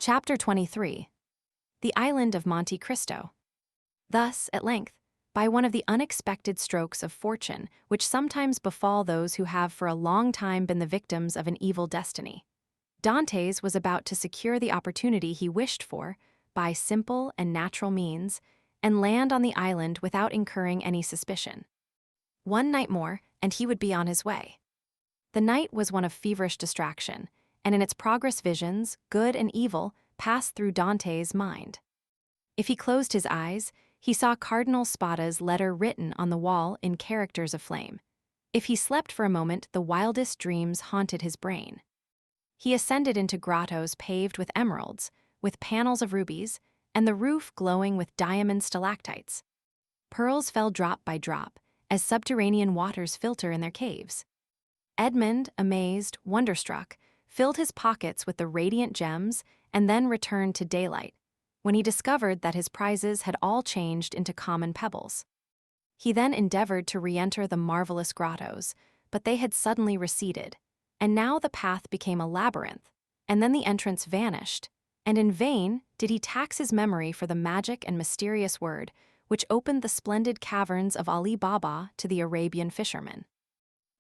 Chapter 23. The Island of Monte Cristo. Thus, at length, by one of the unexpected strokes of fortune which sometimes befall those who have for a long time been the victims of an evil destiny, Dantès was about to secure the opportunity he wished for by simple and natural means and land on the island without incurring any suspicion. One night more, and he would be on his way. The night was one of feverish distraction, and in its progress visions, good and evil, passed through Dantès' mind. If he closed his eyes, he saw Cardinal Spada's letter written on the wall in characters of flame. If he slept for a moment, the wildest dreams haunted his brain. He ascended into grottos paved with emeralds, with panels of rubies, and the roof glowing with diamond stalactites. Pearls fell drop by drop, as subterranean waters filter in their caves. Edmond, amazed, wonderstruck, filled his pockets with the radiant gems and then returned to daylight, when he discovered that his prizes had all changed into common pebbles. He then endeavored to re-enter the marvelous grottos, but they had suddenly receded, and now the path became a labyrinth, and then the entrance vanished, and in vain did he tax his memory for the magic and mysterious word which opened the splendid caverns of Ali Baba to the Arabian fishermen.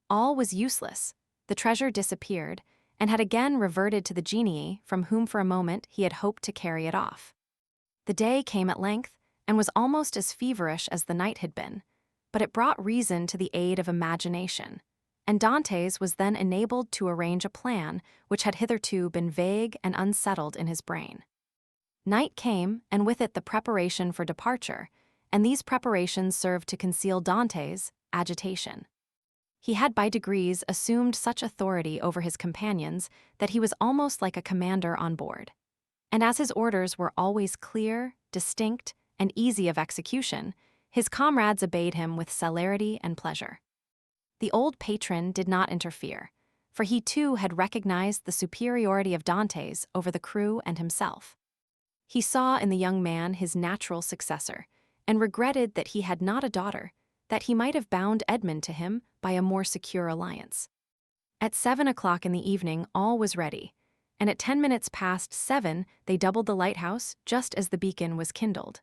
All was useless. The treasure disappeared, and had again reverted to the genii from whom for a moment he had hoped to carry it off. The day came at length, and was almost as feverish as the night had been, but it brought reason to the aid of imagination, and Dantès was then enabled to arrange a plan which had hitherto been vague and unsettled in his brain. Night came, and with it the preparation for departure, and these preparations served to conceal Dantès' agitation. He had by degrees assumed such authority over his companions that he was almost like a commander on board. And as his orders were always clear, distinct, and easy of execution, his comrades obeyed him with celerity and pleasure. The old patron did not interfere, for he too had recognized the superiority of Dantès over the crew and himself. He saw in the young man his natural successor, and regretted that he had not a daughter, that he might have bound Edmond to him by a more secure alliance. At 7 o'clock in the evening all was ready, and at 10 minutes past 7 they doubled the lighthouse just as the beacon was kindled.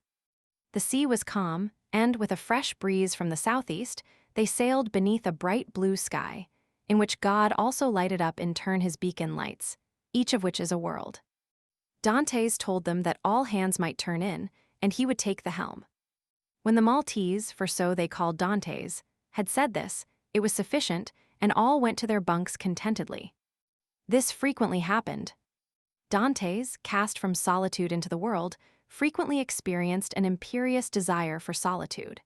The sea was calm, and with a fresh breeze from the southeast, they sailed beneath a bright blue sky, in which God also lighted up in turn his beacon lights, each of which is a world. Dantès told them that all hands might turn in, and he would take the helm. When the Maltese, for so they called Dantès, had said this, it was sufficient, and all went to their bunks contentedly. This frequently happened. Dantès, cast from solitude into the world, frequently experienced an imperious desire for solitude.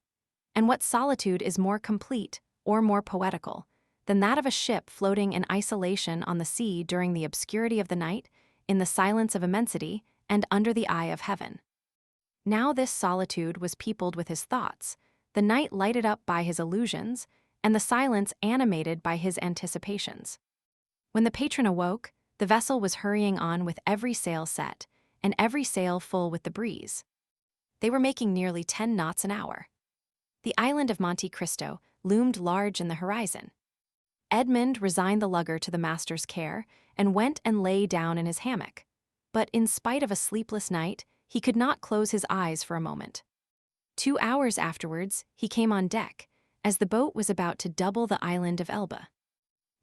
And what solitude is more complete, or more poetical, than that of a ship floating in isolation on the sea during the obscurity of the night, in the silence of immensity, and under the eye of heaven? Now this solitude was peopled with his thoughts, the night lighted up by his illusions, and the silence animated by his anticipations. When the patron awoke, the vessel was hurrying on with every sail set, and every sail full with the breeze. They were making nearly 10 knots an hour. The island of Monte Cristo loomed large in the horizon. Edmond resigned the lugger to the master's care, and went and lay down in his hammock. But in spite of a sleepless night, he could not close his eyes for a moment. 2 hours afterwards, he came on deck, as the boat was about to double the island of Elba.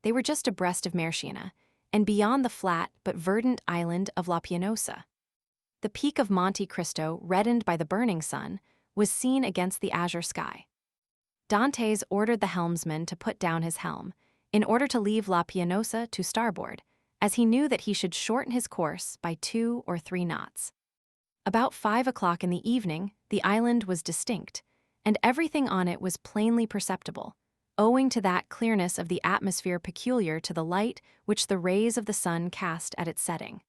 They were just abreast of Mercédès, and beyond the flat but verdant island of La Pianosa. The peak of Monte Cristo, reddened by the burning sun, was seen against the azure sky. Dantès ordered the helmsman to put down his helm, in order to leave La Pianosa to starboard, as he knew that he should shorten his course by 2 or 3 knots. About 5 o'clock in the evening, the island was distinct, and everything on it was plainly perceptible, owing to that clearness of the atmosphere peculiar to the light which the rays of the sun cast at its setting.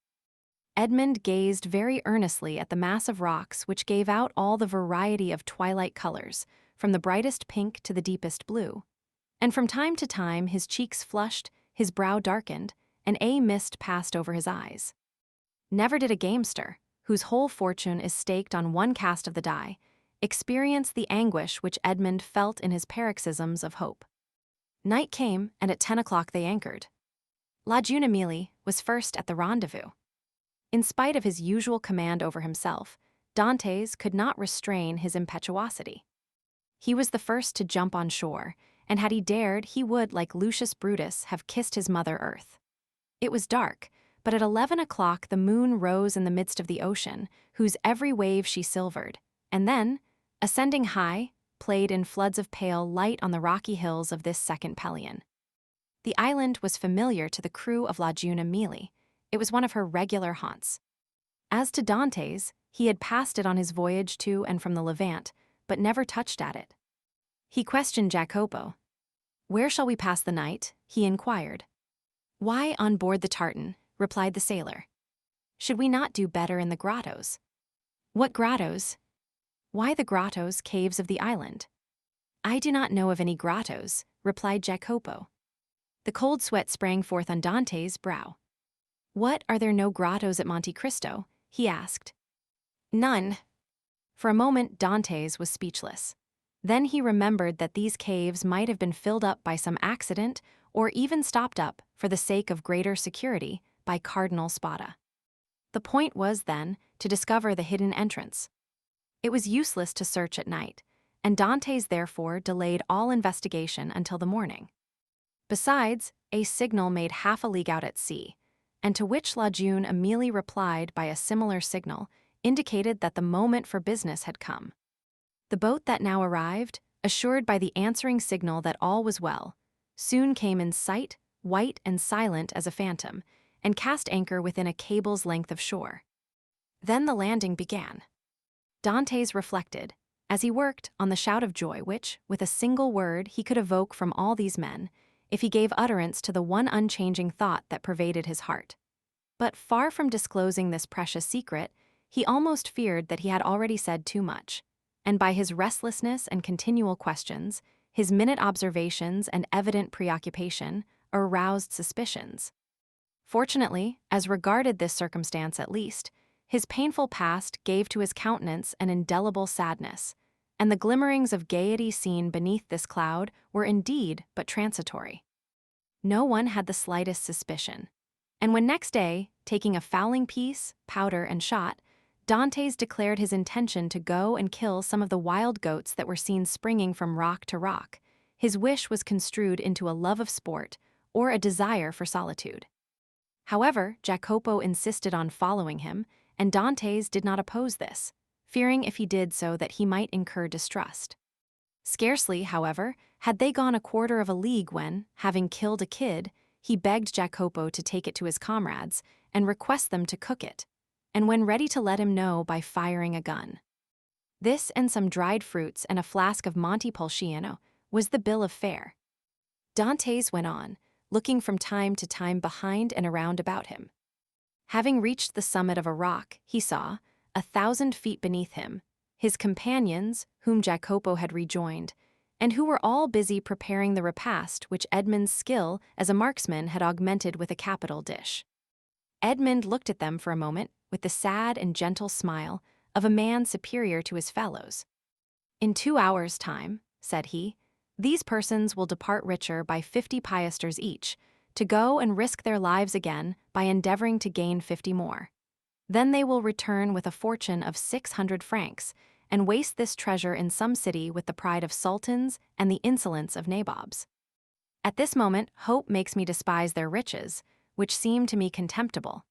Edmond gazed very earnestly at the mass of rocks which gave out all the variety of twilight colors, from the brightest pink to the deepest blue, and from time to time his cheeks flushed, his brow darkened, and a mist passed over his eyes. Never did a gamester, whose whole fortune is staked on one cast of the die, experience the anguish which Edmond felt in his paroxysms of hope. Night came, and at 10 o'clock they anchored. La Jeune Amélie was first at the rendezvous. In spite of his usual command over himself, Dantès could not restrain his impetuosity. He was the first to jump on shore, and had he dared, he would, like Lucius Brutus, have kissed his mother earth. It was dark, but at 11 o'clock the moon rose in the midst of the ocean, whose every wave she silvered, and then, ascending high, played in floods of pale light on the rocky hills of this second Pelion. The island was familiar to the crew of La Jeune Amélie. It was one of her regular haunts. As to Dantès, he had passed it on his voyage to and from the Levant, but never touched at it. He questioned Jacopo. "Where shall we pass the night?" he inquired. "Why, on board the tartan," replied the sailor. "Should we not do better in the grottos?" "What grottos?" "Why, the grottos, caves of the island." "I do not know of any grottos," replied Jacopo. The cold sweat sprang forth on Dantès' brow. "What, are there no grottos at Monte Cristo?" he asked. "None." For a moment Dantès was speechless. Then he remembered that these caves might have been filled up by some accident or even stopped up, for the sake of greater security, by Cardinal Spada. The point was, then, to discover the hidden entrance. It was useless to search at night, and Dantès therefore delayed all investigation until the morning. Besides, a signal made half a league out at sea, and to which La Jeune Amélie replied by a similar signal, indicated that the moment for business had come. The boat that now arrived, assured by the answering signal that all was well, soon came in sight, white and silent as a phantom, and cast anchor within a cable's length of shore. Then the landing began. Dantès reflected, as he worked, on the shout of joy which, with a single word, he could evoke from all these men, if he gave utterance to the one unchanging thought that pervaded his heart. But far from disclosing this precious secret, he almost feared that he had already said too much, and by his restlessness and continual questions, his minute observations and evident preoccupation, aroused suspicions. Fortunately, as regarded this circumstance at least, his painful past gave to his countenance an indelible sadness, and the glimmerings of gaiety seen beneath this cloud were indeed but transitory. No one had the slightest suspicion, and when next day, taking a fowling piece, powder, and shot, Dantès declared his intention to go and kill some of the wild goats that were seen springing from rock to rock, his wish was construed into a love of sport or a desire for solitude. However, Jacopo insisted on following him, and Dantès did not oppose this, fearing if he did so that he might incur distrust. Scarcely, however, had they gone a quarter of a league when, having killed a kid, he begged Jacopo to take it to his comrades and request them to cook it, and when ready to let him know by firing a gun. This and some dried fruits and a flask of Montepulciano was the bill of fare. Dantès went on, looking from time to time behind and around about him. Having reached the summit of a rock, he saw, 1,000 feet beneath him, his companions, whom Jacopo had rejoined, and who were all busy preparing the repast which Edmond's skill as a marksman had augmented with a capital dish. Edmond looked at them for a moment with the sad and gentle smile of a man superior to his fellows. "In 2 hours' time," said he, "these persons will depart richer by 50 piasters each, to go and risk their lives again by endeavoring to gain 50 more. Then they will return with a fortune of 600 francs, and waste this treasure in some city with the pride of sultans and the insolence of nabobs. At this moment hope makes me despise their riches, which seem to me contemptible.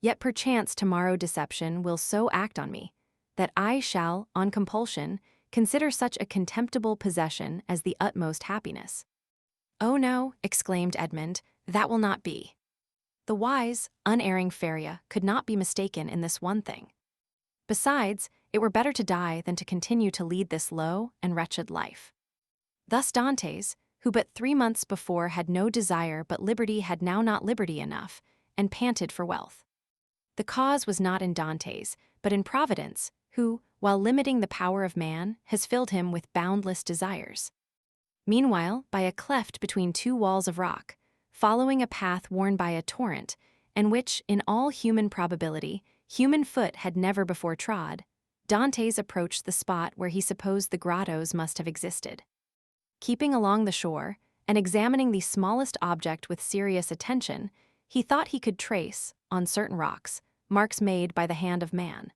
Yet perchance tomorrow deception will so act on me, that I shall, on compulsion, consider such a contemptible possession as the utmost happiness." "Oh no," exclaimed Edmond, "that will not be." The wise, unerring Faria could not be mistaken in this one thing. Besides, it were better to die than to continue to lead this low and wretched life. Thus Dantès, who but 3 months before had no desire but liberty, had now not liberty enough, and panted for wealth. The cause was not in Dantès, but in Providence, who, while limiting the power of man, has filled him with boundless desires. Meanwhile, by a cleft between 2 walls of rock, following a path worn by a torrent, and which, in all human probability, human foot had never before trod, Dantès approached the spot where he supposed the grottos must have existed. Keeping along the shore, and examining the smallest object with serious attention, he thought he could trace, on certain rocks, marks made by the hand of man.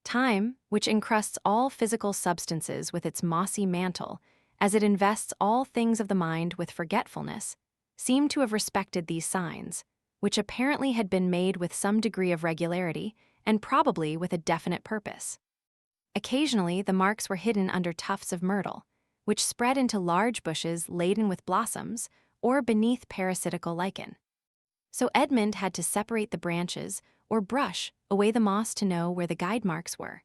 Time, which encrusts all physical substances with its mossy mantle, as it invests all things of the mind with forgetfulness, seemed to have respected these signs, which apparently had been made with some degree of regularity and probably with a definite purpose. Occasionally, the marks were hidden under tufts of myrtle, which spread into large bushes laden with blossoms, or beneath parasitical lichen. So Edmond had to separate the branches or brush away the moss to know where the guide marks were.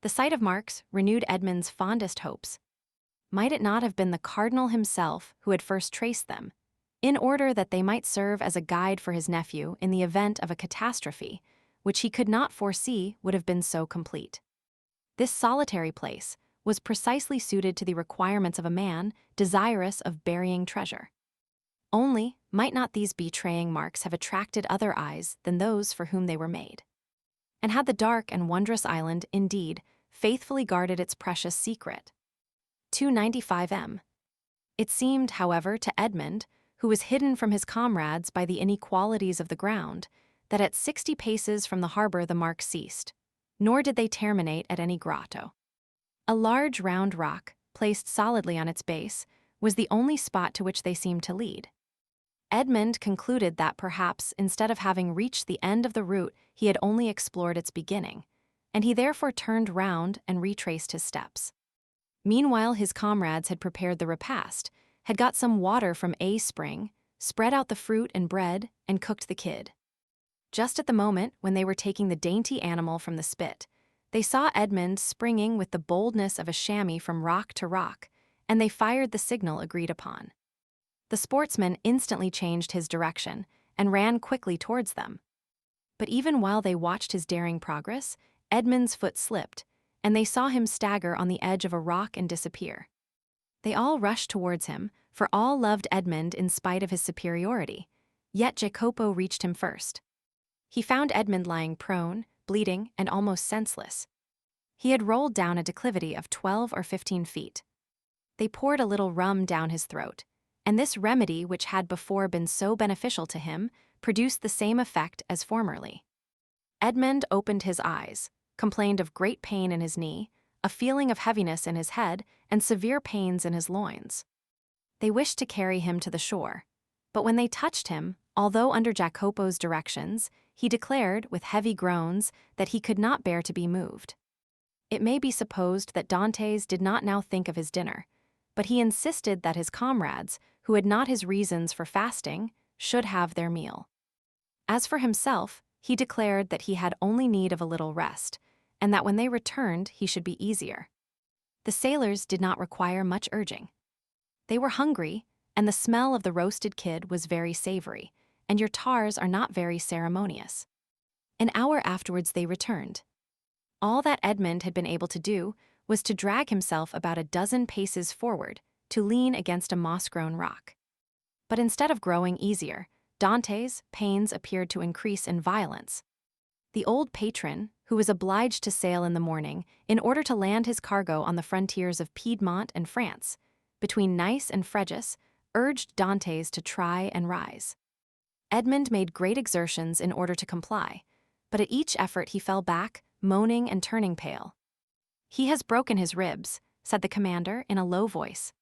The sight of marks renewed Edmond's fondest hopes. Might it not have been the cardinal himself who had first traced them, in order that they might serve as a guide for his nephew in the event of a catastrophe, which he could not foresee would have been so complete? This solitary place was precisely suited to the requirements of a man desirous of burying treasure. Only, might not these betraying marks have attracted other eyes than those for whom they were made? And had the dark and wondrous island, indeed, faithfully guarded its precious secret? 295 It seemed, however, to Edmond, who was hidden from his comrades by the inequalities of the ground, that at 60 paces from the harbor the marks ceased, nor did they terminate at any grotto. A large round rock, placed solidly on its base, was the only spot to which they seemed to lead. Edmond concluded that perhaps, instead of having reached the end of the route, he had only explored its beginning, and he therefore turned round and retraced his steps. Meanwhile, his comrades had prepared the repast, had got some water from a spring, spread out the fruit and bread, and cooked the kid. Just at the moment when they were taking the dainty animal from the spit, they saw Edmond springing with the boldness of a chamois from rock to rock, and they fired the signal agreed upon. The sportsman instantly changed his direction and ran quickly towards them. But even while they watched his daring progress, Edmond's foot slipped, and they saw him stagger on the edge of a rock and disappear. They all rushed towards him, for all loved Edmond in spite of his superiority, yet Jacopo reached him first. He found Edmond lying prone, bleeding, and almost senseless. He had rolled down a declivity of 12 or 15 feet. They poured a little rum down his throat, and this remedy, which had before been so beneficial to him, produced the same effect as formerly. Edmond opened his eyes, complained of great pain in his knee, a feeling of heaviness in his head, and severe pains in his loins. They wished to carry him to the shore, but when they touched him, although under Jacopo's directions, he declared, with heavy groans, that he could not bear to be moved. It may be supposed that Dantès did not now think of his dinner, but he insisted that his comrades, who had not his reasons for fasting, should have their meal. As for himself, he declared that he had only need of a little rest, and that when they returned he should be easier. The sailors did not require much urging. They were hungry, and the smell of the roasted kid was very savory, and your tars are not very ceremonious. An hour afterwards they returned. All that Edmond had been able to do was to drag himself about a dozen paces forward to lean against a moss-grown rock. But instead of growing easier, Dantès' pains appeared to increase in violence. The old patron, who was obliged to sail in the morning in order to land his cargo on the frontiers of Piedmont and France, between Nice and Fréjus, urged Dantès to try and rise. Edmond made great exertions in order to comply, but at each effort he fell back, moaning and turning pale. "He has broken his ribs," said the commander in a low voice.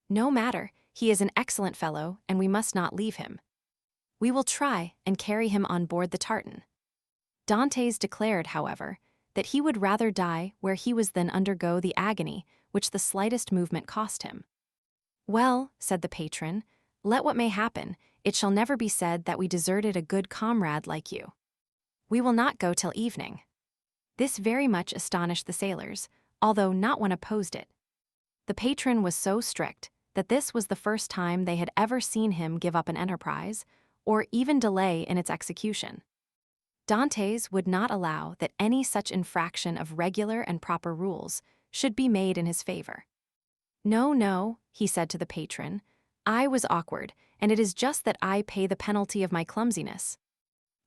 "No matter, he is an excellent fellow, and we must not leave him. We will try and carry him on board the tartan." Dantès declared, however, that he would rather die where he was than undergo the agony which the slightest movement cost him. "Well," said the patron, "let what may happen, it shall never be said that we deserted a good comrade like you. We will not go till evening." This very much astonished the sailors, although not one opposed it. The patron was so strict that this was the first time they had ever seen him give up an enterprise, or even delay in its execution. Dantès would not allow that any such infraction of regular and proper rules should be made in his favor. "No, no," he said to the patron, "I was awkward, and it is just that I pay the penalty of my clumsiness.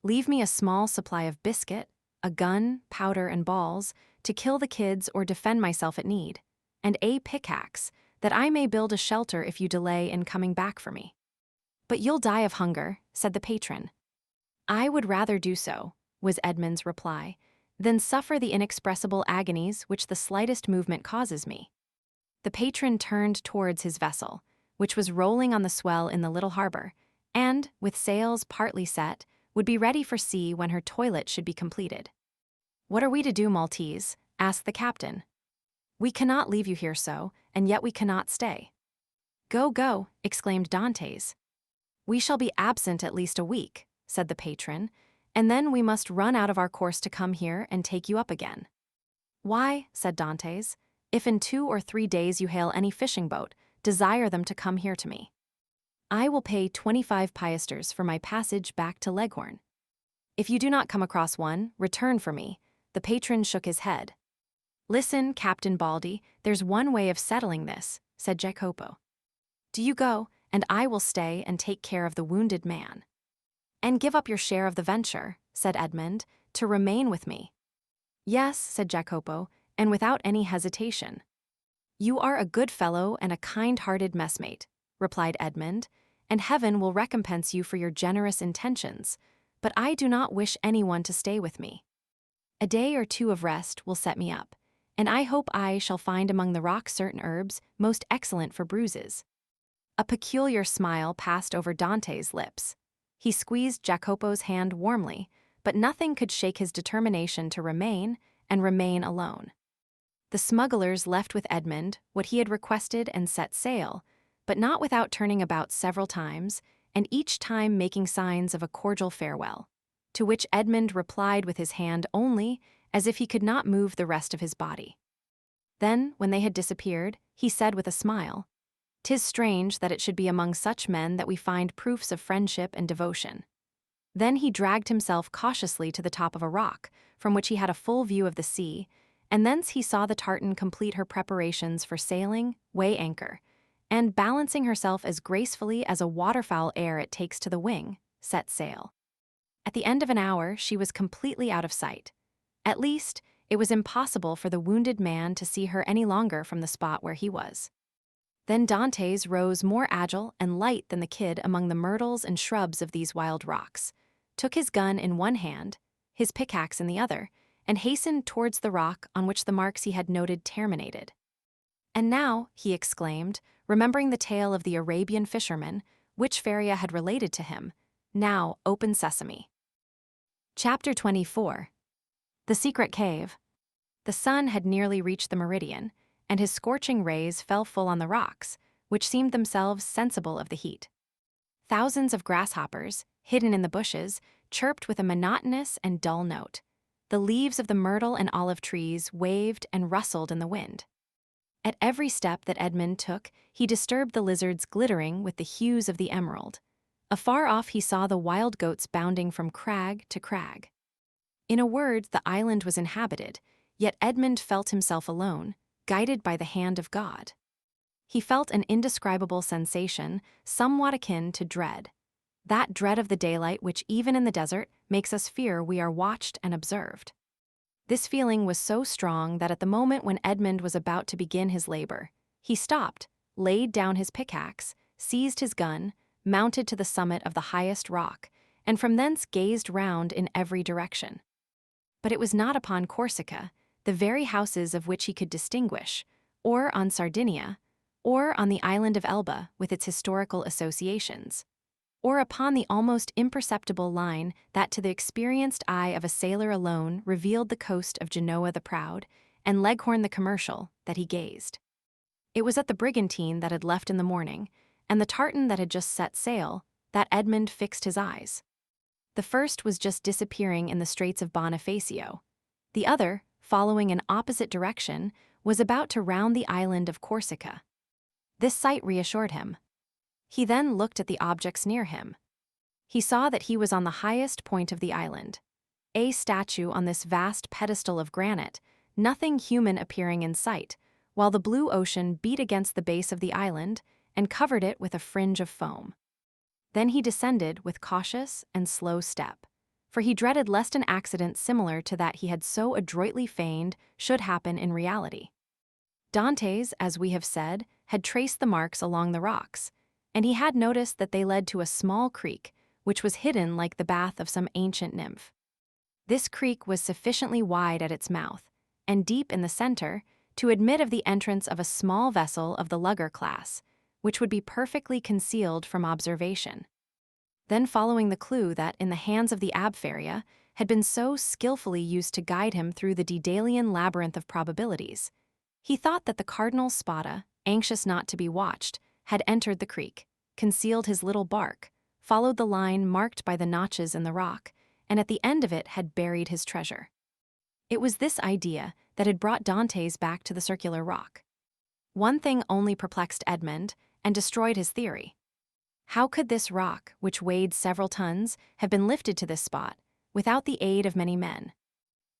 Leave me a small supply of biscuit, a gun, powder, and balls, to kill the kids or defend myself at need, and a pickaxe, that I may build a shelter if you delay in coming back for me." "But you'll die of hunger," said the patron. "I would rather do so, was Edmond's reply, "than suffer the inexpressible agonies which the slightest movement causes me." The patron turned towards his vessel, which was rolling on the swell in the little harbor, and, with sails partly set, would be ready for sea when her toilet should be completed. "What are we to do, Maltese?" asked the captain. "We cannot leave you here so, and yet we cannot stay." "Go, go," exclaimed Dantès. "We shall be absent at least a week," said the patron, "and then we must run out of our course to come here and take you up again." "Why," said Dantès, "if in 2 or 3 days you hail any fishing boat, desire them to come here to me. I will pay 25 piasters for my passage back to Leghorn. If you do not come across one, return for me." The patron shook his head. "Listen, Captain Baldy, there's one way of settling this," said Jacopo. "Do you go, and I will stay and take care of the wounded man." "And give up your share of the venture," said Edmond, "to remain with me." "Yes," said Jacopo, and without any hesitation. "You are a good fellow and a kind-hearted messmate," replied Edmond, "and heaven will recompense you for your generous intentions, but I do not wish anyone to stay with me. A day or 2 of rest will set me up, and I hope I shall find among the rocks certain herbs most excellent for bruises." A peculiar smile passed over Dante's lips. He squeezed Jacopo's hand warmly, but nothing could shake his determination to remain, and remain alone. The smugglers left with Edmond what he had requested and set sail, but not without turning about several times, and each time making signs of a cordial farewell, to which Edmond replied with his hand only, as if he could not move the rest of his body. Then, when they had disappeared, he said with a smile, "'Tis strange that it should be among such men that we find proofs of friendship and devotion." Then he dragged himself cautiously to the top of a rock, from which he had a full view of the sea, and thence he saw the tartan complete her preparations for sailing, weigh anchor, and, balancing herself as gracefully as a waterfowl ere it takes to the wing, set sail. At the end of an hour she was completely out of sight. At least, it was impossible for the wounded man to see her any longer from the spot where he was. Then Dantès rose more agile and light than the kid among the myrtles and shrubs of these wild rocks, took his gun in one hand, his pickaxe in the other, and hastened towards the rock on which the marks he had noted terminated. "And now," he exclaimed, remembering the tale of the Arabian fisherman, which Faria had related to him, "now open sesame." Chapter 24. The Secret Cave. The sun had nearly reached the meridian, and his scorching rays fell full on the rocks, which seemed themselves sensible of the heat. Thousands of grasshoppers, hidden in the bushes, chirped with a monotonous and dull note. The leaves of the myrtle and olive trees waved and rustled in the wind. At every step that Edmond took, he disturbed the lizards glittering with the hues of the emerald. Afar off he saw the wild goats bounding from crag to crag. In a word, the island was inhabited, yet Edmond felt himself alone, guided by the hand of God. He felt an indescribable sensation, somewhat akin to dread. That dread of the daylight which, even in the desert, makes us fear we are watched and observed. This feeling was so strong that at the moment when Edmond was about to begin his labor, he stopped, laid down his pickaxe, seized his gun, mounted to the summit of the highest rock, and from thence gazed round in every direction. But it was not upon Corsica, the very houses of which he could distinguish, or on Sardinia, or on the island of Elba with its historical associations, or upon the almost imperceptible line that to the experienced eye of a sailor alone revealed the coast of Genoa the proud, and Leghorn the commercial, that he gazed. It was at the brigantine that had left in the morning, and the tartan that had just set sail, that Edmond fixed his eyes. The first was just disappearing in the Straits of Bonifacio. The other, following an opposite direction, was about to round the island of Corsica. This sight reassured him. He then looked at the objects near him. He saw that he was on the highest point of the island. A statue on this vast pedestal of granite, nothing human appearing in sight, while the blue ocean beat against the base of the island and covered it with a fringe of foam. Then he descended with cautious and slow step, for he dreaded lest an accident similar to that he had so adroitly feigned should happen in reality. Dantès, as we have said, had traced the marks along the rocks, and he had noticed that they led to a small creek, which was hidden like the bath of some ancient nymph. This creek was sufficiently wide at its mouth, and deep in the center, to admit of the entrance of a small vessel of the lugger class, which would be perfectly concealed from observation. Then, following the clue that, in the hands of the Abfaria, had been so skillfully used to guide him through the Daedalian labyrinth of probabilities, he thought that the Cardinal Spada, anxious not to be watched, had entered the creek, concealed his little bark, followed the line marked by the notches in the rock, and at the end of it had buried his treasure. It was this idea that had brought Dantès back to the circular rock. One thing only perplexed Edmond and destroyed his theory. How could this rock, which weighed several tons, have been lifted to this spot, without the aid of many men?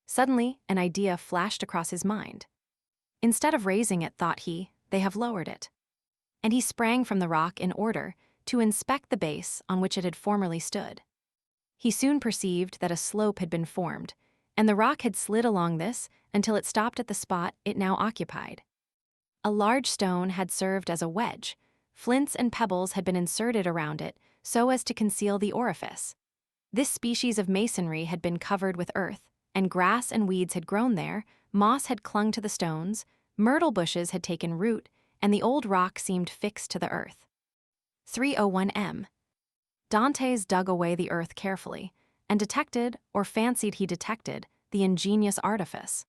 Suddenly, an idea flashed across his mind. Instead of raising it, thought he, they have lowered it. And he sprang from the rock in order to inspect the base on which it had formerly stood. He soon perceived that a slope had been formed, and the rock had slid along this until it stopped at the spot it now occupied. A large stone had served as a wedge. Flints and pebbles had been inserted around it so as to conceal the orifice. This species of masonry had been covered with earth, and grass and weeds had grown there, moss had clung to the stones, myrtle bushes had taken root, and the old rock seemed fixed to the earth. 301 Dantès dug away the earth carefully, and detected, or fancied he detected, the ingenious artifice.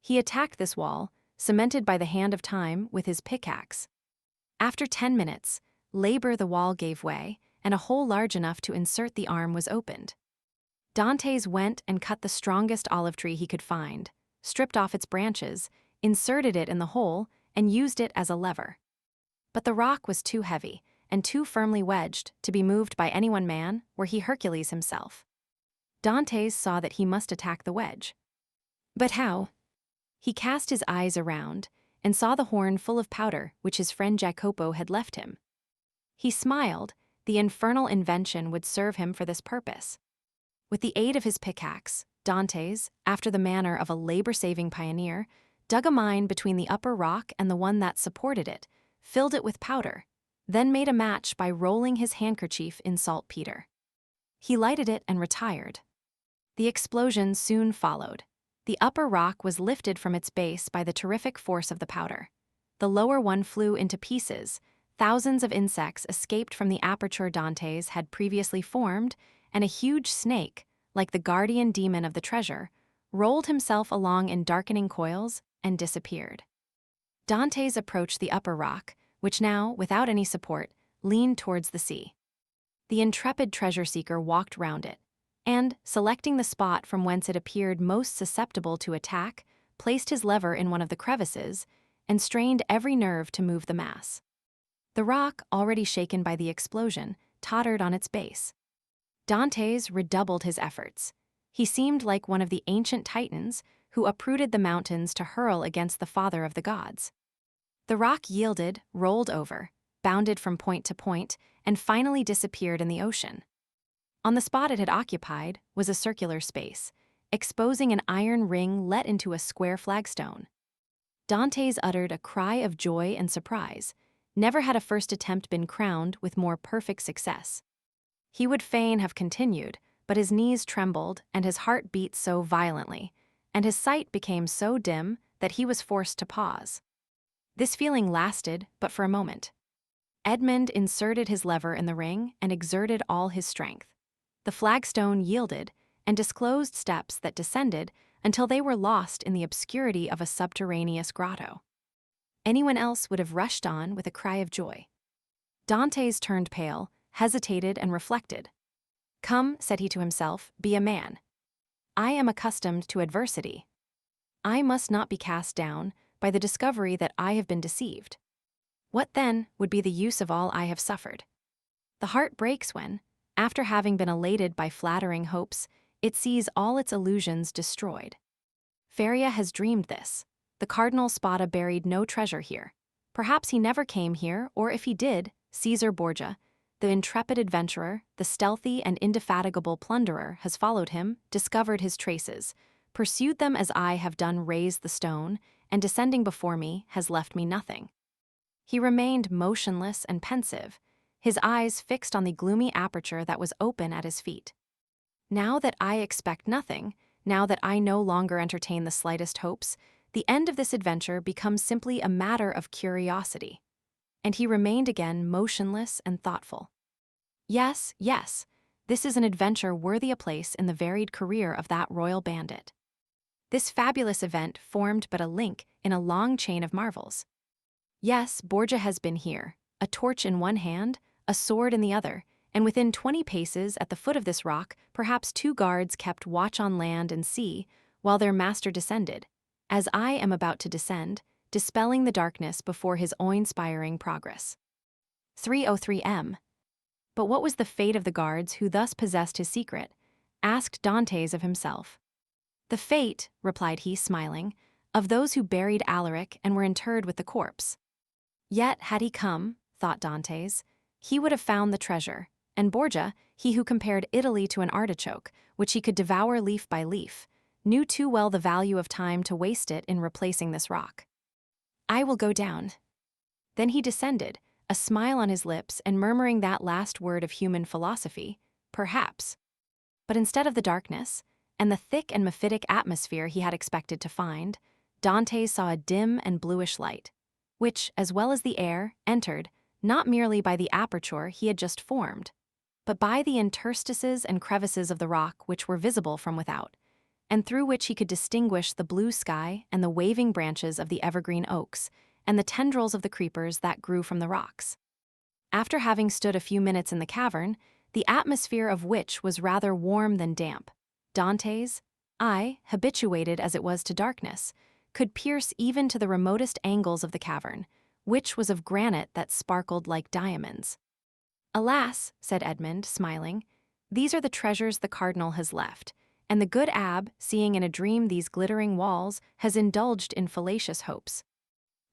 He attacked this wall, cemented by the hand of time, with his pickaxe. After 10 minutes, labor the wall gave way, and a hole large enough to insert the arm was opened. Dantès went and cut the strongest olive tree he could find, stripped off its branches, inserted it in the hole, and used it as a lever. But the rock was too heavy, and too firmly wedged to be moved by any one man, were he Hercules himself. Dantès saw that he must attack the wedge. But how? He cast his eyes around, and saw the horn full of powder which his friend Jacopo had left him. He smiled. The infernal invention would serve him for this purpose. With the aid of his pickaxe, Dantès, after the manner of a labor-saving pioneer, dug a mine between the upper rock and the one that supported it, filled it with powder, then made a match by rolling his handkerchief in saltpeter. He lighted it and retired. The explosion soon followed. The upper rock was lifted from its base by the terrific force of the powder. The lower one flew into pieces. Thousands of insects escaped from the aperture Dantès had previously formed, and a huge snake, like the guardian demon of the treasure, rolled himself along in darkening coils and disappeared. Dantès approached the upper rock, which now, without any support, leaned towards the sea. The intrepid treasure-seeker walked round it, and, selecting the spot from whence it appeared most susceptible to attack, placed his lever in one of the crevices, and strained every nerve to move the mass. The rock, already shaken by the explosion, tottered on its base. Dantès redoubled his efforts. He seemed like one of the ancient Titans who uprooted the mountains to hurl against the father of the gods. The rock yielded, rolled over, bounded from point to point, and finally disappeared in the ocean. On the spot it had occupied was a circular space, exposing an iron ring let into a square flagstone. Dantès uttered a cry of joy and surprise. Never had a first attempt been crowned with more perfect success. He would fain have continued, but his knees trembled and his heart beat so violently, and his sight became so dim that he was forced to pause. This feeling lasted but for a moment. Edmond inserted his lever in the ring and exerted all his strength. The flagstone yielded and disclosed steps that descended until they were lost in the obscurity of a subterraneous grotto. Anyone else would have rushed on with a cry of joy. Dantès turned pale, hesitated, and reflected. "Come," said he to himself, "be a man. I am accustomed to adversity. I must not be cast down by the discovery that I have been deceived. What, then, would be the use of all I have suffered? The heart breaks when, after having been elated by flattering hopes, it sees all its illusions destroyed. Faria has dreamed this. The Cardinal Spada buried no treasure here. Perhaps he never came here, or if he did, Caesar Borgia, the intrepid adventurer, the stealthy and indefatigable plunderer, has followed him, discovered his traces, pursued them as I have done, raised the stone, and descending before me, has left me nothing." He remained motionless and pensive, his eyes fixed on the gloomy aperture that was open at his feet. Now that I expect nothing, now that I no longer entertain the slightest hopes, the end of this adventure becomes simply a matter of curiosity." And he remained again motionless and thoughtful. Yes, yes, this is an adventure worthy a place in the varied career of that royal bandit. This fabulous event formed but a link in a long chain of marvels. Yes, Borgia has been here, a torch in one hand, a sword in the other, and within 20 paces at the foot of this rock, perhaps 2 guards kept watch on land and sea while their master descended, as I am about to descend, dispelling the darkness before his awe-inspiring progress. 303 M. But what was the fate of the guards who thus possessed his secret? Asked Dantès of himself. "The fate," replied he, smiling, "of those who buried Alaric and were interred with the corpse." Yet had he come, thought Dantès, he would have found the treasure, and Borgia, he who compared Italy to an artichoke, which he could devour leaf by leaf, knew too well the value of time to waste it in replacing this rock. "I will go down." Then he descended, a smile on his lips and murmuring that last word of human philosophy, "Perhaps." But instead of the darkness, and the thick and mephitic atmosphere he had expected to find, Dantès saw a dim and bluish light, which, as well as the air, entered, not merely by the aperture he had just formed, but by the interstices and crevices of the rock which were visible from without, and through which he could distinguish the blue sky and the waving branches of the evergreen oaks, and the tendrils of the creepers that grew from the rocks. After having stood a few minutes in the cavern, the atmosphere of which was rather warm than damp, Dantès' eye, habituated as it was to darkness, could pierce even to the remotest angles of the cavern, which was of granite that sparkled like diamonds. "Alas," said Edmond, smiling, "these are the treasures the cardinal has left, and the good abbé, seeing in a dream these glittering walls, has indulged in fallacious hopes."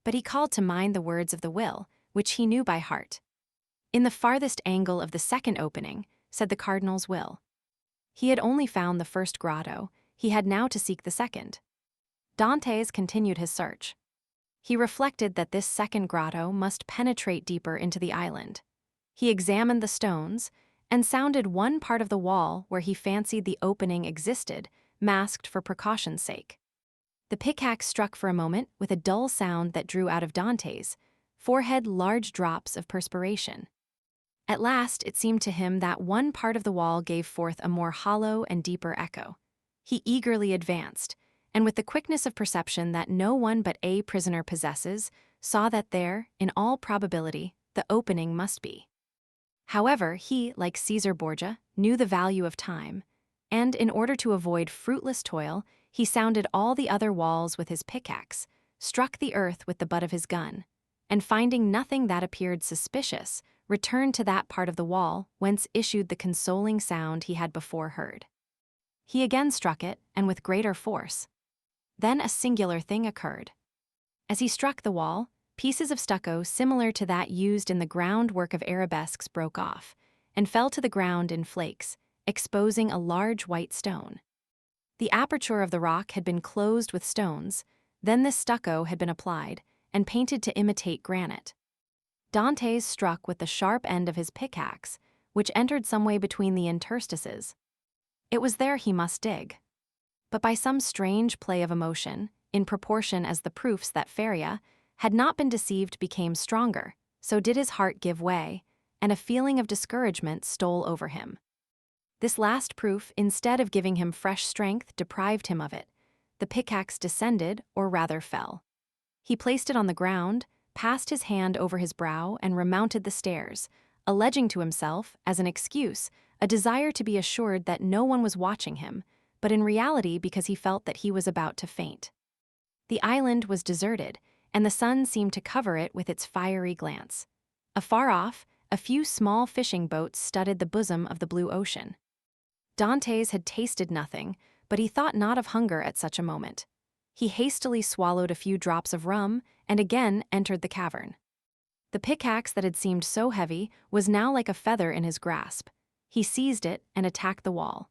But he called to mind the words of the will, which he knew by heart. "In the farthest angle of the second opening," said the cardinal's will. He had only found the first grotto, he had now to seek the second. Dantès continued his search. He reflected that this second grotto must penetrate deeper into the island. He examined the stones, and sounded one part of the wall where he fancied the opening existed, masked for precaution's sake. The pickaxe struck for a moment with a dull sound that drew out of Dantès' forehead large drops of perspiration. At last it seemed to him that one part of the wall gave forth a more hollow and deeper echo. He eagerly advanced, and with the quickness of perception that no one but a prisoner possesses, saw that there, in all probability, the opening must be. However, he, like Caesar Borgia, knew the value of time, and in order to avoid fruitless toil, he sounded all the other walls with his pickaxe, struck the earth with the butt of his gun, and finding nothing that appeared suspicious, returned to that part of the wall whence issued the consoling sound he had before heard. He again struck it, and with greater force. Then a singular thing occurred. As he struck the wall, pieces of stucco similar to that used in the groundwork of arabesques broke off, and fell to the ground in flakes, exposing a large white stone. The aperture of the rock had been closed with stones, then this stucco had been applied, and painted to imitate granite. Dantès struck with the sharp end of his pickaxe, which entered some way between the interstices. It was there he must dig. But by some strange play of emotion, in proportion as the proofs that Pharaon had not been deceived became stronger, so did his heart give way, and a feeling of discouragement stole over him. This last proof, instead of giving him fresh strength, deprived him of it. The pickaxe descended, or rather fell. He placed it on the ground, passed his hand over his brow, and remounted the stairs, alleging to himself, as an excuse, a desire to be assured that no one was watching him, but in reality because he felt that he was about to faint. The island was deserted, and the sun seemed to cover it with its fiery glance. Afar off, a few small fishing boats studded the bosom of the blue ocean. Dantès had tasted nothing, but he thought not of hunger at such a moment. He hastily swallowed a few drops of rum, and again entered the cavern. The pickaxe that had seemed so heavy was now like a feather in his grasp. He seized it and attacked the wall.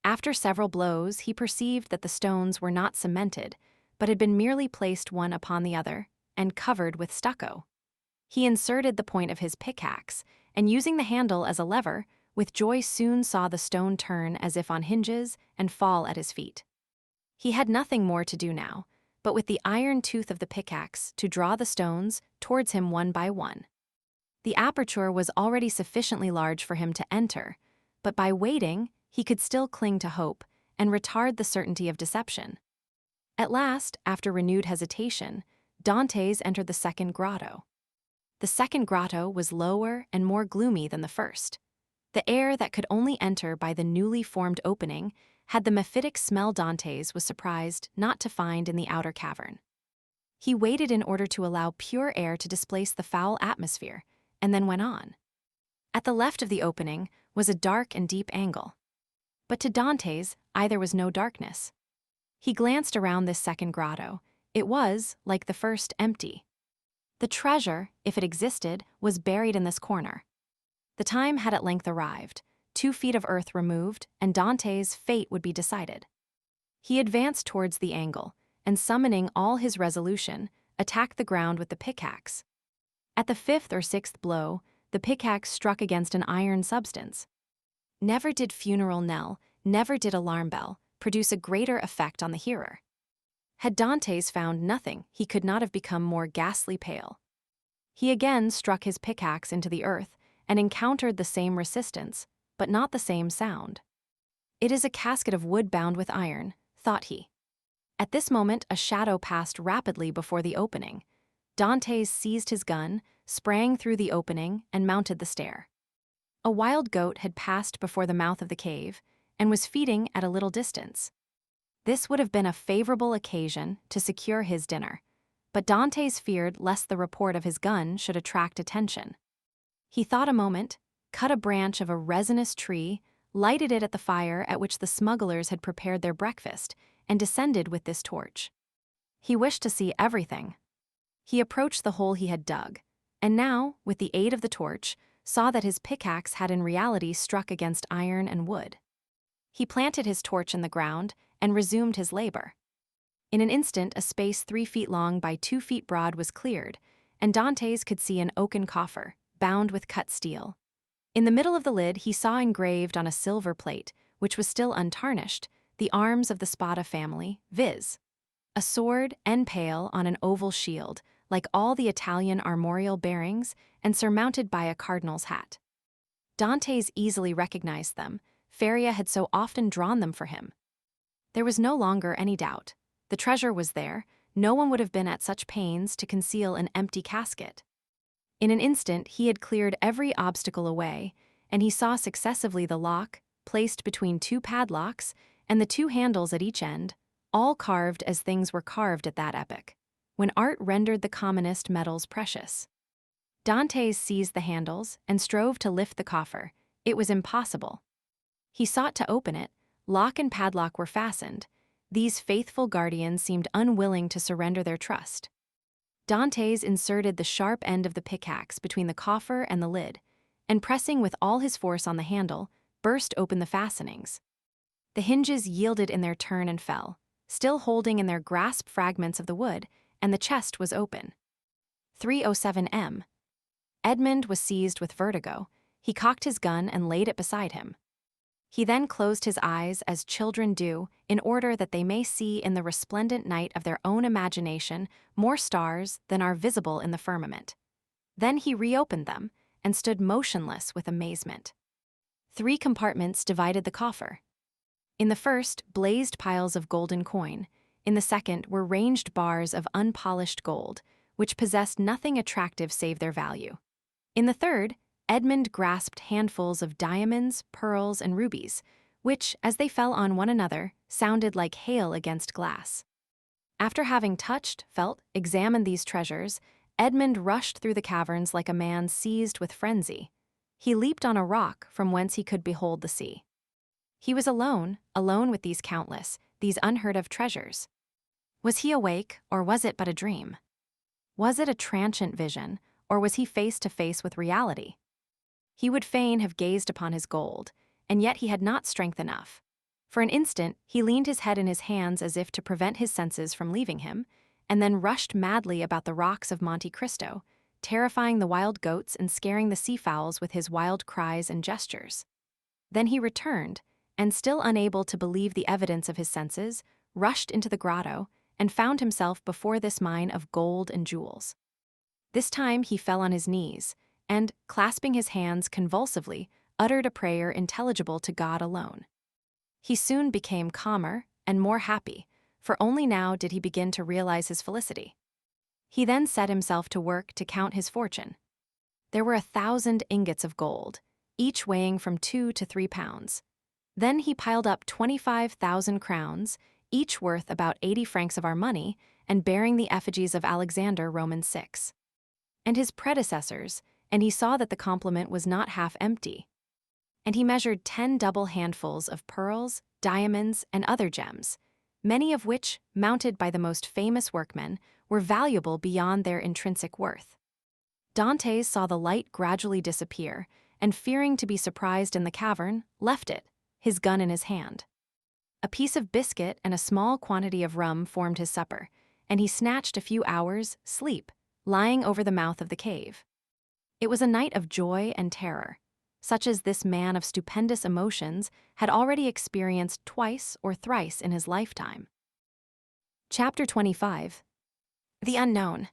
After several blows, he perceived that the stones were not cemented, but had been merely placed one upon the other, and covered with stucco. He inserted the point of his pickaxe, and using the handle as a lever, with joy soon saw the stone turn as if on hinges and fall at his feet. He had nothing more to do now, but with the iron tooth of the pickaxe to draw the stones towards him one by one. The aperture was already sufficiently large for him to enter, but by waiting, he could still cling to hope and retard the certainty of deception. At last, after renewed hesitation, Dantès entered the second grotto. The second grotto was lower and more gloomy than the first. The air that could only enter by the newly formed opening had the mephitic smell Dantès was surprised not to find in the outer cavern. He waited in order to allow pure air to displace the foul atmosphere, and then went on. At the left of the opening was a dark and deep angle. But to Dantès, there was no darkness. He glanced around this second grotto. It was, like the first, empty. The treasure, if it existed, was buried in this corner. The time had at length arrived, 2 feet of earth removed, and Dantès' fate would be decided. He advanced towards the angle, and summoning all his resolution, attacked the ground with the pickaxe. At the 5th or 6th blow, the pickaxe struck against an iron substance. Never did funeral knell, never did alarm bell, produce a greater effect on the hearer. Had Dantès found nothing, he could not have become more ghastly pale. He again struck his pickaxe into the earth and encountered the same resistance, but not the same sound. It is a casket of wood bound with iron, thought he. At this moment a shadow passed rapidly before the opening. Dantès seized his gun, sprang through the opening, and mounted the stair. A wild goat had passed before the mouth of the cave and was feeding at a little distance. This would have been a favorable occasion to secure his dinner, but Dantès feared lest the report of his gun should attract attention. He thought a moment, cut a branch of a resinous tree, lighted it at the fire at which the smugglers had prepared their breakfast, and descended with this torch. He wished to see everything. He approached the hole he had dug, and now, with the aid of the torch, saw that his pickaxe had in reality struck against iron and wood. He planted his torch in the ground and resumed his labor. In an instant, a space 3 feet long by 2 feet broad was cleared, and Dantès could see an oaken coffer, bound with cut steel. In the middle of the lid he saw engraved on a silver plate, which was still untarnished, the arms of the Spada family, viz. A sword and pale on an oval shield, like all the Italian armorial bearings, and surmounted by a cardinal's hat. Dantès easily recognized them. Faria had so often drawn them for him. There was no longer any doubt. The treasure was there. No one would have been at such pains to conceal an empty casket. In an instant he had cleared every obstacle away, and he saw successively the lock, placed between 2 padlocks, and the 2 handles at each end, all carved as things were carved at that epoch, when art rendered the commonest metals precious. Dantès seized the handles and strove to lift the coffer. It was impossible. He sought to open it. Lock and padlock were fastened. These faithful guardians seemed unwilling to surrender their trust. Dantès inserted the sharp end of the pickaxe between the coffer and the lid, and pressing with all his force on the handle, burst open the fastenings. The hinges yielded in their turn and fell, still holding in their grasp fragments of the wood, and the chest was open. 307 M. Edmond was seized with vertigo. He cocked his gun and laid it beside him. He then closed his eyes as children do, in order that they may see in the resplendent night of their own imagination more stars than are visible in the firmament. Then he reopened them, and stood motionless with amazement. 3 compartments divided the coffer. In the first, blazed piles of golden coin. In the second were ranged bars of unpolished gold, which possessed nothing attractive save their value. In the third, Edmond grasped handfuls of diamonds, pearls, and rubies, which, as they fell on one another, sounded like hail against glass. After having touched, felt, examined these treasures, Edmond rushed through the caverns like a man seized with frenzy. He leaped on a rock from whence he could behold the sea. He was alone with these countless, these unheard-of treasures. Was he awake, or was it but a dream? Was it a transient vision, or was he face to face with reality? He would fain have gazed upon his gold, and yet he had not strength enough. For an instant he leaned his head in his hands as if to prevent his senses from leaving him, and then rushed madly about the rocks of Monte Cristo, terrifying the wild goats and scaring the seafowls with his wild cries and gestures. Then he returned, and still unable to believe the evidence of his senses, rushed into the grotto and found himself before this mine of gold and jewels. This time he fell on his knees and, clasping his hands convulsively, uttered a prayer intelligible to God alone. He soon became calmer and more happy, for only now did he begin to realize his felicity. He then set himself to work to count his fortune. There were 1,000 ingots of gold, each weighing from 2 to 3 pounds. Then he piled up 25,000 crowns, each worth about 80 francs of our money, and bearing the effigies of Alexander, Romans 6. And his predecessors, and he saw that the complement was not half empty. And he measured 10 double handfuls of pearls, diamonds, and other gems, many of which, mounted by the most famous workmen, were valuable beyond their intrinsic worth. Dantès saw the light gradually disappear, and fearing to be surprised in the cavern, left it, his gun in his hand. A piece of biscuit and a small quantity of rum formed his supper, and he snatched a few hours' sleep, lying over the mouth of the cave. It was a night of joy and terror, such as this man of stupendous emotions had already experienced twice or thrice in his lifetime. Chapter 25. The Unknown.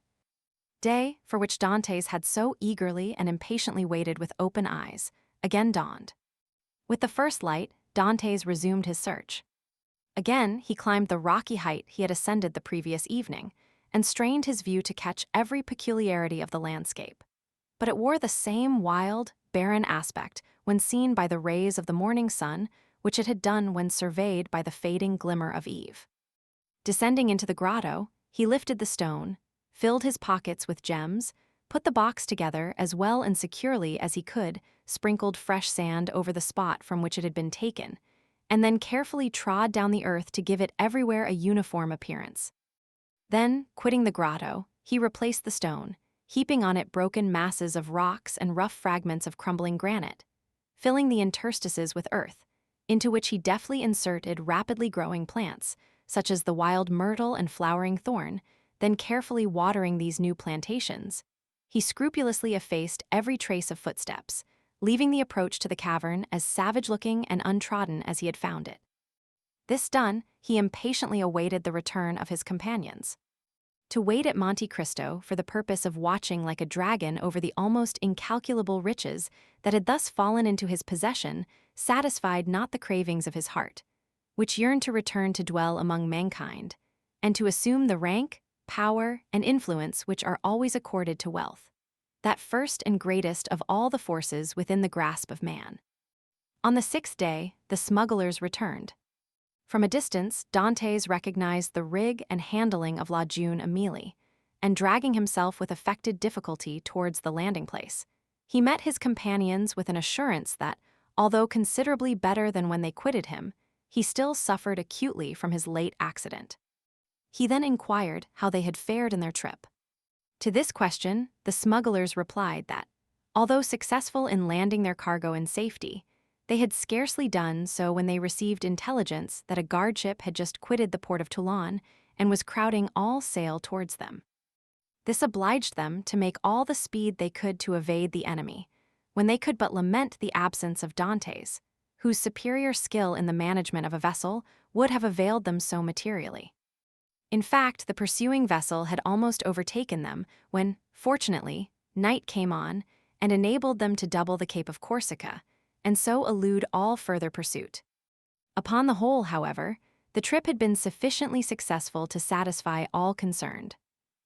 Day, for which Dantès had so eagerly and impatiently waited with open eyes, again dawned. With the first light, Dantès resumed his search. Again, he climbed the rocky height he had ascended the previous evening, and strained his view to catch every peculiarity of the landscape. But it wore the same wild, barren aspect when seen by the rays of the morning sun, which it had done when surveyed by the fading glimmer of eve. Descending into the grotto, he lifted the stone, filled his pockets with gems, put the box together as well and securely as he could, sprinkled fresh sand over the spot from which it had been taken, and then carefully trod down the earth to give it everywhere a uniform appearance. Then, quitting the grotto, he replaced the stone, heaping on it broken masses of rocks and rough fragments of crumbling granite, filling the interstices with earth, into which he deftly inserted rapidly growing plants, such as the wild myrtle and flowering thorn. Then carefully watering these new plantations, he scrupulously effaced every trace of footsteps, leaving the approach to the cavern as savage-looking and untrodden as he had found it. This done, he impatiently awaited the return of his companions. To wait at Monte Cristo for the purpose of watching like a dragon over the almost incalculable riches that had thus fallen into his possession satisfied not the cravings of his heart, which yearned to return to dwell among mankind, and to assume the rank, power, and influence which are always accorded to wealth, that first and greatest of all the forces within the grasp of man. On the 6th day, the smugglers returned. From a distance, Dantès recognized the rig and handling of La Jeune Amélie, and dragging himself with affected difficulty towards the landing place, he met his companions with an assurance that, although considerably better than when they quitted him, he still suffered acutely from his late accident. He then inquired how they had fared in their trip. To this question, the smugglers replied that, although successful in landing their cargo in safety, they had scarcely done so when they received intelligence that a guardship had just quitted the port of Toulon and was crowding all sail towards them. This obliged them to make all the speed they could to evade the enemy, when they could but lament the absence of Dantès, whose superior skill in the management of a vessel would have availed them so materially. In fact, the pursuing vessel had almost overtaken them when, fortunately, night came on and enabled them to double the Cape of Corsica, and so elude all further pursuit. Upon the whole, however, the trip had been sufficiently successful to satisfy all concerned,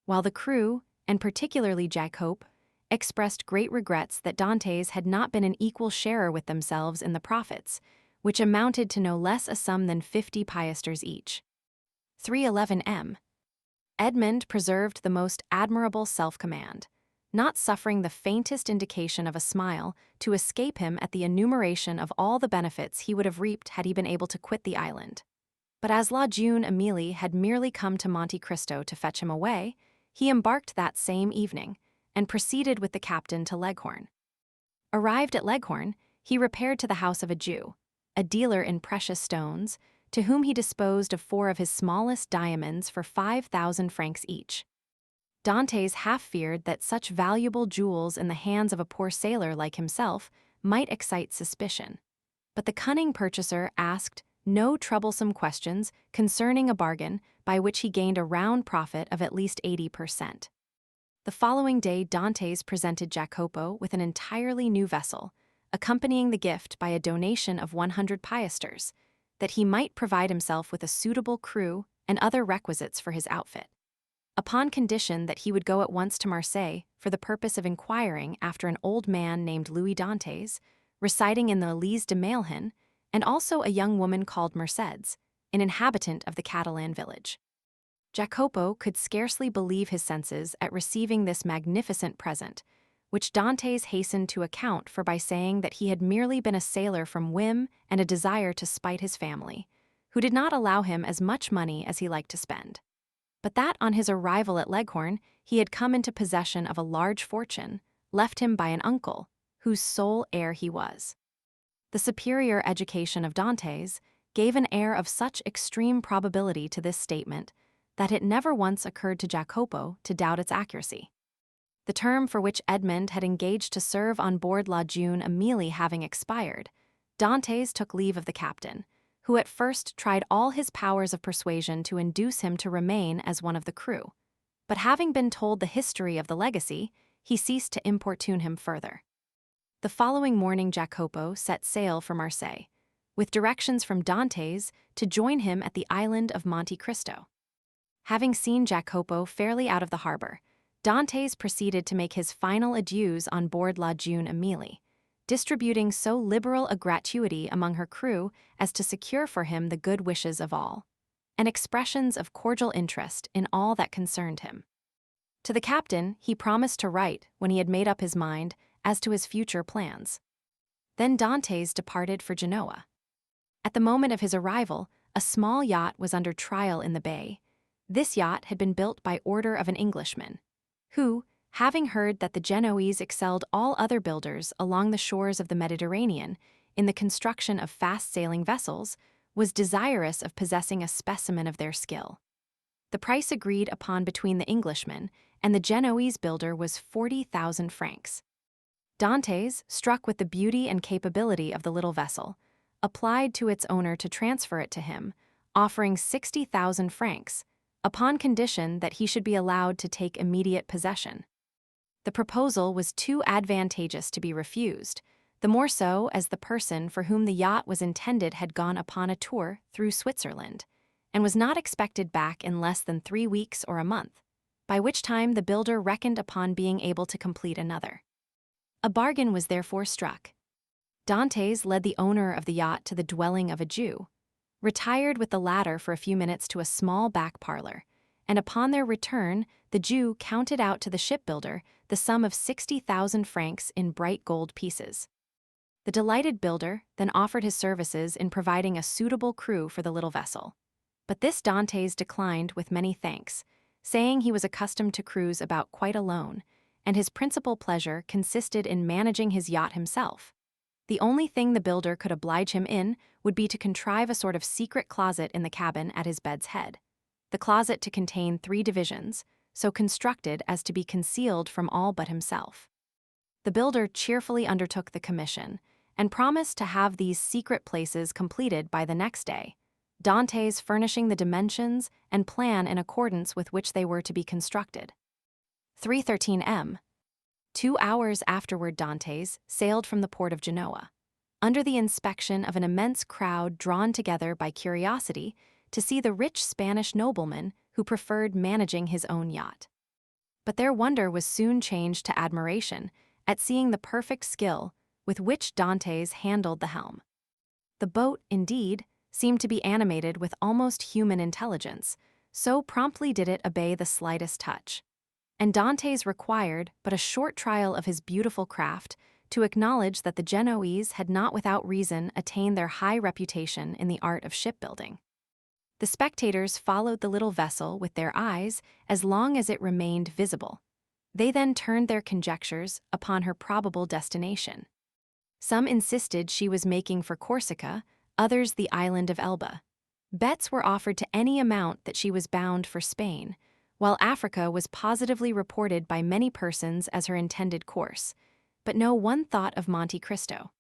while the crew, and particularly Jacob, expressed great regrets that Dantès had not been an equal sharer with themselves in the profits, which amounted to no less a sum than 50 piasters each. 311 M. Edmond preserved the most admirable self-command, not suffering the faintest indication of a smile to escape him at the enumeration of all the benefits he would have reaped had he been able to quit the island. But as La Jeune Amélie had merely come to Monte Cristo to fetch him away, he embarked that same evening, and proceeded with the captain to Leghorn. Arrived at Leghorn, he repaired to the house of a Jew, a dealer in precious stones, to whom he disposed of 4 of his smallest diamonds for 5,000 francs each. Dantès half feared that such valuable jewels in the hands of a poor sailor like himself might excite suspicion. But the cunning purchaser asked no troublesome questions concerning a bargain by which he gained a round profit of at least 80%. The following day, Dantès presented Jacopo with an entirely new vessel, accompanying the gift by a donation of 100 piasters, that he might provide himself with a suitable crew and other requisites for his outfit, upon condition that he would go at once to Marseilles for the purpose of inquiring after an old man named Louis Dantès, residing in the Élysée de Mailhan, and also a young woman called Mercédès, an inhabitant of the Catalan village. Jacopo could scarcely believe his senses at receiving this magnificent present, which Dantès hastened to account for by saying that he had merely been a sailor from whim and a desire to spite his family, who did not allow him as much money as he liked to spend, but that on his arrival at Leghorn he had come into possession of a large fortune, left him by an uncle, whose sole heir he was. The superior education of Dantès gave an air of such extreme probability to this statement that it never once occurred to Jacopo to doubt its accuracy. The term for which Edmond had engaged to serve on board La Jeune Amélie having expired, Dantès took leave of the captain, who at first tried all his powers of persuasion to induce him to remain as one of the crew. But having been told the history of the legacy, he ceased to importune him further. The following morning Jacopo set sail for Marseilles, with directions from Dantès to join him at the island of Monte Cristo. Having seen Jacopo fairly out of the harbor, Dantès proceeded to make his final adieus on board La Jeune Amélie, distributing so liberal a gratuity among her crew as to secure for him the good wishes of all, and expressions of cordial interest in all that concerned him. To the captain he promised to write when he had made up his mind as to his future plans. Then Dantès departed for Genoa. At the moment of his arrival, a small yacht was under trial in the bay. This yacht had been built by order of an Englishman, who, having heard that the Genoese excelled all other builders along the shores of the Mediterranean in the construction of fast-sailing vessels, was desirous of possessing a specimen of their skill. The price agreed upon between the Englishman and the Genoese builder was 40,000 francs. Dantès, struck with the beauty and capability of the little vessel, applied to its owner to transfer it to him, offering 60,000 francs, upon condition that he should be allowed to take immediate possession. The proposal was too advantageous to be refused, the more so as the person for whom the yacht was intended had gone upon a tour through Switzerland, and was not expected back in less than 3 weeks or a month, by which time the builder reckoned upon being able to complete another. A bargain was therefore struck. Dantès led the owner of the yacht to the dwelling of a Jew, retired with the latter for a few minutes to a small back parlor, and upon their return the Jew counted out to the shipbuilder the sum of 60,000 francs in bright gold pieces. The delighted builder then offered his services in providing a suitable crew for the little vessel, but this Dantès declined with many thanks, saying he was accustomed to cruise about quite alone, and his principal pleasure consisted in managing his yacht himself. The only thing the builder could oblige him in would be to contrive a sort of secret closet in the cabin at his bed's head, the closet to contain 3 divisions, so constructed as to be concealed from all but himself. The builder cheerfully undertook the commission, and promised to have these secret places completed by the next day, Dantès furnishing the dimensions and plan in accordance with which they were to be constructed. 3:13 m. 2 hours afterward Dantès sailed from the port of Genoa, under the inspection of an immense crowd drawn together by curiosity to see the rich Spanish nobleman who preferred managing his own yacht. But their wonder was soon changed to admiration at seeing the perfect skill with which Dantès handled the helm. The boat, indeed, seemed to be animated with almost human intelligence, so promptly did it obey the slightest touch. And Dantès required but a short trial of his beautiful craft to acknowledge that the Genoese had not without reason attained their high reputation in the art of shipbuilding. The spectators followed the little vessel with their eyes as long as it remained visible. They then turned their conjectures upon her probable destination. Some insisted she was making for Corsica, others the island of Elba. Bets were offered to any amount that she was bound for Spain, while Africa was positively reported by many persons as her intended course, but no one thought of Monte Cristo.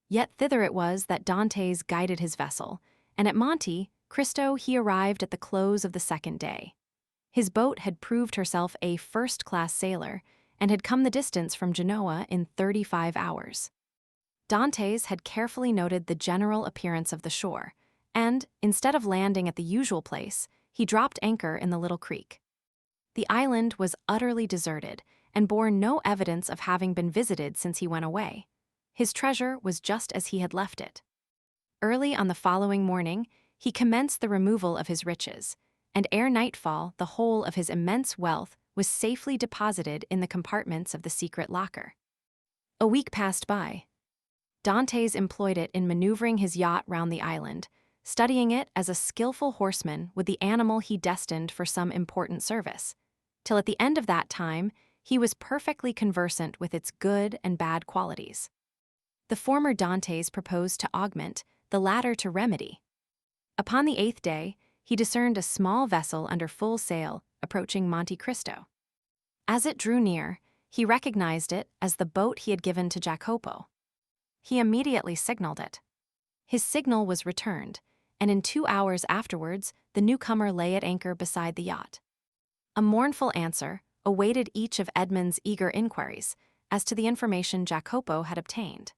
Yet thither it was that Dantès guided his vessel, and at Monte Cristo he arrived at the close of the second day. His boat had proved herself a first-class sailor and had come the distance from Genoa in 35 hours. Dantès had carefully noted the general appearance of the shore, and, instead of landing at the usual place, he dropped anchor in the little creek. The island was utterly deserted and bore no evidence of having been visited since he went away. His treasure was just as he had left it. Early on the following morning, he commenced the removal of his riches, and ere nightfall the whole of his immense wealth was safely deposited in the compartments of the secret locker. A week passed by. Dantès employed it in maneuvering his yacht round the island, studying it as a skillful horseman with the animal he destined for some important service, till at the end of that time he was perfectly conversant with its good and bad qualities. The former Dantès proposed to augment, the latter to remedy. Upon the 8th day, he discerned a small vessel under full sail approaching Monte Cristo. As it drew near, he recognized it as the boat he had given to Jacopo. He immediately signaled it. His signal was returned, and in 2 hours afterwards the newcomer lay at anchor beside the yacht. A mournful answer awaited each of Edmond's eager inquiries as to the information Jacopo had obtained.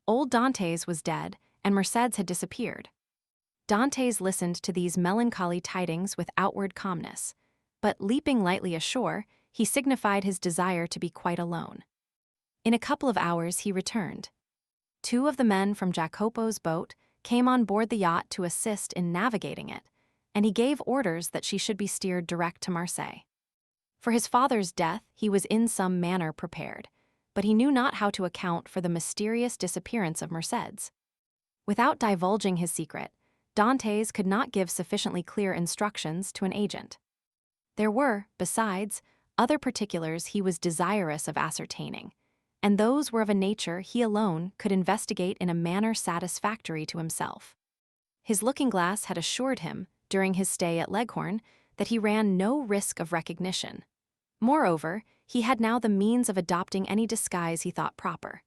Old Dantès was dead, and Mercédès had disappeared. Dantès listened to these melancholy tidings with outward calmness, but leaping lightly ashore, he signified his desire to be quite alone. In a couple of hours he returned. 2 of the men from Jacopo's boat came on board the yacht to assist in navigating it, and he gave orders that she should be steered direct to Marseilles. For his father's death he was in some manner prepared, but he knew not how to account for the mysterious disappearance of Mercédès. Without divulging his secret, Dantès could not give sufficiently clear instructions to an agent. There were, besides, other particulars he was desirous of ascertaining, and those were of a nature he alone could investigate in a manner satisfactory to himself. His looking-glass had assured him, during his stay at Leghorn, that he ran no risk of recognition. Moreover, he had now the means of adopting any disguise he thought proper.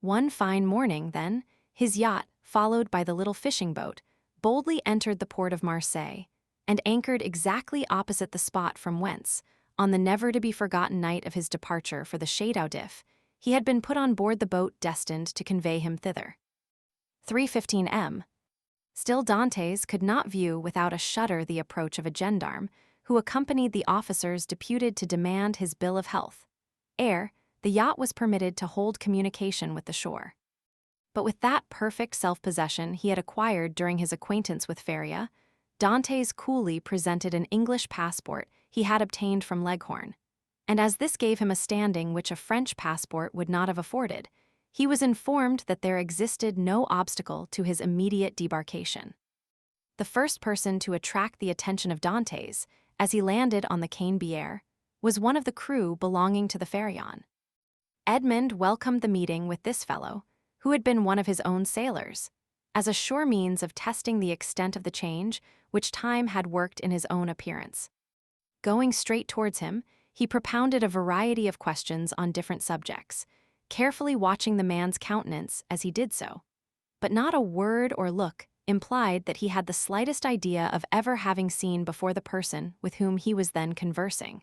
One fine morning, then, his yacht, followed by the little fishing boat, boldly entered the port of Marseilles, and anchored exactly opposite the spot from whence, on the never-to-be-forgotten night of his departure for the Château-d'If, he had been put on board the boat destined to convey him thither. 3:15 m. Still Dantès could not view without a shudder the approach of a gendarme, who accompanied the officers deputed to demand his bill of health, ere the yacht was permitted to hold communication with the shore. But with that perfect self-possession he had acquired during his acquaintance with Feria, Dantès coolly presented an English passport he had obtained from Leghorn, and as this gave him a standing which a French passport would not have afforded, he was informed that there existed no obstacle to his immediate debarkation. The first person to attract the attention of Dantès, as he landed on the Canebière, was one of the crew belonging to the Pharaon. Edmond welcomed the meeting with this fellow, who had been one of his own sailors, as a sure means of testing the extent of the change which time had worked in his own appearance. Going straight towards him, he propounded a variety of questions on different subjects, carefully watching the man's countenance as he did so, but not a word or look implied that he had the slightest idea of ever having seen before the person with whom he was then conversing.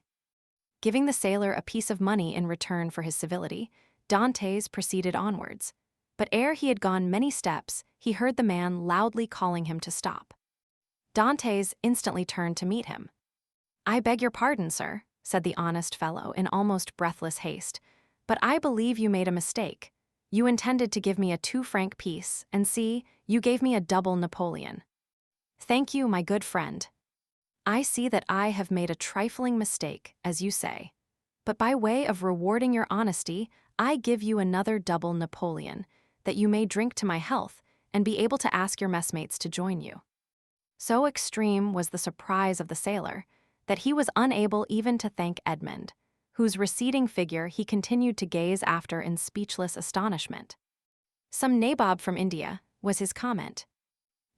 Giving the sailor a piece of money in return for his civility, Dantès proceeded onwards, but ere he had gone many steps, he heard the man loudly calling him to stop. Dantès instantly turned to meet him. "I beg your pardon, sir," said the honest fellow in almost breathless haste, "but I believe you made a mistake. You intended to give me a 2-franc piece, and see, you gave me a double Napoleon." "Thank you, my good friend. I see that I have made a trifling mistake, as you say, but by way of rewarding your honesty, I give you another double Napoleon, that you may drink to my health and be able to ask your messmates to join you." So extreme was the surprise of the sailor that he was unable even to thank Edmond, whose receding figure he continued to gaze after in speechless astonishment. "Some nabob from India," was his comment.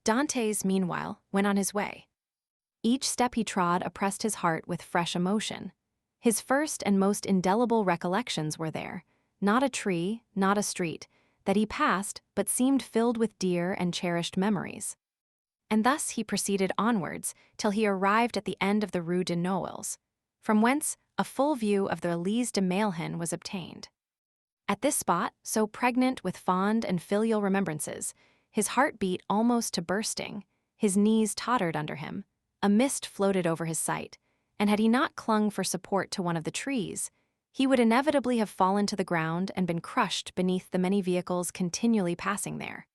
Dantès, meanwhile, went on his way. Each step he trod oppressed his heart with fresh emotion. His first and most indelible recollections were there, not a tree, not a street, that he passed but seemed filled with dear and cherished memories. And thus he proceeded onwards till he arrived at the end of the Rue de Noailles, from whence a full view of the Élysée de Mailhan was obtained. At this spot, so pregnant with fond and filial remembrances, his heart beat almost to bursting, his knees tottered under him, a mist floated over his sight, and had he not clung for support to one of the trees, he would inevitably have fallen to the ground and been crushed beneath the many vehicles continually passing there.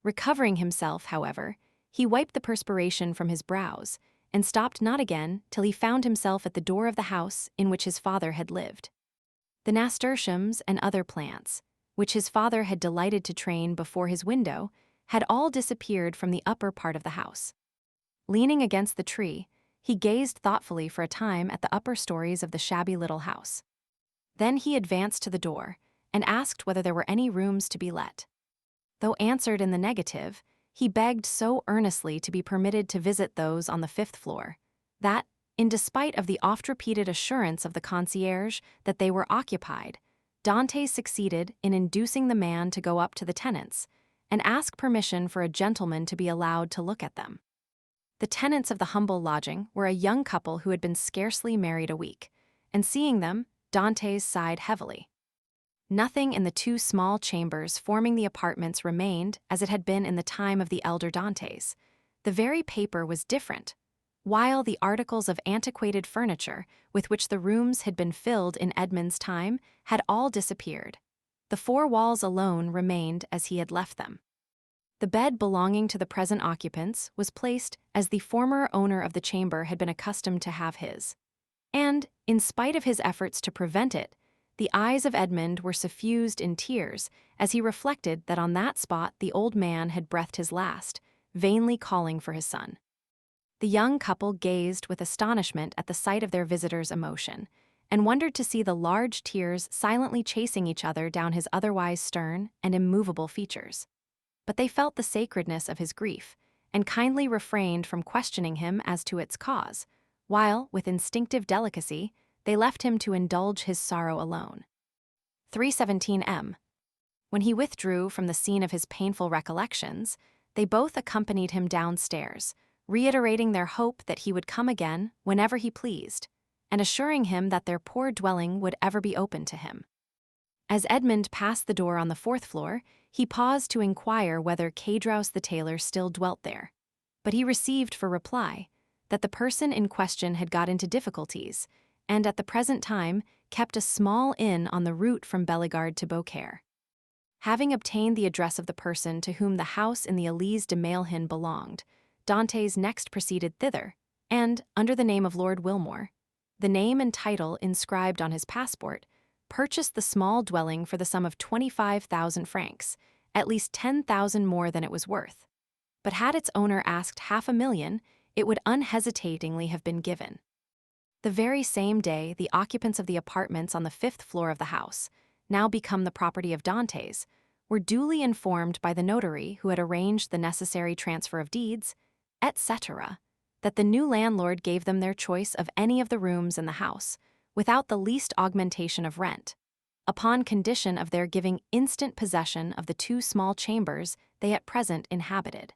Recovering himself, however, he wiped the perspiration from his brows, and stopped not again till he found himself at the door of the house in which his father had lived. The nasturtiums and other plants, which his father had delighted to train before his window, had all disappeared from the upper part of the house. Leaning against the tree, he gazed thoughtfully for a time at the upper stories of the shabby little house. Then he advanced to the door, and asked whether there were any rooms to be let. Though answered in the negative, he begged so earnestly to be permitted to visit those on the 5th floor, that, in despite of the oft-repeated assurance of the concierge that they were occupied, Dantès succeeded in inducing the man to go up to the tenants, and ask permission for a gentleman to be allowed to look at them. The tenants of the humble lodging were a young couple who had been scarcely married a week, and seeing them, Dantès sighed heavily. Nothing in the 2 small chambers forming the apartments remained as it had been in the time of the elder Dantès. The very paper was different, while the articles of antiquated furniture with which the rooms had been filled in Edmond's time had all disappeared. The 4 walls alone remained as he had left them. The bed belonging to the present occupants was placed as the former owner of the chamber had been accustomed to have his. And, in spite of his efforts to prevent it, the eyes of Edmond were suffused in tears as he reflected that on that spot the old man had breathed his last, vainly calling for his son. The young couple gazed with astonishment at the sight of their visitor's emotion, and wondered to see the large tears silently chasing each other down his otherwise stern and immovable features. But they felt the sacredness of his grief, and kindly refrained from questioning him as to its cause, while, with instinctive delicacy, they left him to indulge his sorrow alone. 317 M. When he withdrew from the scene of his painful recollections, they both accompanied him downstairs, reiterating their hope that he would come again whenever he pleased, and assuring him that their poor dwelling would ever be open to him. As Edmond passed the door on the 4th floor, he paused to inquire whether Cadraus the tailor still dwelt there, but he received for reply that the person in question had got into difficulties, and at the present time kept a small inn on the route from Bellegarde to Beaucaire. Having obtained the address of the person to whom the house in the Élysée de Mailhan belonged, Dantès next proceeded thither, and, under the name of Lord Wilmore, the name and title inscribed on his passport, purchased the small dwelling for the sum of 25,000 francs, at least 10,000 more than it was worth. But had its owner asked 500,000, it would unhesitatingly have been given. The very same day, the occupants of the apartments on the 5th floor of the house, now become the property of Dantès, were duly informed by the notary who had arranged the necessary transfer of deeds, etc., that the new landlord gave them their choice of any of the rooms in the house, without the least augmentation of rent, upon condition of their giving instant possession of the 2 small chambers they at present inhabited.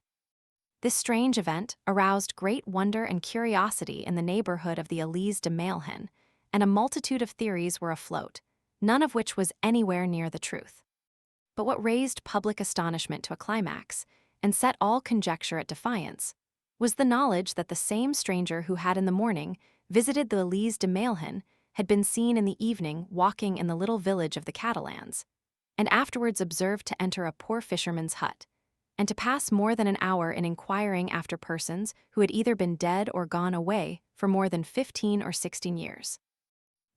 This strange event aroused great wonder and curiosity in the neighborhood of the Élysée de Mailhan, and a multitude of theories were afloat, none of which was anywhere near the truth. But what raised public astonishment to a climax, and set all conjecture at defiance, was the knowledge that the same stranger who had in the morning visited the Élysée de Mailhan had been seen in the evening walking in the little village of the Catalans, and afterwards observed to enter a poor fisherman's hut, and to pass more than an hour in inquiring after persons who had either been dead or gone away for more than 15 or 16 years.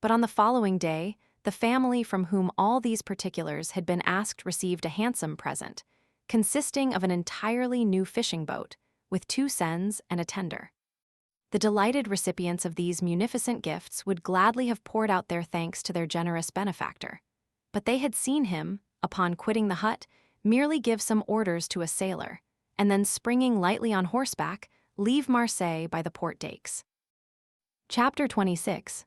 But on the following day, the family from whom all these particulars had been asked received a handsome present, consisting of an entirely new fishing boat, with 2 seines and a tender. The delighted recipients of these munificent gifts would gladly have poured out their thanks to their generous benefactor, but they had seen him, upon quitting the hut, merely give some orders to a sailor, and then springing lightly on horseback, leave Marseilles by the port dakes. Chapter 26.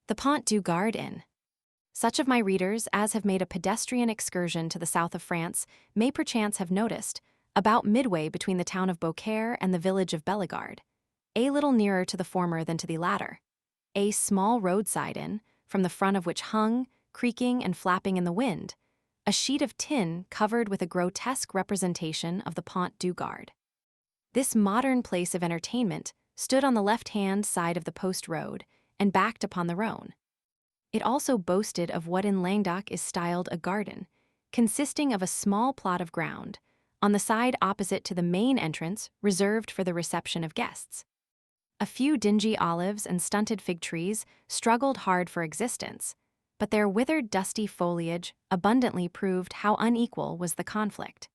The Pont du Gard Inn. Such of my readers as have made a pedestrian excursion to the south of France may perchance have noticed, about midway between the town of Beaucaire and the village of Bellegarde, a little nearer to the former than to the latter, a small roadside inn, from the front of which hung, creaking and flapping in the wind, a sheet of tin covered with a grotesque representation of the Pont du Gard. This modern place of entertainment stood on the left-hand side of the post road and backed upon the Rhône. It also boasted of what in Languedoc is styled a garden, consisting of a small plot of ground, on the side opposite to the main entrance reserved for the reception of guests. A few dingy olives and stunted fig trees struggled hard for existence, but their withered, dusty foliage abundantly proved how unequal was the conflict.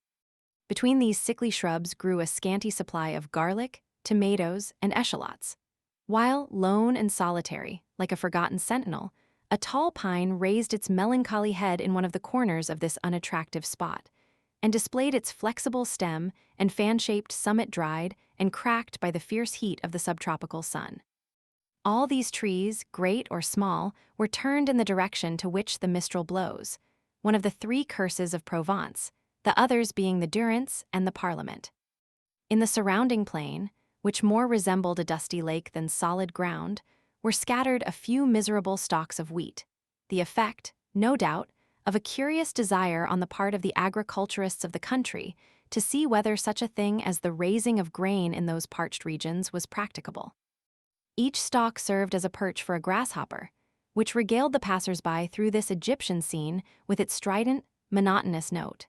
Between these sickly shrubs grew a scanty supply of garlic, tomatoes, and eschalots, while, lone and solitary, like a forgotten sentinel, a tall pine raised its melancholy head in one of the corners of this unattractive spot, and displayed its flexible stem and fan-shaped summit dried and cracked by the fierce heat of the subtropical sun. All these trees, great or small, were turned in the direction to which the mistral blows, one of the three curses of Provence, the others being the Durance and the Parliament. In the surrounding plain, which more resembled a dusty lake than solid ground, were scattered a few miserable stalks of wheat, the effect, no doubt, of a curious desire on the part of the agriculturists of the country to see whether such a thing as the raising of grain in those parched regions was practicable. Each stalk served as a perch for a grasshopper, which regaled the passers-by through this Egyptian scene with its strident, monotonous note.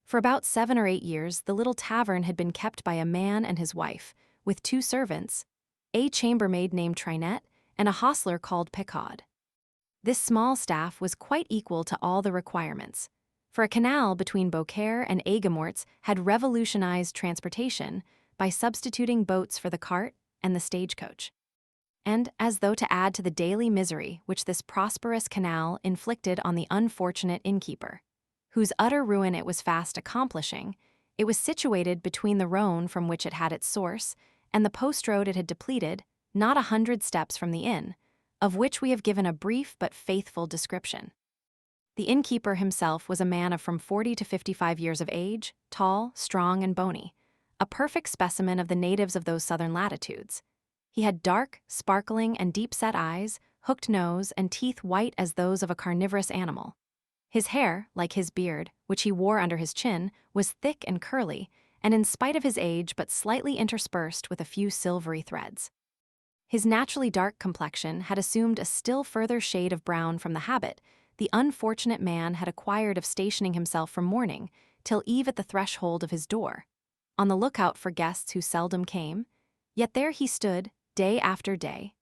For about 7 or 8 years, the little tavern had been kept by a man and his wife, with 2 servants, a chambermaid named Trinette and a hostler called Picard. This small staff was quite equal to all the requirements, for a canal between Beaucaire and Aigues-Mortes had revolutionized transportation by substituting boats for the cart and the stagecoach. And, as though to add to the daily misery which this prosperous canal inflicted on the unfortunate innkeeper, whose utter ruin it was fast accomplishing, it was situated between the Rhône from which it had its source and the post road it had depleted, not 100 steps from the inn, of which we have given a brief but faithful description. The innkeeper himself was a man of from 40 to 55 years of age, tall, strong, and bony, a perfect specimen of the natives of those southern latitudes. He had dark, sparkling, and deep-set eyes, hooked nose, and teeth white as those of a carnivorous animal. His hair, like his beard, which he wore under his chin, was thick and curly, and in spite of his age but slightly interspersed with a few silvery threads. His naturally dark complexion had assumed a still further shade of brown from the habit the unfortunate man had acquired of stationing himself from morning till eve at the threshold of his door, on the lookout for guests who seldom came, yet there he stood, day after day,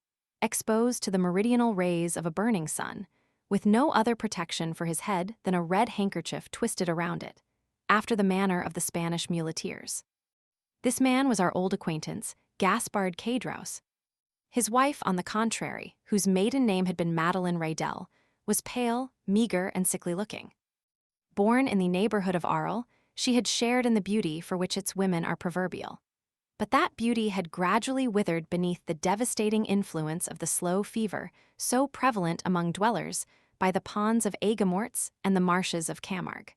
exposed to the meridional rays of a burning sun, with no other protection for his head than a red handkerchief twisted around it, after the manner of the Spanish muleteers. This man was our old acquaintance, Gaspard Cadraus. His wife, on the contrary, whose maiden name had been Madeleine Raydel, was pale, meager, and sickly-looking. Born in the neighborhood of Arles, she had shared in the beauty for which its women are proverbial. But that beauty had gradually withered beneath the devastating influence of the slow fever so prevalent among dwellers by the ponds of Aigues-Mortes and the marshes of Camargue.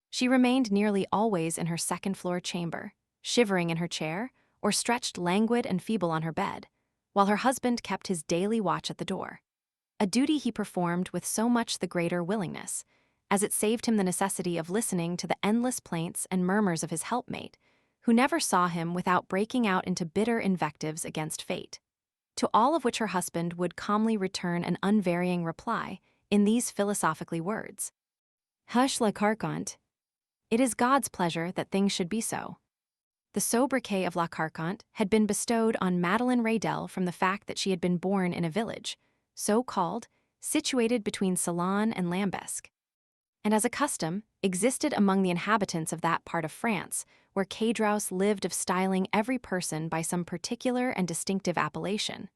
She remained nearly always in her second-floor chamber, shivering in her chair, or stretched languid and feeble on her bed, while her husband kept his daily watch at the door, a duty he performed with so much the greater willingness, as it saved him the necessity of listening to the endless plaints and murmurs of his helpmate, who never saw him without breaking out into bitter invectives against fate, to all of which her husband would calmly return an unvarying reply in these philosophically words: "Hush, la Carconte. It is God's pleasure that things should be so." The sobriquet of La Carconte had been bestowed on Madeleine Raydel from the fact that she had been born in a village, so called, situated between Salon and Lambesc, and as a custom existed among the inhabitants of that part of France where Cadraus lived of styling every person by some particular and distinctive appellation.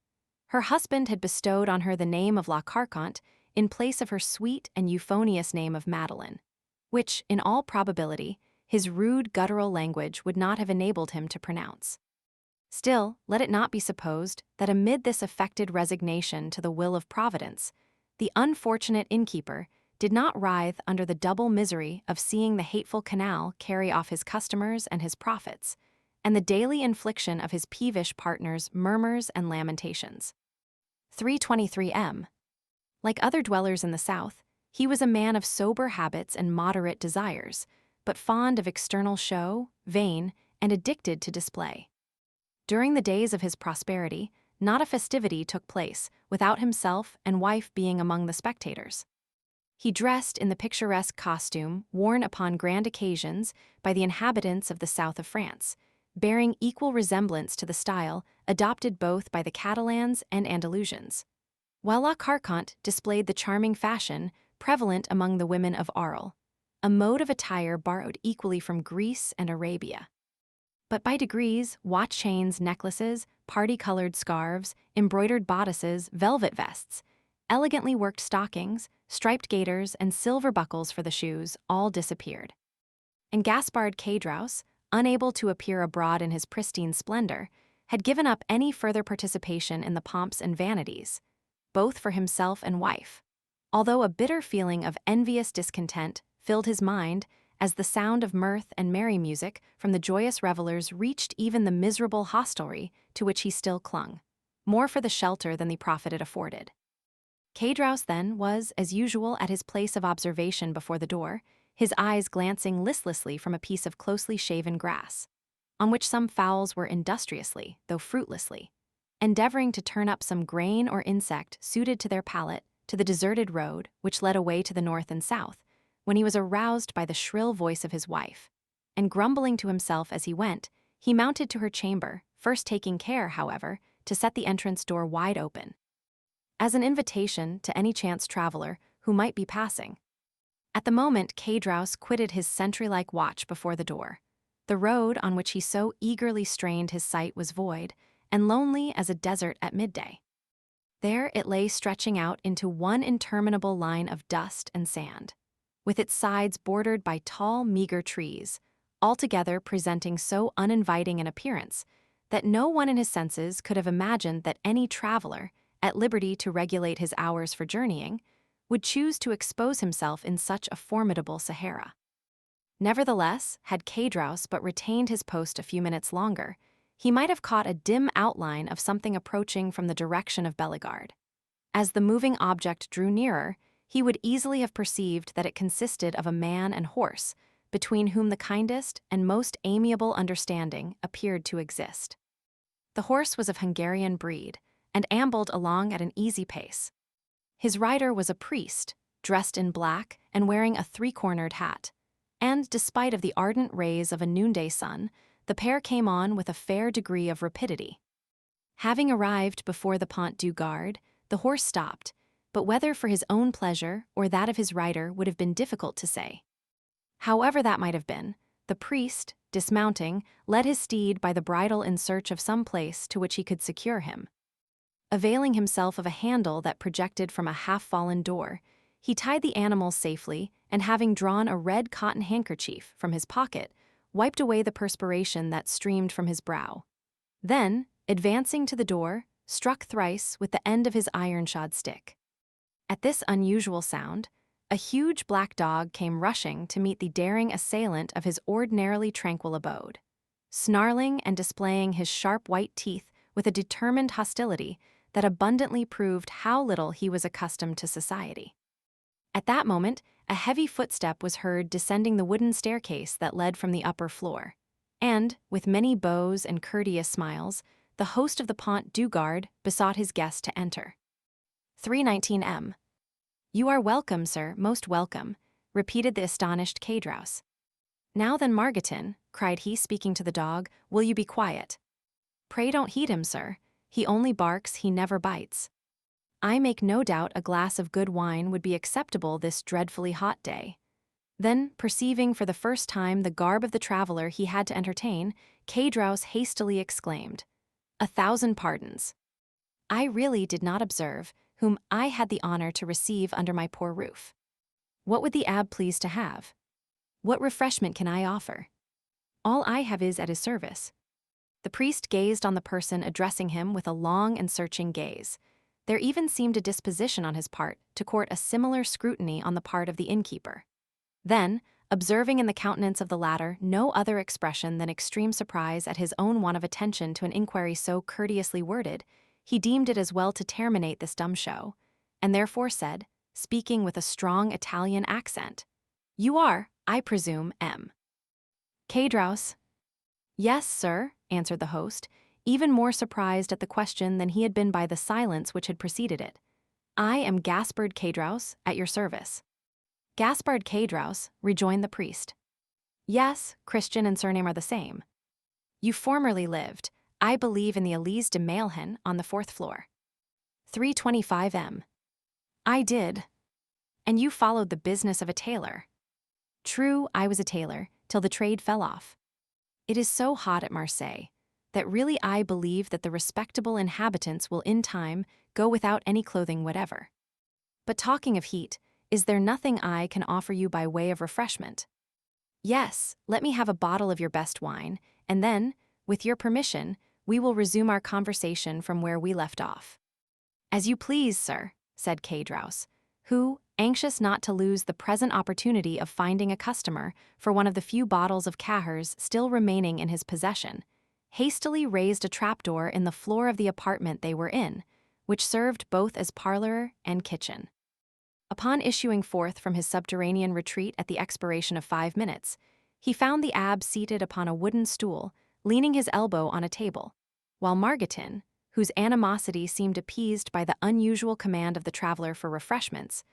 Her husband had bestowed on her the name of La Carconte in place of her sweet and euphonious name of Madeleine, which, in all probability, his rude guttural language would not have enabled him to pronounce. Still, let it not be supposed that amid this affected resignation to the will of Providence, The unfortunate innkeeper did not writhe under the double misery of seeing the hateful canal carry off his customers and his profits, and the daily infliction of his peevish partner's murmurs and lamentations. 323 Like other dwellers in the South, he was a man of sober habits and moderate desires, but fond of external show, vain, and addicted to display. During the days of his prosperity, not a festivity took place without himself and wife being among the spectators. He dressed in the picturesque costume worn upon grand occasions by the inhabitants of the south of France, bearing equal resemblance to the style adopted both by the Catalans and Andalusians, while La Carconte displayed the charming fashion prevalent among the women of Arles, a mode of attire borrowed equally from Greece and Arabia. But by degrees, watch chains, necklaces, party-colored scarves, embroidered bodices, velvet vests, elegantly worked stockings, striped gaiters, and silver buckles for the shoes all disappeared. And Gaspard Caudros, unable to appear abroad in his pristine splendor, had given up any further participation in the pomps and vanities, both for himself and wife, although a bitter feeling of envious discontent filled his mind as the sound of mirth and merry music from the joyous revelers reached even the miserable hostelry to which he still clung, more for the shelter than the profit it afforded. Caudros, then, was, as usual, at his place of observation before the door, his eyes glancing listlessly from a piece of closely shaven grass, on which some fowls were industriously, though fruitlessly, endeavoring to turn up some grain or insect suited to their palate to the deserted road which led away to the north and south, when he was aroused by the shrill voice of his wife, and grumbling to himself as he went, he mounted to her chamber, first taking care, however, to set the entrance door wide open, as an invitation to any chance traveler who might be passing. At the moment Caudros quitted his sentry-like watch before the door. The road on which he so eagerly strained his sight was void, and lonely as a desert at midday. There it lay stretching out into one interminable line of dust and sand, with its sides bordered by tall, meager trees, altogether presenting so uninviting an appearance that no one in his senses could have imagined that any traveler, at liberty to regulate his hours for journeying, would choose to expose himself in such a formidable Sahara. Nevertheless, had Caudros but retained his post a few minutes longer, he might have caught a dim outline of something approaching from the direction of Bellegarde. As the moving object drew nearer, he would easily have perceived that it consisted of a man and horse, between whom the kindest and most amiable understanding appeared to exist. The horse was of Hungarian breed, and ambled along at an easy pace. His rider was a priest, dressed in black and wearing a three-cornered hat, and, despite of the ardent rays of a noonday sun, the pair came on with a fair degree of rapidity. Having arrived before the Pont du Gard, the horse stopped, but whether for his own pleasure or that of his rider would have been difficult to say. However that might have been, the priest, dismounting, led his steed by the bridle in search of some place to which he could secure him. Availing himself of a handle that projected from a half-fallen door, he tied the animal safely, and having drawn a red cotton handkerchief from his pocket, wiped away the perspiration that streamed from his brow. Then, advancing to the door, struck thrice with the end of his iron-shod stick. At this unusual sound, a huge black dog came rushing to meet the daring assailant of his ordinarily tranquil abode, snarling and displaying his sharp white teeth with a determined hostility that abundantly proved how little he was accustomed to society. At that moment, a heavy footstep was heard descending the wooden staircase that led from the upper floor, and, with many bows and courteous smiles, the host of the Pont du Gard besought his guest to enter. 319 You are welcome, sir, most welcome, repeated the astonished Caudros. Now then, Margotin, cried he, speaking to the dog, will you be quiet? Pray don't heed him, sir. He only barks, he never bites. I make no doubt a glass of good wine would be acceptable this dreadfully hot day. Then, perceiving for the first time the garb of the traveler he had to entertain, Caudros hastily exclaimed, 1,000 pardons. I really did not observe whom I had the honor to receive under my poor roof. What would the abbé please to have? What refreshment can I offer? All I have is at his service. The priest gazed on the person addressing him with a long and searching gaze. There even seemed a disposition on his part to court a similar scrutiny on the part of the innkeeper. Then, observing in the countenance of the latter no other expression than extreme surprise at his own want of attention to an inquiry so courteously worded, he deemed it as well to terminate this dumb show, and therefore said, speaking with a strong Italian accent, "You are, I presume, M. Cadraus?" "Yes, sir," answered the host, even more surprised at the question than he had been by the silence which had preceded it. "I am Gaspard Cadraus, at your service." "Gaspard Cadraus," rejoined the priest. "Yes, Christian and surname are the same. You formerly lived, I believe, in the Élysée de Mailhen on the 4th floor. 325 M. "I did." "And you followed the business of a tailor." "True, I was a tailor, till the trade fell off. It is so hot at Marseilles that really I believe that the respectable inhabitants will in time go without any clothing whatever. But talking of heat, is there nothing I can offer you by way of refreshment?" "Yes, let me have a bottle of your best wine, and then, with your permission, we will resume our conversation from where we left off." "As you please, sir," said Cadraus, who, anxious not to lose the present opportunity of finding a customer for one of the few bottles of Cahors still remaining in his possession, hastily raised a trapdoor in the floor of the apartment they were in, which served both as parlor and kitchen. Upon issuing forth from his subterranean retreat at the expiration of 5 minutes, he found the abbé seated upon a wooden stool, leaning his elbow on a table, while Margotin, whose animosity seemed appeased by the unusual command of the traveler for refreshments,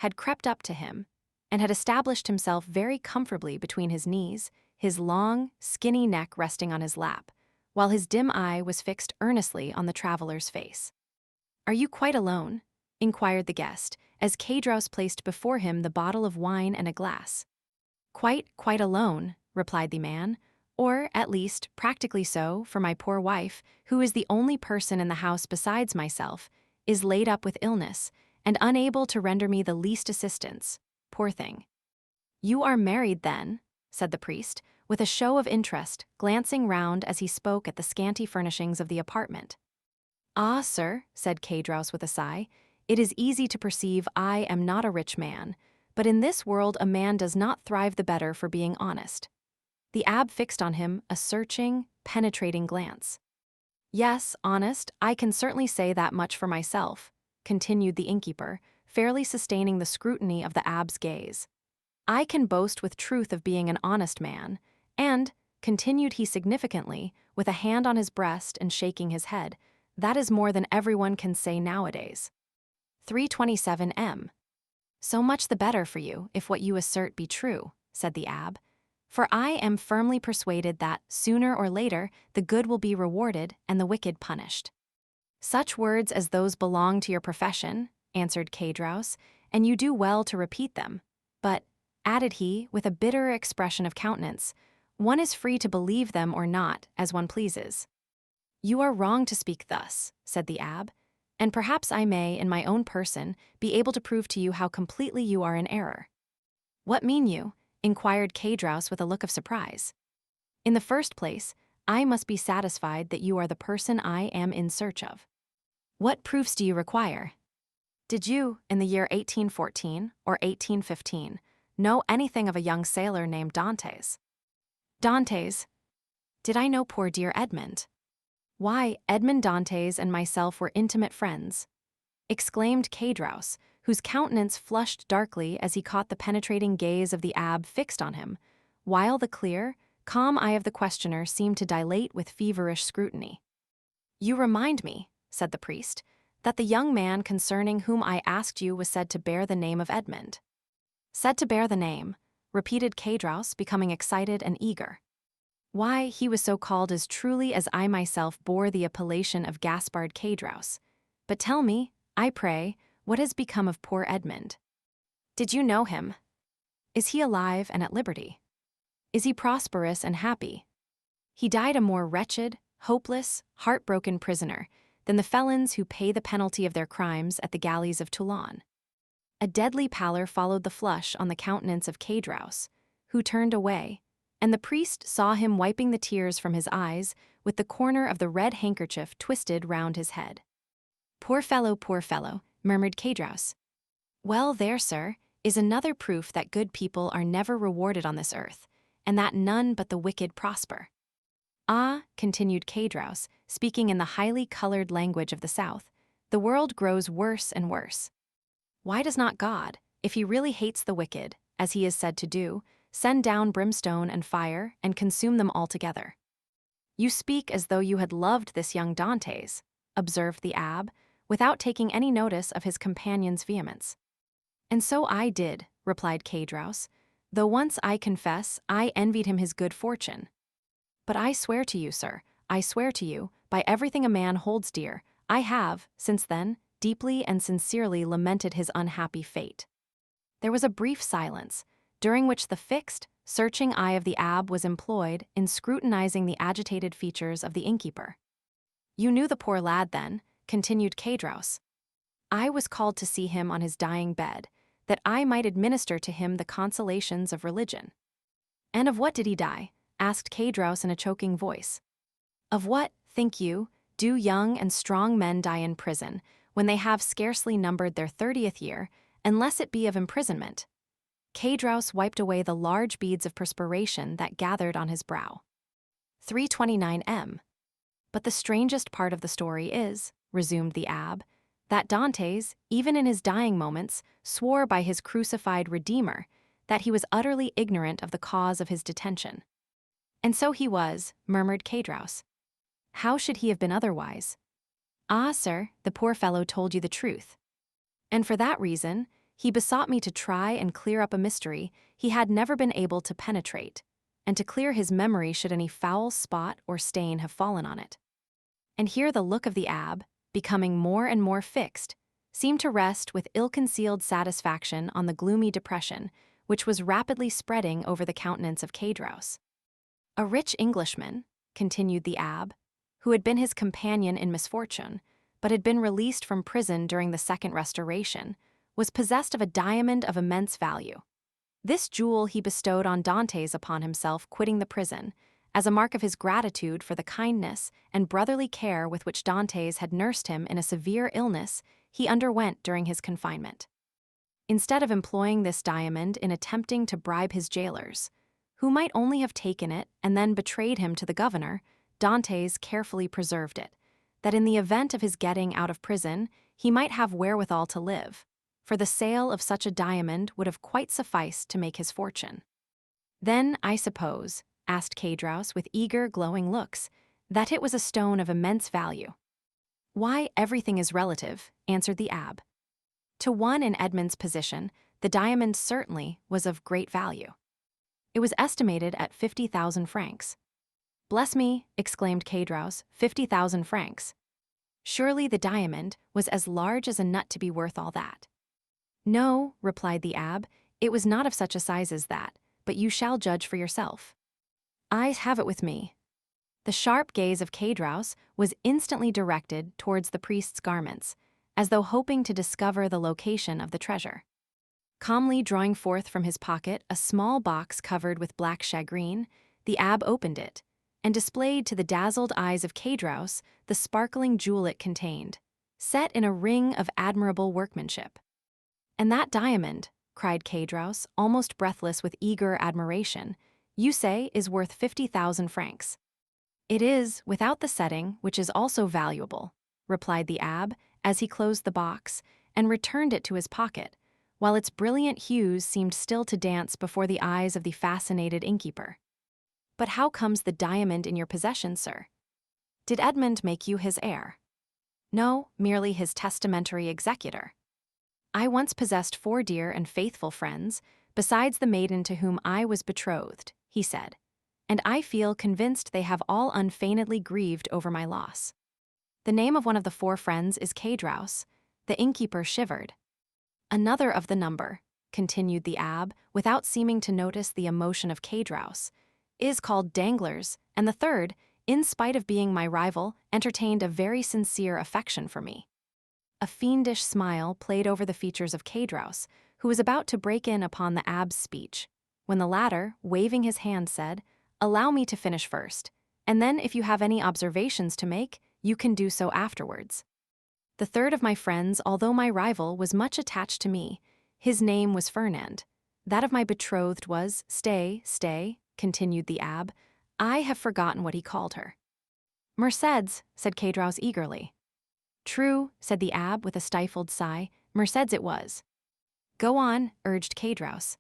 had crept up to him and had established himself very comfortably between his knees, his long, skinny neck resting on his lap, while his dim eye was fixed earnestly on the traveler's face. "Are you quite alone?" inquired the guest, as Cadraus placed before him the bottle of wine and a glass. Quite alone," replied the man, "or, at least, practically so, for my poor wife, who is the only person in the house besides myself, is laid up with illness, and unable to render me the least assistance, poor thing." "You are married, then?" said the priest, with a show of interest, glancing round as he spoke at the scanty furnishings of the apartment. "Ah, sir," said Cadraus with a sigh, "it is easy to perceive I am not a rich man, but in this world a man does not thrive the better for being honest." The abbé fixed on him a searching, penetrating glance. "Yes, honest, I can certainly say that much for myself," continued the innkeeper, fairly sustaining the scrutiny of the abbé's gaze. "I can boast with truth of being an honest man, and," continued he significantly, with a hand on his breast and shaking his head, "that is more than everyone can say nowadays. 327 M. "So much the better for you, if what you assert be true," said the abbé, "for I am firmly persuaded that, sooner or later, the good will be rewarded and the wicked punished." "Such words as those belong to your profession," answered Cadraus, "and you do well to repeat them. But," added he, with a bitter expression of countenance, "one is free to believe them or not, as one pleases." "You are wrong to speak thus," said the abbé, "and perhaps I may, in my own person, be able to prove to you how completely you are in error." "What mean you?" inquired Cadraus with a look of surprise. "In the first place, I must be satisfied that you are the person I am in search of." "What proofs do you require?" "Did you, in the year 1814 or 1815, know anything of a young sailor named Dantès?" "Dantès? Did I know poor dear Edmond?" "Why, Edmond Dantès and myself were intimate friends," exclaimed Cadraus, whose countenance flushed darkly as he caught the penetrating gaze of the abbé fixed on him, while the clear, calm eye of the questioner seemed to dilate with feverish scrutiny. "You remind me," said the priest, "that the young man concerning whom I asked you was said to bear the name of Edmond." "Said to bear the name," repeated Cadraus, becoming excited and eager. "Why, he was so called as truly as I myself bore the appellation of Gaspard Cadraus. But tell me, I pray, what has become of poor Edmond? Did you know him? Is he alive and at liberty? Is he prosperous and happy? He died a more wretched, hopeless, heartbroken prisoner than the felons who pay the penalty of their crimes at the galleys of Toulon." A deadly pallor followed the flush on the countenance of Cadraus, who turned away, and the priest saw him wiping the tears from his eyes with the corner of the red handkerchief twisted round his head. poor fellow, murmured Caedros. Well, there, sir, is another proof that good people are never rewarded on this earth, and that none but the wicked prosper. Ah, continued Caedros, speaking in the highly colored language of the South, the world grows worse and worse. Why does not God, if he really hates the wicked, as he is said to do, send down brimstone and fire and consume them altogether? You speak as though you had loved this young Dantès, observed the abbé, without taking any notice of his companion's vehemence. And so I did, replied Caedros, though once I confess I envied him his good fortune. But I swear to you, sir, I swear to you, by everything a man holds dear, I have, since then, deeply and sincerely lamented his unhappy fate. There was a brief silence, during which the fixed, searching eye of the abbé was employed in scrutinizing the agitated features of the innkeeper. You knew the poor lad then, continued Caedros. I was called to see him on his dying bed, that I might administer to him the consolations of religion. And of what did he die? Asked Caedros in a choking voice. Of what, think you, do young and strong men die in prison, when they have scarcely numbered their 30th year, unless it be of imprisonment? Caedros wiped away the large beads of perspiration that gathered on his brow. 329 M. But the strangest part of the story is, resumed the abbé, that Dantès, even in his dying moments, swore by his crucified Redeemer that he was utterly ignorant of the cause of his detention. And so he was, murmured Caedros. How should he have been otherwise? Ah, sir, the poor fellow told you the truth. And for that reason, he besought me to try and clear up a mystery he had never been able to penetrate, and to clear his memory should any foul spot or stain have fallen on it. And here the look of the abbé, becoming more and more fixed, seemed to rest with ill-concealed satisfaction on the gloomy depression which was rapidly spreading over the countenance of Caedros. A rich Englishman, continued the abbé, who had been his companion in misfortune, but had been released from prison during the Second Restoration, was possessed of a diamond of immense value. This jewel he bestowed on Dantès upon himself quitting the prison, as a mark of his gratitude for the kindness and brotherly care with which Dantès had nursed him in a severe illness he underwent during his confinement. Instead of employing this diamond in attempting to bribe his jailers, who might only have taken it and then betrayed him to the governor, Dantès carefully preserved it, that in the event of his getting out of prison, he might have wherewithal to live, for the sale of such a diamond would have quite sufficed to make his fortune. Then, I suppose, asked Caedros with eager, glowing looks, that it was a stone of immense value. Why, everything is relative, answered the abbé. To one in Edmond's position, the diamond certainly was of great value. It was estimated at 50,000 francs. Bless me, exclaimed Caedros, 50,000 francs. Surely the diamond was as large as a nut to be worth all that. No, replied the abbé, it was not of such a size as that, but you shall judge for yourself. I have it with me. The sharp gaze of Caedros was instantly directed towards the priest's garments, as though hoping to discover the location of the treasure. Calmly drawing forth from his pocket a small box covered with black shagreen, the abbé opened it, and displayed to the dazzled eyes of Caedros the sparkling jewel it contained, set in a ring of admirable workmanship. And that diamond, cried Caedros, almost breathless with eager admiration, you say is worth 50,000 francs. It is, without the setting, which is also valuable, replied the abbé, as he closed the box and returned it to his pocket, while its brilliant hues seemed still to dance before the eyes of the fascinated innkeeper. But how comes the diamond in your possession, sir? Did Edmond make you his heir? No, merely his testamentary executor. I once possessed 4 dear and faithful friends, besides the maiden to whom I was betrothed, he said, and I feel convinced they have all unfeignedly grieved over my loss. The name of one of the 4 friends is Caedros. The innkeeper shivered. Another of the number, continued the abbé, without seeming to notice the emotion of Caedros, is called Danglars, and the third, in spite of being my rival, entertained a very sincere affection for me. A fiendish smile played over the features of Caedros, who was about to break in upon the abbé's speech, when the latter, waving his hand, said, "Allow me to finish first, and then if you have any observations to make, you can do so afterwards." The third of my friends, although my rival, was much attached to me. His name was Fernand. That of my betrothed was, stay, continued the abbé. I have forgotten what he called her. Mercédès, said Caudros eagerly. True, said the abbé with a stifled sigh. Mercédès it was. Go on, urged Caudros.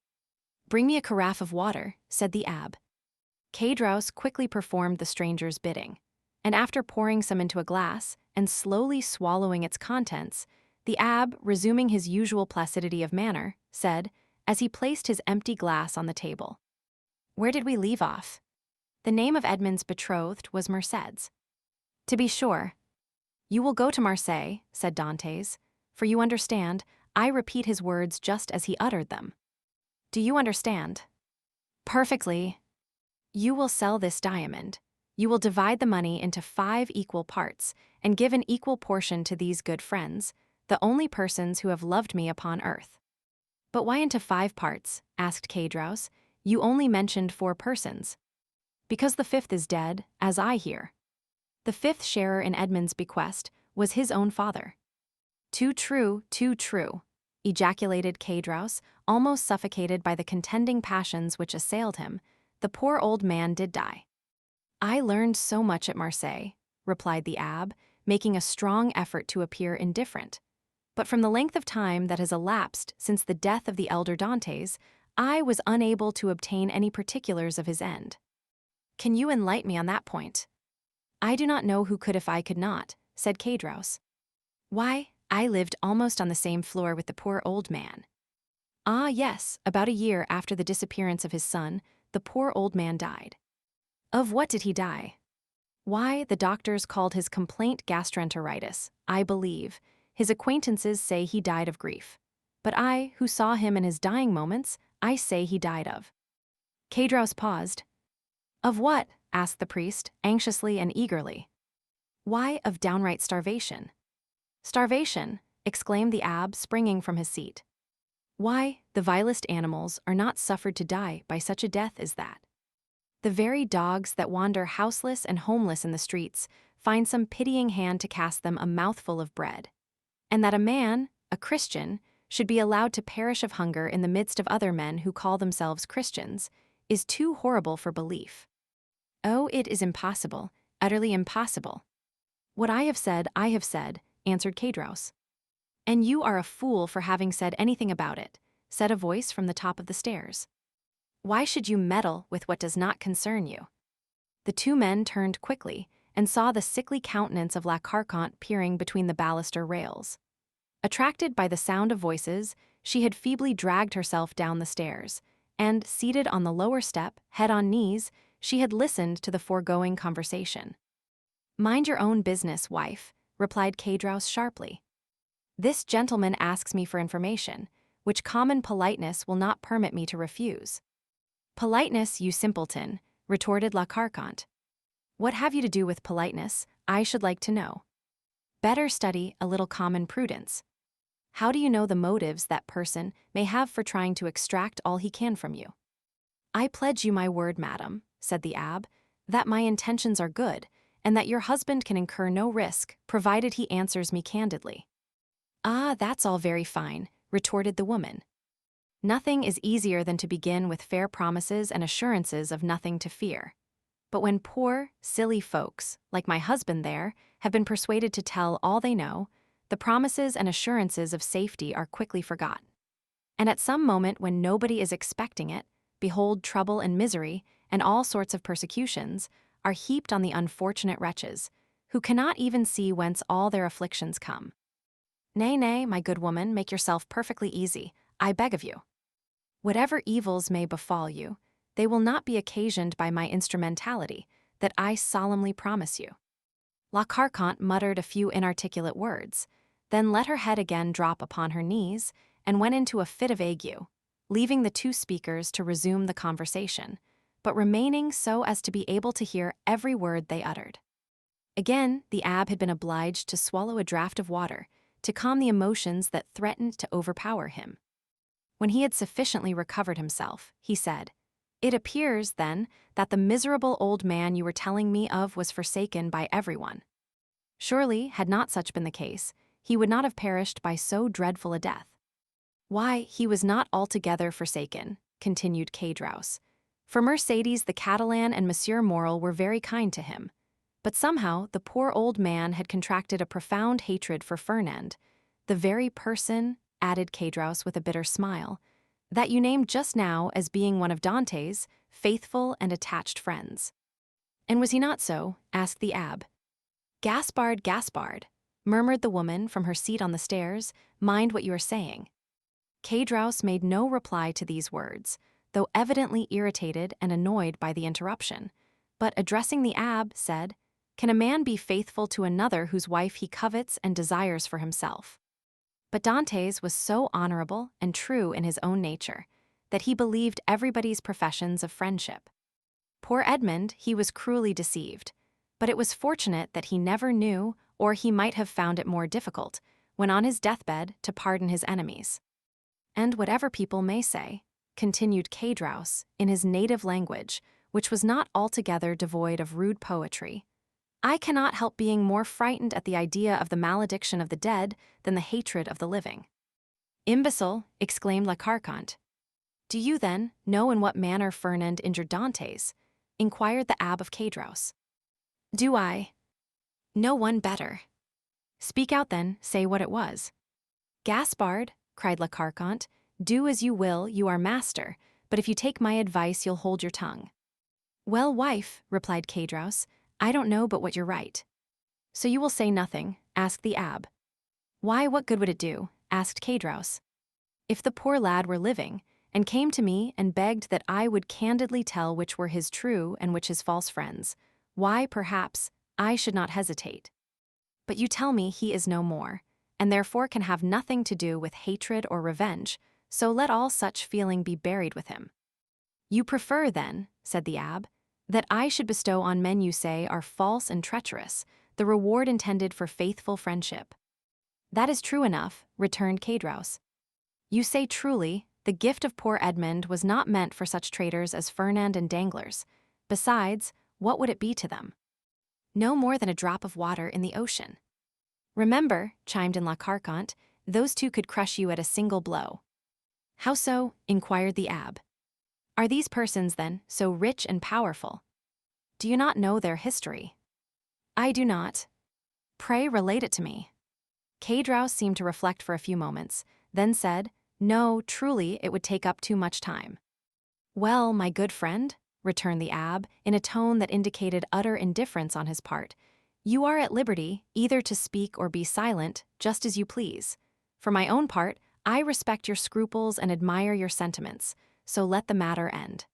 Bring me a carafe of water, said the abbé. Caudros quickly performed the stranger's bidding, and after pouring some into a glass and slowly swallowing its contents, the abbé, resuming his usual placidity of manner, said, as he placed his empty glass on the table, Where did we leave off? The name of Edmond's betrothed was Mercédès. To be sure. You will go to Marseilles, said Dantès, for you understand, I repeat his words just as he uttered them. Do you understand? Perfectly. You will sell this diamond. You will divide the money into 5 equal parts and give an equal portion to these good friends, the only persons who have loved me upon earth. But why into 5 parts? Asked Caudros. You only mentioned 4 persons. Because the 5th is dead, as I hear. The 5th sharer in Edmond's bequest was his own father. Too true, ejaculated Caudros, almost suffocated by the contending passions which assailed him. The poor old man did die. I learned so much at Marseilles, replied the abbé, making a strong effort to appear indifferent. But from the length of time that has elapsed since the death of the elder Dantès, I was unable to obtain any particulars of his end. Can you enlighten me on that point? I do not know who could if I could not, said Caudros. Why, I lived almost on the same floor with the poor old man. Ah, yes, about a year after the disappearance of his son, the poor old man died. Of what did he die? Why, the doctors called his complaint gastroenteritis, I believe. His acquaintances say he died of grief. But I, who saw him in his dying moments, I say he died of. Caudros paused. Of what? Asked the priest, anxiously and eagerly. Why, of downright starvation. Starvation, exclaimed the abbé, springing from his seat. Why, the vilest animals are not suffered to die by such a death as that. The very dogs that wander houseless and homeless in the streets find some pitying hand to cast them a mouthful of bread. And that a man, a Christian, should be allowed to perish of hunger in the midst of other men who call themselves Christians, is too horrible for belief. Oh, it is impossible, utterly impossible. What I have said, answered Caudros. And you are a fool for having said anything about it, said a voice from the top of the stairs. Why should you meddle with what does not concern you? The 2 men turned quickly and saw the sickly countenance of La Carconte peering between the baluster rails. Attracted by the sound of voices, she had feebly dragged herself down the stairs, and, seated on the lower step, head on knees, she had listened to the foregoing conversation. Mind your own business, wife, replied Caudros sharply. This gentleman asks me for information, which common politeness will not permit me to refuse. Politeness, you simpleton, retorted La Carconte. What have you to do with politeness, I should like to know. Better study a little common prudence. How do you know the motives that person may have for trying to extract all he can from you? I pledge you my word, madam, said the abbé, that my intentions are good, and that your husband can incur no risk, provided he answers me candidly. Ah, that's all very fine, retorted the woman. Nothing is easier than to begin with fair promises and assurances of nothing to fear. But when poor, silly folks, like my husband there, have been persuaded to tell all they know, the promises and assurances of safety are quickly forgotten. And at some moment when nobody is expecting it, behold, trouble and misery, and all sorts of persecutions, are heaped on the unfortunate wretches, who cannot even see whence all their afflictions come. Nay, my good woman, make yourself perfectly easy, I beg of you. Whatever evils may befall you, they will not be occasioned by my instrumentality, that I solemnly promise you. La Carconte muttered a few inarticulate words, then let her head again drop upon her knees, and went into a fit of ague, leaving the 2 speakers to resume the conversation, but remaining so as to be able to hear every word they uttered. Again, the abbé had been obliged to swallow a draught of water to calm the emotions that threatened to overpower him. When he had sufficiently recovered himself, he said, It appears, then, that the miserable old man you were telling me of was forsaken by everyone. Surely, had not such been the case, he would not have perished by so dreadful a death. Why, he was not altogether forsaken, continued Cadraus. For Mercédès the Catalan and Monsieur Morel were very kind to him. But somehow the poor old man had contracted a profound hatred for Fernand, the very person, added Cadraus with a bitter smile, that you named just now as being one of Dante's faithful and attached friends. And was he not so? Asked the abbé. Gaspard, Gaspard, murmured the woman from her seat on the stairs, mind what you are saying. Cadraus made no reply to these words, though evidently irritated and annoyed by the interruption, but addressing the abbé, said, Can a man be faithful to another whose wife he covets and desires for himself? But Dantès was so honorable and true in his own nature that he believed everybody's professions of friendship. Poor Edmond, he was cruelly deceived, but it was fortunate that he never knew, or he might have found it more difficult, when on his deathbed, to pardon his enemies. And whatever people may say, continued Cadraus in his native language, which was not altogether devoid of rude poetry, I cannot help being more frightened at the idea of the malediction of the dead than the hatred of the living. Imbecile, exclaimed La Carconte. Do you, then, know in what manner Fernand injured Dantès? Inquired the abbé of Cadraus. Do I? No one better. Speak out then, say what it was. Gaspard, cried La Carconte, do as you will, you are master, but if you take my advice you'll hold your tongue. Well, wife, replied Cadraus, I don't know but what you're right. So you will say nothing? Asked the abbé. Why, what good would it do? Asked Cadraus. If the poor lad were living, and came to me and begged that I would candidly tell which were his true and which his false friends, why, perhaps, I should not hesitate. But you tell me he is no more, and therefore can have nothing to do with hatred or revenge, so let all such feeling be buried with him. You prefer, then, said the abbé, that I should bestow on men you say are false and treacherous the reward intended for faithful friendship. That is true enough, returned Cadraus. You say truly, the gift of poor Edmond was not meant for such traitors as Fernand and Danglars. Besides, what would it be to them? No more than a drop of water in the ocean. Remember, chimed in La Carconte, those two could crush you at a single blow. How so? Inquired the abbé. Are these persons, then, so rich and powerful? Do you not know their history? I do not. Pray relate it to me. Cadraus seemed to reflect for a few moments, then said, No, truly, it would take up too much time. Well, my good friend, returned the abbé, in a tone that indicated utter indifference on his part, you are at liberty either to speak or be silent, just as you please. For my own part, I respect your scruples and admire your sentiments, so let the matter end.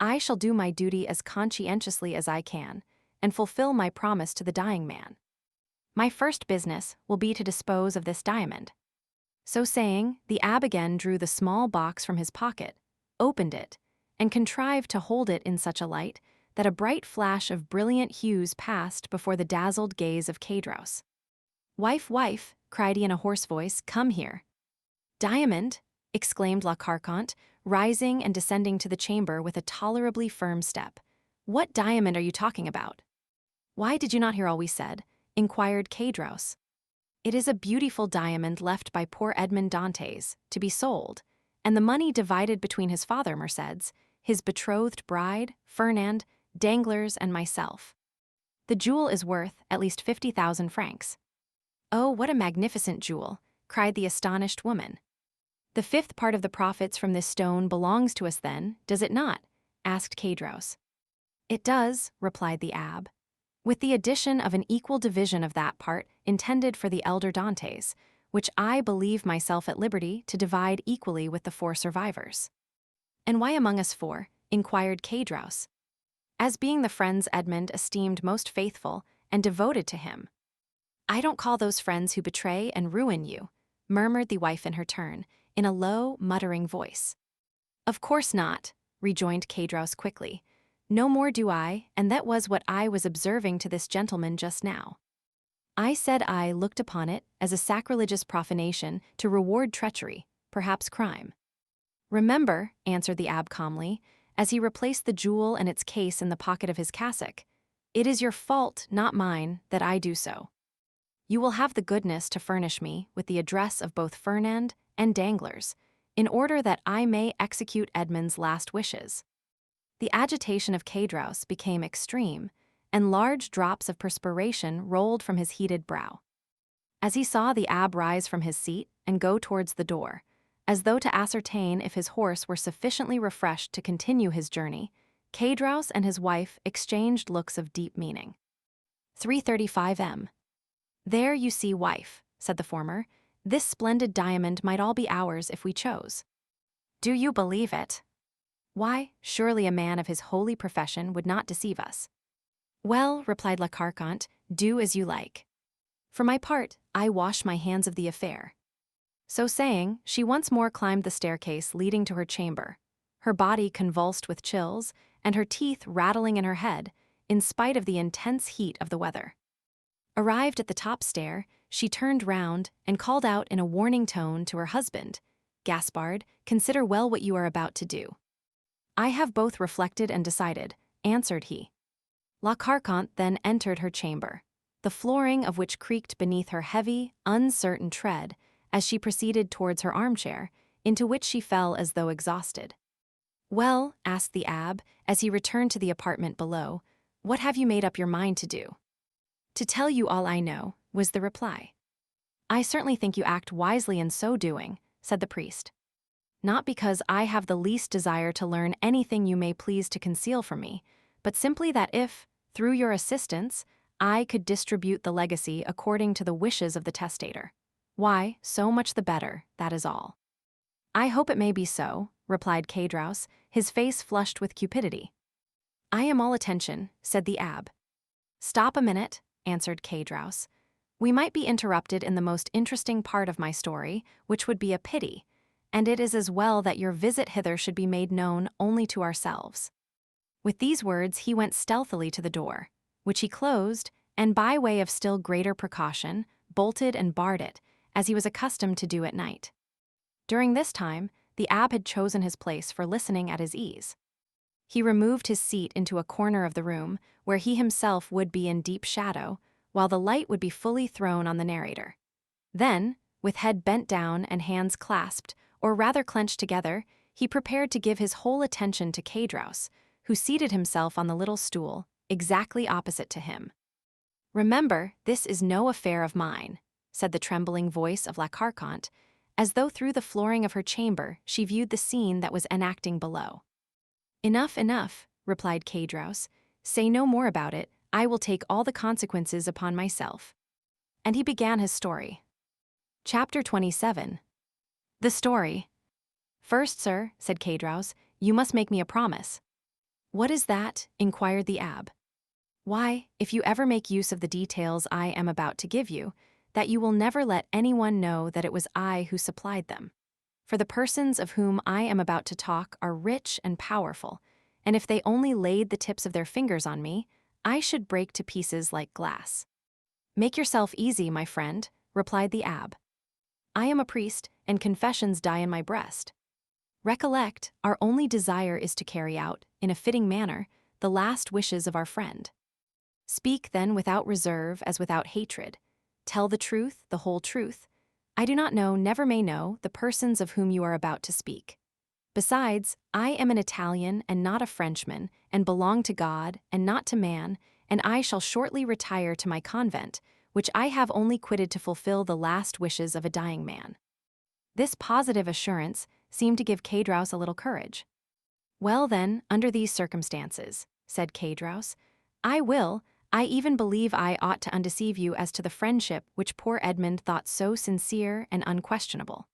I shall do my duty as conscientiously as I can, and fulfill my promise to the dying man. My first business will be to dispose of this diamond. So saying, the abbé again drew the small box from his pocket, opened it, and contrived to hold it in such a light that a bright flash of brilliant hues passed before the dazzled gaze of Cadraus. Wife, wife, cried he in a hoarse voice, come here. Diamond, exclaimed La Carconte, rising and descending to the chamber with a tolerably firm step. What diamond are you talking about? Why did you not hear all we said? Inquired Cadraus. It is a beautiful diamond left by poor Edmond Dantès, to be sold, and the money divided between his father, Mercédès, his betrothed bride, Fernand, Danglars, and myself. The jewel is worth at least 50,000 francs. Oh, what a magnificent jewel, cried the astonished woman. The fifth part of the profits from this stone belongs to us then, does it not? Asked Cadraus. It does, replied the abbé, with the addition of an equal division of that part intended for the elder Dantès, which I believe myself at liberty to divide equally with the 4 survivors. And why among us 4? Inquired Cadraus. As being the friends Edmond esteemed most faithful and devoted to him. I don't call those friends who betray and ruin you, murmured the wife in her turn, in a low, muttering voice. Of course not, rejoined Cadraus quickly. No more do I, and that was what I was observing to this gentleman just now. I said I looked upon it as a sacrilegious profanation to reward treachery, perhaps crime. Remember, answered the abbé calmly, as he replaced the jewel and its case in the pocket of his cassock, it is your fault, not mine, that I do so. You will have the goodness to furnish me with the address of both Fernand and Danglars, in order that I may execute Edmond's last wishes." The agitation of Caedros became extreme, and large drops of perspiration rolled from his heated brow. As he saw the abbé rise from his seat and go towards the door, as though to ascertain if his horse were sufficiently refreshed to continue his journey, Caedros and his wife exchanged looks of deep meaning. 3:35 m. "There you see, wife," said the former. "This splendid diamond might all be ours if we chose." "Do you believe it?" "Why, surely a man of his holy profession would not deceive us." "Well," replied La Carconte, "do as you like. For my part, I wash my hands of the affair." So saying, she once more climbed the staircase leading to her chamber, her body convulsed with chills and her teeth rattling in her head, in spite of the intense heat of the weather. Arrived at the top stair, she turned round and called out in a warning tone to her husband, "Gaspard, consider well what you are about to do." "I have both reflected and decided," answered he. La Carconte then entered her chamber, the flooring of which creaked beneath her heavy, uncertain tread as she proceeded towards her armchair, into which she fell as though exhausted. "Well," asked the abbé, as he returned to the apartment below, "what have you made up your mind to do?" "To tell you all I know," was the reply. "I certainly think you act wisely in so doing," said the priest. "Not because I have the least desire to learn anything you may please to conceal from me, but simply that if, through your assistance, I could distribute the legacy according to the wishes of the testator, why, so much the better, that is all." "I hope it may be so," replied Caedros, his face flushed with cupidity. "I am all attention," said the abbé. "Stop a minute," answered Caedros. "We might be interrupted in the most interesting part of my story, which would be a pity, and it is as well that your visit hither should be made known only to ourselves." With these words he went stealthily to the door, which he closed, and by way of still greater precaution, bolted and barred it, as he was accustomed to do at night. During this time, the abbé had chosen his place for listening at his ease. He removed his seat into a corner of the room, where he himself would be in deep shadow, while the light would be fully thrown on the narrator. Then, with head bent down and hands clasped, or rather clenched together, he prepared to give his whole attention to Caedros, who seated himself on the little stool, exactly opposite to him. "Remember, this is no affair of mine," said the trembling voice of La Carconte, as though through the flooring of her chamber she viewed the scene that was enacting below. "Enough, enough," replied Caedros. "Say no more about it. I will take all the consequences upon myself." And he began his story. Chapter 27. The story. "First, sir," said Caedros, "you must make me a promise." "What is that?" inquired the abbé. "Why, if you ever make use of the details I am about to give you, that you will never let anyone know that it was I who supplied them. For the persons of whom I am about to talk are rich and powerful, and if they only laid the tips of their fingers on me, I should break to pieces like glass." "Make yourself easy, my friend," replied the abbé. "I am a priest, and confessions die in my breast. Recollect, our only desire is to carry out, in a fitting manner, the last wishes of our friend. Speak then without reserve as without hatred. Tell the truth, the whole truth. I do not know, never may know, the persons of whom you are about to speak. Besides, I am an Italian and not a Frenchman, and belong to God and not to man, and I shall shortly retire to my convent, which I have only quitted to fulfill the last wishes of a dying man." This positive assurance seemed to give Caedros a little courage. "Well then, under these circumstances," said Caedros, I even believe I ought to undeceive you as to the friendship which poor Edmond thought so sincere and unquestionable."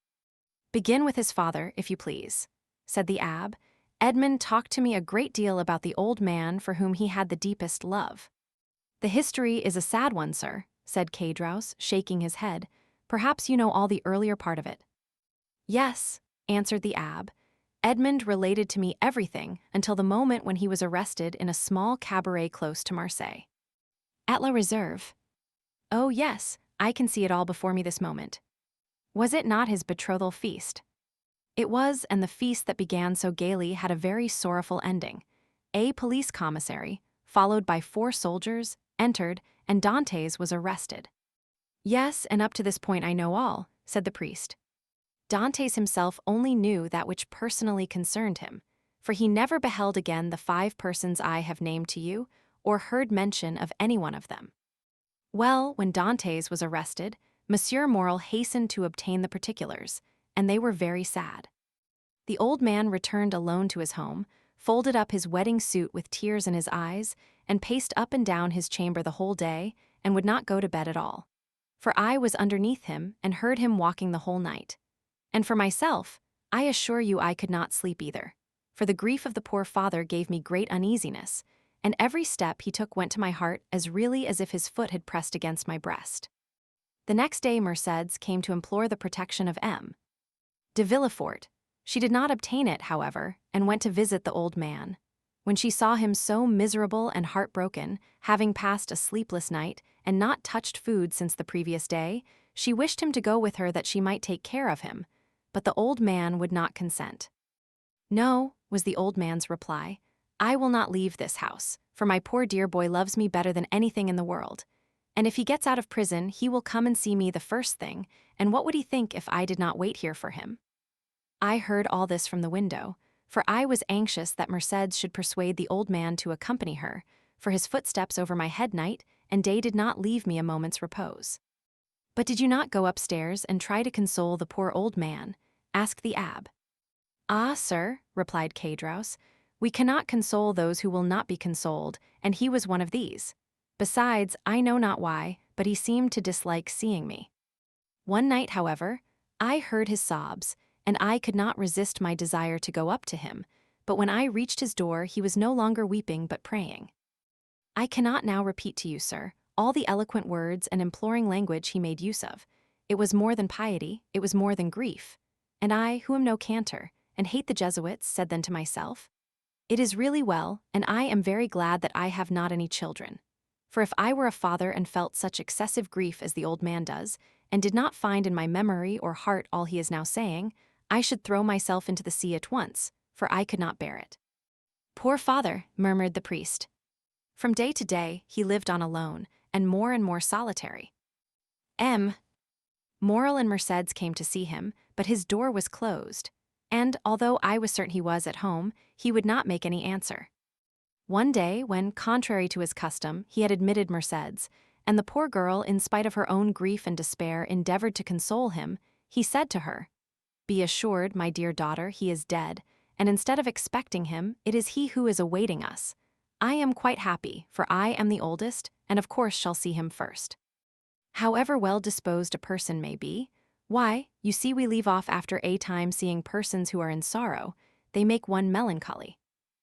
"Begin with his father, if you please," said the abbé. "Edmond talked to me a great deal about the old man for whom he had the deepest love." "The history is a sad one, sir," said Caedros, shaking his head. "Perhaps you know all the earlier part of it." "Yes," answered the abbé. "Edmond related to me everything until the moment when he was arrested in a small cabaret close to Marseilles." "At La Réserve?" "Oh, yes, I can see it all before me this moment." "Was it not his betrothal feast?" "It was, and the feast that began so gaily had a very sorrowful ending. A police commissary, followed by 4 soldiers, entered, and Dantès was arrested." Yes, and up to this point I know all, said the priest. Dantès himself only knew that which personally concerned him, for he never beheld again the 5 persons I have named to you, or heard mention of any one of them. Well, when Dantès was arrested, Monsieur Morel hastened to obtain the particulars, and they were very sad. The old man returned alone to his home, folded up his wedding suit with tears in his eyes, and paced up and down his chamber the whole day, and would not go to bed at all. For I was underneath him, and heard him walking the whole night. And for myself, I assure you I could not sleep either, for the grief of the poor father gave me great uneasiness, and every step he took went to my heart as really as if his foot had pressed against my breast. The next day Mercédès came to implore the protection of M. de Villefort. She did not obtain it, however, and went to visit the old man. When she saw him so miserable and heartbroken, having passed a sleepless night and not touched food since the previous day, she wished him to go with her that she might take care of him, but the old man would not consent. "No," was the old man's reply, "I will not leave this house, for my poor dear boy loves me better than anything in the world. And if he gets out of prison, he will come and see me the first thing, and what would he think if I did not wait here for him?" I heard all this from the window, for I was anxious that Mercédès should persuade the old man to accompany her, for his footsteps over my head night and day did not leave me a moment's repose. "But did you not go upstairs and try to console the poor old man?" asked the abbé. "Ah, sir," replied Caudros, "we cannot console those who will not be consoled, and he was one of these. Besides, I know not why, but he seemed to dislike seeing me. One night, however, I heard his sobs, and I could not resist my desire to go up to him, but when I reached his door he was no longer weeping but praying. I cannot now repeat to you, sir, all the eloquent words and imploring language he made use of. It was more than piety, it was more than grief. And I, who am no cantor, and hate the Jesuits, said then to myself, 'It is really well, and I am very glad that I have not any children. For if I were a father and felt such excessive grief as the old man does, and did not find in my memory or heart all he is now saying, I should throw myself into the sea at once, for I could not bear it.'" "Poor father," murmured the priest. From day to day, he lived on alone, and more solitary. M. Morel and Mercédès came to see him, but his door was closed, and, although I was certain he was at home, he would not make any answer. One day, when, contrary to his custom, he had admitted Mercédès, and the poor girl, in spite of her own grief and despair, endeavored to console him, he said to her, "Be assured, my dear daughter, he is dead, and instead of expecting him, it is he who is awaiting us. I am quite happy, for I am the oldest, and of course shall see him first. However well-disposed a person may be, why, you see we leave off after a time seeing persons who are in sorrow, they make one melancholy."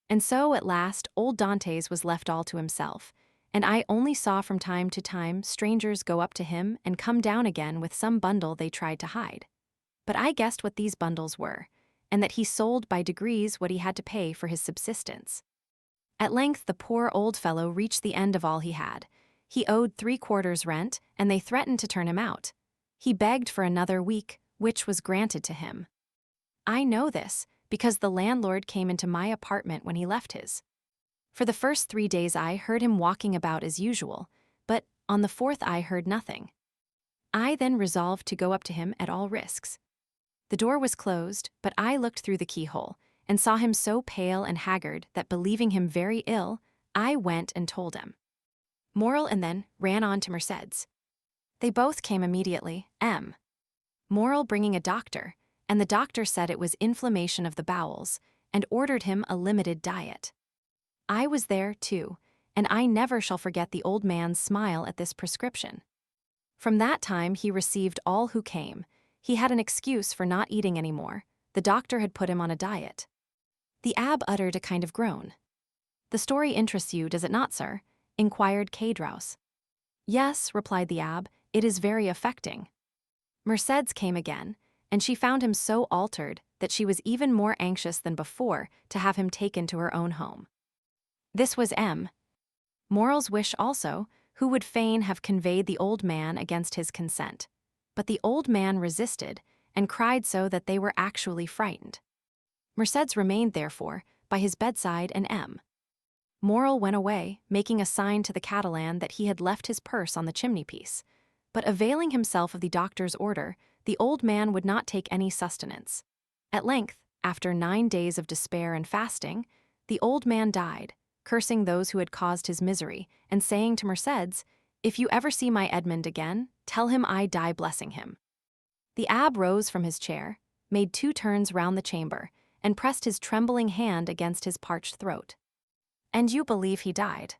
And so, at last, old Dantès was left all to himself, and I only saw from time to time strangers go up to him and come down again with some bundle they tried to hide. But I guessed what these bundles were, and that he sold by degrees what he had to pay for his subsistence. At length the poor old fellow reached the end of all he had. He owed 3/4 rent, and they threatened to turn him out. He begged for another week, which was granted to him. I know this, because the landlord came into my apartment when he left his. For the first 3 days I heard him walking about as usual, but on the 4th I heard nothing. I then resolved to go up to him at all risks. The door was closed, but I looked through the keyhole, and saw him so pale and haggard that, believing him very ill, I went and told him. Morel and then ran on to Mercédès. They both came immediately, M. Morel bringing a doctor, and the doctor said it was inflammation of the bowels, and ordered him a limited diet. I was there, too, and I never shall forget the old man's smile at this prescription. From that time he received all who came. He had an excuse for not eating any more. The doctor had put him on a diet. The abbé uttered a kind of groan. "The story interests you, does it not, sir?" inquired Caudros. "Yes," replied the abbé, "it is very affecting." Mercédès came again, and she found him so altered that she was even more anxious than before to have him taken to her own home. This was M. Morel's wish also, who would fain have conveyed the old man against his consent. But the old man resisted, and cried so that they were actually frightened. Mercédès remained, therefore, by his bedside, and M. Morel went away, making a sign to the Catalan that he had left his purse on the chimney-piece. But availing himself of the doctor's order, the old man would not take any sustenance. At length, after 9 days of despair and fasting, the old man died, cursing those who had caused his misery, and saying to Mercédès, "If you ever see my Edmond again, tell him I die blessing him." The abbé rose from his chair, made 2 turns round the chamber, and pressed his trembling hand against his parched throat. "And you believe he died?"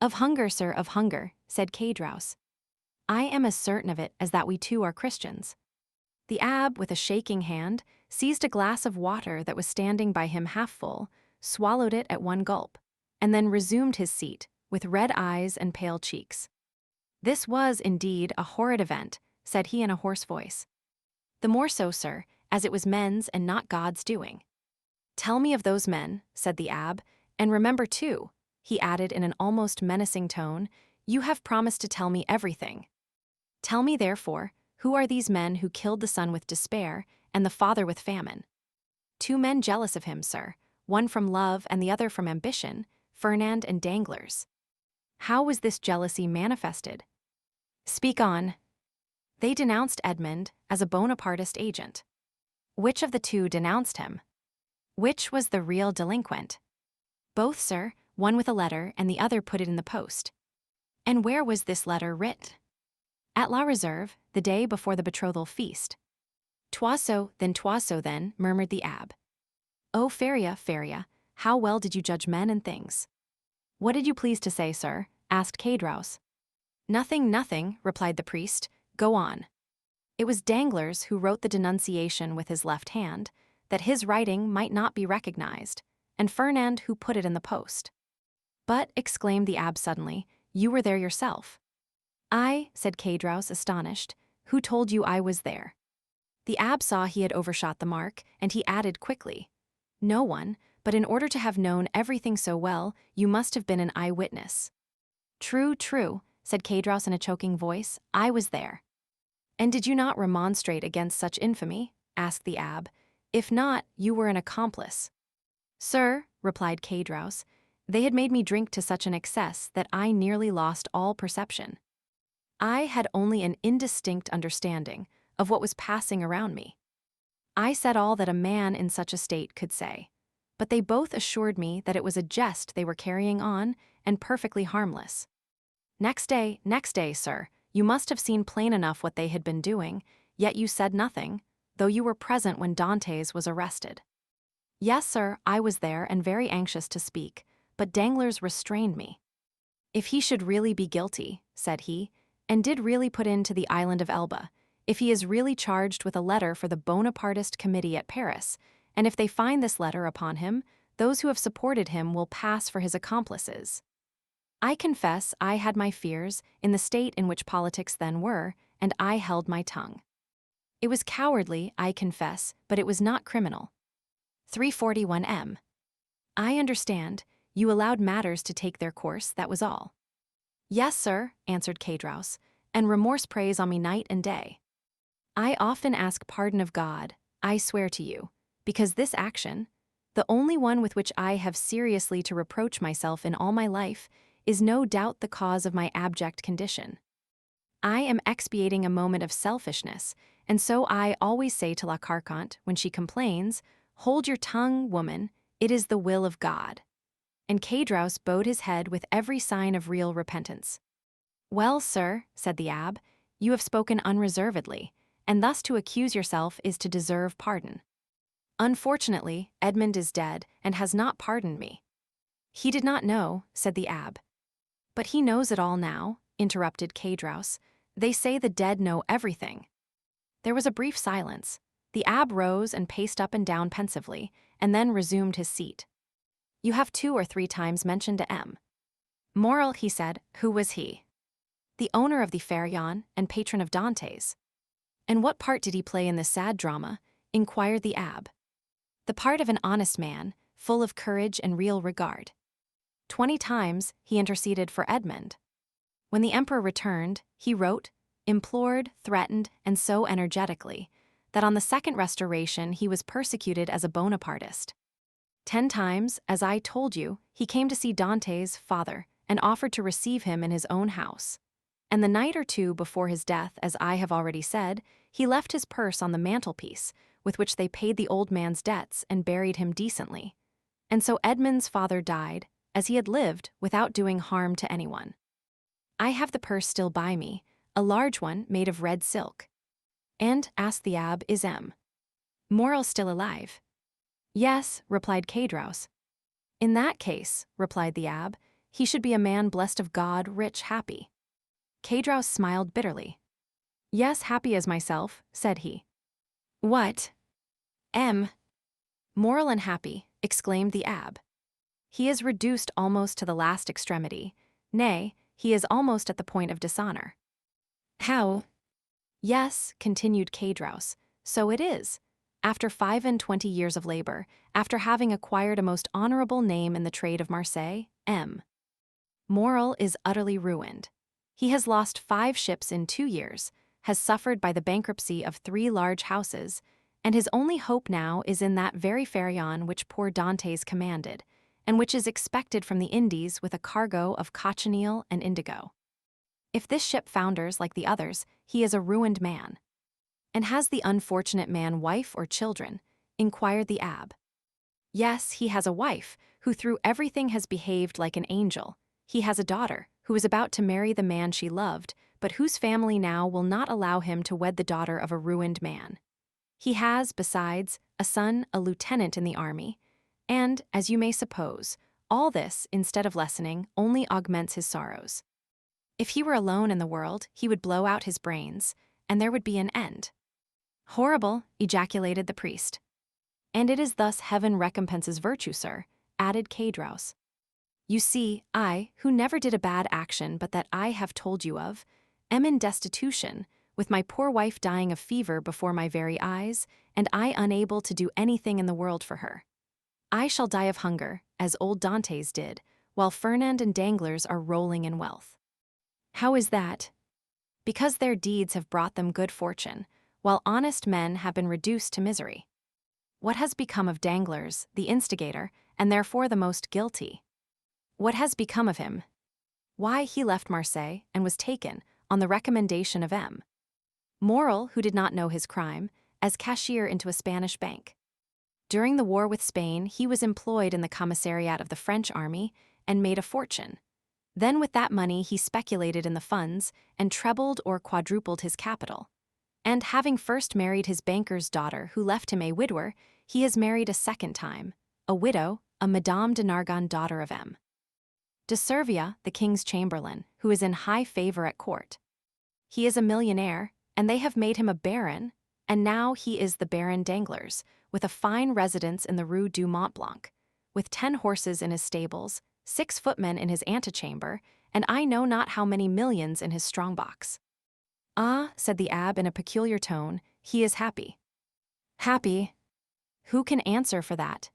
"Of hunger, sir, of hunger," said Caedros. "I am as certain of it as that we two are Christians." The abbé, with a shaking hand, seized a glass of water that was standing by him half full, swallowed it at one gulp, and then resumed his seat, with red eyes and pale cheeks. "This was, indeed, a horrid event," said he in a hoarse voice. "The more so, sir, as it was men's and not God's doing." "Tell me of those men," said the abbé, "and remember, too," he added in an almost menacing tone, "you have promised to tell me everything. Tell me, therefore, who are these men who killed the son with despair and the father with famine?" "2 men jealous of him, sir, one from love and the other from ambition, Fernand and Danglars." "How was this jealousy manifested?" "Speak on." "They denounced Edmond as a Bonapartist agent." "Which of the 2 denounced him?" "Which was the real delinquent?" "Both, sir, one with a letter and the other put it in the post." "And where was this letter writ?" "At La Réserve, the day before the betrothal feast." "'Twas so, then," murmured the abbé. "Oh, Feria, Feria, how well did you judge men and things?" "What did you please to say, sir?" asked Caedros. "Nothing, nothing," replied the priest. "Go on." "It was Danglars who wrote the denunciation with his left hand, that his writing might not be recognized, and Fernand who put it in the post." "But," exclaimed the abbé suddenly, "you were there yourself." "I," said Caedros, astonished. "Who told you I was there?" The abbé saw he had overshot the mark, and he added quickly, "No one, but in order to have known everything so well, you must have been an eyewitness." "True, true," said Caedros in a choking voice, "I was there." "And did you not remonstrate against such infamy?" asked the abbé. "If not, you were an accomplice." "Sir," replied Caedros, "they had made me drink to such an excess that I nearly lost all perception. I had only an indistinct understanding of what was passing around me. I said all that a man in such a state could say, but they both assured me that it was a jest they were carrying on, and perfectly harmless. Next day, sir, you must have seen plain enough what they had been doing, yet you said nothing, though you were present when Dantès was arrested." "Yes, sir, I was there and very anxious to speak, but Danglars restrained me." "If he should really be guilty," said he, "and did really put into the island of Elba, if he is really charged with a letter for the Bonapartist committee at Paris, and if they find this letter upon him, those who have supported him will pass for his accomplices. I confess I had my fears in the state in which politics then were, and I held my tongue. It was cowardly, I confess, but it was not criminal." 341 M. "I understand. You allowed matters to take their course, that was all." "Yes, sir," answered Caedros, "and remorse preys on me night and day. I often ask pardon of God, I swear to you, because this action, the only one with which I have seriously to reproach myself in all my life, is no doubt the cause of my abject condition. I am expiating a moment of selfishness, and so I always say to La Carconte, when she complains, 'Hold your tongue, woman, it is the will of God.'" And Caedros bowed his head with every sign of real repentance. "Well, sir," said the abbé, "you have spoken unreservedly, and thus to accuse yourself is to deserve pardon. Unfortunately, Edmond is dead and has not pardoned me." "He did not know," said the abbé. "But he knows it all now," interrupted Caedros. "They say the dead know everything." There was a brief silence. The abbé rose and paced up and down pensively, and then resumed his seat. "You have 2 or 3 times mentioned M. Moral," he said. "Who was he?" "The owner of the Pharaon and patron of Dantès." "And what part did he play in this sad drama?" inquired the abbé. "The part of an honest man, full of courage and real regard. 20 times he interceded for Edmond. When the emperor returned, he wrote, implored, threatened, and so energetically, that on the second restoration he was persecuted as a Bonapartist. 10 times, as I told you, he came to see Dantès' father and offered to receive him in his own house. And the night or two before his death, as I have already said, he left his purse on the mantelpiece, with which they paid the old man's debts and buried him decently. And so Edmond's father died, as he had lived, without doing harm to anyone. I have the purse still by me, a large one made of red silk. And, asked the abbé, is M. Morel still alive? Yes, replied Caedros. In that case, replied the abbé, he should be a man blessed of God, rich, happy. Caedros smiled bitterly. Yes, happy as myself, said he. What? M. Morel and happy, exclaimed the abbé. He is reduced almost to the last extremity. Nay, he is almost at the point of dishonor. How? Yes, continued Caedros, so it is. After 25 years of labor, after having acquired a most honorable name in the trade of Marseilles, M. Morel is utterly ruined. He has lost 5 ships in 2 years, has suffered by the bankruptcy of 3 large houses, and his only hope now is in that very Pharaon which poor Dantès commanded, and which is expected from the Indies with a cargo of cochineal and indigo. If this ship founders like the others, he is a ruined man. And has the unfortunate man wife or children? Inquired the abbé. Yes, he has a wife, who through everything has behaved like an angel. He has a daughter, who is about to marry the man she loved, but whose family now will not allow him to wed the daughter of a ruined man. He has, besides, a son, a lieutenant in the army, and, as you may suppose, all this, instead of lessening, only augments his sorrows. If he were alone in the world, he would blow out his brains, and there would be an end. Horrible, ejaculated the priest. And it is thus heaven recompenses virtue, sir, added Caedros. You see, I, who never did a bad action but that I have told you of, am in destitution, with my poor wife dying of fever before my very eyes, and I unable to do anything in the world for her. I shall die of hunger, as old Dantès did, while Fernand and Danglars are rolling in wealth. How is that? Because their deeds have brought them good fortune, while honest men have been reduced to misery. What has become of Danglars, the instigator, and therefore the most guilty? What has become of him? Why, he left Marseilles and was taken, on the recommendation of M. Morel, who did not know his crime, as cashier into a Spanish bank. During the war with Spain, he was employed in the commissariat of the French army and made a fortune. Then with that money he speculated in the funds and trebled or quadrupled his capital. And having first married his banker's daughter who left him a widower, he has married a second time, a widow, a Madame de Nargon, daughter of M. de Servia, the king's chamberlain, who is in high favor at court. He is a millionaire, and they have made him a baron, and now he is the Baron Danglars, with a fine residence in the Rue du Mont Blanc, with 10 horses in his stables, 6 footmen in his antechamber, and I know not how many millions in his strong-box. Ah, said the abbé in a peculiar tone, he is happy. Happy? Who can answer for that?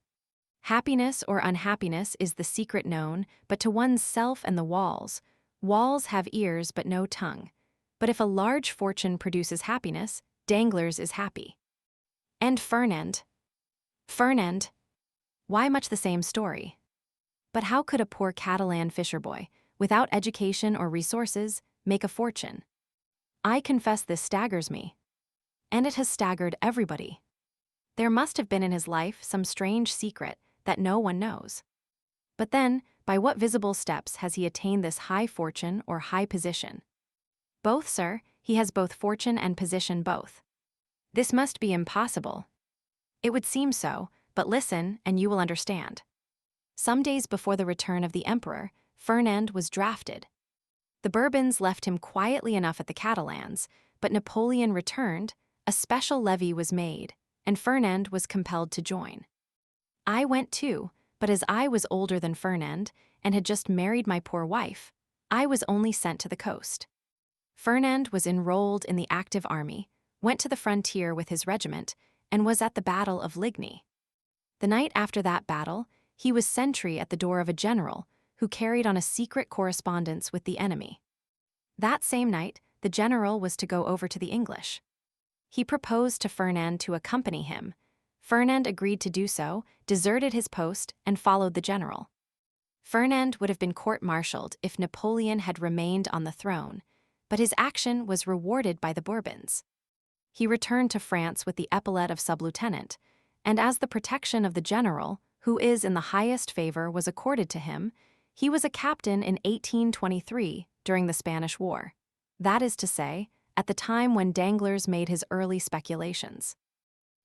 Happiness or unhappiness is the secret known, but to one's self and the walls. Walls have ears but no tongue. But if a large fortune produces happiness, Danglars is happy. And Fernand? Fernand? Why, much the same story. But how could a poor Catalan fisher-boy, without education or resources, make a fortune? I confess this staggers me. And it has staggered everybody. There must have been in his life some strange secret that no one knows. But then, by what visible steps has he attained this high fortune or high position? Both, sir, he has both fortune and position both. This must be impossible. It would seem so, but listen and you will understand. Some days before the return of the emperor, Fernand was drafted. The Bourbons left him quietly enough at the Catalans, but Napoleon returned, a special levy was made, and Fernand was compelled to join. I went too, but as I was older than Fernand, and had just married my poor wife, I was only sent to the coast. Fernand was enrolled in the active army, went to the frontier with his regiment, and was at the Battle of Ligny. The night after that battle, he was sentry at the door of a general who carried on a secret correspondence with the enemy. That same night, the general was to go over to the English. He proposed to Fernand to accompany him. Fernand agreed to do so, deserted his post, and followed the general. Fernand would have been court-martialed if Napoleon had remained on the throne, but his action was rewarded by the Bourbons. He returned to France with the epaulet of sub-lieutenant, and as the protection of the general, who is in the highest favor, was accorded to him, he was a captain in 1823 during the Spanish War. That is to say, at the time when Danglars made his early speculations.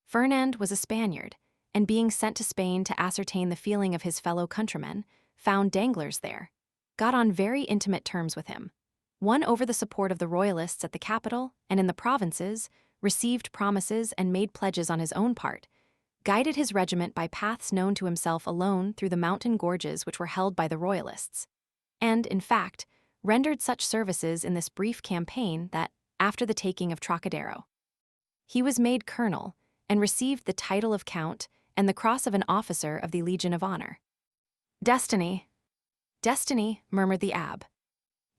Fernand was a Spaniard, and being sent to Spain to ascertain the feeling of his fellow countrymen, found Danglars there, got on very intimate terms with him, won over the support of the royalists at the capital and in the provinces, received promises and made pledges on his own part, guided his regiment by paths known to himself alone through the mountain gorges which were held by the royalists, and, in fact, rendered such services in this brief campaign that, after the taking of Trocadero, he was made colonel and received the title of count and the cross of an officer of the Legion of Honor. Destiny. Destiny, murmured the abbé.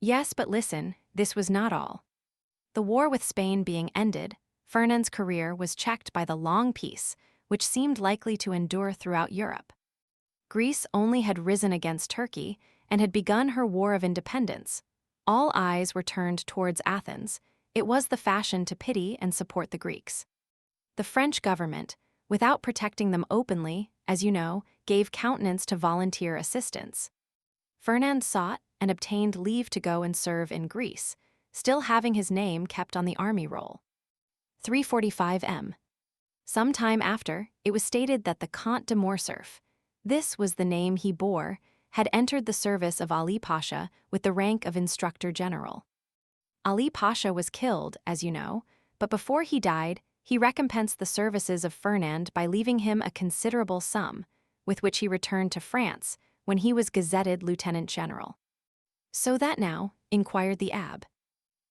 Yes, but listen, this was not all. The war with Spain being ended, Fernand's career was checked by the long peace, which seemed likely to endure throughout Europe. Greece only had risen against Turkey and had begun her war of independence. All eyes were turned towards Athens. It was the fashion to pity and support the Greeks. The French government, without protecting them openly, as you know, gave countenance to volunteer assistance. Fernand sought and obtained leave to go and serve in Greece, still having his name kept on the army roll. 345 M. Some time after, it was stated that the Comte de Morcerf, this was the name he bore, had entered the service of Ali Pasha with the rank of Instructor General. Ali Pasha was killed, as you know, but before he died, he recompensed the services of Fernand by leaving him a considerable sum, with which he returned to France when he was gazetted Lieutenant General. So that now, inquired the abbé.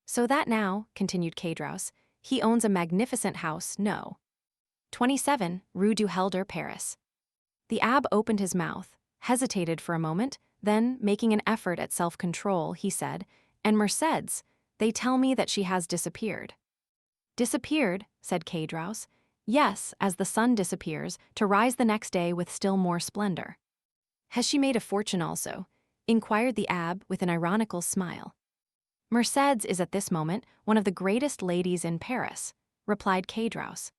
So that now, continued Caedros, he owns a magnificent house, no. 27, Rue du Helder, Paris. The abbé opened his mouth, hesitated for a moment, then, making an effort at self-control, he said, and Mercédès, they tell me that she has disappeared. Disappeared, said Caedros. Yes, as the sun disappears, to rise the next day with still more splendor. Has she made a fortune also? Inquired the abbé with an ironical smile. Mercédès is at this moment one of the greatest ladies in Paris, replied Caedros.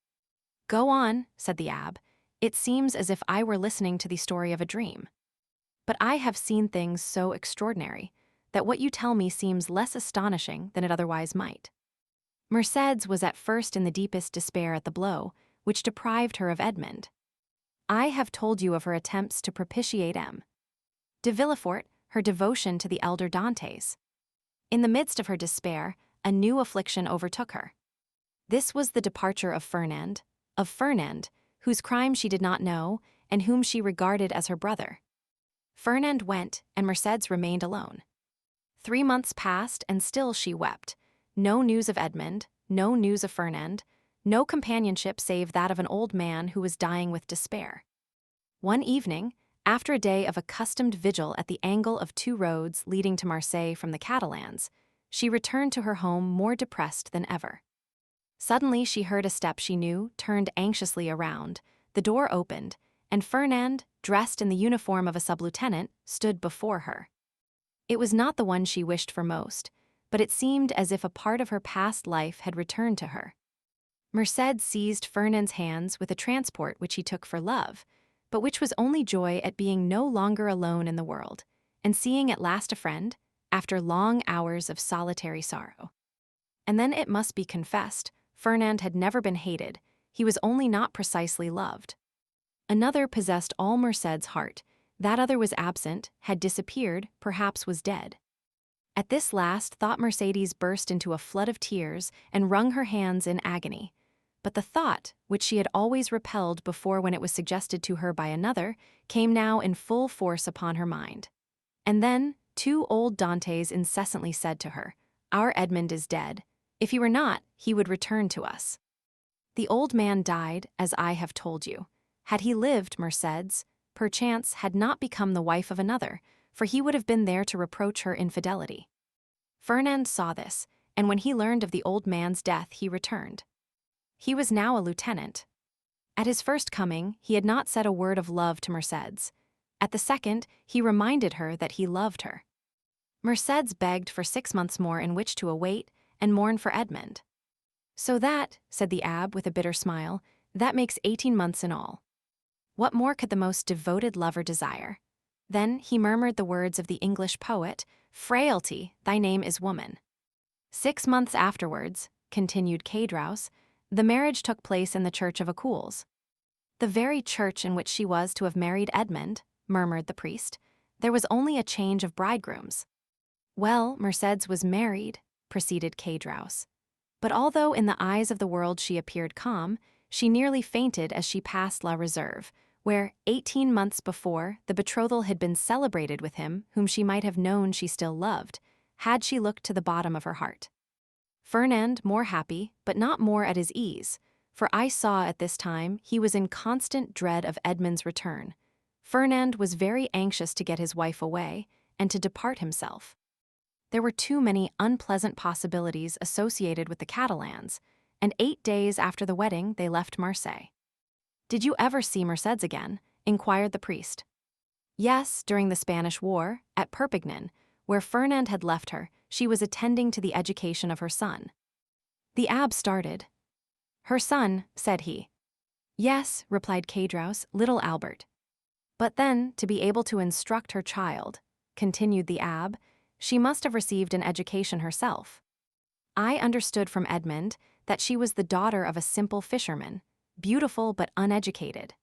Go on, said the abbé. It seems as if I were listening to the story of a dream. But I have seen things so extraordinary that what you tell me seems less astonishing than it otherwise might. Mercédès was at first in the deepest despair at the blow, which deprived her of Edmond. I have told you of her attempts to propitiate M. de Villefort, her devotion to the elder Dantès. In the midst of her despair, a new affliction overtook her. This was the departure of Fernand, whose crime she did not know and whom she regarded as her brother. Fernand went, and Mercédès remained alone. 3 months passed, and still she wept. No news of Edmond, no news of Fernand, no companionship save that of an old man who was dying with despair. One evening, after a day of accustomed vigil at the angle of 2 roads leading to Marseilles from the Catalans, she returned to her home more depressed than ever. Suddenly she heard a step she knew, turned anxiously around, the door opened, and Fernand, dressed in the uniform of a sub-lieutenant, stood before her. It was not the one she wished for most, but it seemed as if a part of her past life had returned to her. Mercédès seized Fernand's hands with a transport which he took for love, but which was only joy at being no longer alone in the world, and seeing at last a friend, after long hours of solitary sorrow. And then it must be confessed, Fernand had never been hated, he was only not precisely loved. Another possessed all Mercédès' heart, that other was absent, had disappeared, perhaps was dead. At this last thought Mercédès burst into a flood of tears and wrung her hands in agony. But the thought, which she had always repelled before when it was suggested to her by another, came now in full force upon her mind. And then 2 old Dantès incessantly said to her, "Our Edmond is dead. If he were not, he would return to us." The old man died, as I have told you. Had he lived, Mercédès, perchance, had not become the wife of another, for he would have been there to reproach her infidelity. Fernand saw this, and when he learned of the old man's death, he returned. He was now a lieutenant. At his first coming, he had not said a word of love to Mercédès. At the second, he reminded her that he loved her. Mercédès begged for 6 months more in which to await and mourn for Edmond. "So that," said the abbé with a bitter smile, "that makes 18 months in all. What more could the most devoted lover desire?" Then he murmured the words of the English poet, "Frailty, thy name is woman." 6 months afterwards, continued Caedros, the marriage took place in the church of Écoules. "The very church in which she was to have married Edmond," murmured the priest. "There was only a change of bridegrooms." "Well, Mercédès was married," proceeded Caedros. "But although in the eyes of the world she appeared calm, she nearly fainted as she passed La Réserve, where, 18 months before, the betrothal had been celebrated with him whom she might have known she still loved, had she looked to the bottom of her heart. Fernand more happy, but not more at his ease, for I saw at this time he was in constant dread of Edmond's return. Fernand was very anxious to get his wife away, and to depart himself. There were too many unpleasant possibilities associated with the Catalans, and 8 days after the wedding they left Marseilles. "Did you ever see Mercédès again?" inquired the priest. "Yes, during the Spanish War, at Perpignan, where Fernand had left her. She was attending to the education of her son." The abbé started. "Her son," said he. "Yes," replied Caedros, "little Albert." "But then, to be able to instruct her child," continued the abbé, "she must have received an education herself. I understood from Edmond that she was the daughter of a simple fisherman, beautiful but uneducated."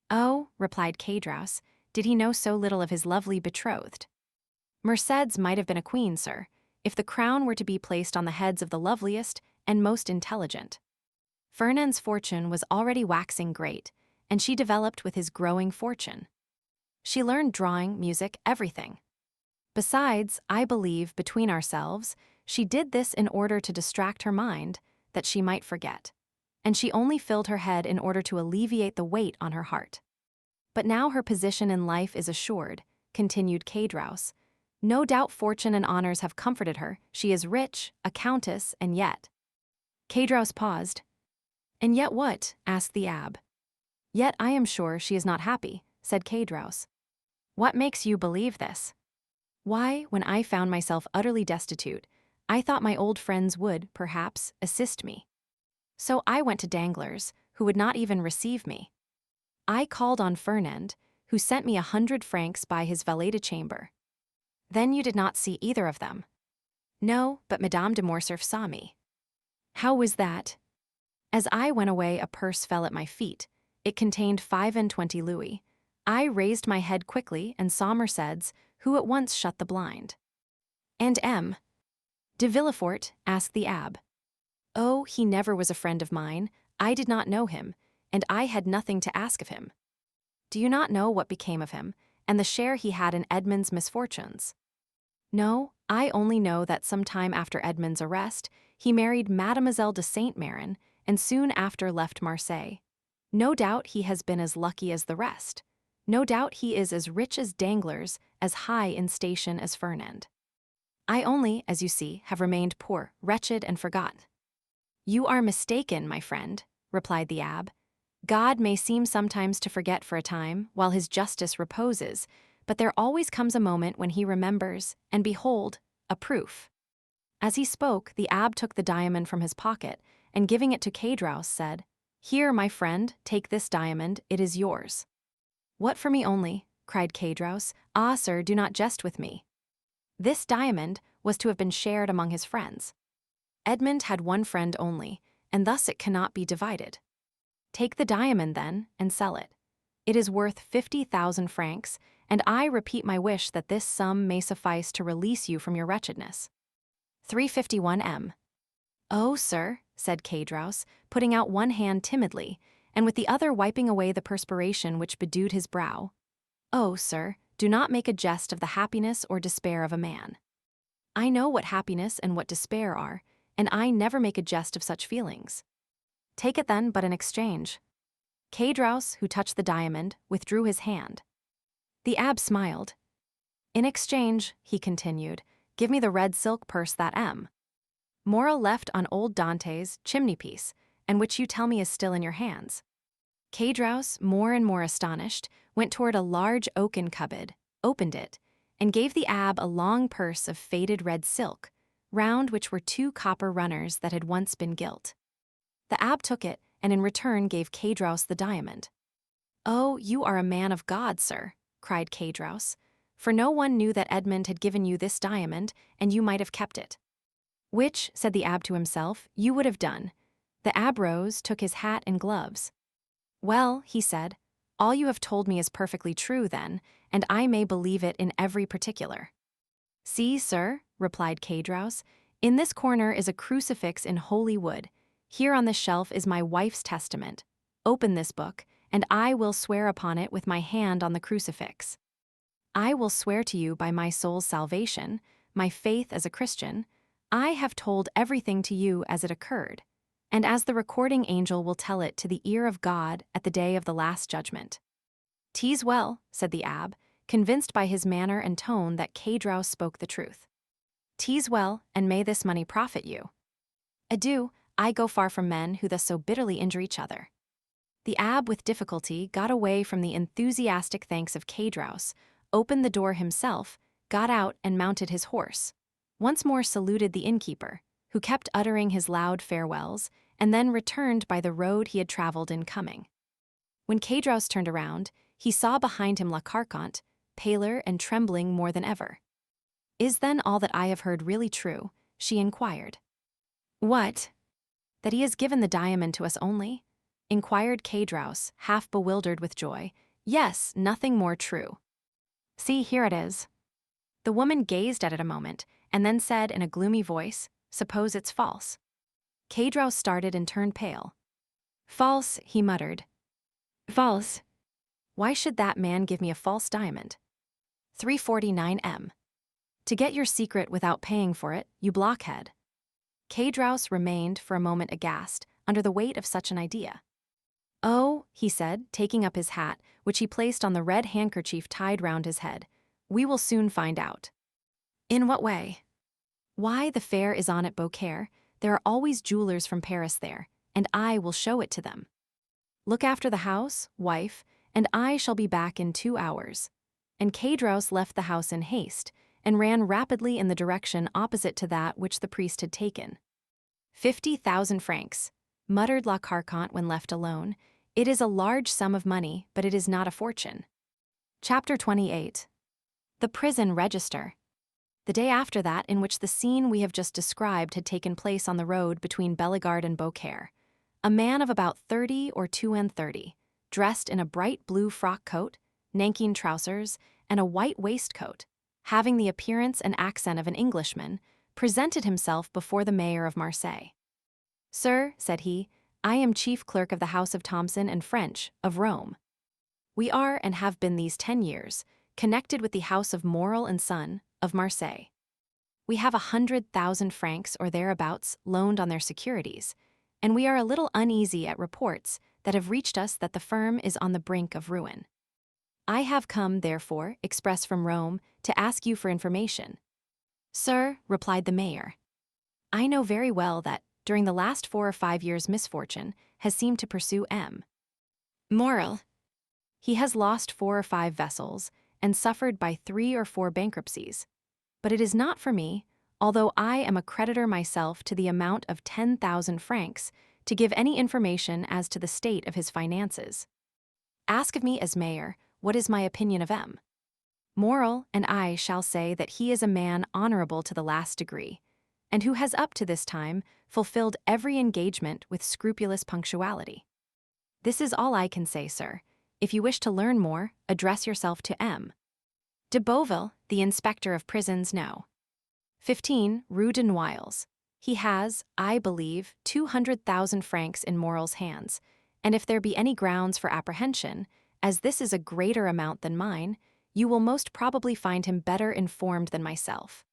"Oh," replied Caedros, "did he know so little of his lovely betrothed?" "Mercédès might have been a queen, sir, if the crown were to be placed on the heads of the loveliest and most intelligent. Fernand's fortune was already waxing great, and she developed with his growing fortune. She learned drawing, music, everything. Besides, I believe, between ourselves, she did this in order to distract her mind, that she might forget, and she only filled her head in order to alleviate the weight on her heart. But now her position in life is assured," continued Caedros. "No doubt fortune and honors have comforted her. She is rich, a countess, and yet—" Caedros paused. "And yet what?" asked the abbé. "Yet I am sure she is not happy," said Caedros. "What makes you believe this?" "Why, when I found myself utterly destitute, I thought my old friends would, perhaps, assist me. So I went to Danglars, who would not even receive me. I called on Fernand, who sent me 100 francs by his valet de chambre." "Then you did not see either of them?" "No, but Madame de Morcerf saw me." "How was that?" "As I went away, a purse fell at my feet. It contained 25 louis. I raised my head quickly and saw Mercédès, who at once shut the blind." "And M. de Villefort?" asked the abbé. "Oh, he never was a friend of mine. I did not know him, and I had nothing to ask of him." "Do you not know what became of him, and the share he had in Edmond's misfortunes?" "No, I only know that some time after Edmond's arrest, he married Mademoiselle de Saint-Méran, and soon after left Marseilles. No doubt he has been as lucky as the rest. No doubt he is as rich as Danglars, as high in station as Fernand. I only, as you see, have remained poor, wretched, and forgotten." "You are mistaken, my friend," replied the abbé. "God may seem sometimes to forget for a time, while his justice reposes, but there always comes a moment when he remembers, and behold, a proof." As he spoke, the abbé took the diamond from his pocket, and giving it to Caedros, said, "Here, my friend, take this diamond, it is yours." "What, for me only?" cried Caedros. "Ah, sir, do not jest with me." This diamond was to have been shared among his friends. Edmond had one friend only, and thus it cannot be divided. Take the diamond, then, and sell it. It is worth 50,000 francs, and I repeat my wish that this sum may suffice to release you from your wretchedness. 351 M. "Oh, sir," said Caedros, putting out one hand timidly, and with the other wiping away the perspiration which bedewed his brow. "Oh, sir, do not make a jest of the happiness or despair of a man. I know what happiness and what despair are, and I never make a jest of such feelings. Take it then, but in exchange." Caedros, who touched the diamond, withdrew his hand. The abbé smiled. "In exchange," he continued, "give me the red silk purse that M. Morel left on old Dantès' chimney-piece, and which you tell me is still in your hands." Caedros, more and more astonished, went toward a large oaken cupboard, opened it, and gave the abbe a long purse of faded red silk, round which were 2 copper runners that had once been gilt. The abbe took it, and in return gave Caedros the diamond. "Oh, you are a man of God, sir," cried Caedros, "for no one knew that Edmond had given you this diamond, and you might have kept it." "Which," said the abbe to himself, "you would have done." The abbe rose, took his hat and gloves. "Well," he said, "all you have told me is perfectly true, then, and I may believe it in every particular." "See, sir," replied Caedros, "in this corner is a crucifix in holy wood. Here on this shelf is my wife's testament. Open this book, and I will swear upon it with my hand on the crucifix. I will swear to you by my soul's salvation, my faith as a Christian, I have told everything to you as it occurred, and as the recording angel will tell it to the ear of God at the day of the last judgment." "'Tis well," said the abbe, convinced by his manner and tone that Caedros spoke the truth. "'Tis well, and may this money profit you. Adieu, I go far from men who thus so bitterly injure each other." The abbe with difficulty got away from the enthusiastic thanks of Caedros, opened the door himself, got out and mounted his horse, once more saluted the innkeeper, who kept uttering his loud farewells, and then returned by the road he had traveled in coming. When Caedros turned around, he saw behind him La Carconte, paler and trembling more than ever. "Is then all that I have heard really true?" she inquired. "What? That he has given the diamond to us only?" inquired Caedros, half bewildered with joy. "Yes, nothing more true. See, here it is." The woman gazed at it a moment, and then said in a gloomy voice, "Suppose it's false." Caedros started and turned pale. "False," he muttered. "False? Why should that man give me a false diamond? 349 M. To get your secret without paying for it, you blockhead." Caedros remained for a moment aghast under the weight of such an idea. "Oh," he said, taking up his hat, which he placed on the red handkerchief tied round his head, "we will soon find out." "In what way?" "Why, the fair is on at Beaucaire. There are always jewelers from Paris there, and I will show it to them. Look after the house, wife, and I shall be back in 2 hours." And Caedros left the house in haste, and ran rapidly in the direction opposite to that which the priest had taken. 50,000 francs, muttered La Carconte when left alone. "It is a large sum of money, but it is not a fortune." Chapter 28. The prison register. The day after that in which the scene we have just described had taken place on the road between Bellegarde and Beaucaire, a man of about 30 or 32, dressed in a bright blue frock coat, nankeen trousers, and a white waistcoat, having the appearance and accent of an Englishman, presented himself before the mayor of Marseilles. "Sir," said he, "I am chief clerk of the house of Thomson and French, of Rome. We are, and have been these 10 years, connected with the house of Morel and Son, of Marseilles. We have 100,000 francs or thereabouts loaned on their securities, and we are a little uneasy at reports that have reached us that the firm is on the brink of ruin. I have come, therefore, express from Rome, to ask you for information." "Sir," replied the mayor, "I know very well that, during the last 4 or 5 years, misfortune has seemed to pursue M. Morel. He has lost 4 or 5 vessels, and suffered by 3 or 4 bankruptcies. But it is not for me, although I am a creditor myself to the amount of 10,000 francs, to give any information as to the state of his finances. Ask of me as mayor, what is my opinion of M. Morel, and I shall say that he is a man honorable to the last degree, and who has up to this time fulfilled every engagement with scrupulous punctuality. This is all I can say, sir. If you wish to learn more, address yourself to M. de Beauville, the inspector of prisons, No. 15, Rue de Noailles. He has, I believe, 200,000 francs in Morel's hands, and if there be any grounds for apprehension, as this is a greater amount than mine, you will most probably find him better informed than myself."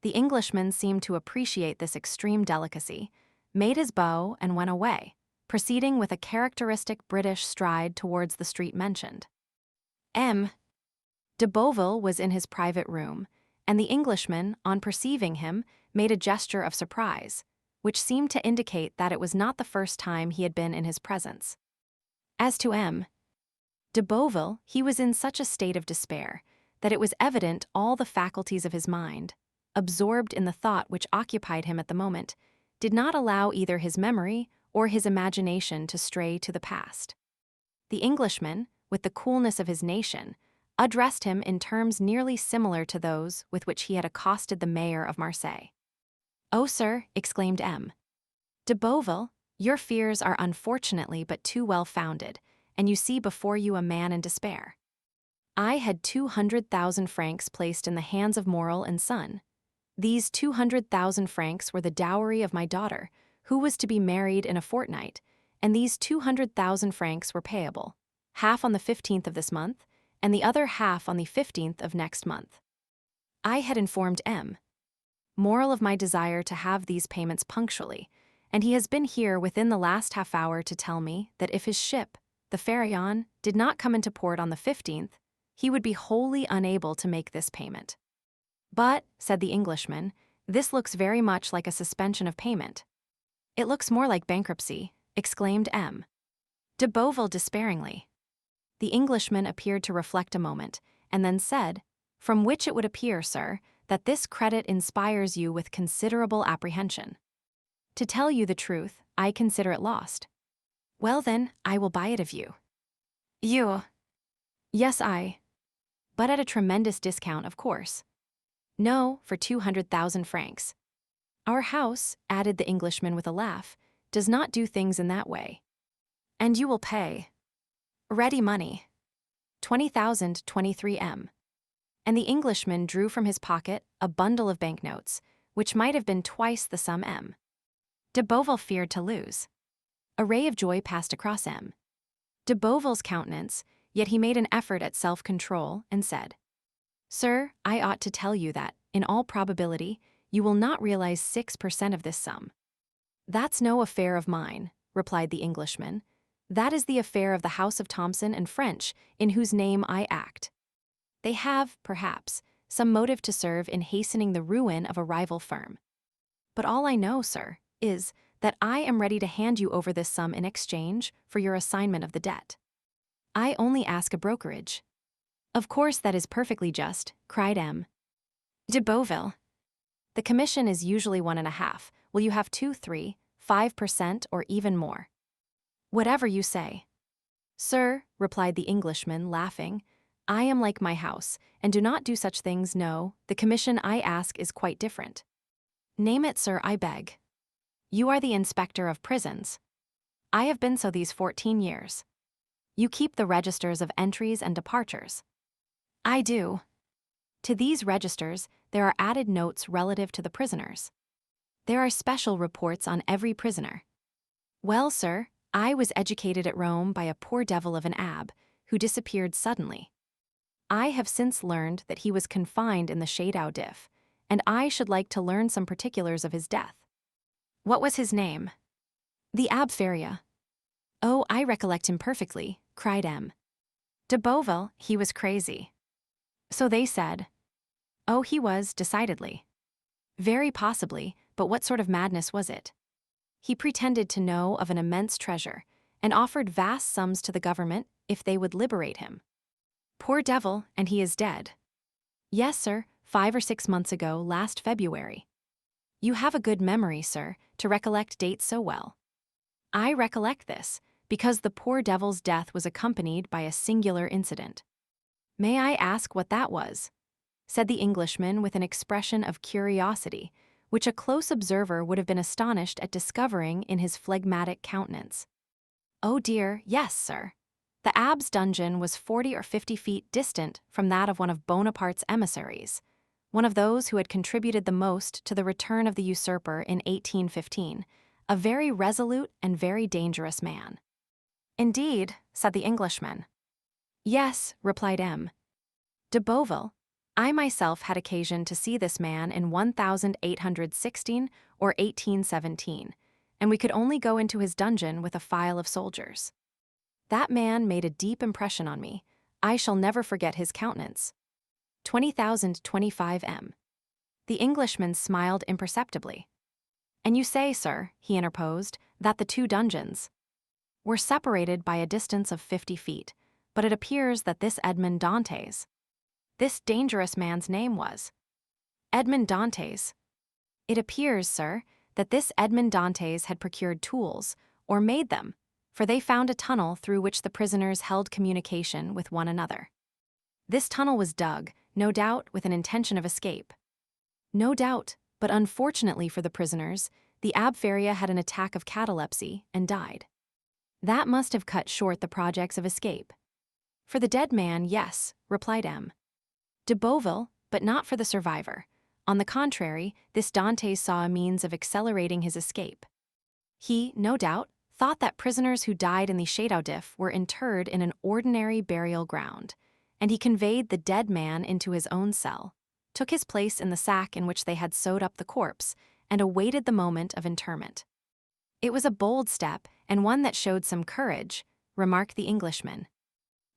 The Englishman seemed to appreciate this extreme delicacy, made his bow, and went away, proceeding with a characteristic British stride towards the street mentioned. M. de Beauville was in his private room, and the Englishman, on perceiving him, made a gesture of surprise, which seemed to indicate that it was not the first time he had been in his presence. As to M. de Beauville, he was in such a state of despair that it was evident all the faculties of his mind, absorbed in the thought which occupied him at the moment, did not allow either his memory or his imagination to stray to the past. The Englishman, with the coolness of his nation, addressed him in terms nearly similar to those with which he had accosted the mayor of Marseilles. "Oh, sir," exclaimed M. de Beauville, "your fears are unfortunately but too well founded, and you see before you a man in despair. I had 200,000 francs placed in the hands of Morel and Son. These 200,000 francs were the dowry of my daughter, who was to be married in a fortnight, and these 200,000 francs were payable, half on the 15th of this month, and the other half on the 15th of next month. I had informed M. Morel of my desire to have these payments punctually, and he has been here within the last half hour to tell me that if his ship, the Pharaon, did not come into port on the 15th, he would be wholly unable to make this payment." "But," said the Englishman, "this looks very much like a suspension of payment." "It looks more like bankruptcy," exclaimed M. de Beauville despairingly. The Englishman appeared to reflect a moment, and then said, "From which it would appear, sir, that this credit inspires you with considerable apprehension. To tell you the truth, I consider it lost." "Well then, I will buy it of you." "You?" "Yes, I. But at a tremendous discount, of course." "No, for 200,000 francs. Our house," added the Englishman with a laugh, "does not do things in that way." "And you will pay?" "Ready money. 20,023 M." And the Englishman drew from his pocket a bundle of banknotes, which might have been twice the sum M. de Beauville feared to lose. A ray of joy passed across M. de Beauville's countenance, yet he made an effort at self-control and said, "Sir, I ought to tell you that, in all probability, you will not realize 6% of this sum." "That's no affair of mine," replied the Englishman. "That is the affair of the House of Thomson and French, in whose name I act. They have, perhaps, some motive to serve in hastening the ruin of a rival firm. But all I know, sir, is that I am ready to hand you over this sum in exchange for your assignment of the debt. I only ask a brokerage." "Of course that is perfectly just," cried M. de Beauville. "The commission is usually 1.5. Will you have 2, 3, 5%, or even more?" "Whatever you say." "Sir," replied the Englishman, laughing, "I am like my house, and do not do such things. No, the commission I ask is quite different." "Name it, sir, I beg." "You are the inspector of prisons." "I have been so these 14 years." "You keep the registers of entries and departures." "I do." "To these registers there are added notes relative to the prisoners." "There are special reports on every prisoner." "Well, sir, I was educated at Rome by a poor devil of an abbé, who disappeared suddenly. I have since learned that he was confined in the Château d'If, and I should like to learn some particulars of his death." "What was his name?" "The Abbé Faria." "Oh, I recollect him perfectly," cried M. de Beauville. "He was crazy." "So they said." "Oh, he was, decidedly." "Very possibly, but what sort of madness was it?" "He pretended to know of an immense treasure, and offered vast sums to the government if they would liberate him." "Poor devil, and he is dead." "Yes, sir, 5 or 6 months ago, last February." "You have a good memory, sir, to recollect dates so well." "I recollect this, because the poor devil's death was accompanied by a singular incident." "May I ask what that was?" said the Englishman with an expression of curiosity, which a close observer would have been astonished at discovering in his phlegmatic countenance. "Oh dear, yes, sir. The abbé's dungeon was 40 or 50 feet distant from that of one of Bonaparte's emissaries, one of those who had contributed the most to the return of the usurper in 1815, a very resolute and very dangerous man." "Indeed," said the Englishman. "Yes," replied M. de Beauville. "I myself had occasion to see this man in 1816 or 1817, and we could only go into his dungeon with a file of soldiers. That man made a deep impression on me. I shall never forget his countenance." 20,025 M. The Englishman smiled imperceptibly. "And you say, sir," he interposed, "that the 2 dungeons were separated by a distance of 50 feet, but it appears that this Edmond Dantès—" This dangerous man's name was Edmond Dantès. It appears, sir, that this Edmond Dantès had procured tools, or made them, for they found a tunnel through which the prisoners held communication with one another. This tunnel was dug, no doubt, with an intention of escape. No doubt, but unfortunately for the prisoners, the Abbé Faria had an attack of catalepsy and died. That must have cut short the projects of escape. For the dead man, yes, replied M. de Beauville, but not for the survivor. On the contrary, this Dantès saw a means of accelerating his escape. He, no doubt, thought that prisoners who died in the Château-d'If were interred in an ordinary burial ground, and he conveyed the dead man into his own cell, took his place in the sack in which they had sewed up the corpse, and awaited the moment of interment. It was a bold step, and one that showed some courage, remarked the Englishman.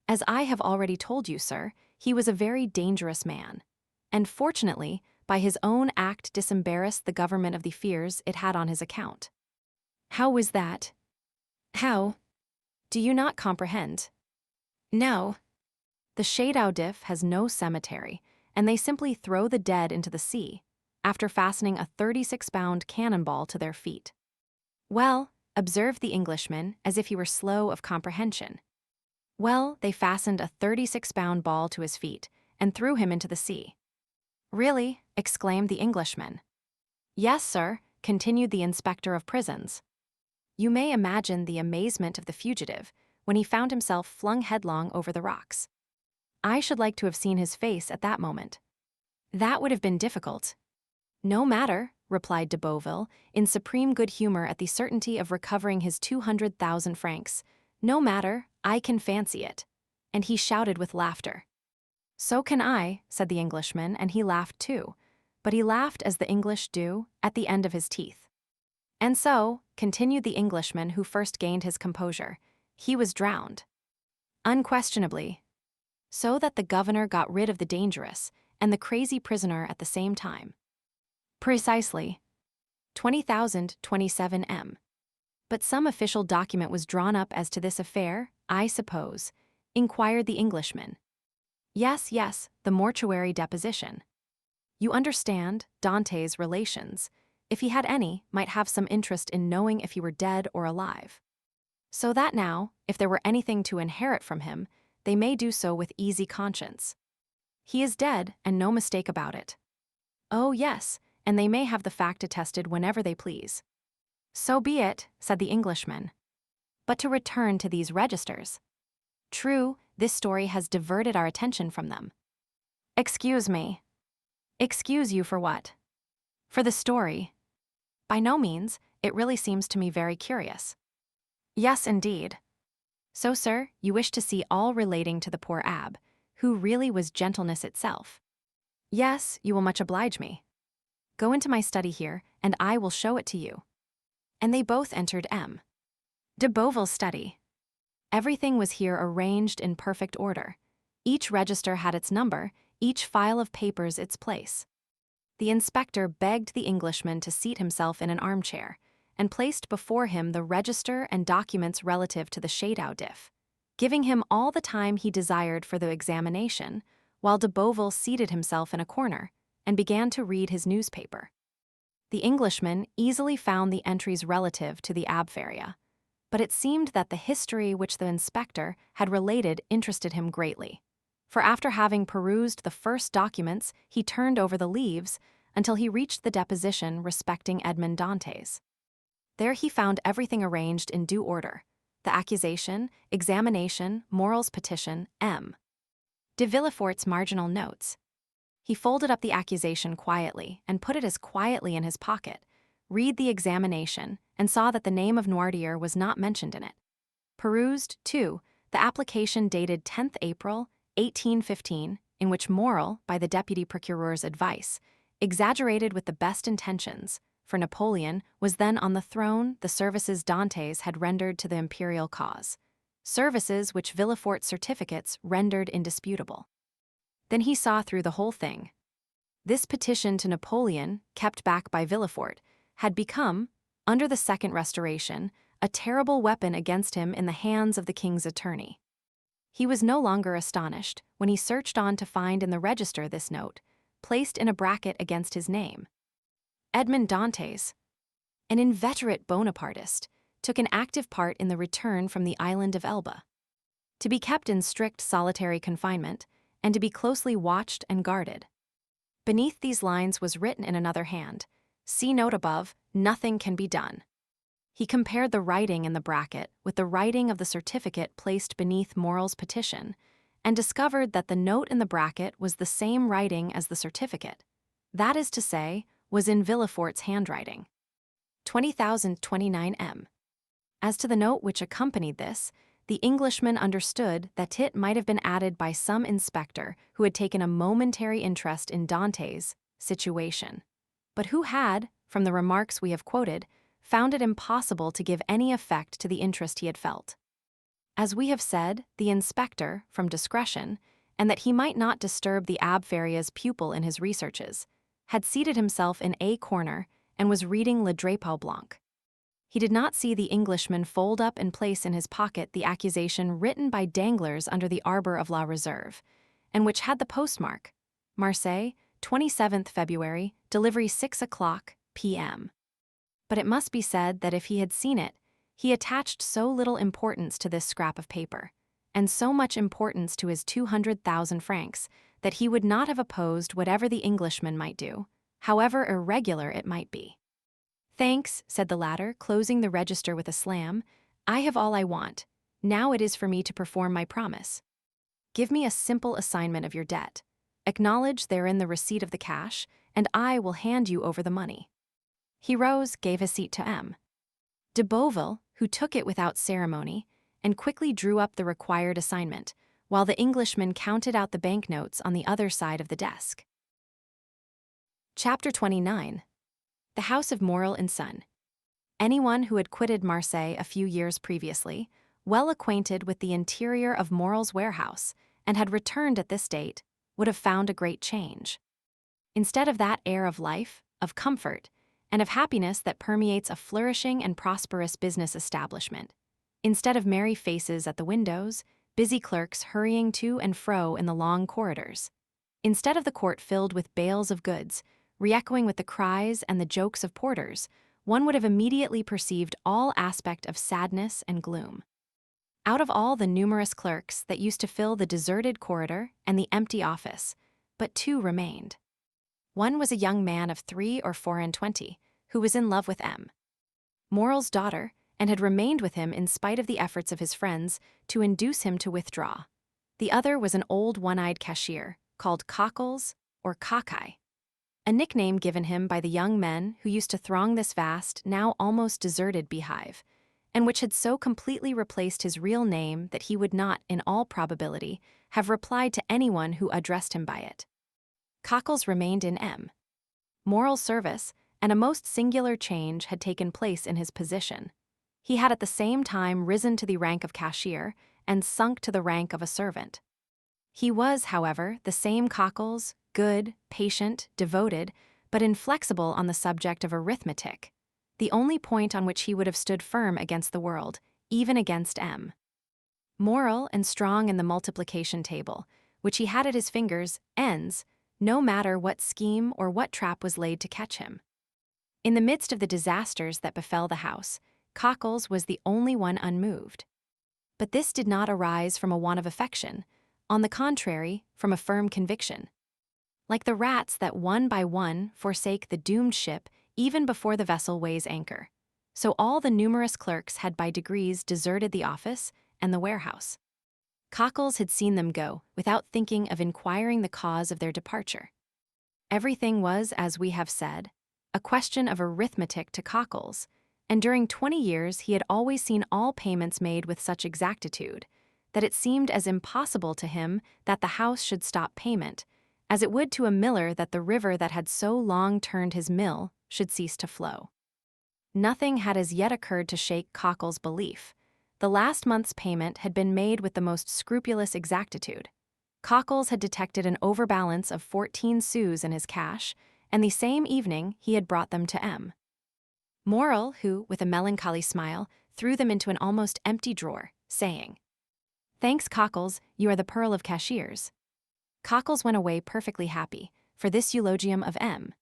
As I have already told you, sir, he was a very dangerous man, and fortunately, by his own act disembarrassed the government of the fears it had on his account. How was that? How? Do you not comprehend? No. The Château-d'If has no cemetery, and they simply throw the dead into the sea, after fastening a 36-pound cannonball to their feet. Well, observed the Englishman, as if he were slow of comprehension. Well, they fastened a 36-pound ball to his feet, and threw him into the sea. Really? Exclaimed the Englishman. Yes, sir, continued the inspector of prisons. You may imagine the amazement of the fugitive when he found himself flung headlong over the rocks. I should like to have seen his face at that moment. That would have been difficult. No matter, replied de Beauville, in supreme good humor at the certainty of recovering his 200,000 francs. No matter, I can fancy it. And he shouted with laughter. So can I, said the Englishman, and he laughed too. But he laughed as the English do, at the end of his teeth. And so, continued the Englishman who first gained his composure, he was drowned. Unquestionably. So that the governor got rid of the dangerous and the crazy prisoner at the same time. Precisely. 20,027 M. But some official document was drawn up as to this affair, I suppose, inquired the Englishman. Yes, the mortuary deposition. You understand, Dante's relations, if he had any, might have some interest in knowing if he were dead or alive. So that now, if there were anything to inherit from him, they may do so with easy conscience. He is dead, and no mistake about it. Oh, yes, and they may have the fact attested whenever they please. So be it, said the Englishman. But to return to these registers. True, this story has diverted our attention from them. Excuse me. Excuse you for what? For the story. By no means, it really seems to me very curious. Yes, indeed. So, sir, you wish to see all relating to the poor Abbé, who really was gentleness itself. Yes, you will much oblige me. Go into my study here, and I will show it to you. And they both entered M. de Beauville's study. Everything was here arranged in perfect order. Each register had its number, each file of papers its place. The inspector begged the Englishman to seat himself in an armchair, and placed before him the register and documents relative to the Château-d'If, giving him all the time he desired for the examination, while de Beauville seated himself in a corner and began to read his newspaper. The Englishman easily found the entries relative to the Abbé Faria, but it seemed that the history which the inspector had related interested him greatly, for after having perused the first documents, he turned over the leaves until he reached the deposition respecting Edmond Dantès. There he found everything arranged in due order: the accusation, examination, morals petition, M. de Villefort's marginal notes. He folded up the accusation quietly and put it as quietly in his pocket, read the examination, and saw that the name of Noirtier was not mentioned in it. Perused, too, the application dated 10th April, 1815, in which Morel, by the deputy procureur's advice, exaggerated with the best intentions, for Napoleon was then on the throne, the services Dantès had rendered to the imperial cause, services which Villefort's certificates rendered indisputable. Then he saw through the whole thing. This petition to Napoleon, kept back by Villefort, had become, under the Second Restoration, a terrible weapon against him in the hands of the king's attorney. He was no longer astonished when he searched on to find in the register this note, placed in a bracket against his name. Edmond Dantès, an inveterate Bonapartist, took an active part in the return from the island of Elba. To be kept in strict solitary confinement, and to be closely watched and guarded. Beneath these lines was written in another hand, "See note above, nothing can be done." He compared the writing in the bracket with the writing of the certificate placed beneath Morel's petition, and discovered that the note in the bracket was the same writing as the certificate. That is to say, was in Villefort's handwriting. 20,029 M. As to the note which accompanied this, the Englishman understood that it might have been added by some inspector who had taken a momentary interest in Dante's situation, but who had, from the remarks we have quoted, found it impossible to give any effect to the interest he had felt. As we have said, the inspector, from discretion, and that he might not disturb the Abbé Faria's pupil in his researches, had seated himself in a corner and was reading Le Drapeau Blanc. He did not see the Englishman fold up and place in his pocket the accusation written by Danglars under the arbor of La Reserve, and which had the postmark, Marseilles, 27th February, delivery 6 o'clock p.m. But it must be said that if he had seen it, he attached so little importance to this scrap of paper, and so much importance to his 200,000 francs, that he would not have opposed whatever the Englishman might do, however irregular it might be. "Thanks," said the latter, closing the register with a slam. "I have all I want. Now it is for me to perform my promise. Give me a simple assignment of your debt. Acknowledge therein the receipt of the cash, and I will hand you over the money." He rose, gave his seat to M. de Beauville, who took it without ceremony, and quickly drew up the required assignment, while the Englishman counted out the banknotes on the other side of the desk. Chapter 29. The House of Morel and Son. Anyone who had quitted Marseilles a few years previously, well acquainted with the interior of Morel's warehouse, and had returned at this date, would have found a great change. Instead of that air of life, of comfort, and of happiness that permeates a flourishing and prosperous business establishment, instead of merry faces at the windows, busy clerks hurrying to and fro in the long corridors, instead of the court filled with bales of goods, re-echoing with the cries and the jokes of porters, one would have immediately perceived all aspect of sadness and gloom. Out of all the numerous clerks that used to fill the deserted corridor and the empty office, but two remained. One was a young man of 3 or 24, who was in love with M. Morel's daughter, and had remained with him in spite of the efforts of his friends to induce him to withdraw. The other was an old one-eyed cashier, called Cockles or Cockeye, a nickname given him by the young men who used to throng this vast, now almost deserted beehive, and which had so completely replaced his real name that he would not, in all probability, have replied to anyone who addressed him by it. Cockles remained in M. Morel's service, and a most singular change had taken place in his position. He had at the same time risen to the rank of cashier and sunk to the rank of a servant. He was, however, the same Cockles, good, patient, devoted, but inflexible on the subject of arithmetic, the only point on which he would have stood firm against the world, even against M. Moral and strong in the multiplication table, which he had at his fingers' ends, no matter what scheme or what trap was laid to catch him. In the midst of the disasters that befell the house, Cockles was the only one unmoved. But this did not arise from a want of affection, on the contrary, from a firm conviction. Like the rats that one by one forsake the doomed ship even before the vessel weighs anchor, so all the numerous clerks had by degrees deserted the office and the warehouse. Cockles had seen them go without thinking of inquiring the cause of their departure. Everything was, as we have said, a question of arithmetic to Cockles, and during 20 years he had always seen all payments made with such exactitude that it seemed as impossible to him that the house should stop payment as it would to a miller that the river that had so long turned his mill should cease to flow. Nothing had as yet occurred to shake Cockles' belief. The last month's payment had been made with the most scrupulous exactitude. Cockles had detected an overbalance of 14 sous in his cash, and the same evening he had brought them to M. Morel, who, with a melancholy smile, threw them into an almost empty drawer, saying, Thanks, Cockles, you are the pearl of cashiers. Cockles went away perfectly happy, for this eulogium of M.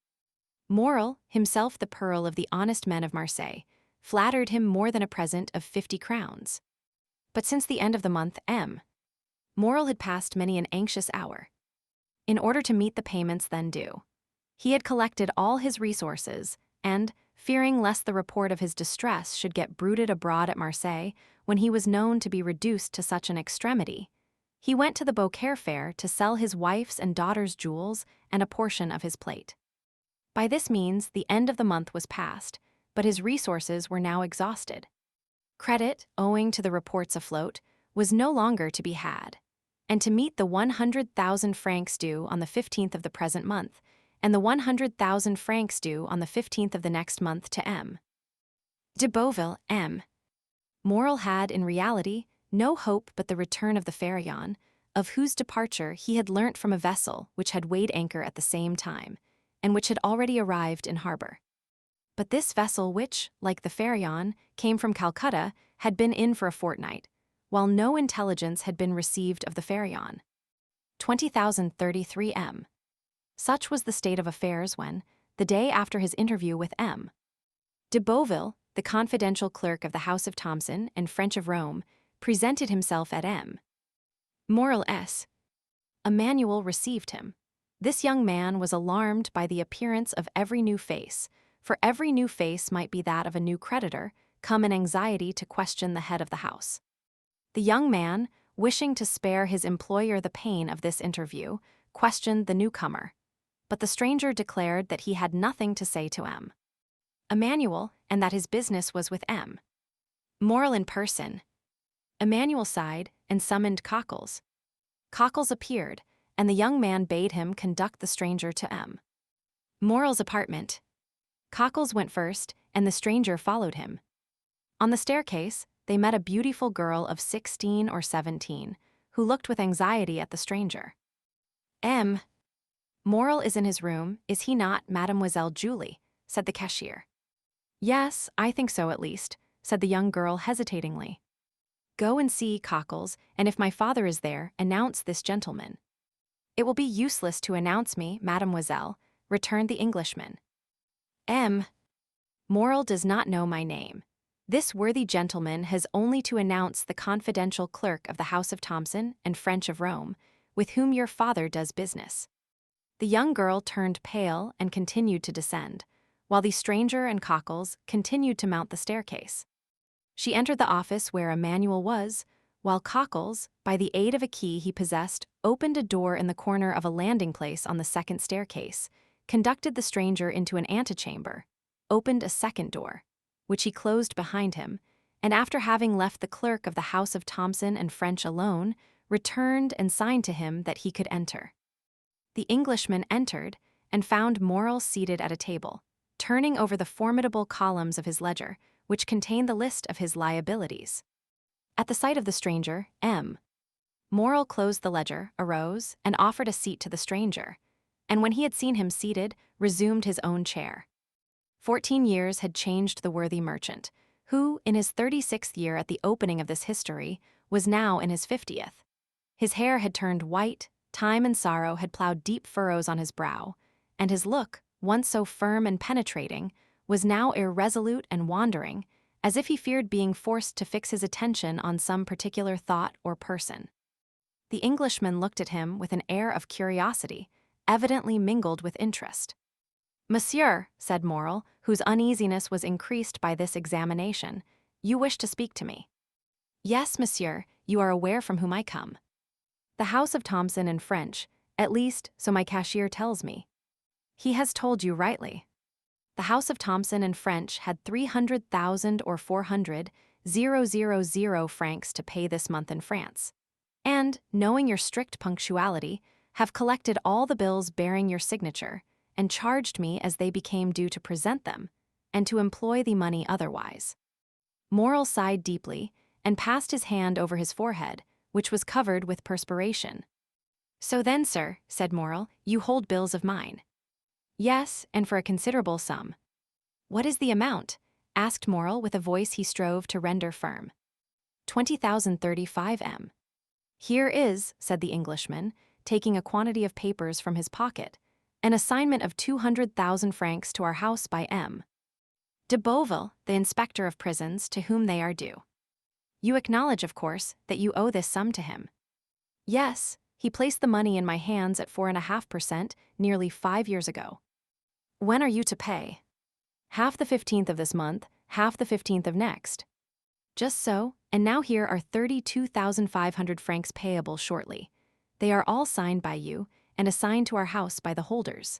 Moral, himself the pearl of the honest men of Marseilles, flattered him more than a present of 50 crowns. But since the end of the month, M. Moral had passed many an anxious hour. In order to meet the payments then due, he had collected all his resources, and, fearing lest the report of his distress should get bruited abroad at Marseilles when he was known to be reduced to such an extremity, he went to the Beaucaire fair to sell his wife's and daughter's jewels and a portion of his plate. By this means, the end of the month was past, but his resources were now exhausted. Credit, owing to the reports afloat, was no longer to be had, and to meet the 100,000 francs due on the 15th of the present month, and the 100,000 francs due on the 15th of the next month to M. de Beauville, M. Moral had, in reality, no hope but the return of the Pharaon, of whose departure he had learnt from a vessel which had weighed anchor at the same time, and which had already arrived in harbour. But this vessel which, like the Pharaon, came from Calcutta, had been in for a fortnight, while no intelligence had been received of the Pharaon. 20,033 M. Such was the state of affairs when, the day after his interview with M. de Beauville, the confidential clerk of the House of Thomson and French of Rome, presented himself at M. Moral's. Emmanuel received him. This young man was alarmed by the appearance of every new face, for every new face might be that of a new creditor, come in anxiety to question the head of the house. The young man, wishing to spare his employer the pain of this interview, questioned the newcomer, but the stranger declared that he had nothing to say to M. Emmanuel, and that his business was with M. Moral in person. Emmanuel sighed and summoned Cockles. Cockles appeared, and the young man bade him conduct the stranger to M. Moral's apartment. Cockles went first, and the stranger followed him. On the staircase, they met a beautiful girl of 16 or 17, who looked with anxiety at the stranger. M. Moral is in his room, is he not, Mademoiselle Julie? Said the cashier. Yes, I think so at least, said the young girl hesitatingly. Go and see, Cockles, and if my father is there, announce this gentleman. It will be useless to announce me, mademoiselle, returned the Englishman. M. Moral does not know my name. This worthy gentleman has only to announce the confidential clerk of the House of Thomson and French of Rome, with whom your father does business. The young girl turned pale and continued to descend, while the stranger and Cockles continued to mount the staircase. She entered the office where Emmanuel was, while Cockles, by the aid of a key he possessed, opened a door in the corner of a landing place on the second staircase, conducted the stranger into an antechamber, opened a second door, which he closed behind him, and after having left the clerk of the House of Thomson and French alone, returned and signed to him that he could enter. The Englishman entered and found Moral seated at a table, turning over the formidable columns of his ledger, which contained the list of his liabilities. At the sight of the stranger, M. Moral closed the ledger, arose, and offered a seat to the stranger, and when he had seen him seated, resumed his own chair. 14 years had changed the worthy merchant, who, in his 36th year at the opening of this history, was now in his 50th. His hair had turned white, time and sorrow had plowed deep furrows on his brow, and his look, once so firm and penetrating, was now irresolute and wandering, as if he feared being forced to fix his attention on some particular thought or person. The Englishman looked at him with an air of curiosity, evidently mingled with interest. Monsieur, said Moral, whose uneasiness was increased by this examination, you wish to speak to me. Yes, monsieur, you are aware from whom I come. The House of Thomson and French, at least, so my cashier tells me. He has told you rightly. The House of Thomson and French had 300,000 or 400,000 francs to pay this month in France, and, knowing your strict punctuality, have collected all the bills bearing your signature, and charged me as they became due to present them, and to employ the money otherwise. Moral sighed deeply, and passed his hand over his forehead, which was covered with perspiration. So then, sir, said Moral, you hold bills of mine. Yes, and for a considerable sum. What is the amount? Asked Moral with a voice he strove to render firm. 20,035 M. Here is, said the Englishman, taking a quantity of papers from his pocket, an assignment of 200,000 francs to our house by M. de Beauville, the inspector of prisons, to whom they are due. You acknowledge, of course, that you owe this sum to him. Yes, he placed the money in my hands at 4.5% nearly 5 years ago. When are you to pay? Half the 15th of this month, half the 15th of next. Just so, and now here are 32,500 francs payable shortly. They are all signed by you and assigned to our house by the holders.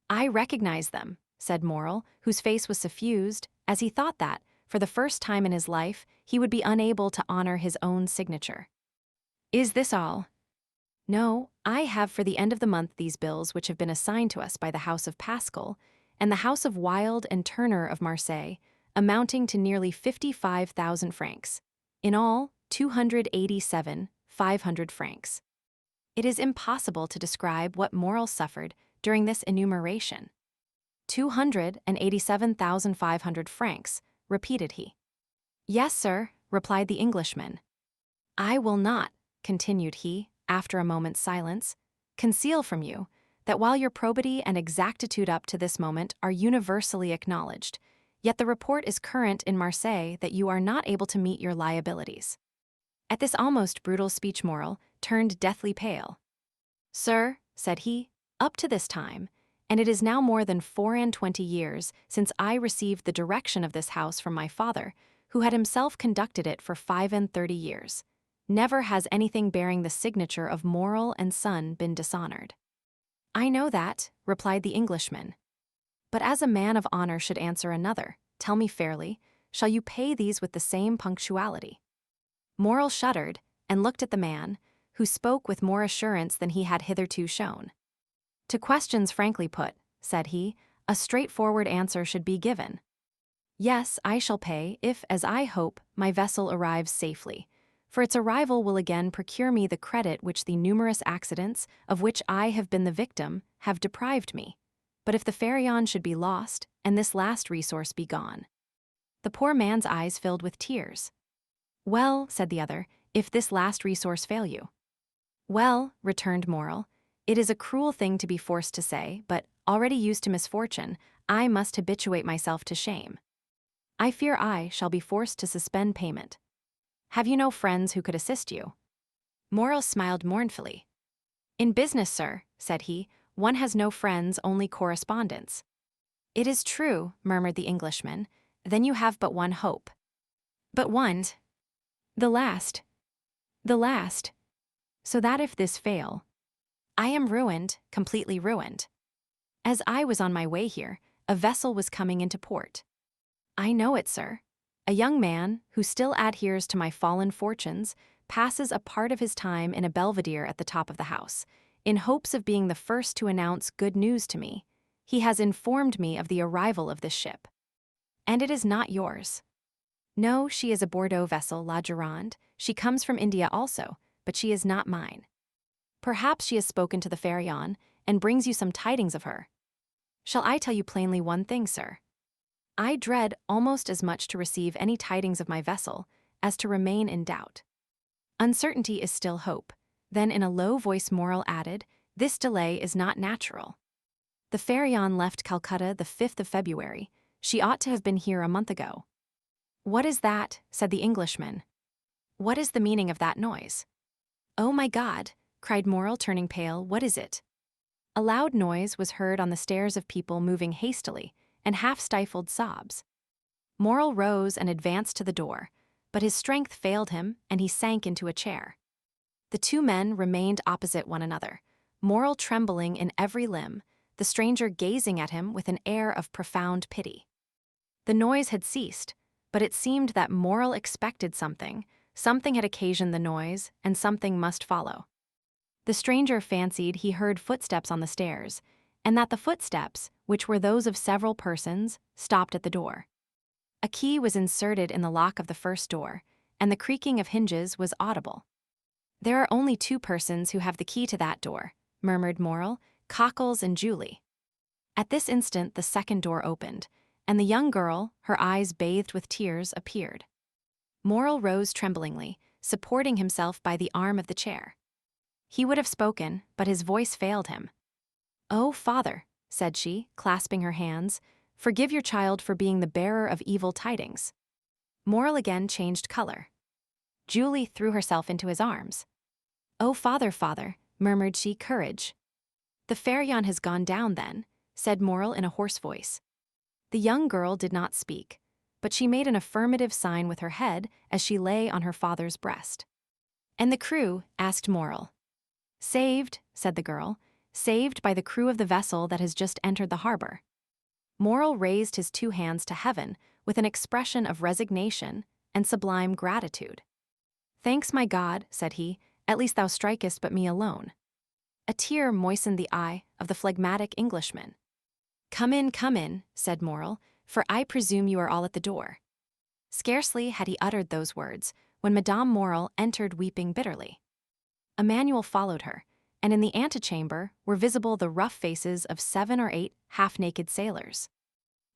I recognize them, said Morel, whose face was suffused, as he thought that, for the first time in his life, he would be unable to honor his own signature. Is this all? No, I have for the end of the month these bills which have been assigned to us by the house of Pascal and the house of Wild and Turner of Marseilles, amounting to nearly 55,000 francs. In all, 287,500 francs. It is impossible to describe what Morel suffered during this enumeration. 287,500 francs, repeated he. Yes, sir, replied the Englishman. I will not, continued he, after a moment's silence, conceal from you that while your probity and exactitude up to this moment are universally acknowledged, yet the report is current in Marseilles that you are not able to meet your liabilities. At this almost brutal speech Morel turned deathly pale. Sir, said he, up to this time, and it is now more than 24 years since I received the direction of this house from my father, who had himself conducted it for 35 years. Never has anything bearing the signature of Morel and Son been dishonored. I know that, replied the Englishman. But as a man of honor should answer another, tell me fairly, shall you pay these with the same punctuality? Morel shuddered and looked at the man, who spoke with more assurance than he had hitherto shown. To questions frankly put, said he, a straightforward answer should be given. Yes, I shall pay if, as I hope, my vessel arrives safely, for its arrival will again procure me the credit which the numerous accidents, of which I have been the victim, have deprived me. But if the Pharaon should be lost, and this last resource be gone. The poor man's eyes filled with tears. Well, said the other, if this last resource fail you. Well, returned Morel, it is a cruel thing to be forced to say, but, already used to misfortune, I must habituate myself to shame. I fear I shall be forced to suspend payment. Have you no friends who could assist you? Morel smiled mournfully. In business, sir, said he, one has no friends, only correspondents. It is true, murmured the Englishman, then you have but one hope. But one? The last. The last. So that if this fail, I am ruined, completely ruined. As I was on my way here, a vessel was coming into port. I know it, sir. A young man, who still adheres to my fallen fortunes, passes a part of his time in a belvedere at the top of the house, in hopes of being the first to announce good news to me. He has informed me of the arrival of this ship. And it is not yours. No, she is a Bordeaux vessel, La Gironde. She comes from India also, but she is not mine. Perhaps she has spoken to the Pharaon, and brings you some tidings of her. Shall I tell you plainly one thing, sir? I dread almost as much to receive any tidings of my vessel as to remain in doubt. Uncertainty is still hope. Then in a low voice Morel added, this delay is not natural. The Pharaon left Calcutta the 5th of February. She ought to have been here a month ago. What is that? Said the Englishman. What is the meaning of that noise? Oh my God, cried Morel, turning pale, what is it? A loud noise was heard on the stairs of people moving hastily, and half-stifled sobs. Morel rose and advanced to the door, but his strength failed him, and he sank into a chair. The two men remained opposite one another, Morel trembling in every limb, the stranger gazing at him with an air of profound pity. The noise had ceased, but it seemed that Morel expected something had occasioned the noise, and something must follow. The stranger fancied he heard footsteps on the stairs, and that the footsteps, which were those of several persons, stopped at the door. A key was inserted in the lock of the first door, and the creaking of hinges was audible. There are only two persons who have the key to that door, murmured Morel, Cockles and Julie. At this instant the second door opened, and the young girl, her eyes bathed with tears, appeared. Morel rose tremblingly, supporting himself by the arm of the chair. He would have spoken, but his voice failed him. "Oh, father," said she, clasping her hands, "forgive your child for being the bearer of evil tidings." Morel again changed color. Julie threw herself into his arms. "Oh, father, father," murmured she, "courage." "The Pharaon has gone down then," said Morel in a hoarse voice. The young girl did not speak, but she made an affirmative sign with her head as she lay on her father's breast. "And the crew?" asked Morel. "Saved," said the girl, "saved by the crew of the vessel that has just entered the harbor." Morel raised his two hands to heaven with an expression of resignation and sublime gratitude. "Thanks, my God," said he, "at least thou strikest but me alone." A tear moistened the eye of the phlegmatic Englishman. Come in," said Morel, "for I presume you are all at the door." Scarcely had he uttered those words when Madame Morel entered weeping bitterly. Emmanuel followed her, and in the antechamber were visible the rough faces of 7 or 8 half-naked sailors.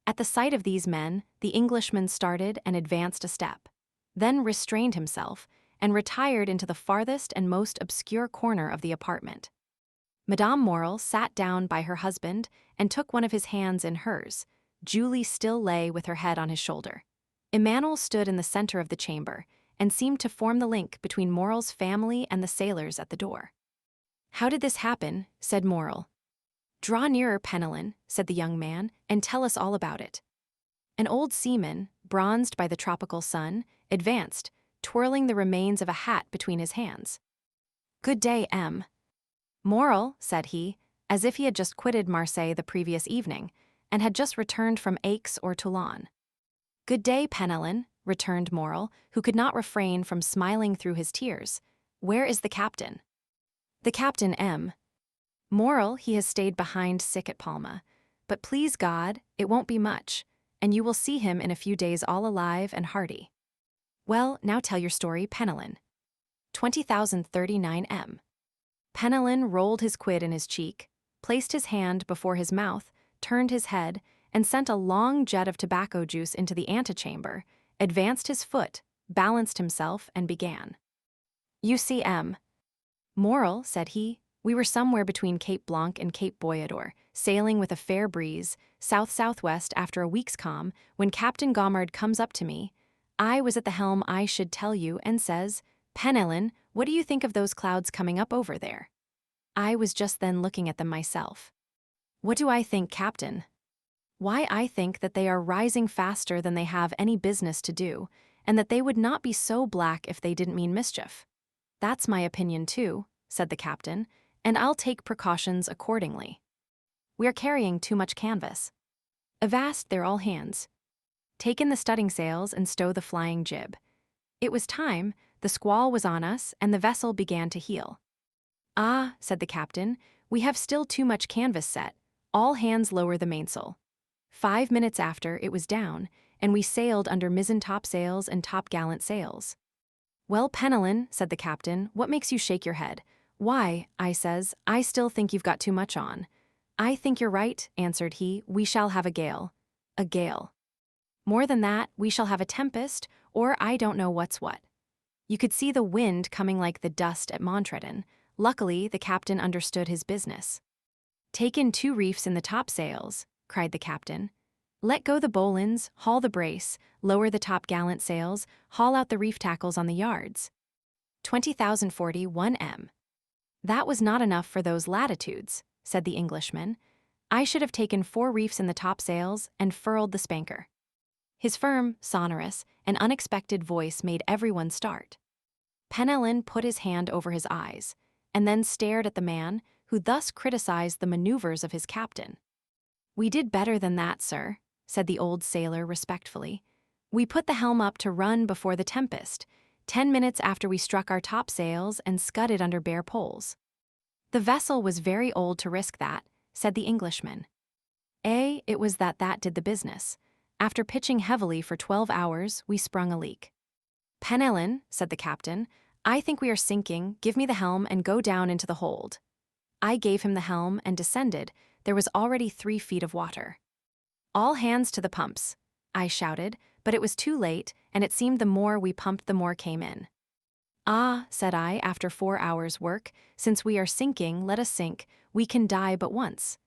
At the sight of these men, the Englishman started and advanced a step, then restrained himself and retired into the farthest and most obscure corner of the apartment. Madame Morel sat down by her husband and took one of his hands in hers. Julie still lay with her head on his shoulder. Emmanuel stood in the center of the chamber and seemed to form the link between Morel's family and the sailors at the door. "How did this happen?" said Morel. "Draw nearer, Penelon," said the young man, "and tell us all about it." An old seaman, bronzed by the tropical sun, advanced, twirling the remains of a hat between his hands. "Good day, M. Morel," said he, as if he had just quitted Marseilles the previous evening, and had just returned from Aix or Toulon. "Good day, Penelon," returned Morel, who could not refrain from smiling through his tears. "Where is the captain?" "The captain, M. Morel, he has stayed behind sick at Palma, but please God, it won't be much, and you will see him in a few days all alive and hearty." "Well, now tell your story, Penelon." 20,039 M. Penelon rolled his quid in his cheek, placed his hand before his mouth, turned his head, and sent a long jet of tobacco juice into the antechamber, advanced his foot, balanced himself, and began. "You see, M. Morel," said he, "we were somewhere between Cape Blanc and Cape Boyador, sailing with a fair breeze, south-southwest after a week's calm, when Captain Gommard comes up to me. I was at the helm, I should tell you, and says, 'Penelon, what do you think of those clouds coming up over there?' I was just then looking at them myself. 'What do I think, Captain?' Why, I think that they are rising faster than they have any business to do, and that they would not be so black if they didn't mean mischief." "That's my opinion too," said the captain, "and I'll take precautions accordingly. We are carrying too much canvas. Avast there, all hands. Take in the studding sails and stow the flying jib." It was time, the squall was on us, and the vessel began to heel. "Ah," said the captain, "we have still too much canvas set. All hands lower the mainsail." 5 minutes after, it was down, and we sailed under mizzen topsails and topgallant sails. "Well, Penelon," said the captain, "what makes you shake your head?" "Why," I says, "I still think you've got too much on." "I think you're right," answered he, "we shall have a gale." "A gale." "More than that, we shall have a tempest, or I don't know what's what." You could see the wind coming like the dust at Montredon. Luckily, the captain understood his business. "Take in 2 reefs in the topsails," cried the captain. "Let go the bowlines, haul the brace, lower the topgallant sails, haul out the reef tackles on the yards." 20,041 M. "That was not enough for those latitudes," said the Englishman. "I should have taken 4 reefs in the topsails and furled the spanker." His firm, sonorous, and unexpected voice made everyone start. Penelon put his hand over his eyes, and then stared at the man who thus criticized the maneuvers of his captain. "We did better than that, sir," said the old sailor respectfully. "We put the helm up to run before the tempest, 10 minutes after we struck our topsails and scudded under bare poles." "The vessel was very old to risk that," said the Englishman. It was that did the business. After pitching heavily for 12 hours, we sprung a leak." "Penelon," said the captain, "I think we are sinking, give me the helm and go down into the hold." I gave him the helm and descended. There was already 3 feet of water. "All hands to the pumps," I shouted, but it was too late, and it seemed the more we pumped the more came in. Ah, said I, after 4 hours' work, since we are sinking, let us sink, we can die but once.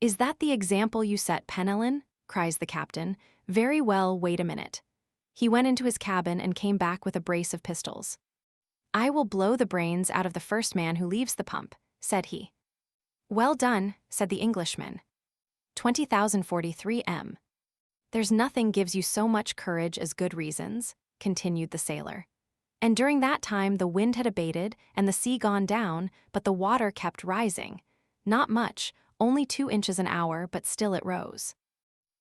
Is that the example you set, Penelon? Cries the captain. Very well, wait a minute. He went into his cabin and came back with a brace of pistols. I will blow the brains out of the first man who leaves the pump, said he. Well done, said the Englishman. 20,043 M. There's nothing gives you so much courage as good reasons, continued the sailor. And during that time the wind had abated and the sea gone down, but the water kept rising. Not much, only 2 inches an hour, but still it rose.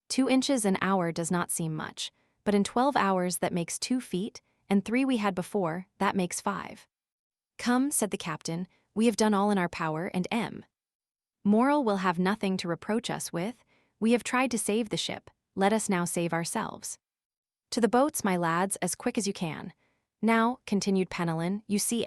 2 inches an hour does not seem much, but in 12 hours that makes 2 feet, and 3 we had before, that makes 5. Come, said the captain, we have done all in our power, and Moral will have nothing to reproach us with. We have tried to save the ship, let us now save ourselves. To the boats, my lads, as quick as you can. Now, continued Penelon, you see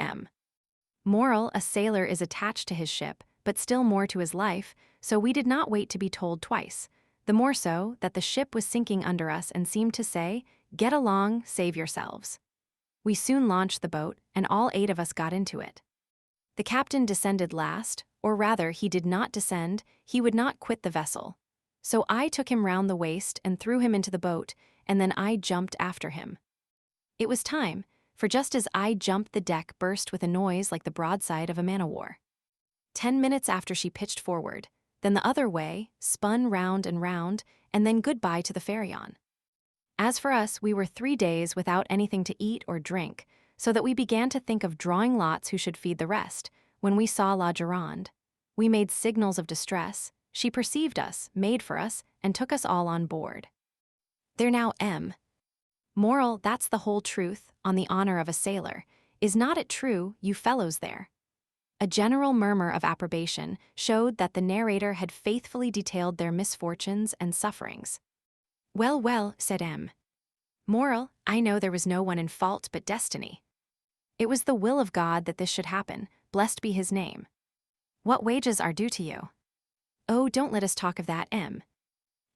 Moral, a sailor is attached to his ship, but still more to his life, so we did not wait to be told twice. The more so, that the ship was sinking under us and seemed to say, get along, save yourselves. We soon launched the boat, and all 8 of us got into it. The captain descended last, or rather he did not descend, he would not quit the vessel. So I took him round the waist and threw him into the boat, and then I jumped after him. It was time, for just as I jumped the deck burst with a noise like the broadside of a man-o'-war. 10 minutes after she pitched forward, then the other way, spun round and round, and then goodbye to the Pharaon. As for us, we were 3 days without anything to eat or drink, so that we began to think of drawing lots who should feed the rest. When we saw La Gironde, we made signals of distress. She perceived us, made for us, and took us all on board. There now Moral, that's the whole truth, on the honor of a sailor. Is not it true, you fellows there? A general murmur of approbation showed that the narrator had faithfully detailed their misfortunes and sufferings. Well, well, said Moral, I know there was no one in fault but destiny. It was the will of God that this should happen, blessed be his name. What wages are due to you? Oh, don't let us talk of that,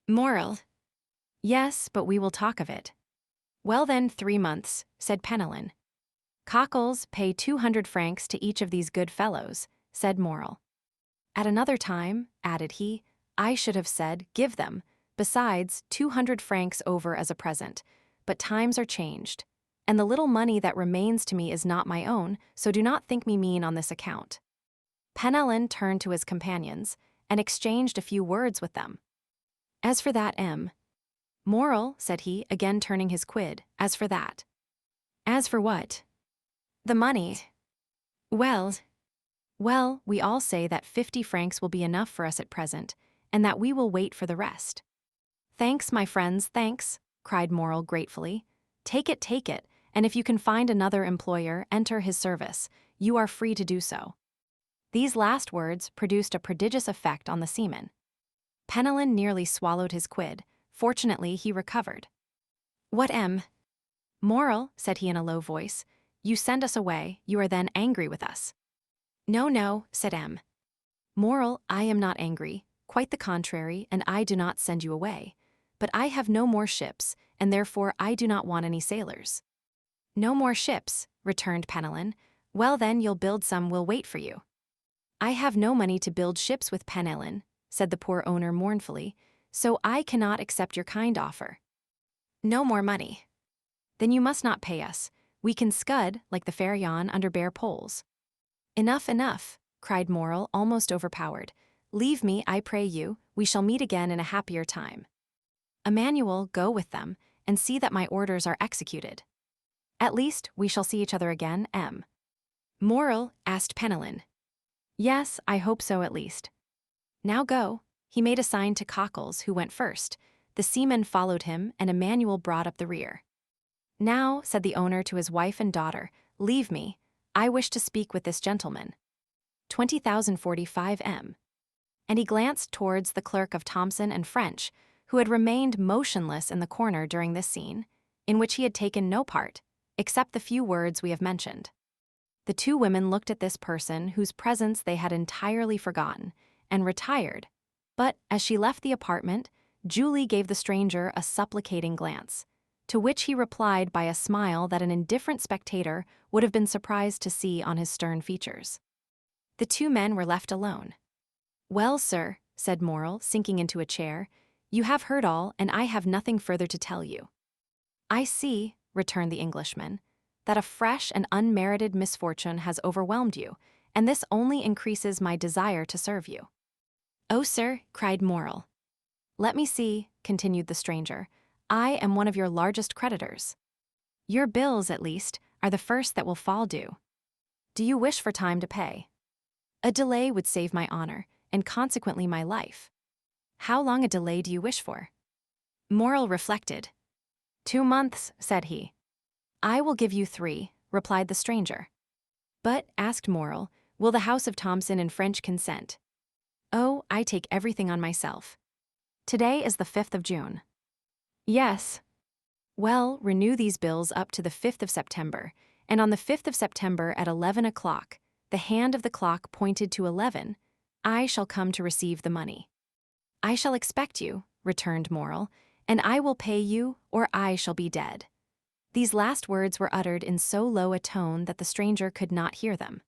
Moral. Yes, but we will talk of it. Well then, 3 months, said Penelon. Cockles, pay 200 francs to each of these good fellows, said Moral. At another time, added he, I should have said, give them, besides, 200 francs over as a present, but times are changed, and the little money that remains to me is not my own, so do not think me mean on this account. Penelon turned to his companions, and exchanged a few words with them. As for that Moral, said he, again turning his quid, as for that. As for what? The money. Well, we all say that 50 francs will be enough for us at present, and that we will wait for the rest. Thanks, my friends, thanks, cried Moral gratefully. Take it, and if you can find another employer, enter his service. You are free to do so. These last words produced a prodigious effect on the seaman. Penelon nearly swallowed his quid. Fortunately, he recovered. What Moral, said he in a low voice, you send us away, you are then angry with us. No, said Moral, I am not angry, quite the contrary, and I do not send you away. But I have no more ships, and therefore I do not want any sailors. No more ships, returned Penelon. Well then, you'll build some, we'll wait for you. I have no money to build ships with, Penelon, said the poor owner mournfully, so I cannot accept your kind offer. No more money. Then you must not pay us. We can scud, like the Pharaon, under bare poles. Enough, cried Moral, almost overpowered. Leave me, I pray you, we shall meet again in a happier time. Emmanuel, go with them, and see that my orders are executed. At least, we shall see each other again, Moral, asked Penelon. Yes, I hope so at least. Now go. He made a sign to Cockles, who went first. The seamen followed him, and Emmanuel brought up the rear. Now, said the owner to his wife and daughter, leave me. I wish to speak with this gentleman. 20,045 M. And he glanced towards the clerk of Thomson and French, who had remained motionless in the corner during this scene, in which he had taken no part, except the few words we have mentioned. The 2 women looked at this person whose presence they had entirely forgotten, and retired. But, as she left the apartment, Julie gave the stranger a supplicating glance. to which he replied by a smile that an indifferent spectator would have been surprised to see on his stern features. The two men were left alone. "Well, sir," said Morrel, sinking into a chair, "you have heard all, and I have nothing further to tell you." "I see," returned the Englishman, "that a fresh and unmerited misfortune has overwhelmed you, and this only increases my desire to serve you." "Oh, sir," cried Morrel. "Let me see," continued the stranger, "I am one of your largest creditors. Your bills, at least, are the first that will fall due. Do you wish for time to pay? A delay would save my honor, and consequently my life. How long a delay do you wish for?" Morrel reflected. 2 months, said he. "I will give you 3, replied the stranger. "But," asked Morrel, "will the house of Thomson and French consent?" "Oh, I take everything on myself. Today is the 5th of June. "Yes." "Well, renew these bills up to the 5th of September, and on the 5th of September at 11 o'clock, the hand of the clock pointed to 11, I shall come to receive the money." "I shall expect you," returned Morrel, "and I will pay you, or I shall be dead." These last words were uttered in so low a tone that the stranger could not hear them.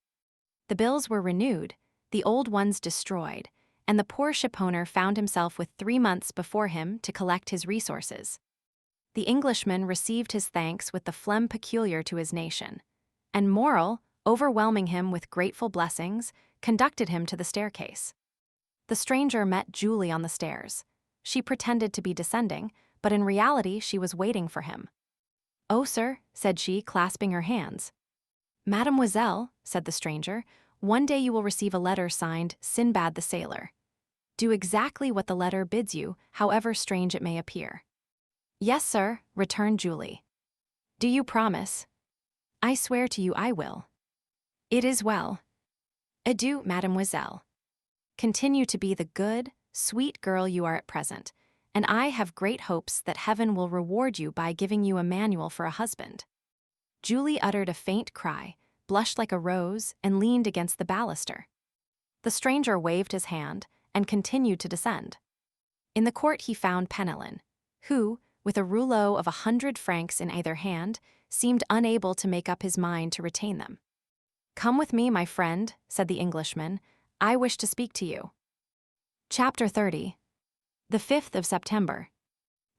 The bills were renewed, the old ones destroyed, and the poor shipowner found himself with 3 months before him to collect his resources. The Englishman received his thanks with the phlegm peculiar to his nation, and Morrel, overwhelming him with grateful blessings, conducted him to the staircase. The stranger met Julie on the stairs. She pretended to be descending, but in reality she was waiting for him. "Oh, sir," said she, clasping her hands. "Mademoiselle," said the stranger, "one day you will receive a letter signed Sinbad the Sailor. Do exactly what the letter bids you, however strange it may appear." "Yes, sir," returned Julie. "Do you promise?" "I swear to you I will." "It is well. Adieu, mademoiselle. Continue to be the good, sweet girl you are at present, and I have great hopes that heaven will reward you by giving you a manual for a husband." Julie uttered a faint cry, blushed like a rose, and leaned against the baluster. The stranger waved his hand and continued to descend. In the court he found Penelon, who, with a rouleau of 100 francs in either hand, seemed unable to make up his mind to retain them. "Come with me, my friend," said the Englishman. "I wish to speak to you." Chapter 30. The 5th of September.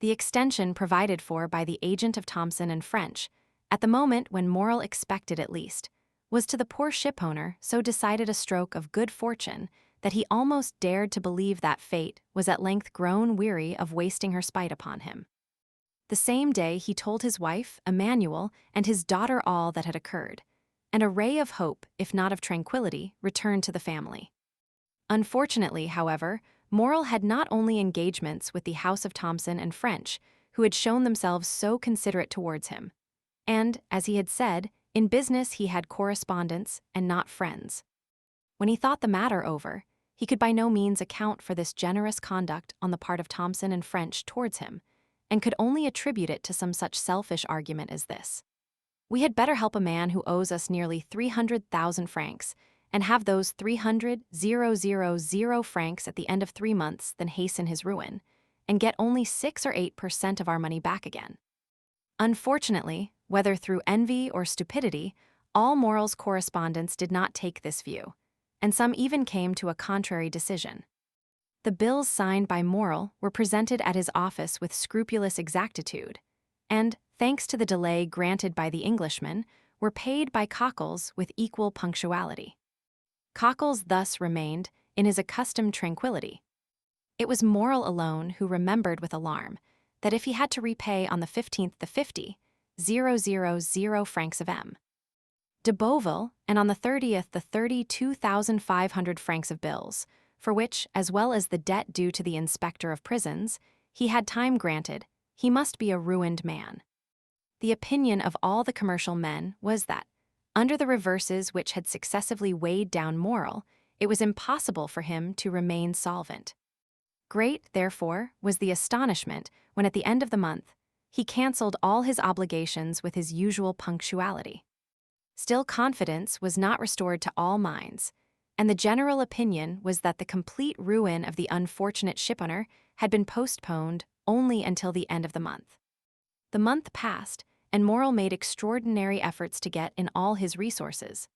The extension provided for by the agent of Thomson and French, at the moment when Morrel expected at least, was to the poor shipowner so decided a stroke of good fortune that he almost dared to believe that fate was at length grown weary of wasting her spite upon him. The same day he told his wife, Emmanuel, and his daughter all that had occurred, and a ray of hope, if not of tranquility, returned to the family. Unfortunately, however, Morrel had not only engagements with the house of Thomson and French, who had shown themselves so considerate towards him, and, as he had said, in business he had correspondents and not friends. When he thought the matter over, he could by no means account for this generous conduct on the part of Thomson and French towards him, and could only attribute it to some such selfish argument as this: "We had better help a man who owes us nearly 300,000 francs, and have those 300,000 francs at the end of 3 months than hasten his ruin, and get only 6 or 8% of our money back again." Unfortunately, whether through envy or stupidity, all Morrel's correspondents did not take this view, and some even came to a contrary decision. The bills signed by Morrel were presented at his office with scrupulous exactitude, and, thanks to the delay granted by the Englishman, were paid by Cockles with equal punctuality. Cockles thus remained in his accustomed tranquillity. It was Morrel alone who remembered with alarm that if he had to repay on the 15th the 50,000 francs of de Beauville, and on the 30th the 32,500 francs of bills, for which, as well as the debt due to the inspector of prisons, he had time granted, he must be a ruined man. The opinion of all the commercial men was that, under the reverses which had successively weighed down Morrel, it was impossible for him to remain solvent. Great, therefore, was the astonishment when at the end of the month he cancelled all his obligations with his usual punctuality. Still, confidence was not restored to all minds, and the general opinion was that the complete ruin of the unfortunate shipowner had been postponed only until the end of the month. The month passed, and Morel made extraordinary efforts to get in all his resources.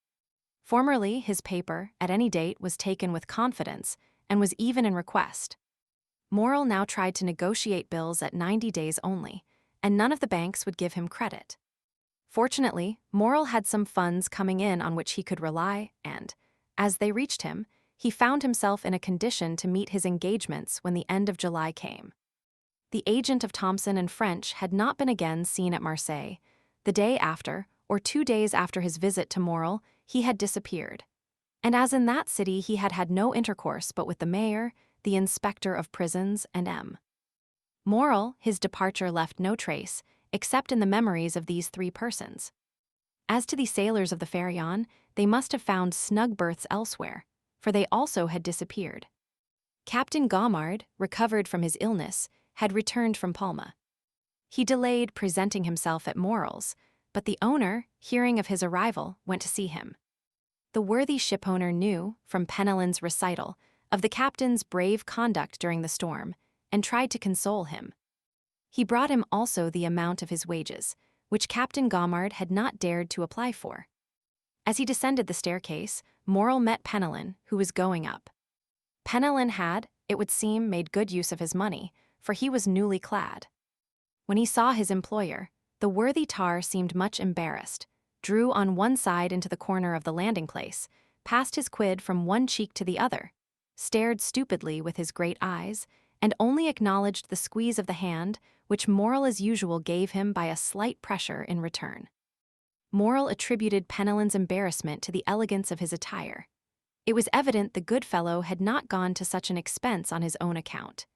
Formerly, his paper, at any date, was taken with confidence and was even in request. Morel now tried to negotiate bills at 90 days only, and none of the banks would give him credit. Fortunately, Morel had some funds coming in on which he could rely, and, as they reached him, he found himself in a condition to meet his engagements when the end of July came. The agent of Thomson and French had not been again seen at Marseilles. The day after, or 2 days after his visit to Morel, he had disappeared. And as in that city he had had no intercourse but with the mayor, the inspector of prisons, and M. Morel, his departure left no trace, except in the memories of these 3 persons. As to the sailors of the Pharaon, they must have found snug berths elsewhere, for they also had disappeared. Captain Gaumard, recovered from his illness, had returned from Palma. He delayed presenting himself at Morel's, but the owner, hearing of his arrival, went to see him. The worthy shipowner knew, from Penelon's recital, of the captain's brave conduct during the storm, and tried to console him. He brought him also the amount of his wages, which Captain Gaumard had not dared to apply for. As he descended the staircase, Morel met Penelon, who was going up. Penelon had, it would seem, made good use of his money, for he was newly clad. When he saw his employer, the worthy tar seemed much embarrassed, drew on one side into the corner of the landing place, passed his quid from one cheek to the other, stared stupidly with his great eyes, and only acknowledged the squeeze of the hand which Morel as usual gave him by a slight pressure in return. Morel attributed Penelon's embarrassment to the elegance of his attire. It was evident the good fellow had not gone to such an expense on his own account.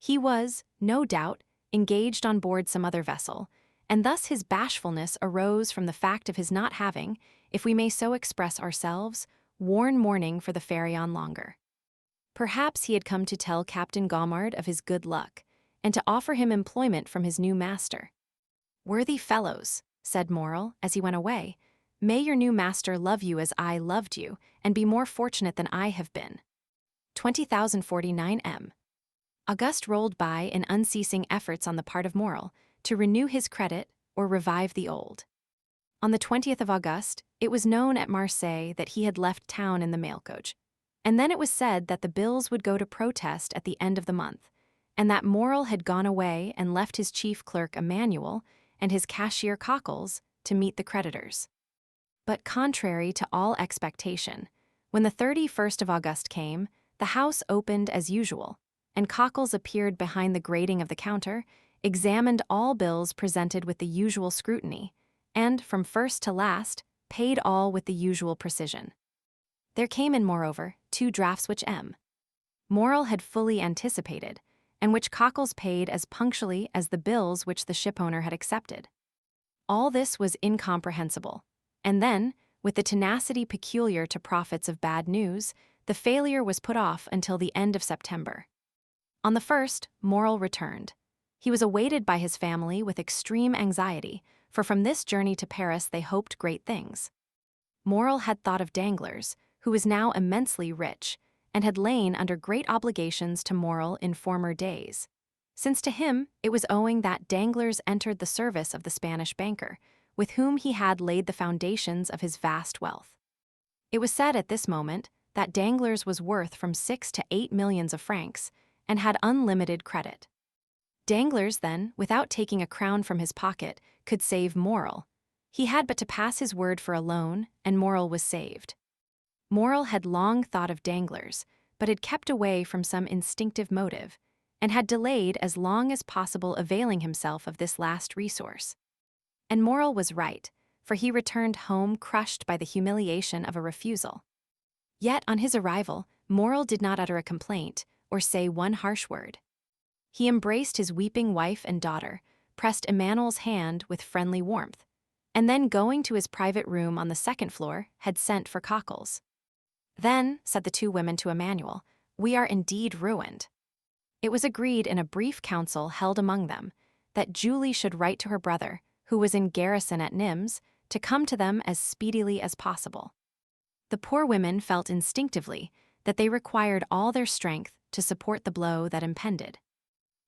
He was, no doubt, engaged on board some other vessel, and thus his bashfulness arose from the fact of his not having, if we may so express ourselves, worn mourning for the Pharaon longer. Perhaps he had come to tell Captain Gaumard of his good luck, and to offer him employment from his new master. "Worthy fellows," said Morel, as he went away, "may your new master love you as I loved you, and be more fortunate than I have been." 20,049 M. Auguste rolled by in unceasing efforts on the part of Morel to renew his credit or revive the old. On the 20th of August, it was known at Marseilles that he had left town in the mail coach, and then it was said that the bills would go to protest at the end of the month, and that Morel had gone away and left his chief clerk Emmanuel and his cashier Cockles to meet the creditors. But contrary to all expectation, when the 31st of August came, the house opened as usual, and Cockles appeared behind the grating of the counter, examined all bills presented with the usual scrutiny, and, from first to last, paid all with the usual precision. There came in, moreover, 2 drafts which M. Morel had fully anticipated, and which Cockles paid as punctually as the bills which the shipowner had accepted. All this was incomprehensible, and then, with the tenacity peculiar to prophets of bad news, the failure was put off until the end of September. On the 1st, Morel returned. He was awaited by his family with extreme anxiety, for from this journey to Paris they hoped great things. Morel had thought of Danglars, who was now immensely rich, and had lain under great obligations to Morel in former days, since to him it was owing that Danglars entered the service of the Spanish banker, with whom he had laid the foundations of his vast wealth. It was said at this moment that Danglars was worth from 6 to 8 millions of francs, and had unlimited credit. Danglars, then, without taking a crown from his pocket, could save Morel. He had but to pass his word for a loan, and Morel was saved. Morel had long thought of Danglars, but had kept away from some instinctive motive, and had delayed as long as possible availing himself of this last resource. And Morel was right, for he returned home crushed by the humiliation of a refusal. Yet on his arrival, Morel did not utter a complaint, or say one harsh word. He embraced his weeping wife and daughter, pressed Emmanuel's hand with friendly warmth, and then going to his private room on the 2nd floor, had sent for Cockles. "Then," said the 2 women to Emmanuel, "we are indeed ruined." It was agreed in a brief council held among them that Julie should write to her brother, who was in garrison at Nimes, to come to them as speedily as possible. The poor women felt instinctively that they required all their strength to support the blow that impended.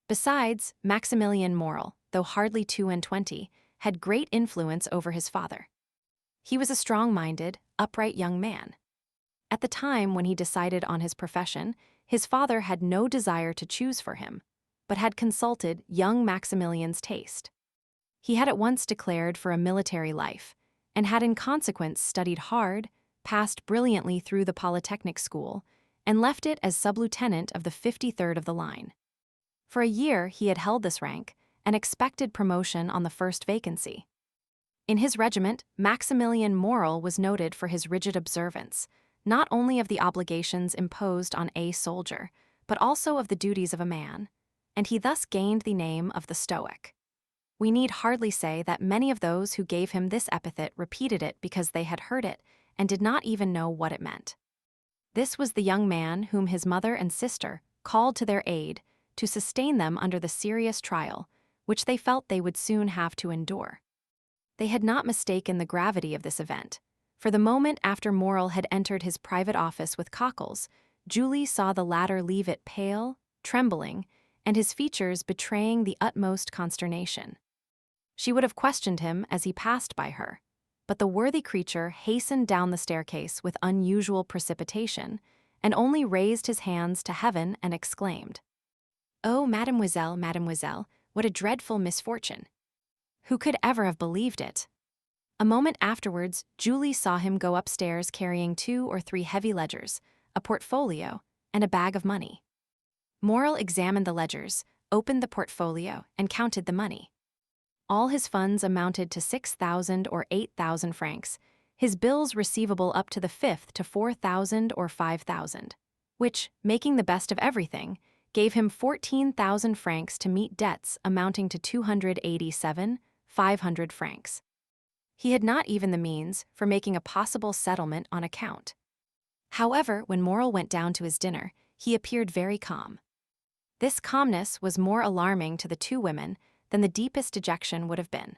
Besides, Maximilian Morel, though hardly 22, had great influence over his father. He was a strong-minded, upright young man. At the time when he decided on his profession, his father had no desire to choose for him, but had consulted young Maximilian's taste. He had at once declared for a military life, and had in consequence studied hard, passed brilliantly through the Polytechnic School, and left it as sub-lieutenant of the 53rd of the line. For a year he had held this rank, and expected promotion on the first vacancy. In his regiment, Maximilian Morel was noted for his rigid observance, not only of the obligations imposed on a soldier, but also of the duties of a man, and he thus gained the name of the Stoic. We need hardly say that many of those who gave him this epithet repeated it because they had heard it and did not even know what it meant. This was the young man whom his mother and sister called to their aid to sustain them under the serious trial, which they felt they would soon have to endure. They had not mistaken the gravity of this event, for the moment after Morel had entered his private office with Cockles, Julie saw the latter leave it pale, trembling, and his features betraying the utmost consternation. She would have questioned him as he passed by her, but the worthy creature hastened down the staircase with unusual precipitation, and only raised his hands to heaven and exclaimed, "Oh, mademoiselle, mademoiselle, what a dreadful misfortune! Who could ever have believed it?" A moment afterwards, Julie saw him go upstairs carrying 2 or 3 heavy ledgers, a portfolio, and a bag of money. Morel examined the ledgers, opened the portfolio, and counted the money. All his funds amounted to 6,000 or 8,000 francs, his bills receivable up to the 5th to 4,000 or 5,000, which, making the best of everything, gave him 14,000 francs to meet debts amounting to 287,500 francs. He had not even the means for making a possible settlement on account. However, when Morel went down to his dinner, he appeared very calm. This calmness was more alarming to the 2 women than the deepest dejection would have been.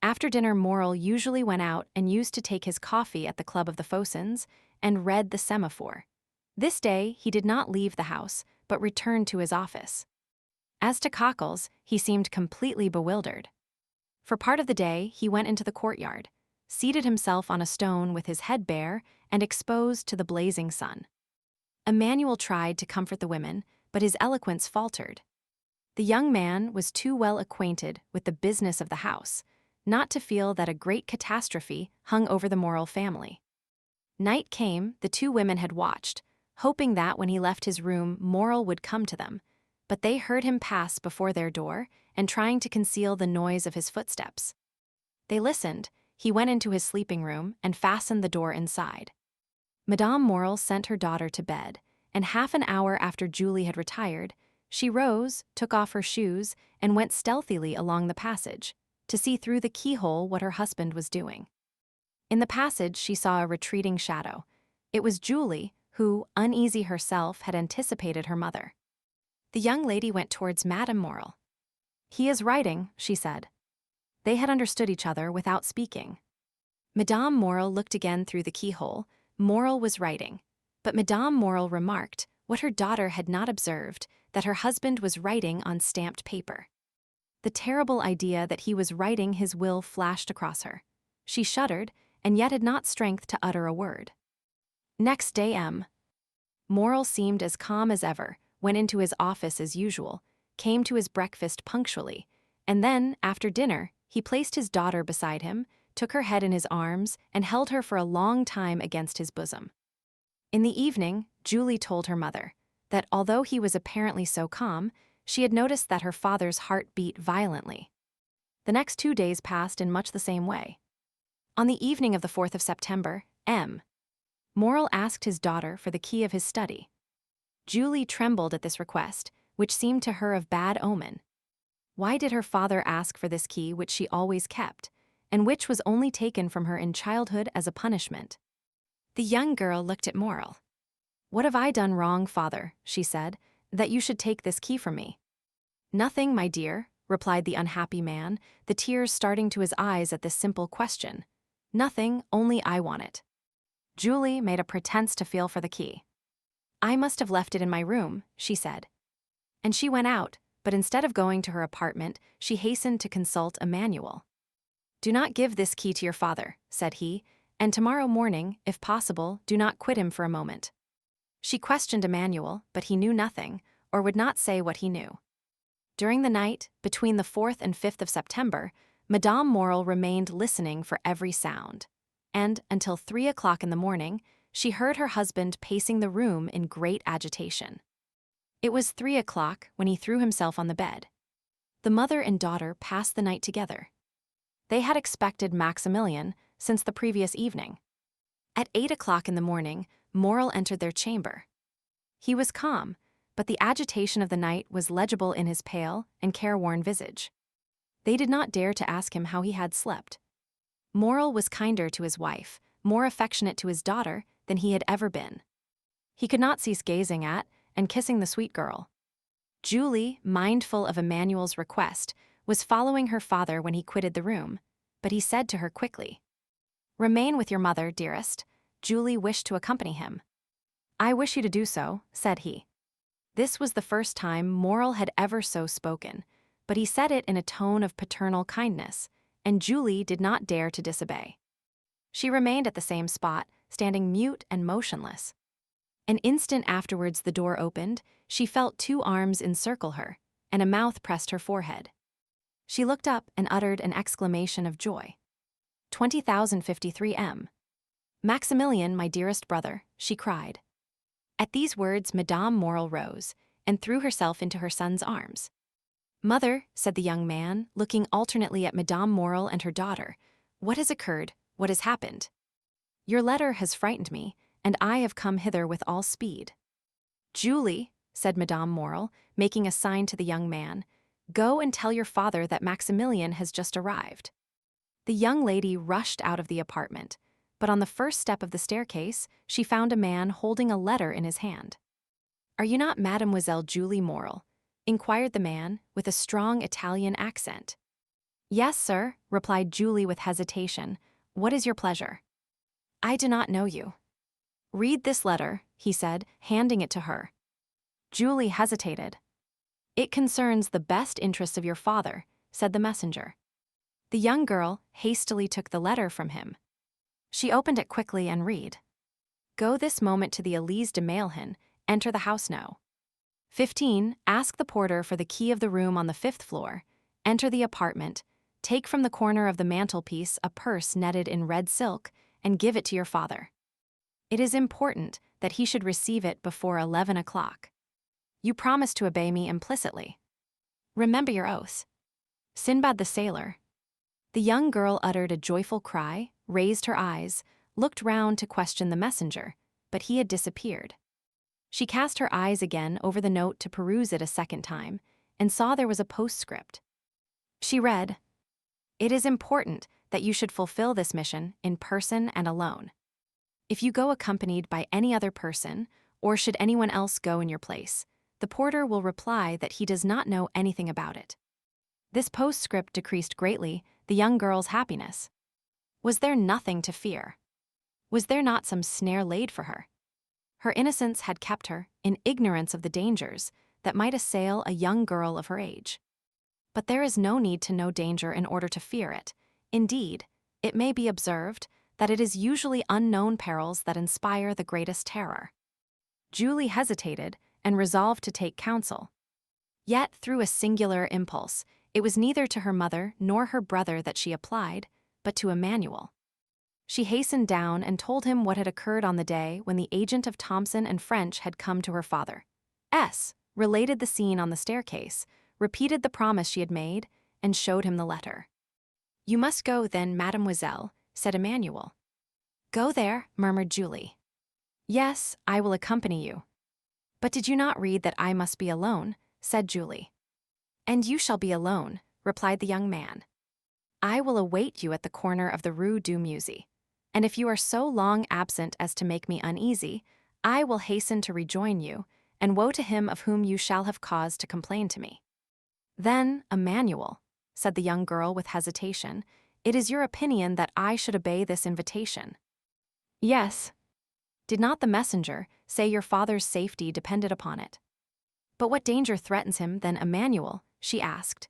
After dinner, Morel usually went out and used to take his coffee at the Club of the Phocéens and read the Semaphore. This day he did not leave the house, but returned to his office. As to Cockles, he seemed completely bewildered. For part of the day he went into the courtyard, seated himself on a stone with his head bare and exposed to the blazing sun. Emmanuel tried to comfort the women, but his eloquence faltered. The young man was too well acquainted with the business of the house not to feel that a great catastrophe hung over the Morel family. Night came, the 2 women had watched, hoping that when he left his room Morel would come to them, but they heard him pass before their door and trying to conceal the noise of his footsteps. They listened, he went into his sleeping room and fastened the door inside. Madame Morel sent her daughter to bed, and half an hour after Julie had retired, she rose, took off her shoes, and went stealthily along the passage, to see through the keyhole what her husband was doing. In the passage she saw a retreating shadow. It was Julie, who, uneasy herself, had anticipated her mother. The young lady went towards Madame Morel. "He is writing," she said. They had understood each other without speaking. Madame Morel looked again through the keyhole. Morel was writing, but Madame Morel remarked, what her daughter had not observed, that her husband was writing on stamped paper. The terrible idea that he was writing his will flashed across her. She shuddered, and yet had not strength to utter a word. Next day Morel seemed as calm as ever, went into his office as usual, came to his breakfast punctually, and then, after dinner, he placed his daughter beside him, took her head in his arms, and held her for a long time against his bosom. In the evening, Julie told her mother that although he was apparently so calm, she had noticed that her father's heart beat violently. The next 2 days passed in much the same way. On the evening of the 4th of September, Morel asked his daughter for the key of his study. Julie trembled at this request, which seemed to her of bad omen. Why did her father ask for this key which she always kept, and which was only taken from her in childhood as a punishment? The young girl looked at Morel. "What have I done wrong, father," she said, "that you should take this key from me?" "Nothing, my dear," replied the unhappy man, the tears starting to his eyes at this simple question. "Nothing, only I want it." Julie made a pretense to feel for the key. "I must have left it in my room," she said. And she went out, but instead of going to her apartment, she hastened to consult Emmanuel. "Do not give this key to your father," said he, "and tomorrow morning, if possible, do not quit him for a moment." She questioned Emmanuel, but he knew nothing, or would not say what he knew. During the night, between the 4th and 5th of September, Madame Morel remained listening for every sound, and, until 3 o'clock in the morning, she heard her husband pacing the room in great agitation. It was 3 o'clock when he threw himself on the bed. The mother and daughter passed the night together. They had expected Maximilian since the previous evening. At 8 o'clock in the morning, Morel entered their chamber. He was calm, but the agitation of the night was legible in his pale and careworn visage. They did not dare to ask him how he had slept. Morel was kinder to his wife, more affectionate to his daughter than he had ever been. He could not cease gazing at and kissing the sweet girl. Julie, mindful of Emmanuel's request, was following her father when he quitted the room, but he said to her quickly, "Remain with your mother, dearest." Julie wished to accompany him. "I wish you to do so," said he. This was the first time Morel had ever so spoken, but he said it in a tone of paternal kindness, and Julie did not dare to disobey. She remained at the same spot, standing mute and motionless. An instant afterwards the door opened, she felt 2 arms encircle her, and a mouth pressed her forehead. She looked up and uttered an exclamation of joy. 20,053 M. "Maximilian, my dearest brother," she cried. At these words Madame Morel rose, and threw herself into her son's arms. "Mother," said the young man, looking alternately at Madame Morel and her daughter, "what has occurred? What has happened? Your letter has frightened me, and I have come hither with all speed." "Julie," said Madame Morel, making a sign to the young man, "go and tell your father that Maximilian has just arrived." The young lady rushed out of the apartment, but on the first step of the staircase, she found a man holding a letter in his hand. "Are you not Mademoiselle Julie Morel?" inquired the man, with a strong Italian accent. "Yes, sir," replied Julie with hesitation. "What is your pleasure?" "I do not know you." "Read this letter," he said, handing it to her. Julie hesitated. "It concerns the best interests of your father," said the messenger. The young girl hastily took the letter from him. She opened it quickly and read, "Go this moment to the Élysée de Mailhan, enter the house No. 15, ask the porter for the key of the room on the 5th floor, enter the apartment, take from the corner of the mantelpiece a purse netted in red silk, and give it to your father. It is important that he should receive it before 11 o'clock. You promise to obey me implicitly. Remember your oaths. Sinbad the Sailor." The young girl uttered a joyful cry, raised her eyes, looked round to question the messenger, but he had disappeared. She cast her eyes again over the note to peruse it a second time, and saw there was a postscript. She read, "It is important that you should fulfill this mission in person and alone. If you go accompanied by any other person, or should anyone else go in your place, the porter will reply that he does not know anything about it." This postscript decreased greatly the young girl's happiness. Was there nothing to fear? Was there not some snare laid for her? Her innocence had kept her in ignorance of the dangers that might assail a young girl of her age. But there is no need to know danger in order to fear it. Indeed, it may be observed that it is usually unknown perils that inspire the greatest terror. Julie hesitated and resolved to take counsel. Yet, through a singular impulse, it was neither to her mother nor her brother that she applied, but to Emmanuel. She hastened down and told him what had occurred on the day when the agent of Thomson and French had come to her father. Related the scene on the staircase, repeated the promise she had made, and showed him the letter. "You must go, then, mademoiselle," said Emmanuel. "Go there," murmured Julie. "Yes, I will accompany you." "But did you not read that I must be alone?" said Julie. "And you shall be alone," replied the young man. "I will await you at the corner of the Rue du Musée, and if you are so long absent as to make me uneasy, I will hasten to rejoin you, and woe to him of whom you shall have cause to complain to me." "Then, Emmanuel," said the young girl with hesitation, "it is your opinion that I should obey this invitation?" "Yes." "Did not the messenger say your father's safety depended upon it?" But what danger threatens him then, Emmanuel? She asked.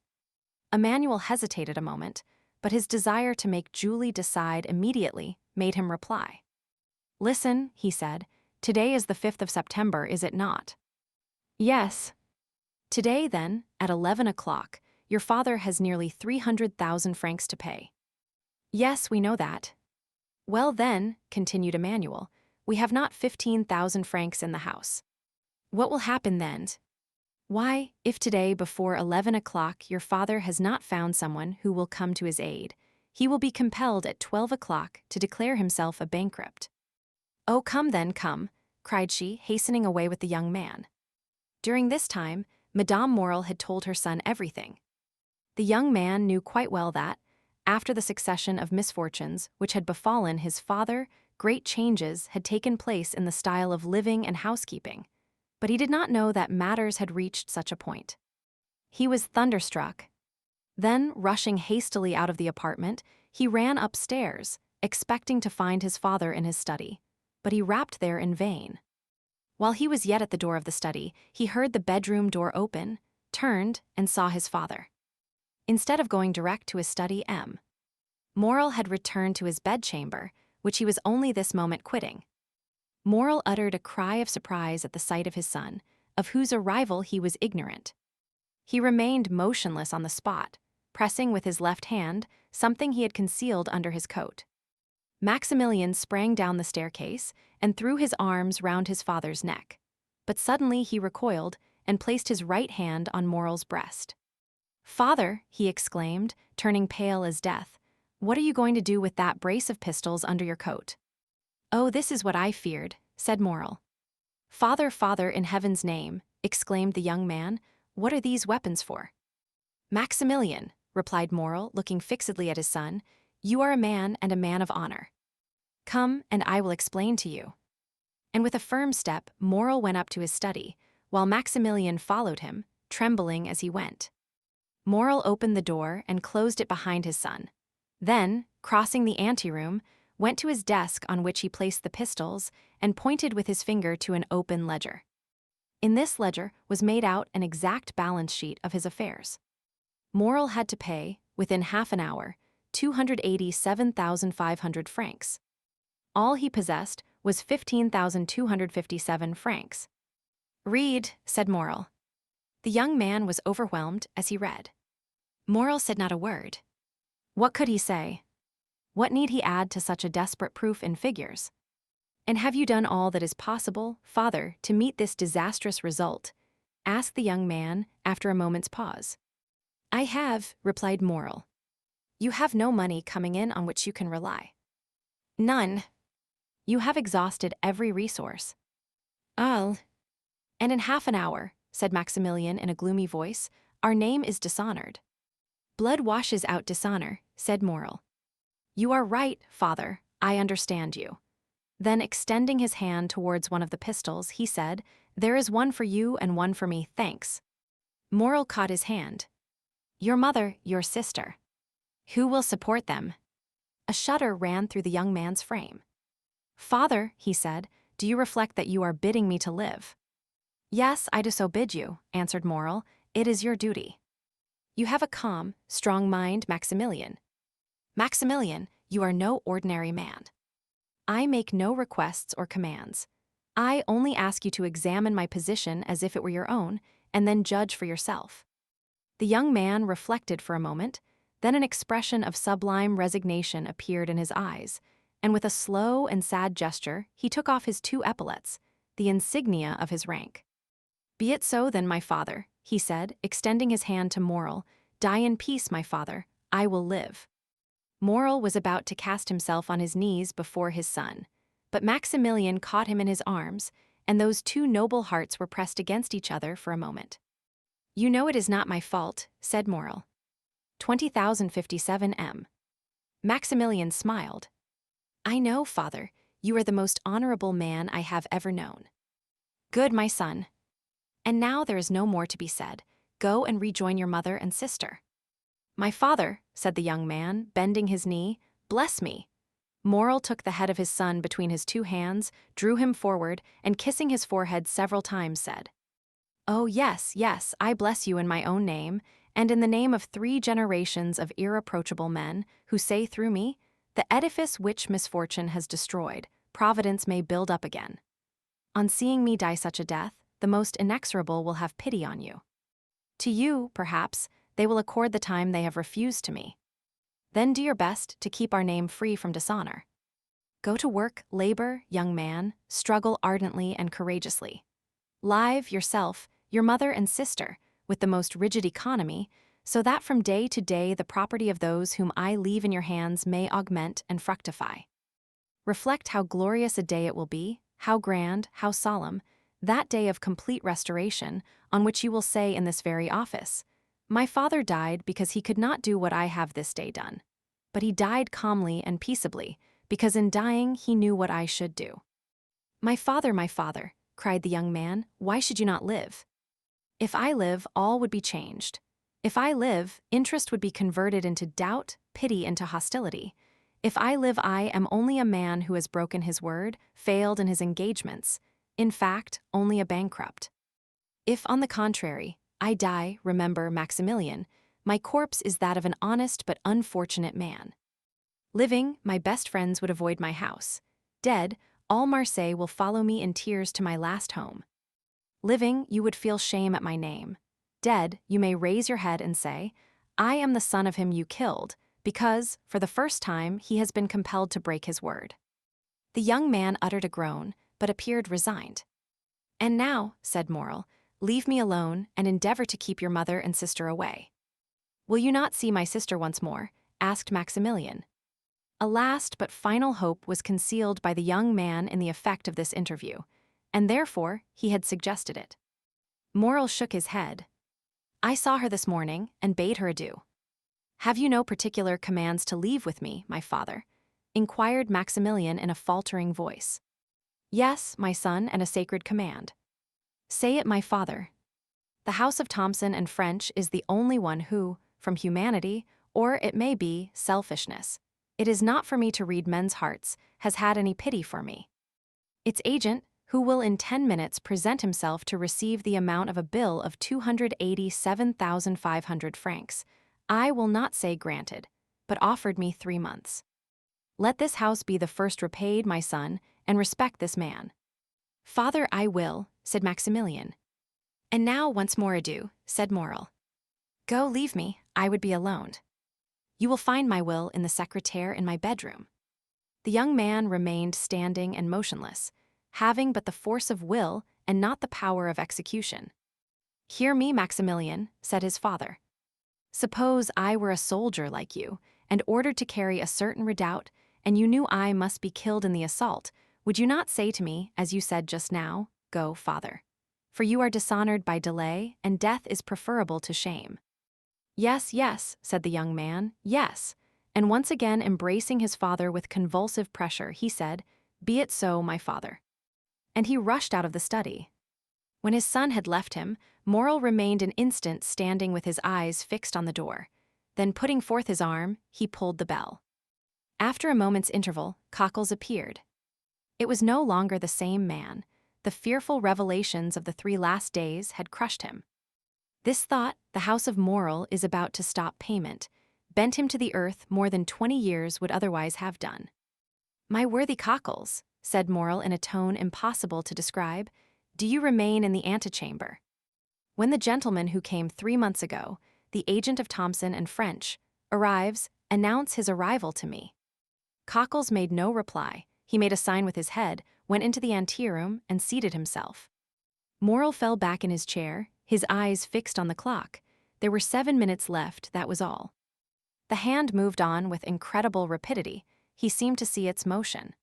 Emmanuel hesitated a moment, but his desire to make Julie decide immediately made him reply. Listen, he said, today is the 5th of September, is it not? Yes. Today, then, at 11 o'clock, your father has nearly 300,000 francs to pay. Yes, we know that. Well then, continued Emmanuel, we have not 15,000 francs in the house. What will happen then? Why, if today before 11 o'clock your father has not found someone who will come to his aid, he will be compelled at 12 o'clock to declare himself a bankrupt. Oh, come then, come, cried she, hastening away with the young man. During this time, Madame Morel had told her son everything. The young man knew quite well that, after the succession of misfortunes which had befallen his father, great changes had taken place in the style of living and housekeeping, but he did not know that matters had reached such a point. He was thunderstruck. Then, rushing hastily out of the apartment, he ran upstairs, expecting to find his father in his study, but he rapped there in vain. While he was yet at the door of the study, he heard the bedroom door open, turned, and saw his father. Instead of going direct to his study, Morel had returned to his bedchamber, which he was only this moment quitting. Morel uttered a cry of surprise at the sight of his son, of whose arrival he was ignorant. He remained motionless on the spot, pressing with his left hand something he had concealed under his coat. Maximilian sprang down the staircase and threw his arms round his father's neck, but suddenly he recoiled and placed his right hand on Morel's breast. "Father," he exclaimed, turning pale as death, "what are you going to do with that brace of pistols under your coat?" "Oh, this is what I feared," said Morel. "Father, father, in heaven's name," exclaimed the young man, "what are these weapons for?" "Maximilian," replied Morel, looking fixedly at his son, "you are a man and a man of honor. Come, and I will explain to you." And with a firm step, Morel went up to his study, while Maximilian followed him, trembling as he went. Morel opened the door and closed it behind his son. Then, crossing the anteroom, went to his desk on which he placed the pistols and pointed with his finger to an open ledger. In this ledger was made out an exact balance sheet of his affairs. Morel had to pay, within half an hour, 287,500 francs. All he possessed was 15,257 francs. "Read," said Morel. The young man was overwhelmed as he read. Morel said not a word. What could he say? What need he add to such a desperate proof in figures? "And have you done all that is possible, father, to meet this disastrous result?" asked the young man after a moment's pause. "I have," replied Morel. "You have no money coming in on which you can rely?" "None." "You have exhausted every resource?" "All." "And in half an hour," said Maximilian in a gloomy voice, "our name is dishonored." "Blood washes out dishonor," said Morel. "You are right, father, I understand you." Then, extending his hand towards one of the pistols, he said, "There is one for you and one for me, thanks." Morel caught his hand. "Your mother, your sister. Who will support them?" A shudder ran through the young man's frame. "Father," he said, "do you reflect that you are bidding me to live?" "Yes, I do so bid you," answered Morel. "It is your duty." "You have a calm, strong mind, Maximilian." "Maximilian, you are no ordinary man. I make no requests or commands. I only ask you to examine my position as if it were your own, and then judge for yourself." The young man reflected for a moment, then an expression of sublime resignation appeared in his eyes, and with a slow and sad gesture he took off his 2 epaulets, the insignia of his rank. "Be it so then, my father," he said, extending his hand to Morel. "Die in peace, my father, I will live." Morel was about to cast himself on his knees before his son, but Maximilian caught him in his arms, and those 2 noble hearts were pressed against each other for a moment. "You know it is not my fault," said Morel. 20,057 M. Maximilian smiled. "I know, father, you are the most honorable man I have ever known." "Good, my son. And now there is no more to be said. Go and rejoin your mother and sister." "My father," said the young man, bending his knee, "bless me." Morel took the head of his son between his 2 hands, drew him forward, and kissing his forehead several times said, Oh, yes, yes, I bless you in my own name, and in the name of 3 generations of irreproachable men, who say through me, the edifice which misfortune has destroyed, Providence may build up again. On seeing me die such a death, the most inexorable will have pity on you. To you, perhaps, they will accord the time they have refused to me. Then do your best to keep our name free from dishonor. Go to work, labor, young man, struggle ardently and courageously. Live yourself, your mother and sister, with the most rigid economy, so that from day to day the property of those whom I leave in your hands may augment and fructify. Reflect how glorious a day it will be, how grand, how solemn, that day of complete restoration, on which you will say in this very office, "My father died because he could not do what I have this day done. But he died calmly and peaceably, because in dying he knew what I should do." My father, cried the young man, why should you not live? If I live, all would be changed. If I live, interest would be converted into doubt, pity into hostility. If I live, I am only a man who has broken his word, failed in his engagements, in fact, only a bankrupt. If, on the contrary, I die, remember Maximilian, my corpse is that of an honest but unfortunate man. Living, my best friends would avoid my house. Dead, all Marseilles will follow me in tears to my last home. Living, you would feel shame at my name. Dead, you may raise your head and say, "I am the son of him you killed," because, for the first time, he has been compelled to break his word. The young man uttered a groan, but appeared resigned. "And now," said Morrel, "leave me alone and endeavor to keep your mother and sister away." "Will you not see my sister once more?" asked Maximilian. A last but final hope was concealed by the young man in the effect of this interview, and therefore he had suggested it. Morrel shook his head. "I saw her this morning and bade her adieu." "Have you no particular commands to leave with me, my father?" inquired Maximilian in a faltering voice. "Yes, my son, and a sacred command." "Say it, my father." "The house of Thomson and French is the only one who, from humanity, or it may be selfishness, it is not for me to read men's hearts, has had any pity for me. Its agent, who will in 10 minutes present himself to receive the amount of a bill of 287,500 francs, I will not say granted, but offered me 3 months. Let this house be the first repaid, my son, and respect this man." "Father, I will," said Maximilian. "And now once more adieu," said Morrel. "Go, leave me, I would be alone. You will find my will in the secretaire in my bedroom." The young man remained standing and motionless, having but the force of will and not the power of execution. "Hear me, Maximilian," said his father. "Suppose I were a soldier like you, and ordered to carry a certain redoubt, and you knew I must be killed in the assault, would you not say to me, as you said just now, 'Go, father'? For you are dishonored by delay, and death is preferable to shame." "Yes, yes," said the young man, "yes." And once again embracing his father with convulsive pressure, he said, "Be it so, my father." And he rushed out of the study. When his son had left him, Morrel remained an instant standing with his eyes fixed on the door. Then putting forth his arm, he pulled the bell. After a moment's interval, Cockles appeared. It was no longer the same man. The fearful revelations of the 3 last days had crushed him. This thought, the house of Morrel is about to stop payment, bent him to the earth more than 20 years would otherwise have done. "My worthy Cockles," said Morrel in a tone impossible to describe, "do you remain in the antechamber? When the gentleman who came 3 months ago, the agent of Thomson and French, arrives, announce his arrival to me." Cockles made no reply. He made a sign with his head, went into the anteroom, and seated himself. Morrel fell back in his chair, his eyes fixed on the clock. There were 7 minutes left, that was all. The hand moved on with incredible rapidity. He seemed to see its motion.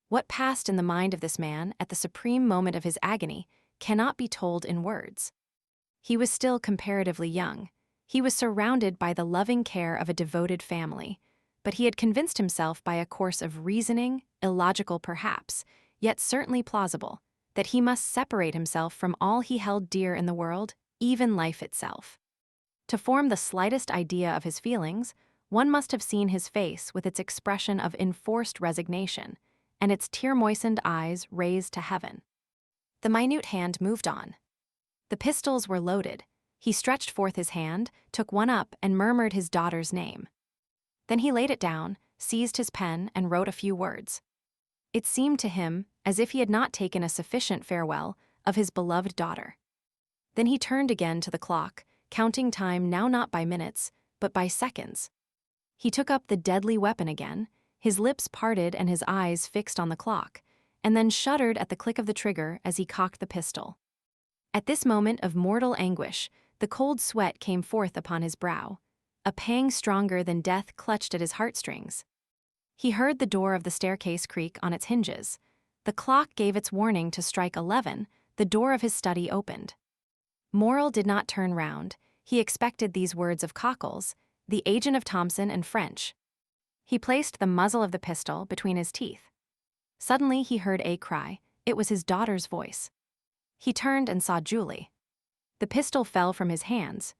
What passed in the mind of this man at the supreme moment of his agony cannot be told in words. He was still comparatively young. He was surrounded by the loving care of a devoted family, but he had convinced himself by a course of reasoning, illogical perhaps, yet certainly plausible, that he must separate himself from all he held dear in the world, even life itself. To form the slightest idea of his feelings, one must have seen his face with its expression of enforced resignation, and its tear-moistened eyes raised to heaven. The minute hand moved on. The pistols were loaded. He stretched forth his hand, took one up, and murmured his daughter's name. Then he laid it down, seized his pen, and wrote a few words. It seemed to him as if he had not taken a sufficient farewell of his beloved daughter. Then he turned again to the clock, counting time now not by minutes, but by seconds. He took up the deadly weapon again, his lips parted and his eyes fixed on the clock, and then shuddered at the click of the trigger as he cocked the pistol. At this moment of mortal anguish, the cold sweat came forth upon his brow. A pang stronger than death clutched at his heartstrings. He heard the door of the staircase creak on its hinges. The clock gave its warning to strike 11, the door of his study opened. Morrel did not turn round. He expected these words of Cockles, the agent of Thomson and French. He placed the muzzle of the pistol between his teeth. Suddenly he heard a cry. It was his daughter's voice. He turned and saw Julie. The pistol fell from his hands.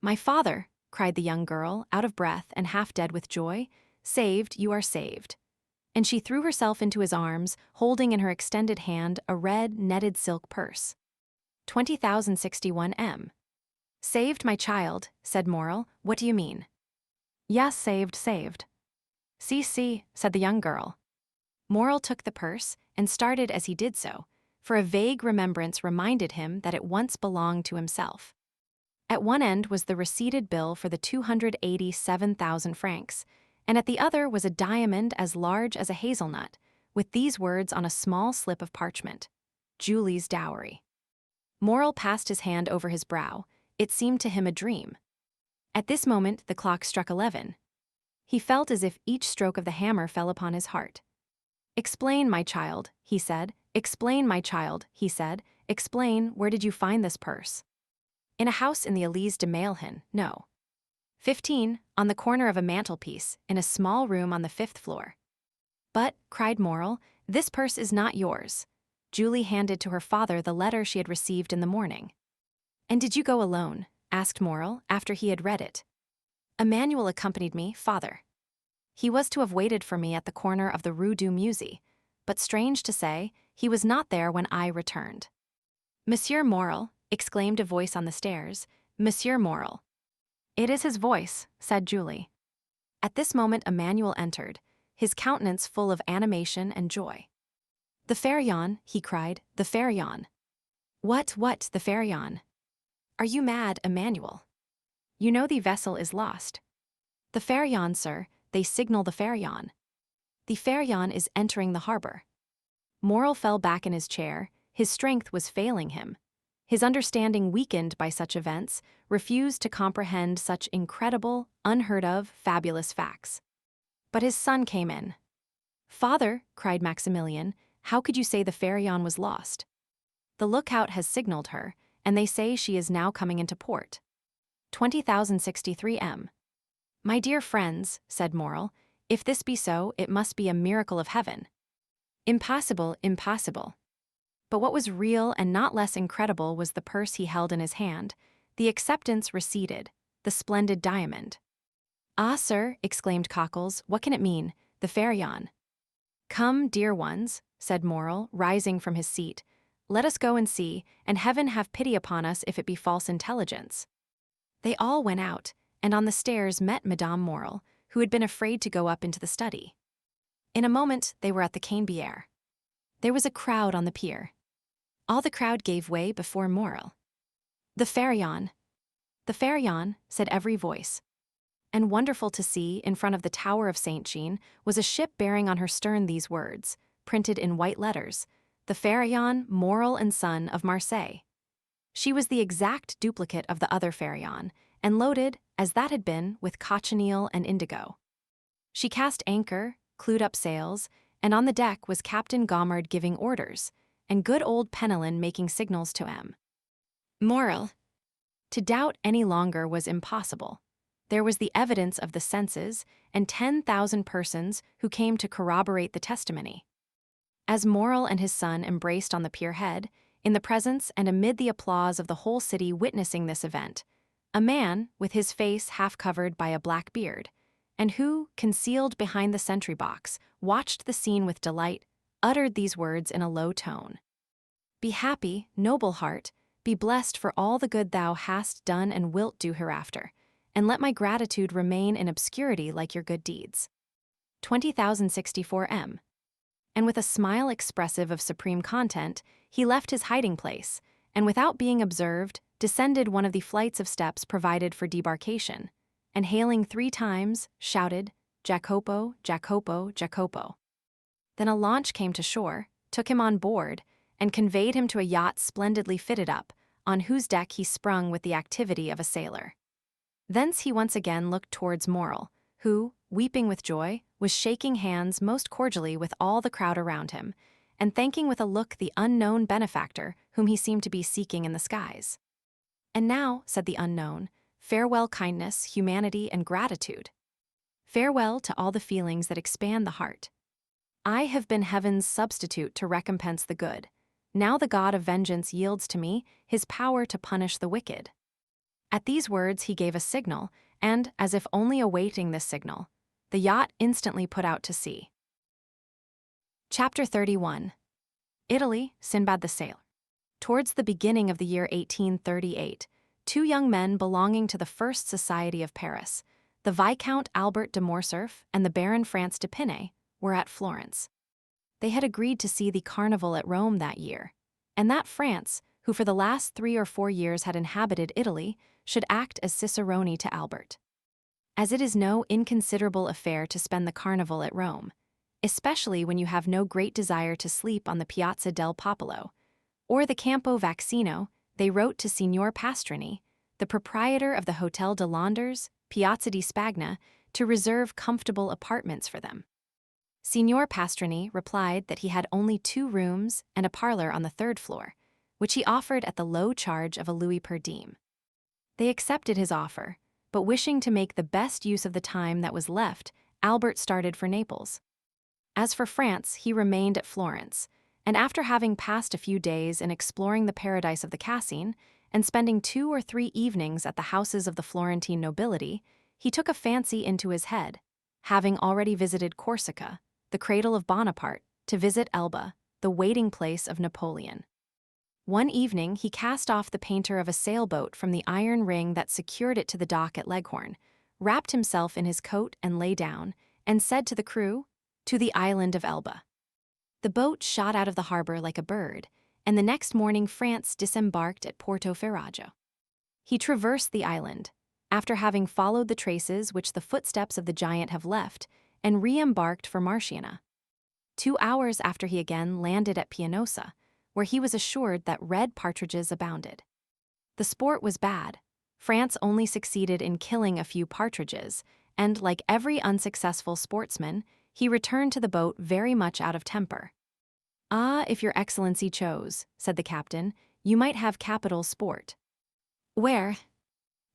"My father," cried the young girl, out of breath and half dead with joy. "Saved, you are saved." And she threw herself into his arms, holding in her extended hand a red, netted silk purse. 20,061 M. "Saved, my child," said Morrel. "What do you mean?" "Yes, saved, saved." "See," said the young girl. Morrel took the purse and started as he did so, for a vague remembrance reminded him that it once belonged to himself. At one end was the receipted bill for the 287,000 francs, and at the other was a diamond as large as a hazelnut, with these words on a small slip of parchment: "Julie's dowry." Morrel passed his hand over his brow. It seemed to him a dream. At this moment the clock struck 11. He felt as if each stroke of the hammer fell upon his heart. "Explain, my child," he said. "Explain, my child," he said. "Explain, where did you find this purse?" "In a house in the Élysée de Mailhan, no. 15, on the corner of a mantelpiece, in a small room on the 5th floor." "But," cried Morrel, "this purse is not yours." Julie handed to her father the letter she had received in the morning. "And did you go alone?" asked Morrel, after he had read it. "Emmanuel accompanied me, father. He was to have waited for me at the corner of the Rue du Musée, but strange to say, he was not there when I returned." "Monsieur Morrel," exclaimed a voice on the stairs, "Monsieur Morrel." "It is his voice," said Julie. At this moment Emmanuel entered, his countenance full of animation and joy. "The Pharaon," he cried, "the Pharaon." What, the Pharaon?" "Are you mad, Emmanuel? You know the vessel is lost." "The Pharaon, sir, they signal the Pharaon." "The Pharaon is entering the harbor." Morrel fell back in his chair. His strength was failing him. His understanding, weakened by such events, refused to comprehend such incredible, unheard-of, fabulous facts. But his son came in. "Father," cried Maximilian, "how could you say the Pharaon was lost?" "The lookout has signaled her, and they say she is now coming into port." 20,063 M. "My dear friends," said Morrel, "if this be so, it must be a miracle of heaven." "Impossible, impossible." But what was real and not less incredible was the purse he held in his hand, the acceptance receipted, the splendid diamond. "Ah, sir," exclaimed Cockles, "what can it mean? The Pharaon." "Come, dear ones," said Morrel, rising from his seat, "let us go and see, and heaven have pity upon us if it be false intelligence." They all went out, and on the stairs met Madame Morrel, who had been afraid to go up into the study. In a moment they were at the Canebière. There was a crowd on the pier. All the crowd gave way before Morrel. "The Pharaon! The Pharaon!" said every voice. And wonderful to see, in front of the Tower of St. Jean, was a ship bearing on her stern these words, printed in white letters: "The Pharaon, Morrel and Son of Marseilles." She was the exact duplicate of the other Pharaon, and loaded, as that had been, with cochineal and indigo. She cast anchor, clewed up sails, and on the deck was Captain Gaumard giving orders, and good old Penelon making signals to M. Morrel. To doubt any longer was impossible. There was the evidence of the senses, and 10,000 persons who came to corroborate the testimony. As Morrel and his son embraced on the pier head, in the presence and amid the applause of the whole city witnessing this event, a man, with his face half covered by a black beard, and who, concealed behind the sentry box, watched the scene with delight, uttered these words in a low tone: "Be happy, noble heart, Be blessed for all the good thou hast done and wilt do hereafter, and let my gratitude remain in obscurity like your good deeds. 20,064 M. And with a smile expressive of supreme content, he left his hiding place, and without being observed, descended one of the flights of steps provided for debarkation, and hailing 3 times, shouted, Jacopo, Jacopo, Jacopo. Then a launch came to shore, took him on board, and conveyed him to a yacht splendidly fitted up, on whose deck he sprung with the activity of a sailor. Thence he once again looked towards Morrel, who, weeping with joy, was shaking hands most cordially with all the crowd around him, and thanking with a look the unknown benefactor whom he seemed to be seeking in the skies. And now, said the unknown, farewell kindness, humanity, and gratitude. Farewell to all the feelings that expand the heart. I have been heaven's substitute to recompense the good. Now the God of vengeance yields to me his power to punish the wicked. At these words he gave a signal, and, as if only awaiting this signal, the yacht instantly put out to sea. Chapter 31. Italy, Sinbad the Sailor. Towards the beginning of the year 1838, 2 young men belonging to the First Society of Paris, the Viscount Albert de Morcerf and the Baron Franz de Pinay, were at Florence. They had agreed to see the carnival at Rome that year, and that France, who for the last 3 or 4 years had inhabited Italy, should act as cicerone to Albert. As it is no inconsiderable affair to spend the carnival at Rome, especially when you have no great desire to sleep on the Piazza del Popolo, or the Campo Vaccino, they wrote to Signor Pastrini, the proprietor of the Hotel de Londres, Piazza di Spagna, to reserve comfortable apartments for them. Signor Pastrini replied that he had only 2 rooms and a parlor on the 3rd floor, which he offered at the low charge of a louis per diem. They accepted his offer, but wishing to make the best use of the time that was left, Albert started for Naples. As for France, he remained at Florence, and after having passed a few days in exploring the paradise of the Cascine, and spending 2 or 3 evenings at the houses of the Florentine nobility, he took a fancy into his head, having already visited Corsica, the cradle of Bonaparte, to visit Elba, the waiting place of Napoleon. One evening he cast off the painter of a sailboat from the iron ring that secured it to the dock at Leghorn, wrapped himself in his coat and lay down, and said to the crew, "To the island of Elba." The boat shot out of the harbor like a bird, and the next morning France disembarked at Porto Ferrajo. He traversed the island, after having followed the traces which the footsteps of the giant have left, and re-embarked for Marciana. 2 hours after he again landed at Pianosa, where he was assured that red partridges abounded. The sport was bad. France only succeeded in killing a few partridges, and, like every unsuccessful sportsman, he returned to the boat very much out of temper. "Ah, if your excellency chose," said the captain, "you might have capital sport." "Where?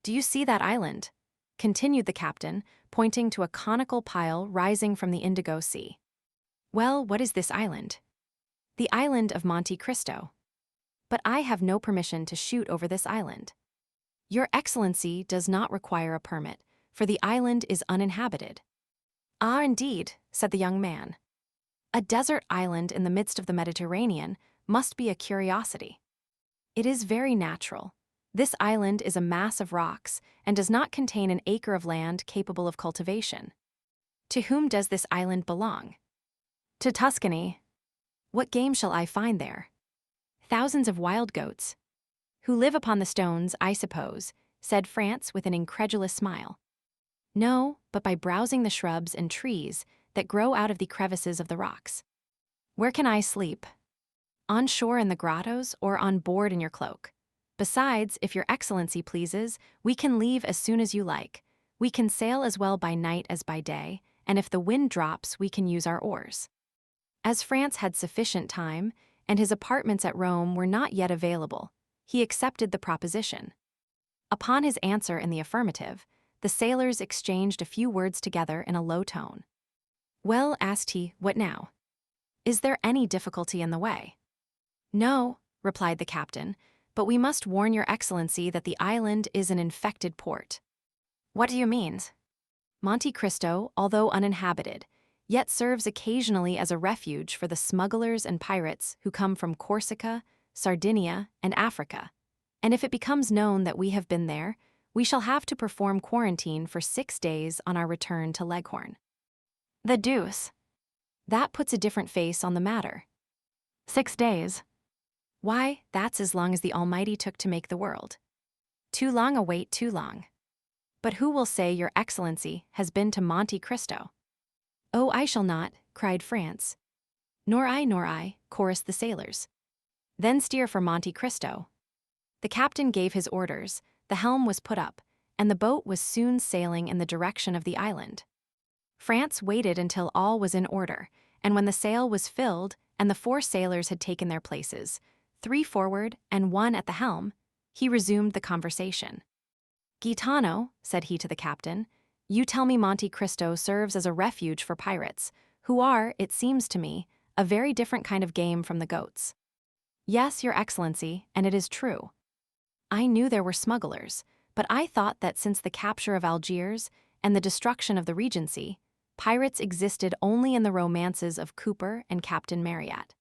Do you see that island?" continued the captain, pointing to a conical pile rising from the Indigo Sea. "Well, what is this island?" "The island of Monte Cristo." "But I have no permission to shoot over this island." "Your excellency does not require a permit, for the island is uninhabited." "Ah, indeed," said the young man. "A desert island in the midst of the Mediterranean must be a curiosity." "It is very natural. This island is a mass of rocks and does not contain an acre of land capable of cultivation." "To whom does this island belong?" "To Tuscany." "What game shall I find there?" "Thousands of wild goats." "Who live upon the stones, I suppose," said France with an incredulous smile. "No, but by browsing the shrubs and trees that grow out of the crevices of the rocks." "Where can I sleep?" "On shore in the grottos or on board in your cloak. Besides, if your excellency pleases, we can leave as soon as you like. We can sail as well by night as by day, and if the wind drops, we can use our oars." As France had sufficient time, and his apartments at Rome were not yet available, he accepted the proposition. Upon his answer in the affirmative, the sailors exchanged a few words together in a low tone. "Well," asked he, "what now? Is there any difficulty in the way?" "No," replied the captain, "but we must warn your excellency that the island is an infected port." "What do you mean?" "Monte Cristo, although uninhabited, yet serves occasionally as a refuge for the smugglers and pirates who come from Corsica, Sardinia, and Africa, and if it becomes known that we have been there, we shall have to perform quarantine for 6 days on our return to Leghorn." "The deuce! That puts a different face on the matter. 6 days? Why, that's as long as the Almighty took to make the world. Too long a wait, too long. But who will say Your Excellency has been to Monte Cristo?" "Oh, I shall not," cried France. Nor I," chorused the sailors. "Then steer for Monte Cristo." The captain gave his orders, the helm was put up, and the boat was soon sailing in the direction of the island. France waited until all was in order, and when the sail was filled and the 4 sailors had taken their places, 3 forward and 1 at the helm, he resumed the conversation. "Gaetano," said he to the captain, "you tell me Monte Cristo serves as a refuge for pirates, who are, it seems to me, a very different kind of game from the goats." "Yes, Your Excellency, and it is true. I knew there were smugglers, but I thought that since the capture of Algiers and the destruction of the Regency, pirates existed only in the romances of Cooper and Captain Marryat."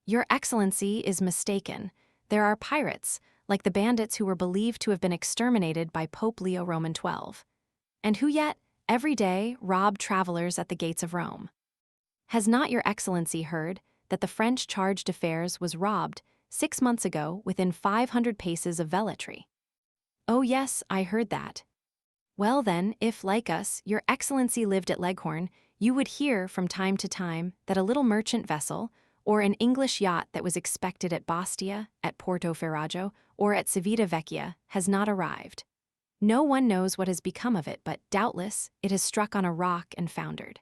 "Your Excellency is mistaken. There are pirates, like the bandits who were believed to have been exterminated by Pope Leo Roman XII, and who yet, every day, rob travelers at the gates of Rome. Has not Your Excellency heard that the French charge d'affaires was robbed 6 months ago within 500 paces of Velletri?" "Oh yes, I heard that." "Well then, if, like us, Your Excellency lived at Leghorn, you would hear from time to time that a little merchant vessel, or an English yacht that was expected at Bastia, at Porto Ferrajo, or at Civita Vecchia, has not arrived. No one knows what has become of it, but doubtless it has struck on a rock and foundered.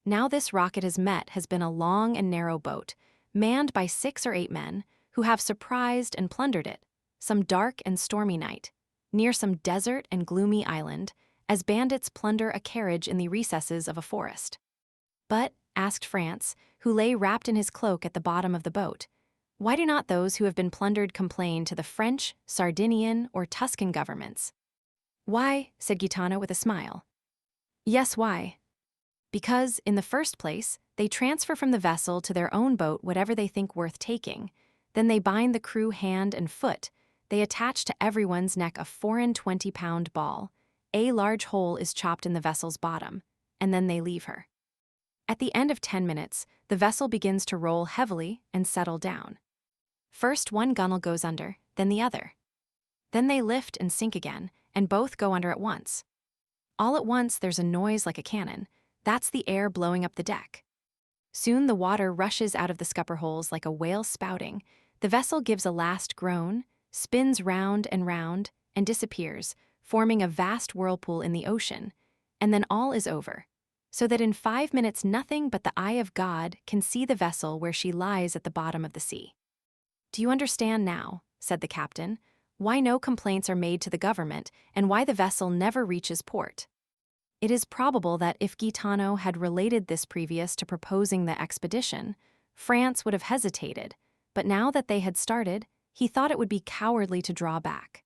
Now this rock it has met has been a long and narrow boat, manned by 6 or 8 men, who have surprised and plundered it, some dark and stormy night, near some desert and gloomy island, as bandits plunder a carriage in the recesses of a forest." "But," asked France, who lay wrapped in his cloak at the bottom of the boat, "why do not those who have been plundered complain to the French, Sardinian, or Tuscan governments?" "Why," said Gaetano with a smile. "Yes, why? Because, in the first place, they transfer from the vessel to their own boat whatever they think worth taking, then they bind the crew hand and foot, they attach to everyone's neck a foreign 20-pound ball, a large hole is chopped in the vessel's bottom, and then they leave her. At the end of 10 minutes, the vessel begins to roll heavily and settle down. First one gunwale goes under, then the other. Then they lift and sink again, and both go under at once. All at once there's a noise like a cannon. That's the air blowing up the deck. Soon the water rushes out of the scupper holes like a whale spouting. The vessel gives a last groan, spins round, and disappears, forming a vast whirlpool in the ocean, and then all is over, so that in 5 minutes nothing but the eye of God can see the vessel where she lies at the bottom of the sea. "Do you understand now," said the captain, "why no complaints are made to the government, and why the vessel never reaches port? It is probable that if Gaetano had related this previous to proposing the expedition, France would have hesitated, but now that they had started, he thought it would be cowardly to draw back.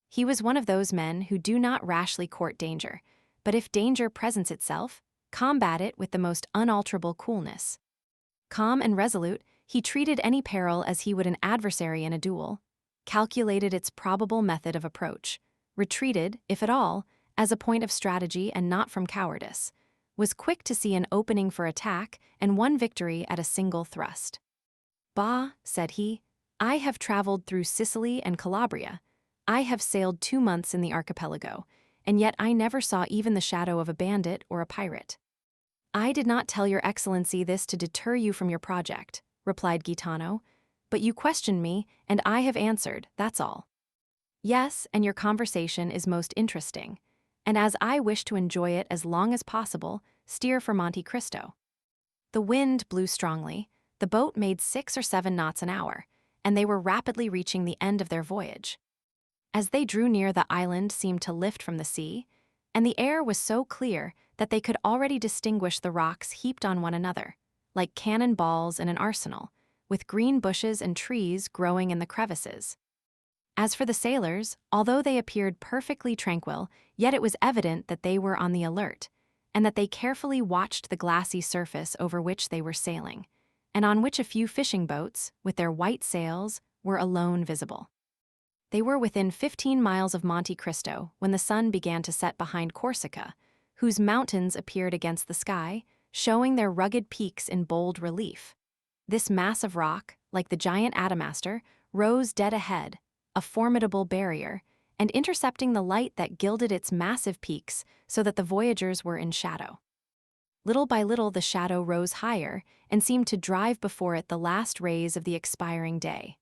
He was one of those men who do not rashly court danger, but if danger presents itself, combat it with the most unalterable coolness. Calm and resolute, he treated any peril as he would an adversary in a duel, calculated its probable method of approach, retreated, if at all, as a point of strategy and not from cowardice, was quick to see an opening for attack and won victory at a single thrust. "Bah," said he, "I have traveled through Sicily and Calabria. I have sailed 2 months in the archipelago, and yet I never saw even the shadow of a bandit or a pirate." "I did not tell Your Excellency this to deter you from your project," replied Gaetano, "but you questioned me, and I have answered, that's all. Yes, and your conversation is most interesting, and as I wish to enjoy it as long as possible, steer for Monte Cristo." The wind blew strongly, the boat made 6 or 7 knots an hour, and they were rapidly reaching the end of their voyage. As they drew near, the island seemed to lift from the sea, and the air was so clear that they could already distinguish the rocks heaped on one another, like cannon balls in an arsenal, with green bushes and trees growing in the crevices. As for the sailors, although they appeared perfectly tranquil, yet it was evident that they were on the alert, and that they carefully watched the glassy surface over which they were sailing, and on which a few fishing boats, with their white sails, were alone visible. They were within 15 miles of Monte Cristo when the sun began to set behind Corsica, whose mountains appeared against the sky, showing their rugged peaks in bold relief. This mass of rock, like the giant Adamastor, rose dead ahead, a formidable barrier, and intercepting the light that gilded its massive peaks so that the voyagers were in shadow. Little by little the shadow rose higher and seemed to drive before it the last rays of the expiring day.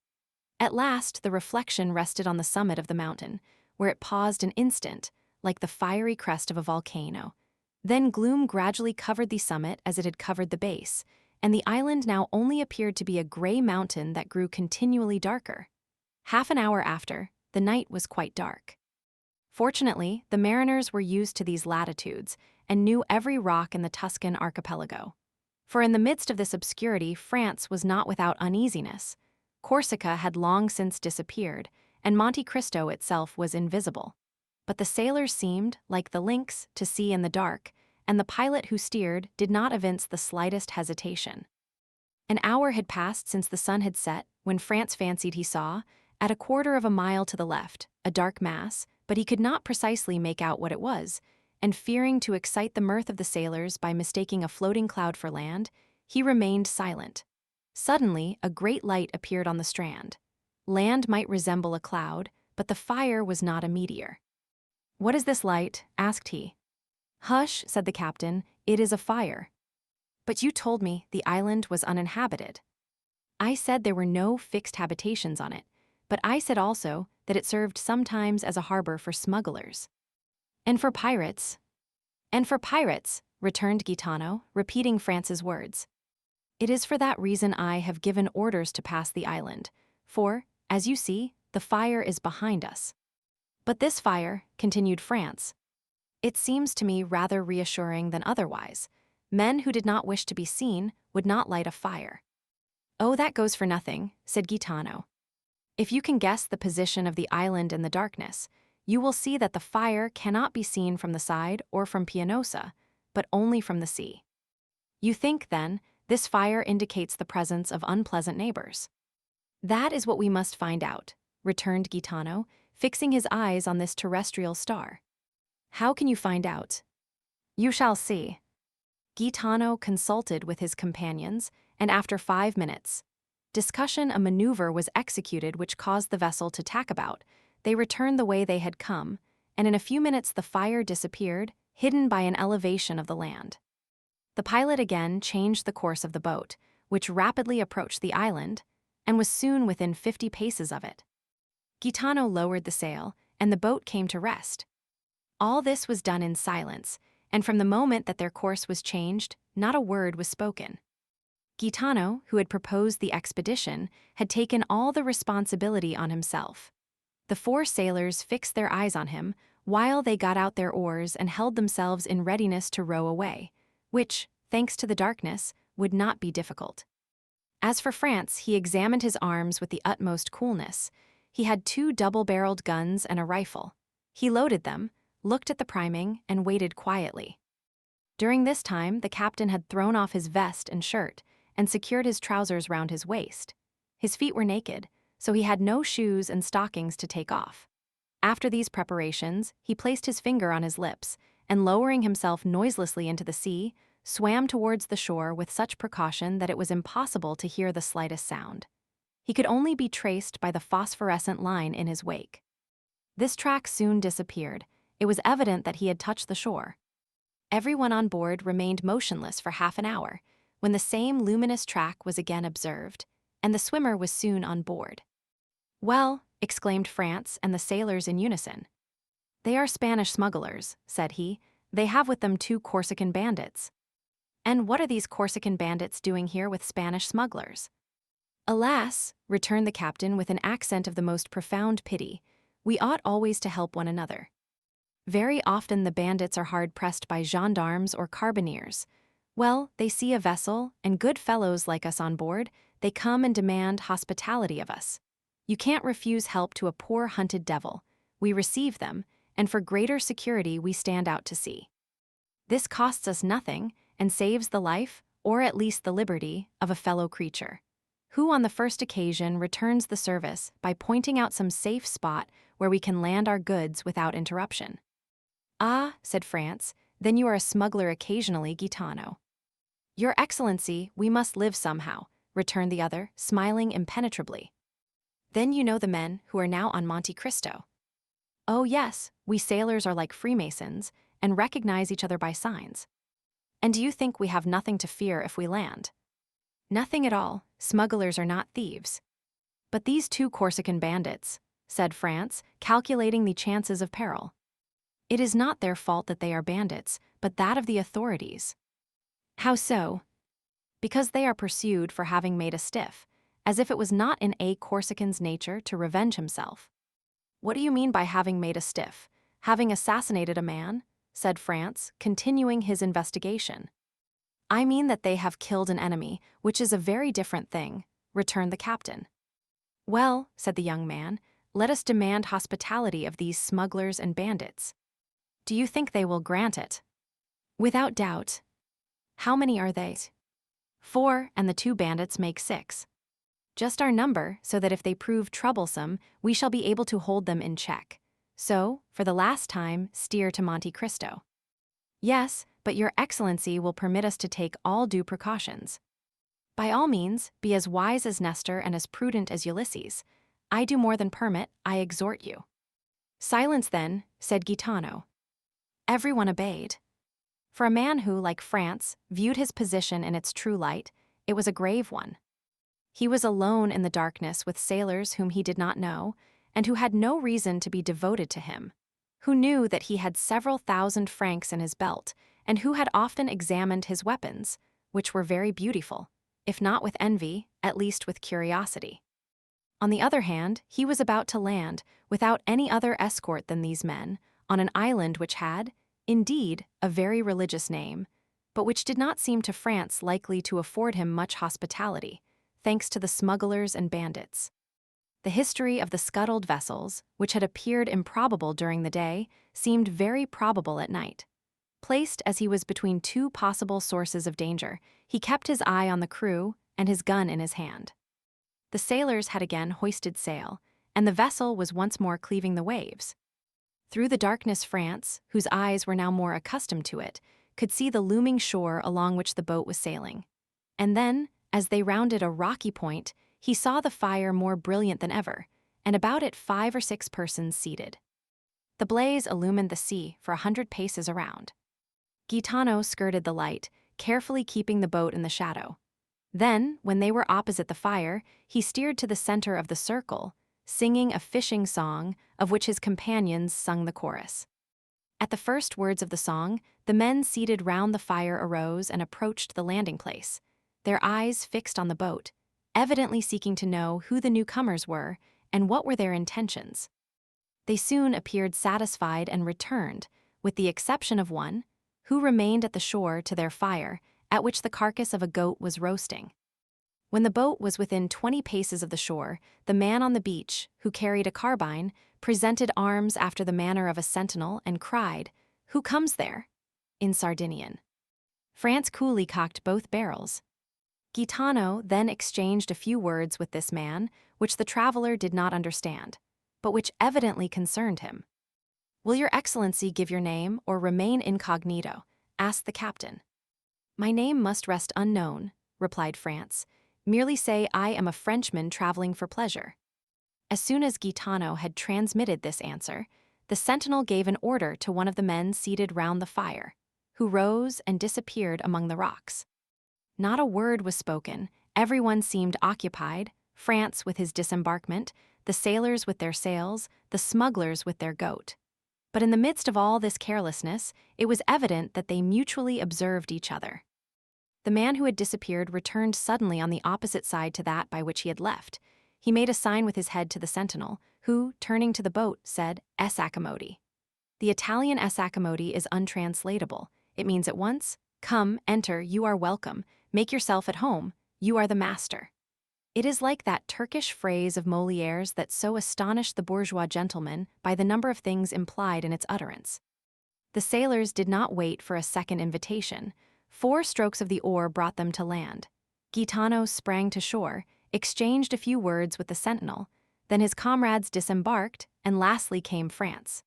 At last the reflection rested on the summit of the mountain, where it paused an instant, like the fiery crest of a volcano. Then gloom gradually covered the summit as it had covered the base, and the island now only appeared to be a gray mountain that grew continually darker. Half an hour after, the night was quite dark. Fortunately, the mariners were used to these latitudes and knew every rock in the Tuscan archipelago. For in the midst of this obscurity, France was not without uneasiness. Corsica had long since disappeared, and Monte Cristo itself was invisible. But the sailors seemed, like the lynx, to see in the dark, and the pilot who steered did not evince the slightest hesitation. An hour had passed since the sun had set when France fancied he saw, at a quarter of a mile to the left, a dark mass, but he could not precisely make out what it was, and fearing to excite the mirth of the sailors by mistaking a floating cloud for land, he remained silent. Suddenly, a great light appeared on the strand. Land might resemble a cloud, but the fire was not a meteor. "What is this light?" asked he. "Hush," said the captain, "it is a fire." "But you told me the island was uninhabited." "I said there were no fixed habitations on it, but I said also that it served sometimes as a harbor for smugglers." "And for pirates?" "And for pirates," returned Gaetano, repeating France's words. "It is for that reason I have given orders to pass the island, for, as you see, the fire is behind us." "But this fire," continued France, "it seems to me rather reassuring than otherwise. Men who did not wish to be seen would not light a fire." "Oh, that goes for nothing," said Gaetano. "If you can guess the position of the island in the darkness, you will see that the fire cannot be seen from the side or from Pianosa, but only from the sea. You think, then, this fire indicates the presence of unpleasant neighbors?" "That is what we must find out," returned Gaetano, fixing his eyes on this terrestrial star. "How can you find out?" "You shall see." Gaetano consulted with his companions, and after 5 minutes' discussion a maneuver was executed which caused the vessel to tack about. They returned the way they had come, and in a few minutes the fire disappeared, hidden by an elevation of the land. The pilot again changed the course of the boat, which rapidly approached the island, and was soon within 50 paces of it. Gaetano lowered the sail, and the boat came to rest. All this was done in silence, and from the moment that their course was changed, not a word was spoken. Gaetano, who had proposed the expedition, had taken all the responsibility on himself. The 4 sailors fixed their eyes on him, while they got out their oars and held themselves in readiness to row away, which, thanks to the darkness, would not be difficult. As for France, he examined his arms with the utmost coolness. He had 2 double-barreled guns and a rifle. He loaded them, looked at the priming, and waited quietly. During this time, the captain had thrown off his vest and shirt, and secured his trousers round his waist. His feet were naked, so he had no shoes and stockings to take off. After these preparations, he placed his finger on his lips, and lowering himself noiselessly into the sea, swam towards the shore with such precaution that it was impossible to hear the slightest sound. He could only be traced by the phosphorescent line in his wake. This track soon disappeared. It was evident that he had touched the shore. Everyone on board remained motionless for half an hour, when the same luminous track was again observed, and the swimmer was soon on board. "Well," exclaimed France and the sailors in unison. "They are Spanish smugglers," said he. "They have with them 2 Corsican bandits." "And what are these Corsican bandits doing here with Spanish smugglers?" "Alas," returned the captain with an accent of the most profound pity, "we ought always to help one another. Very often the bandits are hard-pressed by gendarmes or carbineers. Well, they see a vessel, and good fellows like us on board, they come and demand hospitality of us. You can't refuse help to a poor hunted devil. We receive them, and for greater security we stand out to sea. This costs us nothing, and saves the life, or at least the liberty, of a fellow creature. Who on the first occasion returns the service by pointing out some safe spot where we can land our goods without interruption? Ah, said France, then you are a smuggler occasionally, Gitano. Your Excellency, we must live somehow, returned the other, smiling impenetrably. Then you know the men who are now on Monte Cristo. Oh yes, we sailors are like Freemasons, and recognize each other by signs. And do you think we have nothing to fear if we land? Nothing at all, smugglers are not thieves. But these two Corsican bandits, said France, calculating the chances of peril. It is not their fault that they are bandits, but that of the authorities. How so? Because they are pursued for having made a stiff, as if it was not in a Corsican's nature to revenge himself. What do you mean by having made a stiff? Having assassinated a man? Said France, continuing his investigation. I mean that they have killed an enemy, which is a very different thing, returned the captain. Well, said the young man, let us demand hospitality of these smugglers and bandits. Do you think they will grant it? Without doubt. How many are they? 4, and the 2 bandits make 6. Just our number, so that if they prove troublesome, we shall be able to hold them in check. So, for the last time, steer to Monte Cristo. Yes, but your Excellency will permit us to take all due precautions. By all means, be as wise as Nestor and as prudent as Ulysses. I do more than permit, I exhort you. Silence then, said Gitano. Everyone obeyed. For a man who, like France, viewed his position in its true light, it was a grave one. He was alone in the darkness with sailors whom he did not know, and who had no reason to be devoted to him, who knew that he had several thousand francs in his belt, and who had often examined his weapons, which were very beautiful, if not with envy, at least with curiosity. On the other hand, he was about to land, without any other escort than these men, on an island which had, indeed, a very religious name, but which did not seem to France likely to afford him much hospitality, thanks to the smugglers and bandits. The history of the scuttled vessels, which had appeared improbable during the day, seemed very probable at night. Placed as he was between 2 possible sources of danger, he kept his eye on the crew and his gun in his hand. The sailors had again hoisted sail, and the vessel was once more cleaving the waves. Through the darkness France, whose eyes were now more accustomed to it, could see the looming shore along which the boat was sailing. And then, as they rounded a rocky point, he saw the fire more brilliant than ever, and about it 5 or 6 persons seated. The blaze illumined the sea for 100 paces around. Gitano skirted the light, carefully keeping the boat in the shadow. Then, when they were opposite the fire, he steered to the center of the circle, singing a fishing song of which his companions sung the chorus. At the first words of the song, the men seated round the fire arose and approached the landing place, their eyes fixed on the boat, evidently seeking to know who the newcomers were and what were their intentions. They soon appeared satisfied and returned, with the exception of one, who remained at the shore to their fire, at which the carcass of a goat was roasting. When the boat was within 20 paces of the shore, the man on the beach, who carried a carbine, presented arms after the manner of a sentinel and cried, "Who comes there?" in Sardinian. France coolly cocked both barrels. Gitano then exchanged a few words with this man, which the traveler did not understand, but which evidently concerned him. "Will your Excellency give your name or remain incognito?" asked the captain. "My name must rest unknown," replied France. "Merely say I am a Frenchman traveling for pleasure." As soon as Gitano had transmitted this answer, the sentinel gave an order to one of the men seated round the fire, who rose and disappeared among the rocks. Not a word was spoken, everyone seemed occupied, France with his disembarkment, the sailors with their sails, the smugglers with their goat. But in the midst of all this carelessness, it was evident that they mutually observed each other. The man who had disappeared returned suddenly on the opposite side to that by which he had left. He made a sign with his head to the sentinel, who, turning to the boat, said, "Es accommodi." The Italian es accommodi is untranslatable. It means at once, "Come, enter, you are welcome, make yourself at home, you are the master." It is like that Turkish phrase of Molière's that so astonished the bourgeois gentleman by the number of things implied in its utterance. The sailors did not wait for a second invitation. 4 strokes of the oar brought them to land. Gitano sprang to shore, exchanged a few words with the sentinel, then his comrades disembarked, and lastly came France.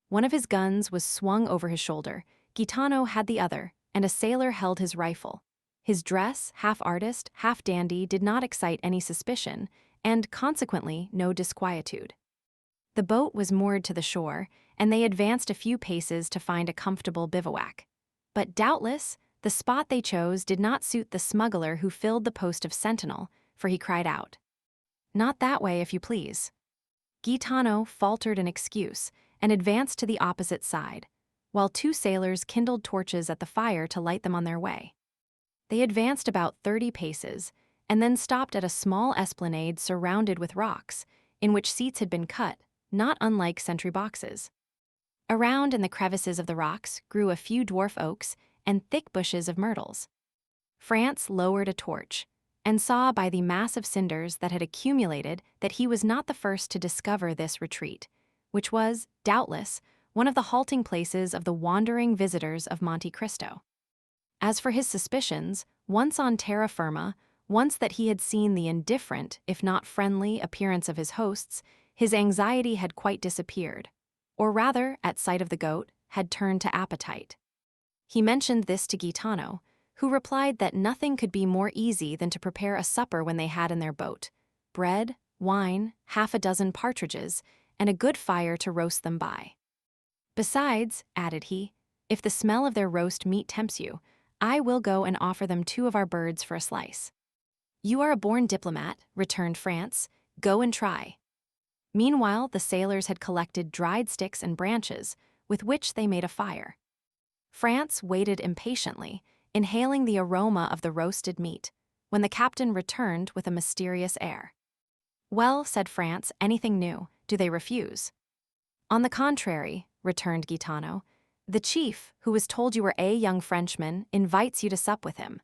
One of his guns was swung over his shoulder, Gitano had the other, and a sailor held his rifle. His dress, half artist, half dandy, did not excite any suspicion, and consequently no disquietude. The boat was moored to the shore, and they advanced a few paces to find a comfortable bivouac. But doubtless, the spot they chose did not suit the smuggler who filled the post of sentinel, for he cried out, "Not that way, if you please." Gitano faltered an excuse and advanced to the opposite side, while two sailors kindled torches at the fire to light them on their way. They advanced about 30 paces, and then stopped at a small esplanade surrounded with rocks, in which seats had been cut, not unlike sentry boxes. Around in the crevices of the rocks grew a few dwarf oaks and thick bushes of myrtles. France lowered a torch, and saw by the mass of cinders that had accumulated that he was not the first to discover this retreat, which was, doubtless, one of the halting places of the wandering visitors of Monte Cristo. As for his suspicions, once on terra firma, once that he had seen the indifferent, if not friendly, appearance of his hosts, his anxiety had quite disappeared, or rather, at sight of the goat, had turned to appetite. He mentioned this to Gitano, who replied that nothing could be more easy than to prepare a supper when they had in their boat bread, wine, half a dozen partridges, and a good fire to roast them by. "Besides," added he, "if the smell of their roast meat tempts you, I will go and offer them 2 of our birds for a slice." "You are a born diplomat," returned France. "Go and try." Meanwhile, the sailors had collected dried sticks and branches, with which they made a fire. France waited impatiently, inhaling the aroma of the roasted meat, when the captain returned with a mysterious air. "Well," said France, "anything new? Do they refuse?" "On the contrary," returned Gitano, "the chief, who was told you were a young Frenchman, invites you to sup with him."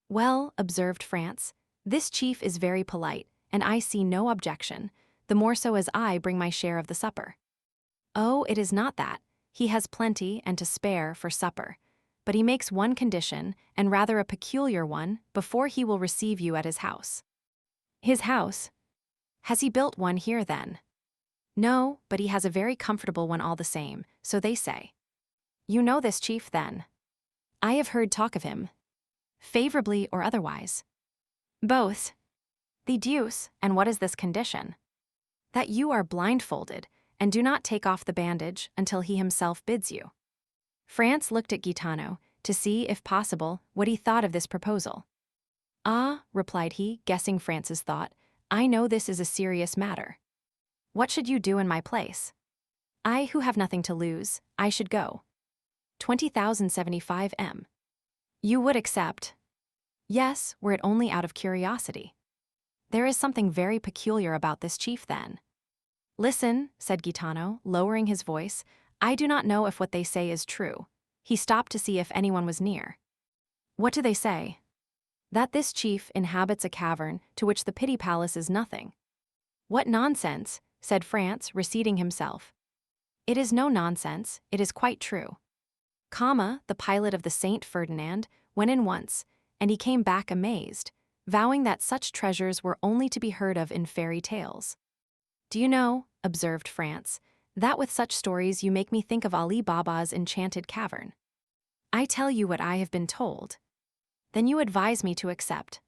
"Well," observed France, "this chief is very polite, and I see no objection, the more so as I bring my share of the supper." "Oh, it is not that. He has plenty and to spare for supper. But he makes one condition, and rather a peculiar one, before he will receive you at his house." "His house? Has he built one here, then?" "No, but he has a very comfortable one all the same, so they say." "You know this chief, then?" "I have heard talk of him." "Favorably or otherwise?" "Both." "The deuce, and what is this condition?" "That you are blindfolded, and do not take off the bandage until he himself bids you." France looked at Gitano, to see, if possible, what he thought of this proposal. "Ah," replied he, guessing France's thought, "I know this is a serious matter." "What should you do in my place?" "I, who have nothing to lose, I should go." 20,075 m. "You would accept?" "Yes, were it only out of curiosity." "There is something very peculiar about this chief, then." "Listen," said Gitano, lowering his voice, "I do not know if what they say is true." He stopped to see if anyone was near. "What do they say?" "That this chief inhabits a cavern to which the pity palace is nothing." "What nonsense," said France, reseating himself. "It is no nonsense, it is quite true. Comma, the pilot of the Saint Ferdinand, went in once, and he came back amazed, vowing that such treasures were only to be heard of in fairy tales." "Do you know," observed France, "that with such stories you make me think of Ali Baba's enchanted cavern." "I tell you what I have been told." "Then you advise me to accept."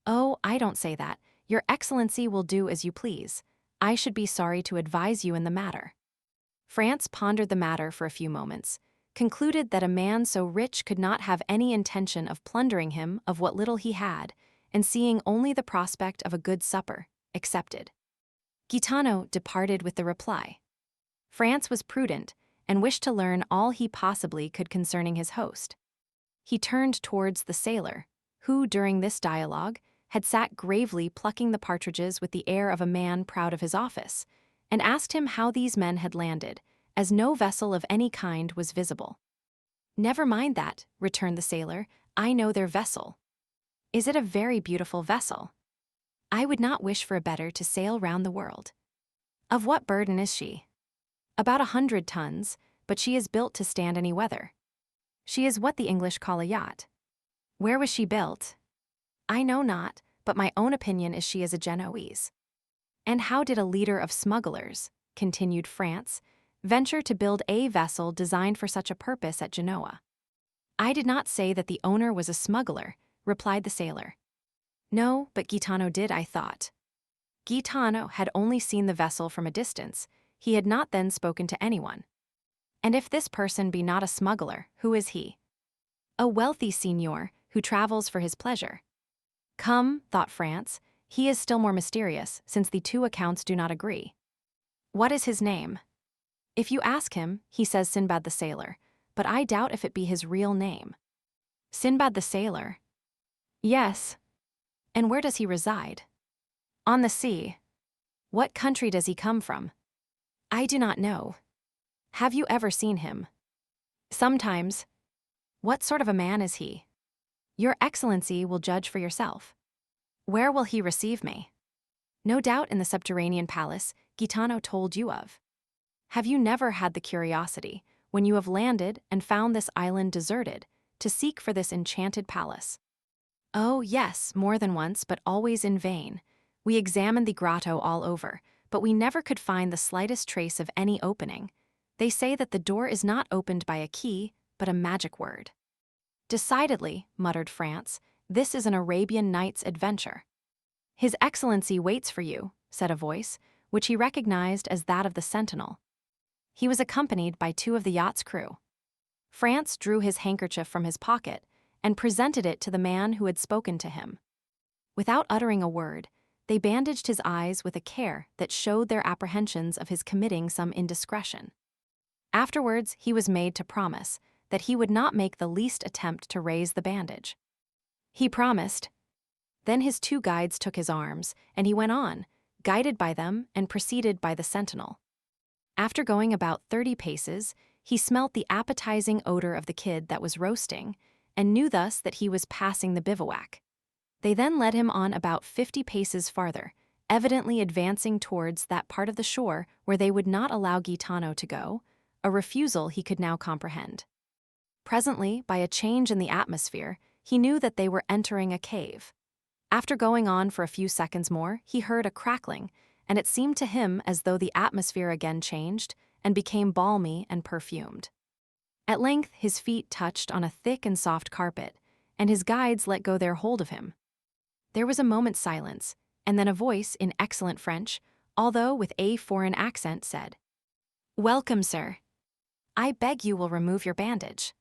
"Oh, I don't say that. Your Excellency will do as you please. I should be sorry to advise you in the matter." France pondered the matter for a few moments, concluded that a man so rich could not have any intention of plundering him of what little he had, and seeing only the prospect of a good supper, accepted. Gitano departed with the reply. France was prudent, and wished to learn all he possibly could concerning his host. He turned towards the sailor, who, during this dialogue, had sat gravely plucking the partridges with the air of a man proud of his office, and asked him how these men had landed, as no vessel of any kind was visible. "Never mind that," returned the sailor, "I know their vessel." "Is it a very beautiful vessel?" "I would not wish for a better to sail round the world." "Of what burden is she?" "About 100 tons, but she is built to stand any weather." "She is what the English call a yacht." "Where was she built?" "I know not, but my own opinion is she is a Genoese. And how did a leader of smugglers, continued France, venture to build a vessel designed for such a purpose at Genoa? I did not say that the owner was a smuggler, replied the sailor. No, but Gaetano did, I thought. Gaetano had only seen the vessel from a distance. He had not then spoken to anyone. And if this person be not a smuggler, who is he? A wealthy signor who travels for his pleasure. Come, thought France, he is still more mysterious, since the two accounts do not agree. What is his name? If you ask him, he says Sinbad the sailor, but I doubt if it be his real name. Sinbad the sailor? Yes. And where does he reside? On the sea. What country does he come from? I do not know. Have you ever seen him? Sometimes. What sort of a man is he? Your Excellency will judge for yourself. Where will he receive me? No doubt in the subterranean palace Gaetano told you of. Have you never had the curiosity, when you have landed and found this island deserted, to seek for this enchanted palace? Oh, yes, more than once, but always in vain. We examined the grotto all over, but we never could find the slightest trace of any opening. They say that the door is not opened by a key, but a magic word. Decidedly, muttered France, this is an Arabian Nights adventure. His Excellency waits for you, said a voice, which he recognized as that of the sentinel. He was accompanied by two of the yacht's crew. France drew his handkerchief from his pocket and presented it to the man who had spoken to him. Without uttering a word, they bandaged his eyes with a care that showed their apprehensions of his committing some indiscretion. Afterwards, he was made to promise that he would not make the least attempt to raise the bandage. He promised. Then his two guides took his arms, and he went on, guided by them and preceded by the sentinel. After going about 30 paces, he smelt the appetizing odor of the kid that was roasting, and knew thus that he was passing the bivouac. They then led him on about 50 paces farther, evidently advancing towards that part of the shore where they would not allow Gaetano to go, a refusal he could now comprehend. Presently, by a change in the atmosphere, he knew that they were entering a cave. After going on for a few seconds more, he heard a crackling, and it seemed to him as though the atmosphere again changed and became balmy and perfumed. At length his feet touched on a thick and soft carpet, and his guides let go their hold of him. There was a moment's silence, and then a voice in excellent French, although with a foreign accent, said, "Welcome, sir. I beg you will remove your bandage."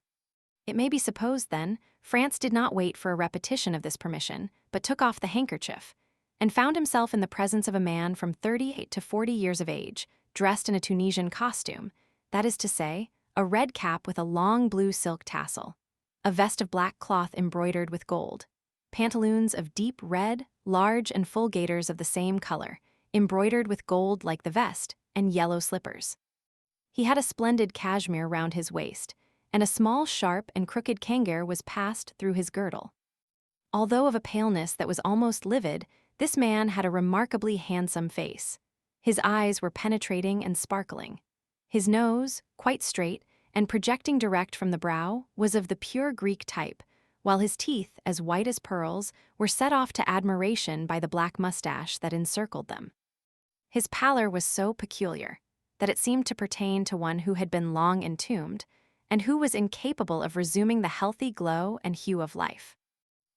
It may be supposed, then, France did not wait for a repetition of this permission, but took off the handkerchief, and found himself in the presence of a man from 38 to 40 years of age, dressed in a Tunisian costume, that is to say, a red cap with a long blue silk tassel, a vest of black cloth embroidered with gold, pantaloons of deep red, large and full gaiters of the same color, embroidered with gold like the vest, and yellow slippers. He had a splendid cashmere round his waist, and a small sharp and crooked cangiar was passed through his girdle. Although of a paleness that was almost livid, this man had a remarkably handsome face. His eyes were penetrating and sparkling. His nose, quite straight and projecting direct from the brow, was of the pure Greek type, while his teeth, as white as pearls, were set off to admiration by the black mustache that encircled them. His pallor was so peculiar that it seemed to pertain to one who had been long entombed, and who was incapable of resuming the healthy glow and hue of life.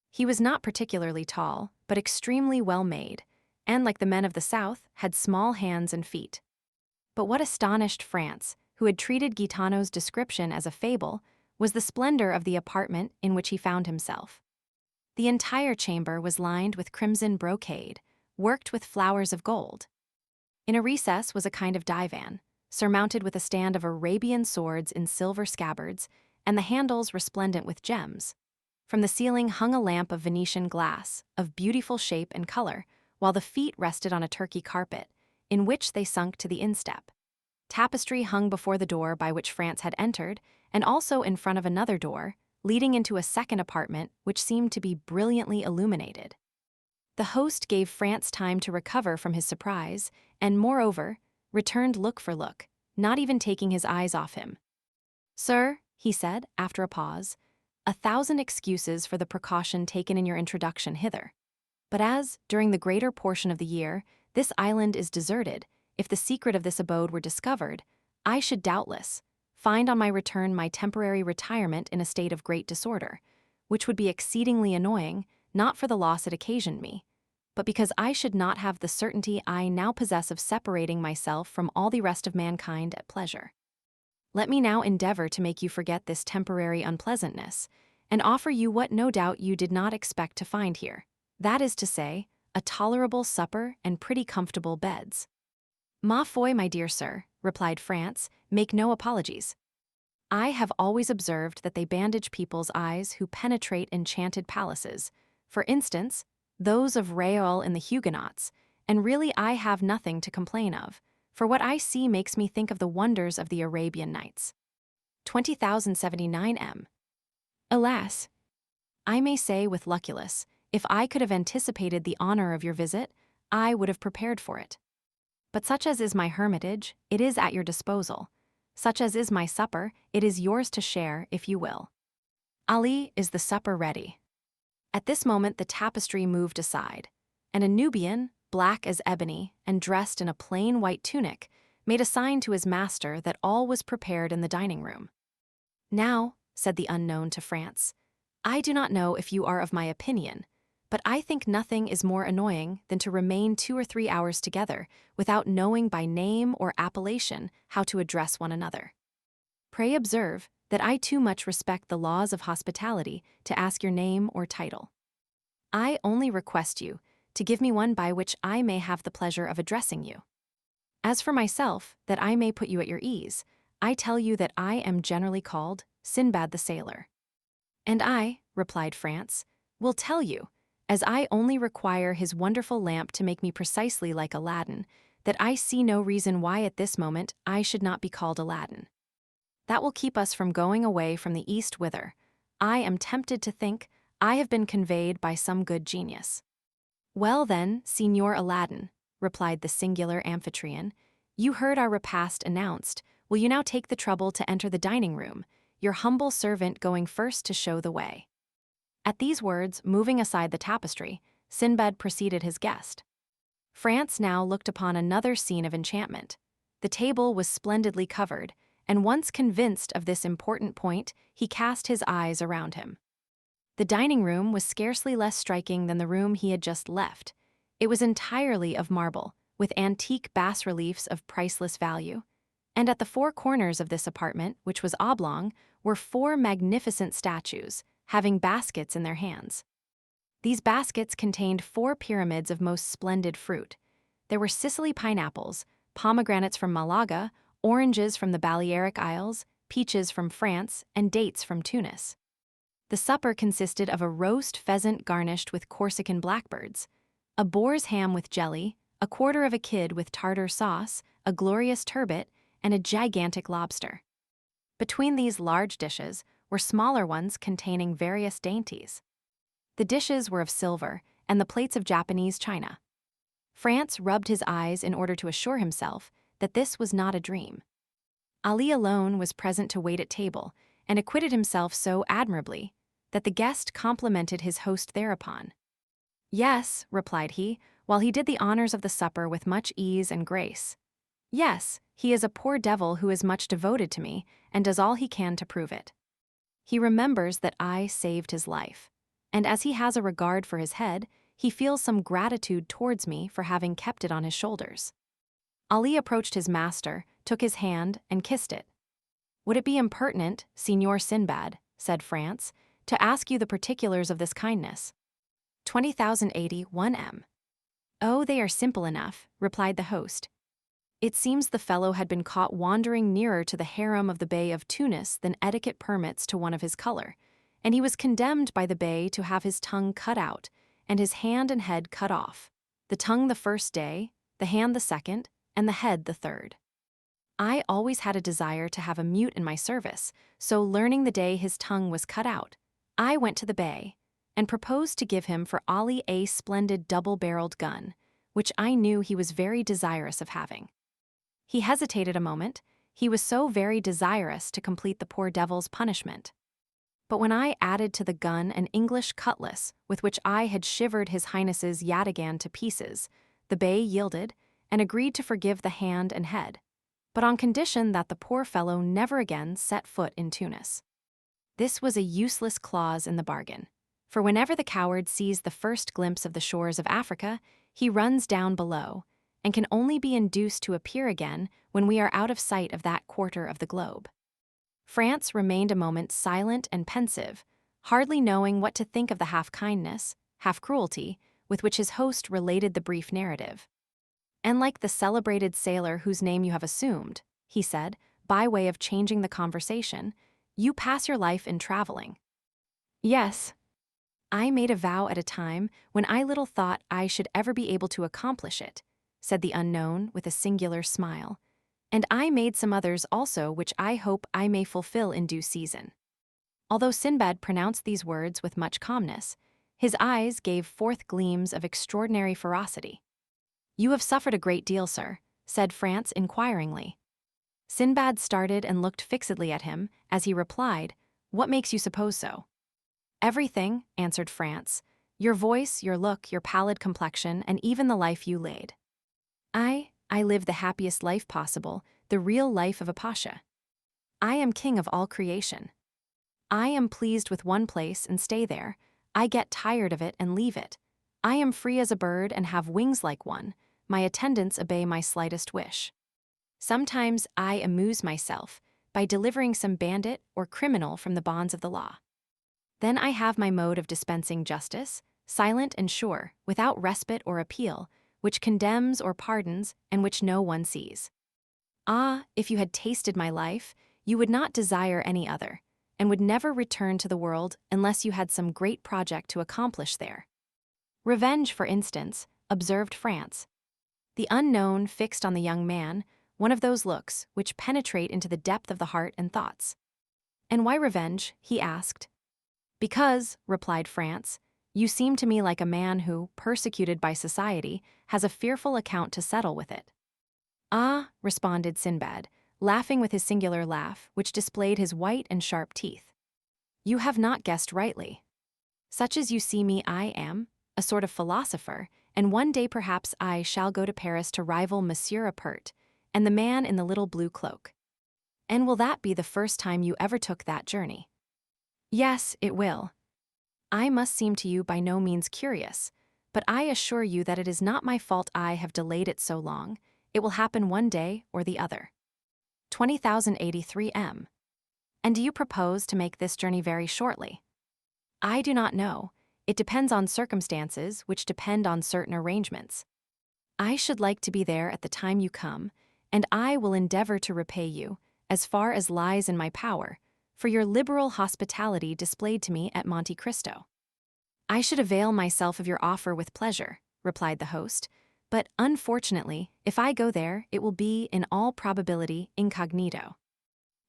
He was not particularly tall, but extremely well made, and, like the men of the South, had small hands and feet. But what astonished France, who had treated Gaetano's description as a fable, was the splendor of the apartment in which he found himself. The entire chamber was lined with crimson brocade, worked with flowers of gold. In a recess was a kind of divan, surmounted with a stand of Arabian swords in silver scabbards, and the handles resplendent with gems. From the ceiling hung a lamp of Venetian glass, of beautiful shape and color, while the feet rested on a Turkey carpet, in which they sunk to the instep. Tapestry hung before the door by which France had entered, and also in front of another door, leading into a second apartment which seemed to be brilliantly illuminated. The host gave France time to recover from his surprise, and, moreover, returned look for look, not even taking his eyes off him. "Sir," he said, after a pause, "1,000 excuses for the precaution taken in your introduction hither. But as, during the greater portion of the year, this island is deserted, if the secret of this abode were discovered, I should doubtless find on my return my temporary retirement in a state of great disorder, which would be exceedingly annoying, not for the loss it occasioned me, but because I should not have the certainty I now possess of separating myself from all the rest of mankind at pleasure. Let me now endeavor to make you forget this temporary unpleasantness, and offer you what no doubt you did not expect to find here. That is to say, a tolerable supper and pretty comfortable beds. Ma foi, my dear sir, replied France, make no apologies. I have always observed that they bandage people's eyes who penetrate enchanted palaces, for instance, those of Réal and the Huguenots, and really I have nothing to complain of, for what I see makes me think of the wonders of the Arabian Nights. 20,079 m. Alas, I may say with Lucullus, if I could have anticipated the honor of your visit, I would have prepared for it. But such as is my hermitage, it is at your disposal. Such as is my supper, it is yours to share, if you will. Ali, is the supper ready? At this moment the tapestry moved aside, and a Nubian, black as ebony and dressed in a plain white tunic, made a sign to his master that all was prepared in the dining room. Now, said the unknown to France, I do not know if you are of my opinion, but I think nothing is more annoying than to remain 2 or 3 hours together without knowing by name or appellation how to address one another. Pray observe that I too much respect the laws of hospitality to ask your name or title. I only request you to give me one by which I may have the pleasure of addressing you. As for myself, that I may put you at your ease, I tell you that I am generally called Sinbad the Sailor. And I, replied France, will tell you, as I only require his wonderful lamp to make me precisely like Aladdin, that I see no reason why at this moment I should not be called Aladdin. That will keep us from going away from the east whither, I am tempted to think, I have been conveyed by some good genius. Well then, Signor Aladdin, replied the singular amphitryon, you heard our repast announced, will you now take the trouble to enter the dining room, your humble servant going first to show the way. At these words, moving aside the tapestry, Sinbad preceded his guest. France now looked upon another scene of enchantment. The table was splendidly covered, and once convinced of this important point, he cast his eyes around him. The dining room was scarcely less striking than the room he had just left. It was entirely of marble, with antique bas-reliefs of priceless value, and at the 4 corners of this apartment, which was oblong, were 4 magnificent statues, having baskets in their hands. These baskets contained 4 pyramids of most splendid fruit. There were Sicily pineapples, pomegranates from Malaga, oranges from the Balearic Isles, peaches from France, and dates from Tunis. The supper consisted of a roast pheasant garnished with Corsican blackbirds, a boar's ham with jelly, a quarter of a kid with tartar sauce, a glorious turbot, and a gigantic lobster. Between these large dishes were smaller ones containing various dainties. The dishes were of silver, and the plates of Japanese china. France rubbed his eyes in order to assure himself that this was not a dream. Ali alone was present to wait at table, and acquitted himself so admirably that the guest complimented his host thereupon. Yes, replied he, while he did the honors of the supper with much ease and grace. Yes, he is a poor devil who is much devoted to me, and does all he can to prove it. He remembers that I saved his life, and as he has a regard for his head, he feels some gratitude towards me for having kept it on his shoulders. Ali approached his master, took his hand, and kissed it. Would it be impertinent, Signor Sinbad, said France, to ask you the particulars of this kindness? 20,081 m. Oh, they are simple enough, replied the host. It seems the fellow had been caught wandering nearer to the harem of the Bey of Tunis than etiquette permits to one of his color, and he was condemned by the Bey to have his tongue cut out and his hand and head cut off, the tongue the first day, the hand the second, and the head the third. I always had a desire to have a mute in my service, so learning the day his tongue was cut out, I went to the Bey and proposed to give him for Ali a splendid double-barreled gun, which I knew he was very desirous of having. He hesitated a moment, he was so very desirous to complete the poor devil's punishment. But when I added to the gun an English cutlass with which I had shivered His Highness's yataghan to pieces, the Bey yielded and agreed to forgive the hand and head, but on condition that the poor fellow never again set foot in Tunis. This was a useless clause in the bargain, for whenever the coward sees the first glimpse of the shores of Africa, he runs down below, and can only be induced to appear again when we are out of sight of that quarter of the globe. France remained a moment silent and pensive, hardly knowing what to think of the half-kindness, half-cruelty, with which his host related the brief narrative. And like the celebrated sailor whose name you have assumed, he said, by way of changing the conversation, you pass your life in traveling. Yes. I made a vow at a time when I little thought I should ever be able to accomplish it, said the unknown with a singular smile, and I made some others also which I hope I may fulfill in due season. Although Sinbad pronounced these words with much calmness, his eyes gave forth gleams of extraordinary ferocity. You have suffered a great deal, sir, said France inquiringly. Sinbad started and looked fixedly at him as he replied, What makes you suppose so? Everything, answered France, your voice, your look, your pallid complexion, and even the life you led. I live the happiest life possible, the real life of a pasha. I am king of all creation. I am pleased with one place and stay there. I get tired of it and leave it. I am free as a bird and have wings like one. My attendants obey my slightest wish. Sometimes I amuse myself by delivering some bandit or criminal from the bonds of the law. Then I have my mode of dispensing justice, silent and sure, without respite or appeal, which condemns or pardons and which no one sees. Ah, if you had tasted my life, you would not desire any other, and would never return to the world unless you had some great project to accomplish there. Revenge, for instance, observed France. The unknown fixed on the young man one of those looks which penetrate into the depth of the heart and thoughts. And why revenge? He asked. Because, replied France, you seem to me like a man who, persecuted by society, has a fearful account to settle with it. Ah, responded Sinbad, laughing with his singular laugh, which displayed his white and sharp teeth. You have not guessed rightly. Such as you see me I am, a sort of philosopher, and one day perhaps I shall go to Paris to rival Monsieur Apert, and the man in the little blue cloak. And will that be the first time you ever took that journey? Yes, it will. I must seem to you by no means curious, but I assure you that it is not my fault I have delayed it so long. It will happen one day or the other. 20,083 m. And do you propose to make this journey very shortly? I do not know. It depends on circumstances which depend on certain arrangements. I should like to be there at the time you come, and I will endeavor to repay you, as far as lies in my power, for your liberal hospitality displayed to me at Monte Cristo. I should avail myself of your offer with pleasure, replied the host, but unfortunately, if I go there, it will be, in all probability, incognito.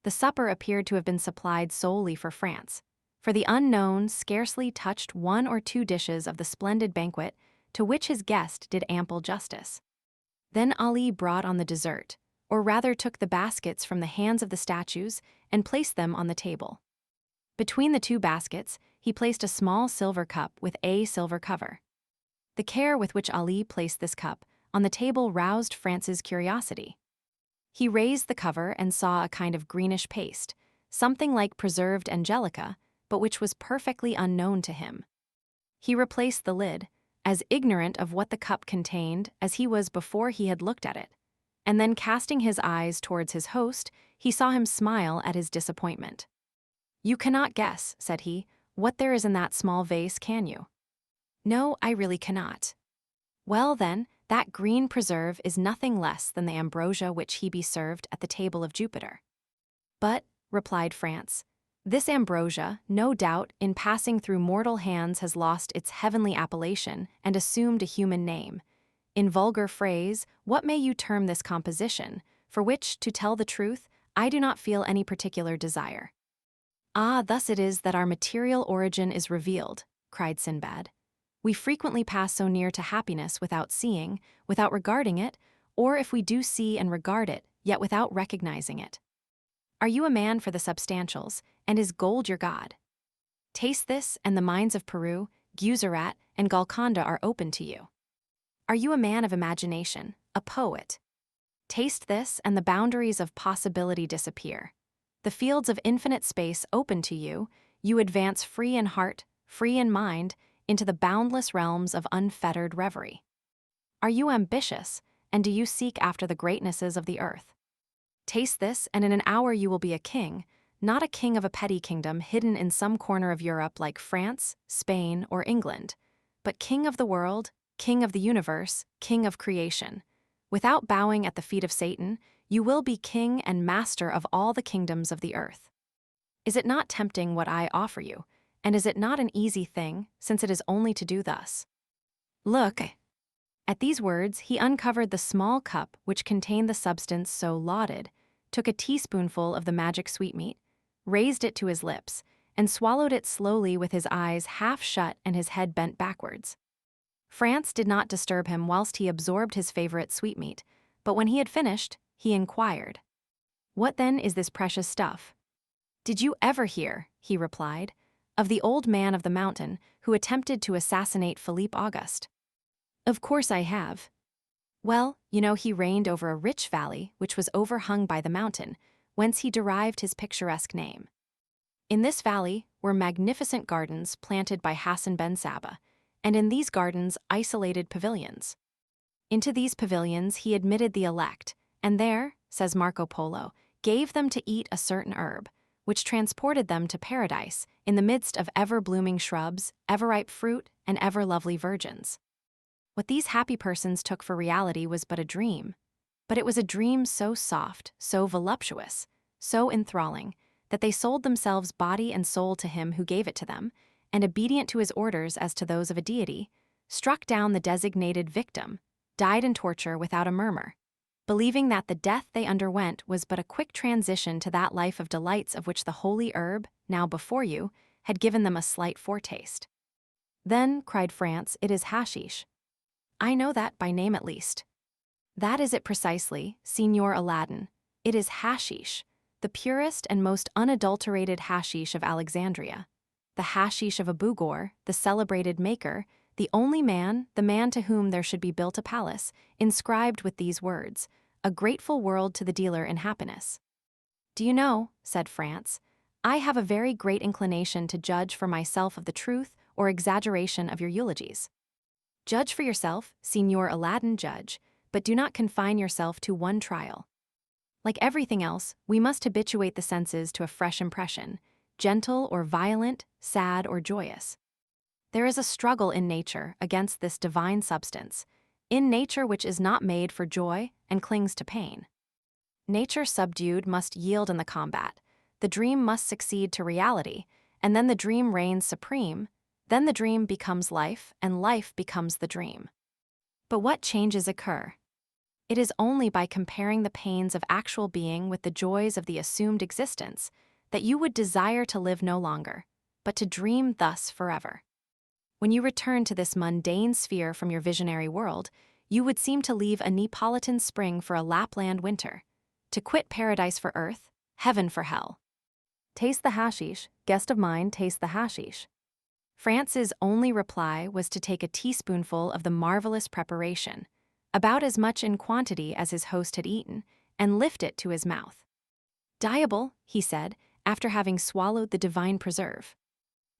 The supper appeared to have been supplied solely for France, for the unknown scarcely touched one or two dishes of the splendid banquet to which his guest did ample justice. Then Ali brought on the dessert, or rather took the baskets from the hands of the statues and placed them on the table. Between the two baskets, he placed a small silver cup with a silver cover. The care with which Ali placed this cup on the table roused France's curiosity. He raised the cover and saw a kind of greenish paste, something like preserved angelica, but which was perfectly unknown to him. He replaced the lid, as ignorant of what the cup contained as he was before he had looked at it, and then casting his eyes towards his host, he saw him smile at his disappointment. You cannot guess, said he, what there is in that small vase, can you? No, I really cannot. Well, then, that green preserve is nothing less than the ambrosia which he be served at the table of Jupiter. But, replied France, this ambrosia, no doubt, in passing through mortal hands has lost its heavenly appellation and assumed a human name. In vulgar phrase, what may you term this composition, for which, to tell the truth, I do not feel any particular desire? Ah, thus it is that our material origin is revealed, cried Sinbad. We frequently pass so near to happiness without seeing, without regarding it, or if we do see and regard it, yet without recognizing it. Are you a man for the substantials, and is gold your god? Taste this, and the mines of Peru, Gujarat, and Golconda are open to you. Are you a man of imagination, a poet? Taste this, and the boundaries of possibility disappear. The fields of infinite space open to you, you advance free in heart, free in mind, into the boundless realms of unfettered reverie. Are you ambitious, and do you seek after the greatnesses of the earth? Taste this, and in an hour you will be a king, not a king of a petty kingdom hidden in some corner of Europe like France, Spain, or England, but king of the world, king of the universe, king of creation. Without bowing at the feet of Satan, you will be king and master of all the kingdoms of the earth. Is it not tempting what I offer you, and is it not an easy thing, since it is only to do thus? Look. At these words, he uncovered the small cup which contained the substance so lauded, took a teaspoonful of the magic sweetmeat, raised it to his lips, and swallowed it slowly with his eyes half shut and his head bent backwards. France did not disturb him whilst he absorbed his favorite sweetmeat, but when he had finished, he inquired, "What then is this precious stuff?" "Did you ever hear," he replied, "of the old man of the mountain who attempted to assassinate Philippe Auguste?" "Of course I have." "Well, you know he reigned over a rich valley which was overhung by the mountain, whence he derived his picturesque name. In this valley were magnificent gardens planted by Hassan ben Sabah, and in these gardens isolated pavilions. Into these pavilions he admitted the elect, and there, says Marco Polo, gave them to eat a certain herb, which transported them to paradise in the midst of ever-blooming shrubs, ever-ripe fruit, and ever-lovely virgins. What these happy persons took for reality was but a dream, but it was a dream so soft, so voluptuous, so enthralling, that they sold themselves body and soul to him who gave it to them, and obedient to his orders as to those of a deity, struck down the designated victim, died in torture without a murmur, believing that the death they underwent was but a quick transition to that life of delights of which the holy herb, now before you, had given them a slight foretaste. "Then," cried France, "it is hashish." "I know that by name at least." "That is it precisely, Signor Aladdin. It is hashish, the purest and most unadulterated hashish of Alexandria, the hashish of a Bugor, the celebrated maker, the only man, the man to whom there should be built a palace, inscribed with these words, 'A grateful world to the dealer in happiness.'" "Do you know," said France, "I have a very great inclination to judge for myself of the truth or exaggeration of your eulogies." "Judge for yourself, Signor Aladdin, judge, but do not confine yourself to one trial. Like everything else, we must habituate the senses to a fresh impression, gentle or violent, sad or joyous. There is a struggle in nature against this divine substance, in nature which is not made for joy and clings to pain. Nature subdued must yield in the combat, the dream must succeed to reality, and then the dream reigns supreme, then the dream becomes life, and life becomes the dream. But what changes occur? It is only by comparing the pains of actual being with the joys of the assumed existence that you would desire to live no longer, but to dream thus forever. When you return to this mundane sphere from your visionary world, you would seem to leave a Neapolitan spring for a Lapland winter, to quit paradise for earth, heaven for hell. Taste the hashish, guest of mine, taste the hashish. France's only reply was to take a teaspoonful of the marvelous preparation, about as much in quantity as his host had eaten, and lift it to his mouth. "Diable," he said, after having swallowed the divine preserve.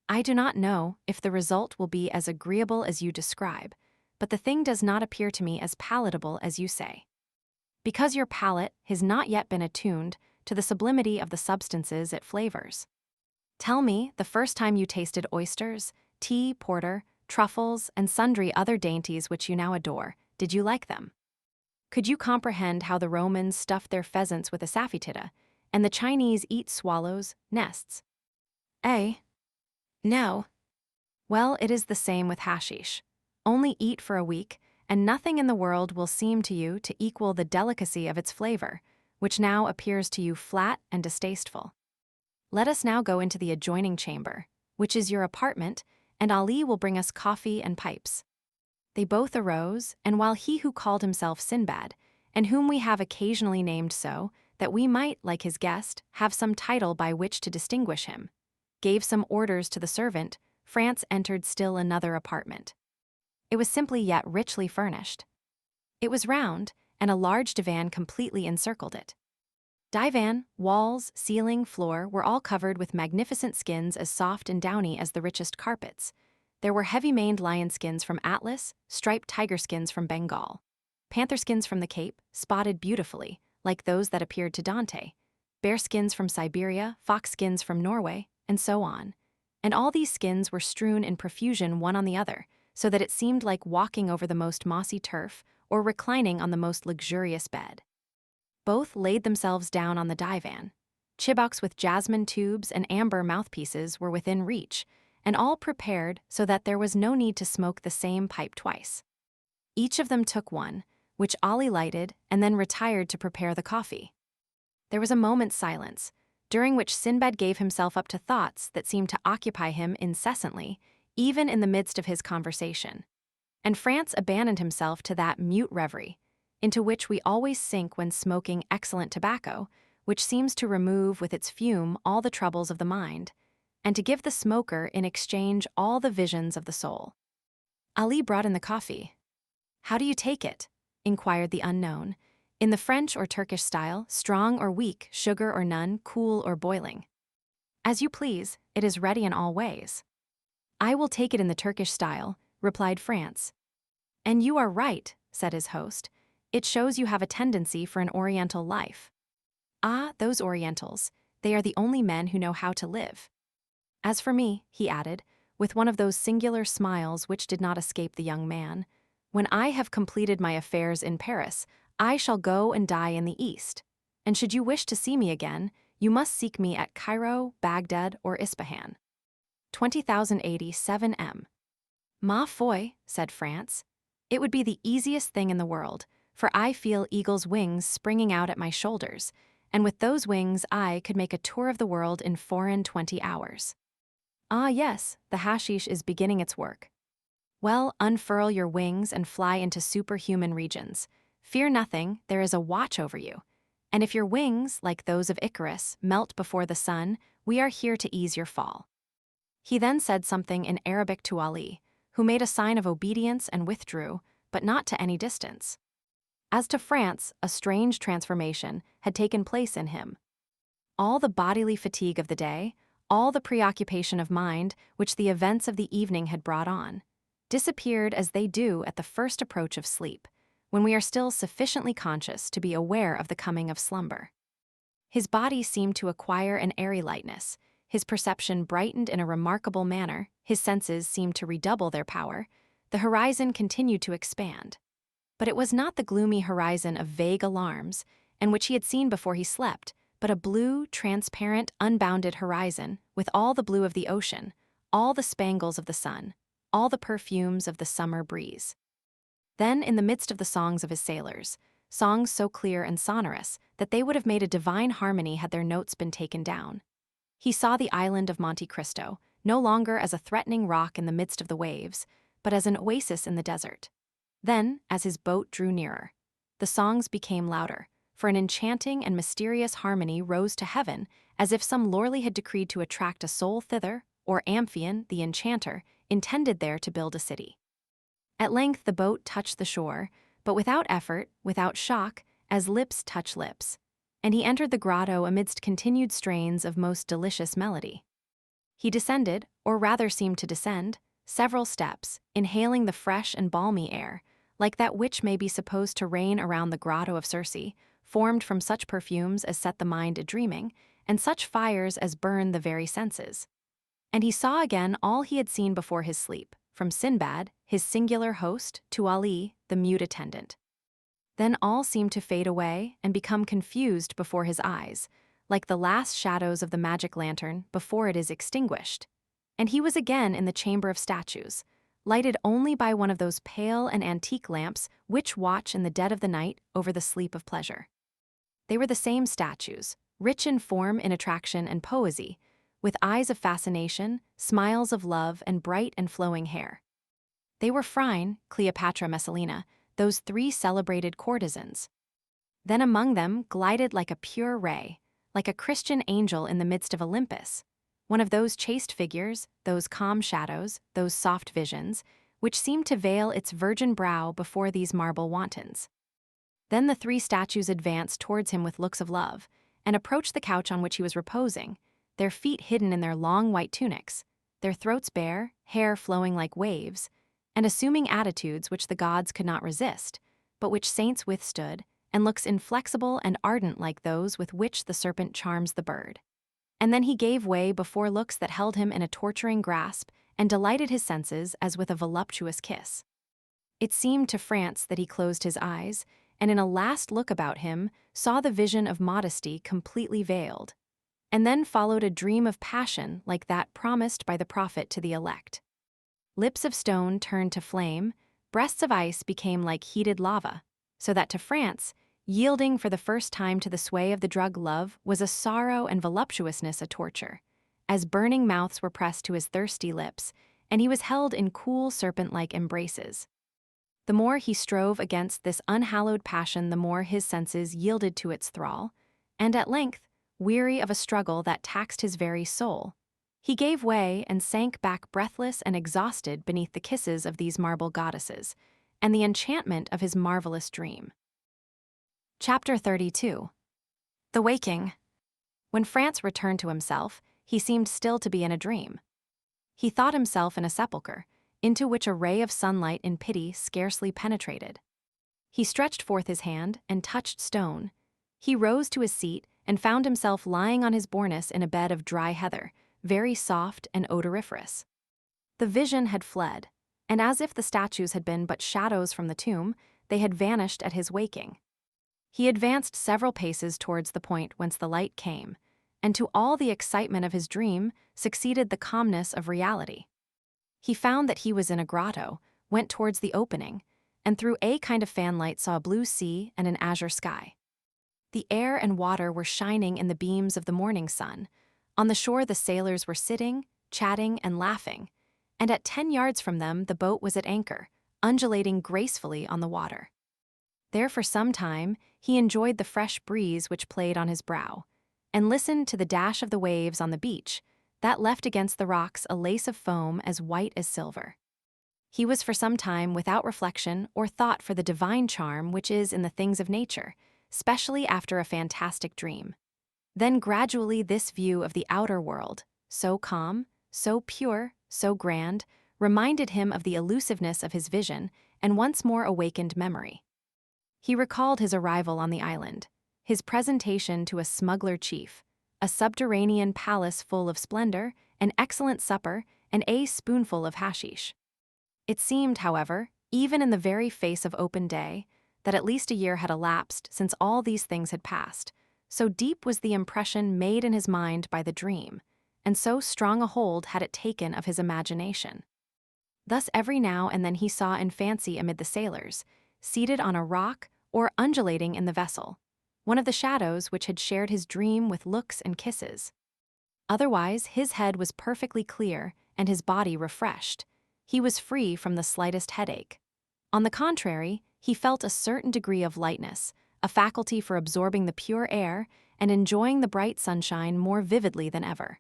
"I do not know if the result will be as agreeable as you describe, but the thing does not appear to me as palatable as you say. Because your palate has not yet been attuned to the sublimity of the substances it flavors. Tell me, the first time you tasted oysters, tea, porter, truffles, and sundry other dainties which you now adore, did you like them? Could you comprehend how the Romans stuffed their pheasants with asafoetida, and the Chinese eat swallows' nests? Eh? No. Well, it is the same with hashish. Only eat for a week, and nothing in the world will seem to you to equal the delicacy of its flavor, which now appears to you flat and distasteful. Let us now go into the adjoining chamber, which is your apartment, and Ali will bring us coffee and pipes." They both arose, and while he who called himself Sinbad, and whom we have occasionally named so, that we might, like his guest, have some title by which to distinguish him, gave some orders to the servant, France entered still another apartment. It was simply yet richly furnished. It was round, and a large divan completely encircled it. Divan, walls, ceiling, floor were all covered with magnificent skins as soft and downy as the richest carpets. There were heavy-maned lion skins from Atlas, striped tiger skins from Bengal, panther skins from the Cape, spotted beautifully, like those that appeared to Dante, bear skins from Siberia, fox skins from Norway, and so on. And all these skins were strewn in profusion one on the other, so that it seemed like walking over the most mossy turf or reclining on the most luxurious bed. Both laid themselves down on the divan. Chibouks with jasmine tubes and amber mouthpieces were within reach, and all prepared so that there was no need to smoke the same pipe twice. Each of them took one, which Ali lighted and then retired to prepare the coffee. There was a moment's silence, during which Sinbad gave himself up to thoughts that seemed to occupy him incessantly, even in the midst of his conversation. And France abandoned himself to that mute reverie, into which we always sink when smoking excellent tobacco, which seems to remove with its fume all the troubles of the mind, and to give the smoker in exchange all the visions of the soul. Ali brought in the coffee. "How do you take it?" inquired the unknown. "In the French or Turkish style, strong or weak, sugar or none, cool or boiling?" "As you please, it is ready in all ways." "I will take it in the Turkish style," replied France. "And you are right," said his host. "It shows you have a tendency for an Oriental life." "Ah, those Orientals, they are the only men who know how to live. As for me," he added, with one of those singular smiles which did not escape the young man, "when I have completed my affairs in Paris, I shall go and die in the East. And should you wish to see me again, you must seek me at Cairo, Baghdad, or Ispahan. 20,080 7M. "Ma foi," said France, "it would be the easiest thing in the world, for I feel eagle's wings springing out at my shoulders, and with those wings I could make a tour of the world in 24 hours. Ah yes, the hashish is beginning its work. Well, unfurl your wings and fly into superhuman regions. Fear nothing, there is a watch over you. And if your wings, like those of Icarus, melt before the sun, we are here to ease your fall." He then said something in Arabic to Ali, who made a sign of obedience and withdrew, but not to any distance. As to France, a strange transformation had taken place in him. All the bodily fatigue of the day, all the preoccupation of mind which the events of the evening had brought on, disappeared as they do at the first approach of sleep, when we are still sufficiently conscious to be aware of the coming of slumber. His body seemed to acquire an airy lightness, his perception brightened in a remarkable manner, his senses seemed to redouble their power, the horizon continued to expand. But it was not the gloomy horizon of vague alarms, and which he had seen before he slept, but a blue, transparent, unbounded horizon, with all the blue of the ocean, all the spangles of the sun, all the perfumes of the summer breeze. Then, in the midst of the songs of his sailors, songs so clear and sonorous that they would have made a divine harmony had their notes been taken down, he saw the island of Monte Cristo, no longer as a threatening rock in the midst of the waves, but as an oasis in the desert. Then, as his boat drew nearer, the songs became louder, for an enchanting and mysterious harmony rose to heaven, as if some lordly had decreed to attract a soul thither, or Amphion, the enchanter, intended there to build a city. At length the boat touched the shore, but without effort, without shock, as lips touch lips, and he entered the grotto amidst continued strains of most delicious melody. He descended, or rather seemed to descend, several steps, inhaling the fresh and balmy air, like that which may be supposed to reign around the grotto of Circe, formed from such perfumes as set the mind a-dreaming, and such fires as burn the very senses. And he saw again all he had seen before his sleep, from Sinbad, his singular host, to Ali, the mute attendant. Then all seemed to fade away and become confused before his eyes, like the last shadows of the magic lantern before it is extinguished. And he was again in the chamber of statues, lighted only by one of those pale and antique lamps which watch in the dead of the night over the sleep of pleasure. They were the same statues, rich in form, in attraction, and poesy, with eyes of fascination, smiles of love, and bright and flowing hair. They were Phryne, Cleopatra, Messalina, those three celebrated courtesans. Then among them glided like a pure ray, like a Christian angel in the midst of Olympus, one of those chaste figures, those calm shadows, those soft visions, which seemed to veil its virgin brow before these marble wantons. Then the three statues advanced towards him with looks of love, and approached the couch on which he was reposing, their feet hidden in their long white tunics, their throats bare, hair flowing like waves, and assuming attitudes which the gods could not resist, but which saints withstood, and looks inflexible and ardent like those with which the serpent charms the bird. And then he gave way before looks that held him in a torturing grasp and delighted his senses as with a voluptuous kiss. It seemed to France that he closed his eyes, and in a last look about him saw the vision of modesty completely veiled. And then followed a dream of passion like that promised by the prophet to the elect. Lips of stone turned to flame, breasts of ice became like heated lava, so that to France, yielding for the first time to the sway of the drug love was a sorrow and voluptuousness a torture, as burning mouths were pressed to his thirsty lips, and he was held in cool serpent-like embraces. The more he strove against this unhallowed passion, the more his senses yielded to its thrall, and at length, weary of a struggle that taxed his very soul, he gave way and sank back breathless and exhausted beneath the kisses of these marble goddesses, and the enchantment of his marvelous dream. Chapter 32. The Waking. When France returned to himself, he seemed still to be in a dream. He thought himself in a sepulchre, into which a ray of sunlight in pity scarcely penetrated. He stretched forth his hand and touched stone. He rose to his seat and found himself lying on his bournus in a bed of dry heather, very soft and odoriferous. The vision had fled, and as if the statues had been but shadows from the tomb, they had vanished at his waking. He advanced several paces towards the point whence the light came, and to all the excitement of his dream succeeded the calmness of reality. He found that he was in a grotto, went towards the opening, and through a kind of fanlight saw a blue sea and an azure sky. The air and water were shining in the beams of the morning sun. On the shore the sailors were sitting, chatting, and laughing, and at 10 yards from them the boat was at anchor, undulating gracefully on the water. There for some time he enjoyed the fresh breeze which played on his brow, and listened to the dash of the waves on the beach, that left against the rocks a lace of foam as white as silver. He was for some time without reflection or thought for the divine charm which is in the things of nature, specially after a fantastic dream. Then gradually this view of the outer world, so calm, so pure, so grand, reminded him of the elusiveness of his vision and once more awakened memory. He recalled his arrival on the island, his presentation to a smuggler chief, a subterranean palace full of splendor, an excellent supper, and a spoonful of hashish. It seemed, however, even in the very face of open day, that at least a year had elapsed since all these things had passed, so deep was the impression made in his mind by the dream, and so strong a hold had it taken of his imagination. Thus every now and then he saw in fancy amid the sailors, seated on a rock or undulating in the vessel, one of the shadows which had shared his dream with looks and kisses. Otherwise, his head was perfectly clear and his body refreshed. He was free from the slightest headache. On the contrary, he felt a certain degree of lightness, a faculty for absorbing the pure air and enjoying the bright sunshine more vividly than ever.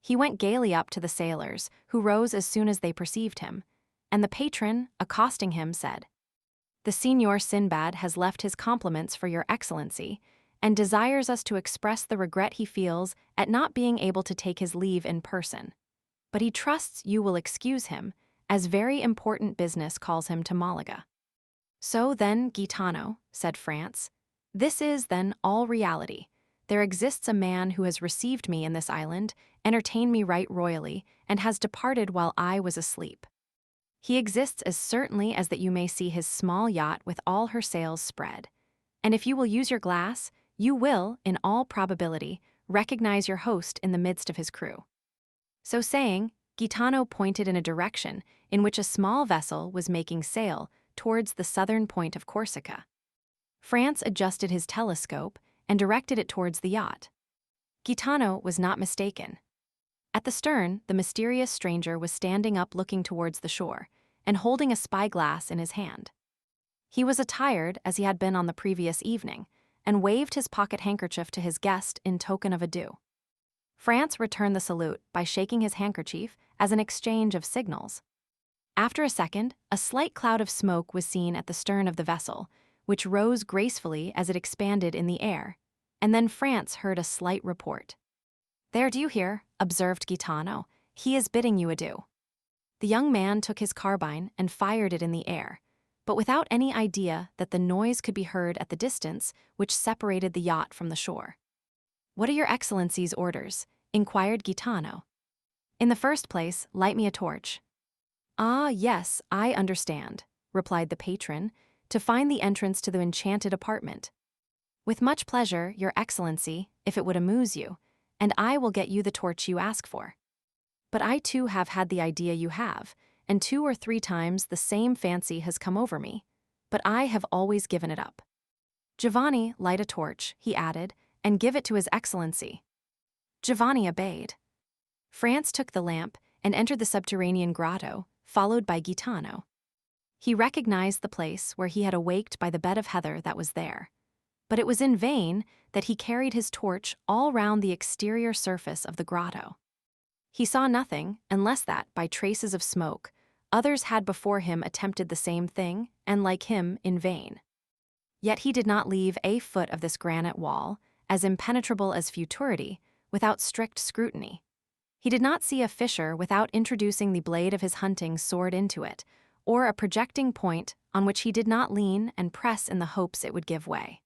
He went gaily up to the sailors, who rose as soon as they perceived him, and the patron, accosting him, said, "The Signor Sinbad has left his compliments for your excellency, and desires us to express the regret he feels at not being able to take his leave in person. But he trusts you will excuse him, as very important business calls him to Malaga." "So then, Gitano," said France, "this is, then, all reality. There exists a man who has received me in this island, entertained me right royally, and has departed while I was asleep. He exists as certainly as that you may see his small yacht with all her sails spread. And if you will use your glass, you will, in all probability, recognize your host in the midst of his crew." So saying, Gitano pointed in a direction in which a small vessel was making sail towards the southern point of Corsica. France adjusted his telescope and directed it towards the yacht. Gitano was not mistaken. At the stern, the mysterious stranger was standing up looking towards the shore, and holding a spyglass in his hand. He was attired as he had been on the previous evening, and waved his pocket handkerchief to his guest in token of adieu. France returned the salute by shaking his handkerchief as an exchange of signals. After a second, a slight cloud of smoke was seen at the stern of the vessel, which rose gracefully as it expanded in the air, and then France heard a slight report. "There, do you hear?" observed Gaetano. "He is bidding you adieu." The young man took his carbine and fired it in the air, but without any idea that the noise could be heard at the distance which separated the yacht from the shore. "What are your Excellency's orders?" inquired Gaetano. "In the first place, light me a torch." "Ah, yes, I understand," replied the patron, "to find the entrance to the enchanted apartment." "With much pleasure, Your Excellency, if it would amuse you, and I will get you the torch you ask for. But I too have had the idea you have, and 2 or 3 times the same fancy has come over me, but I have always given it up. Giovanni, light a torch," he added, "and give it to His Excellency." Giovanni obeyed. France took the lamp and entered the subterranean grotto, followed by Gaetano. He recognized the place where he had awaked by the bed of heather that was there. But it was in vain that he carried his torch all round the exterior surface of the grotto. He saw nothing, unless that, by traces of smoke, others had before him attempted the same thing, and like him, in vain. Yet he did not leave a foot of this granite wall, as impenetrable as futurity, without strict scrutiny. He did not see a fissure without introducing the blade of his hunting sword into it, or a projecting point on which he did not lean and press in the hopes it would give way.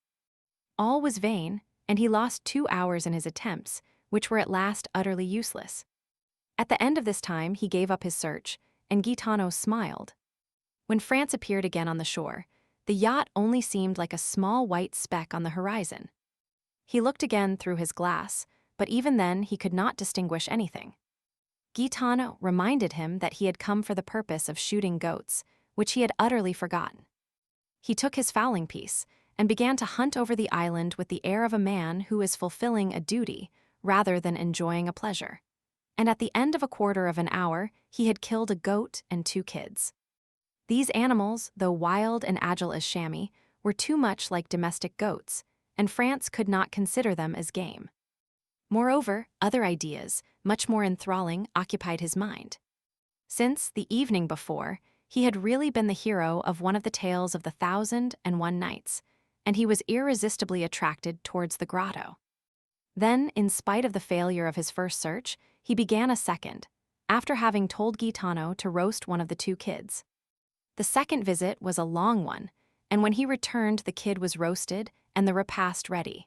All was vain, and he lost 2 hours in his attempts, which were at last utterly useless. At the end of this time he gave up his search, and Gaetano smiled. When France appeared again on the shore, the yacht only seemed like a small white speck on the horizon. He looked again through his glass, but even then he could not distinguish anything. Gaetano reminded him that he had come for the purpose of shooting goats, which he had utterly forgotten. He took his fowling piece and began to hunt over the island with the air of a man who is fulfilling a duty rather than enjoying a pleasure. And at the end of a quarter of an hour, he had killed a goat and 2 kids. These animals, though wild and agile as chamois, were too much like domestic goats, and France could not consider them as game. Moreover, other ideas, much more enthralling, occupied his mind. Since, the evening before, he had really been the hero of one of the tales of the 1,001 Nights, and he was irresistibly attracted towards the grotto. Then, in spite of the failure of his first search, he began a second, after having told Gaetano to roast one of the 2 kids. The second visit was a long one, and when he returned the kid was roasted and the repast ready.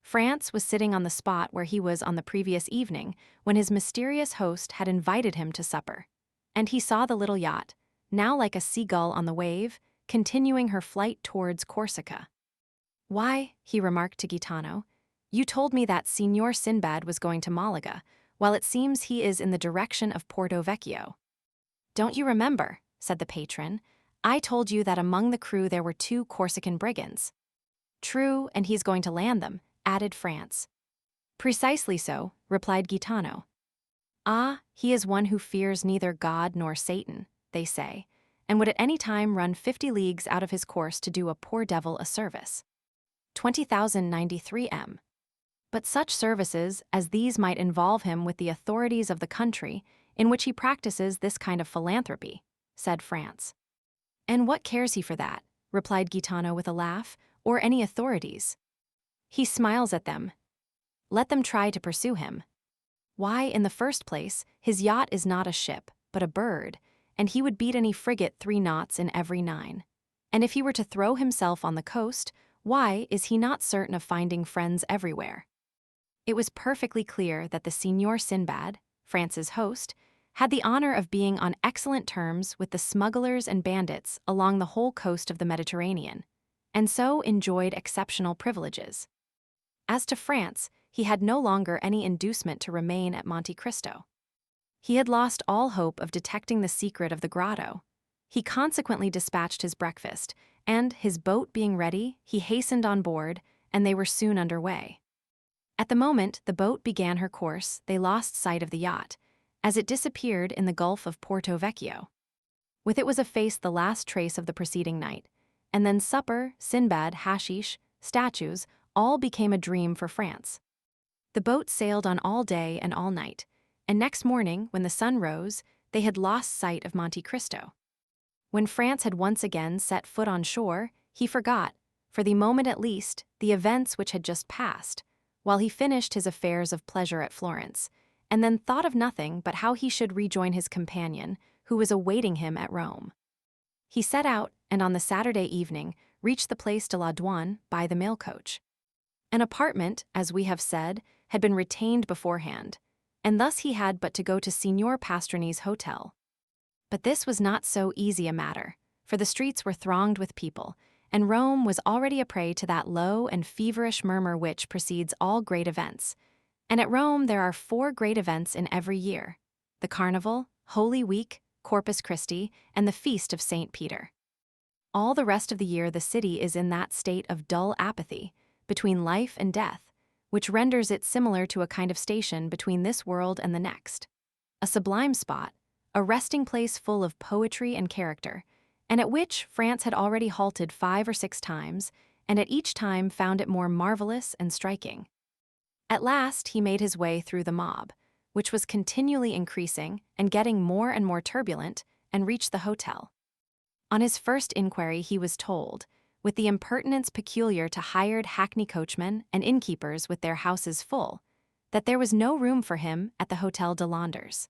France was sitting on the spot where he was on the previous evening when his mysterious host had invited him to supper, and he saw the little yacht, now like a seagull on the wave, continuing her flight towards Corsica. "Why," he remarked to Gaetano, "you told me that Signor Sinbad was going to Malaga, while it seems he is in the direction of Porto Vecchio." "Don't you remember," said the patron, "I told you that among the crew there were 2 Corsican brigands." "True, and he's going to land them," added France. "Precisely so," replied Gaetano. "Ah, he is one who fears neither God nor Satan," they say, and would at any time run 50 leagues out of his course to do a poor devil a service. 20,093 m. But such services as these might involve him with the authorities of the country in which he practices this kind of philanthropy, said France. "And what cares he for that?" replied Gaetano with a laugh, "or any authorities? He smiles at them. Let them try to pursue him. Why, in the first place, his yacht is not a ship, but a bird, and he would beat any frigate 3 knots in every 9. And if he were to throw himself on the coast, why is he not certain of finding friends everywhere?" It was perfectly clear that the Signor Sinbad, France's host, had the honor of being on excellent terms with the smugglers and bandits along the whole coast of the Mediterranean, and so enjoyed exceptional privileges. As to France, he had no longer any inducement to remain at Monte Cristo. He had lost all hope of detecting the secret of the grotto. He consequently dispatched his breakfast, and, his boat being ready, he hastened on board, and they were soon under way. At the moment the boat began her course, they lost sight of the yacht, as it disappeared in the Gulf of Porto Vecchio. With it was effaced the last trace of the preceding night, and then supper, Sinbad, hashish, statues, all became a dream for France. The boat sailed on all day and all night, and next morning, when the sun rose, they had lost sight of Monte Cristo. When France had once again set foot on shore, he forgot, for the moment at least, the events which had just passed, while he finished his affairs of pleasure at Florence, and then thought of nothing but how he should rejoin his companion, who was awaiting him at Rome. He set out, and on the Saturday evening reached the Place de la Douane by the mail coach. An apartment, as we have said, had been retained beforehand, and thus he had but to go to Signor Pastrini's hotel. But this was not so easy a matter, for the streets were thronged with people, and Rome was already a prey to that low and feverish murmur which precedes all great events. And at Rome there are 4 great events in every year: the Carnival, Holy Week, Corpus Christi, and the Feast of St. Peter. All the rest of the year the city is in that state of dull apathy, between life and death, which renders it similar to a kind of station between this world and the next. A sublime spot, a resting place full of poetry and character, and at which France had already halted 5 or 6 times, and at each time found it more marvelous and striking. At last he made his way through the mob, which was continually increasing and getting more and more turbulent, and reached the hotel. On his first inquiry he was told, with the impertinence peculiar to hired hackney coachmen and innkeepers with their houses full, that there was no room for him at the Hotel de Londres.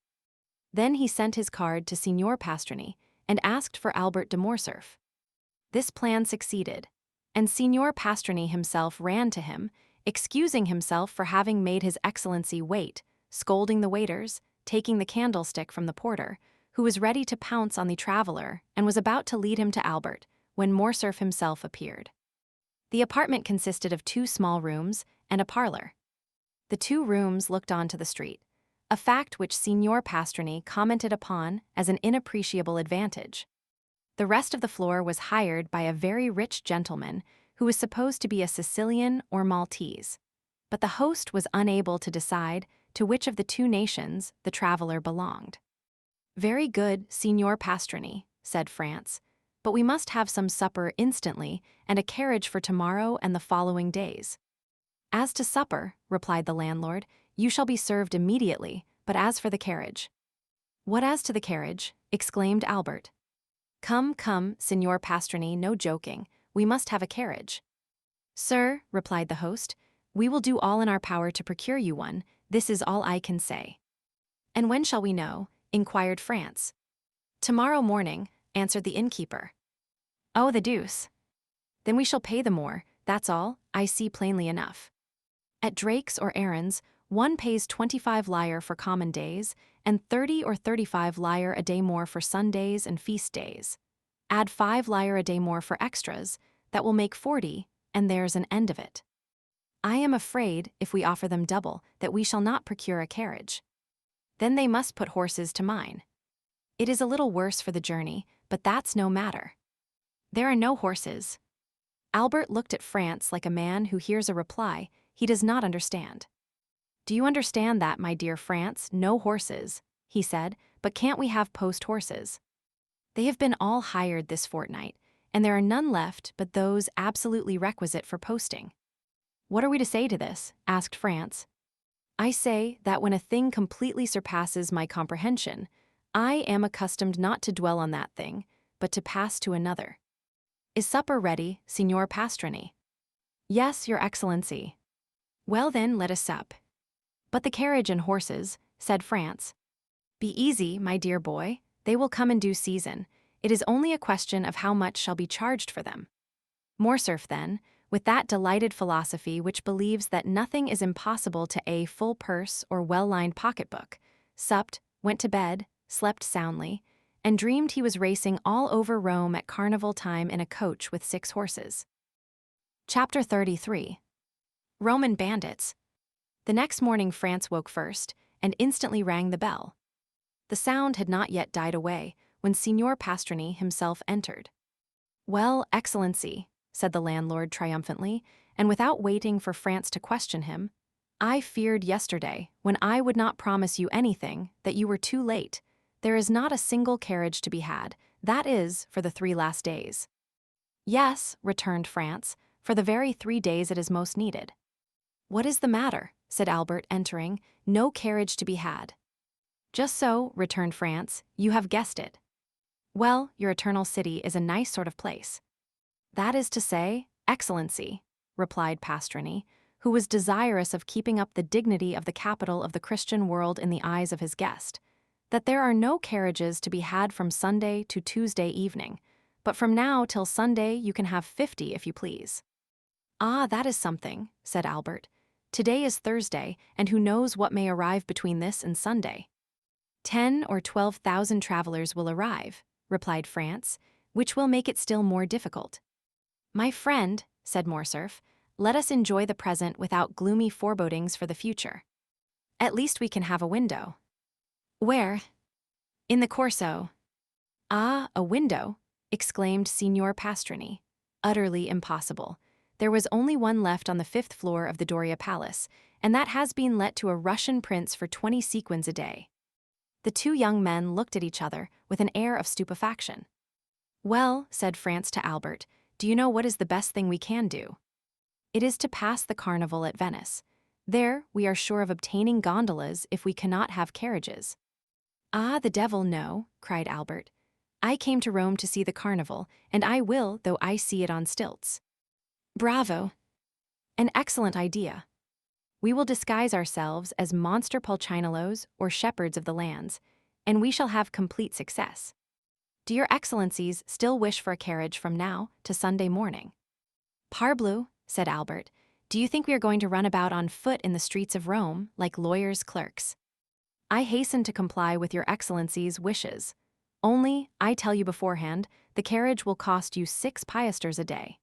Then he sent his card to Signor Pastrini and asked for Albert de Morcerf. This plan succeeded, and Signor Pastrini himself ran to him, excusing himself for having made His Excellency wait, scolding the waiters, taking the candlestick from the porter, who was ready to pounce on the traveler and was about to lead him to Albert, when Morcerf himself appeared. The apartment consisted of 2 small rooms and a parlor. The 2 rooms looked onto the street, a fact which Signor Pastrini commented upon as an inappreciable advantage. The rest of the floor was hired by a very rich gentleman who was supposed to be a Sicilian or Maltese, but the host was unable to decide to which of the 2 nations the traveler belonged. "Very good, Signor Pastrini," said France, "but we must have some supper instantly and a carriage for tomorrow and the following days." "As to supper," replied the landlord, "you shall be served immediately, but as for the carriage—" "What as to the carriage?" exclaimed Albert. "Come, come, Signor Pastrini, no joking, we must have a carriage." "Sir," replied the host, "we will do all in our power to procure you one, this is all I can say." "And when shall we know?" inquired France. "Tomorrow morning," answered the innkeeper. "Oh, the deuce! Then we shall pay the more, that's all, I see plainly enough. At Drake's or Aaron's, one pays 25 lire for common days, and 30 or 35 lire a day more for Sundays and feast days. Add 5 lire a day more for extras, that will make 40, and there's an end of it. I am afraid, if we offer them double, that we shall not procure a carriage. Then they must put horses to mine. It is a little worse for the journey, but that's no matter. There are no horses." Albert looked at France like a man who hears a reply he does not understand. "Do you understand that, my dear France, no horses?" he said, "but can't we have post horses? They have been all hired this fortnight, and there are none left but those absolutely requisite for posting." "What are we to say to this?" asked France. "I say that when a thing completely surpasses my comprehension, I am accustomed not to dwell on that thing, but to pass to another. Is supper ready, Signor Pastrini?" "Yes, Your Excellency." "Well then, let us sup." "But the carriage and horses," said France. "Be easy, my dear boy, they will come in due season. It is only a question of how much shall be charged for them." Morcerf then, with that delighted philosophy which believes that nothing is impossible to a full purse or well-lined pocketbook, supped, went to bed, slept soundly, and dreamed he was racing all over Rome at carnival time in a coach with 6 horses. Chapter 33. Roman Bandits. The next morning France woke first, and instantly rang the bell. The sound had not yet died away when Signor Pastrini himself entered. "Well, Excellency," said the landlord triumphantly, and without waiting for France to question him, "I feared yesterday, when I would not promise you anything, that you were too late. There is not a single carriage to be had, that is, for the 3 last days." "Yes," returned France, "for the very 3 days it is most needed." "What is the matter?" said Albert, entering, "no carriage to be had." "Just so," returned France, "you have guessed it." "Well, your eternal city is a nice sort of place." "That is to say, Excellency," replied Pastrini, who was desirous of keeping up the dignity of the capital of the Christian world in the eyes of his guest, "that there are no carriages to be had from Sunday to Tuesday evening, but from now till Sunday you can have 50 if you please." "Ah, that is something," said Albert. "Today is Thursday, and who knows what may arrive between this and Sunday?" 10 or 12,000 travelers will arrive," replied France, "which will make it still more difficult." "My friend," said Morcerf, "let us enjoy the present without gloomy forebodings for the future. At least we can have a window." "Where?" "In the Corso." "Ah, a window!" exclaimed Signor Pastrini. "Utterly impossible. There was only one left on the 5th floor of the Doria Palace, and that has been let to a Russian prince for 20 sequins a day." The two young men looked at each other with an air of stupefaction. "Well," said France to Albert, "do you know what is the best thing we can do? It is to pass the carnival at Venice. There we are sure of obtaining gondolas if we cannot have carriages." "Ah, the devil, no," cried Albert. "I came to Rome to see the carnival, and I will, though I see it on stilts." "Bravo! An excellent idea. We will disguise ourselves as monster pulcinelos or shepherds of the lands, and we shall have complete success. Do your excellencies still wish for a carriage from now to Sunday morning?" "Parbleu," said Albert, "do you think we are going to run about on foot in the streets of Rome like lawyers' clerks?" "I hasten to comply with your excellencies' wishes. Only, I tell you beforehand, the carriage will cost you 6 piasters a day.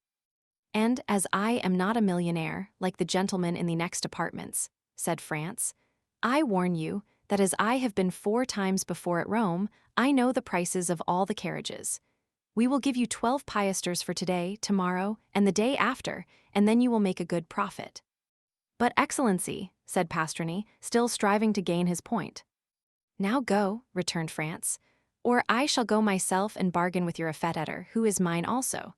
And as I am not a millionaire, like the gentleman in the next apartments," said France, "I warn you that as I have been 4 times before at Rome, I know the prices of all the carriages. We will give you 12 piasters for today, tomorrow, and the day after, and then you will make a good profit." "But, Excellency," said Pastrini, still striving to gain his point. "Now go," returned France, "or I shall go myself and bargain with your effete editor, who is mine also.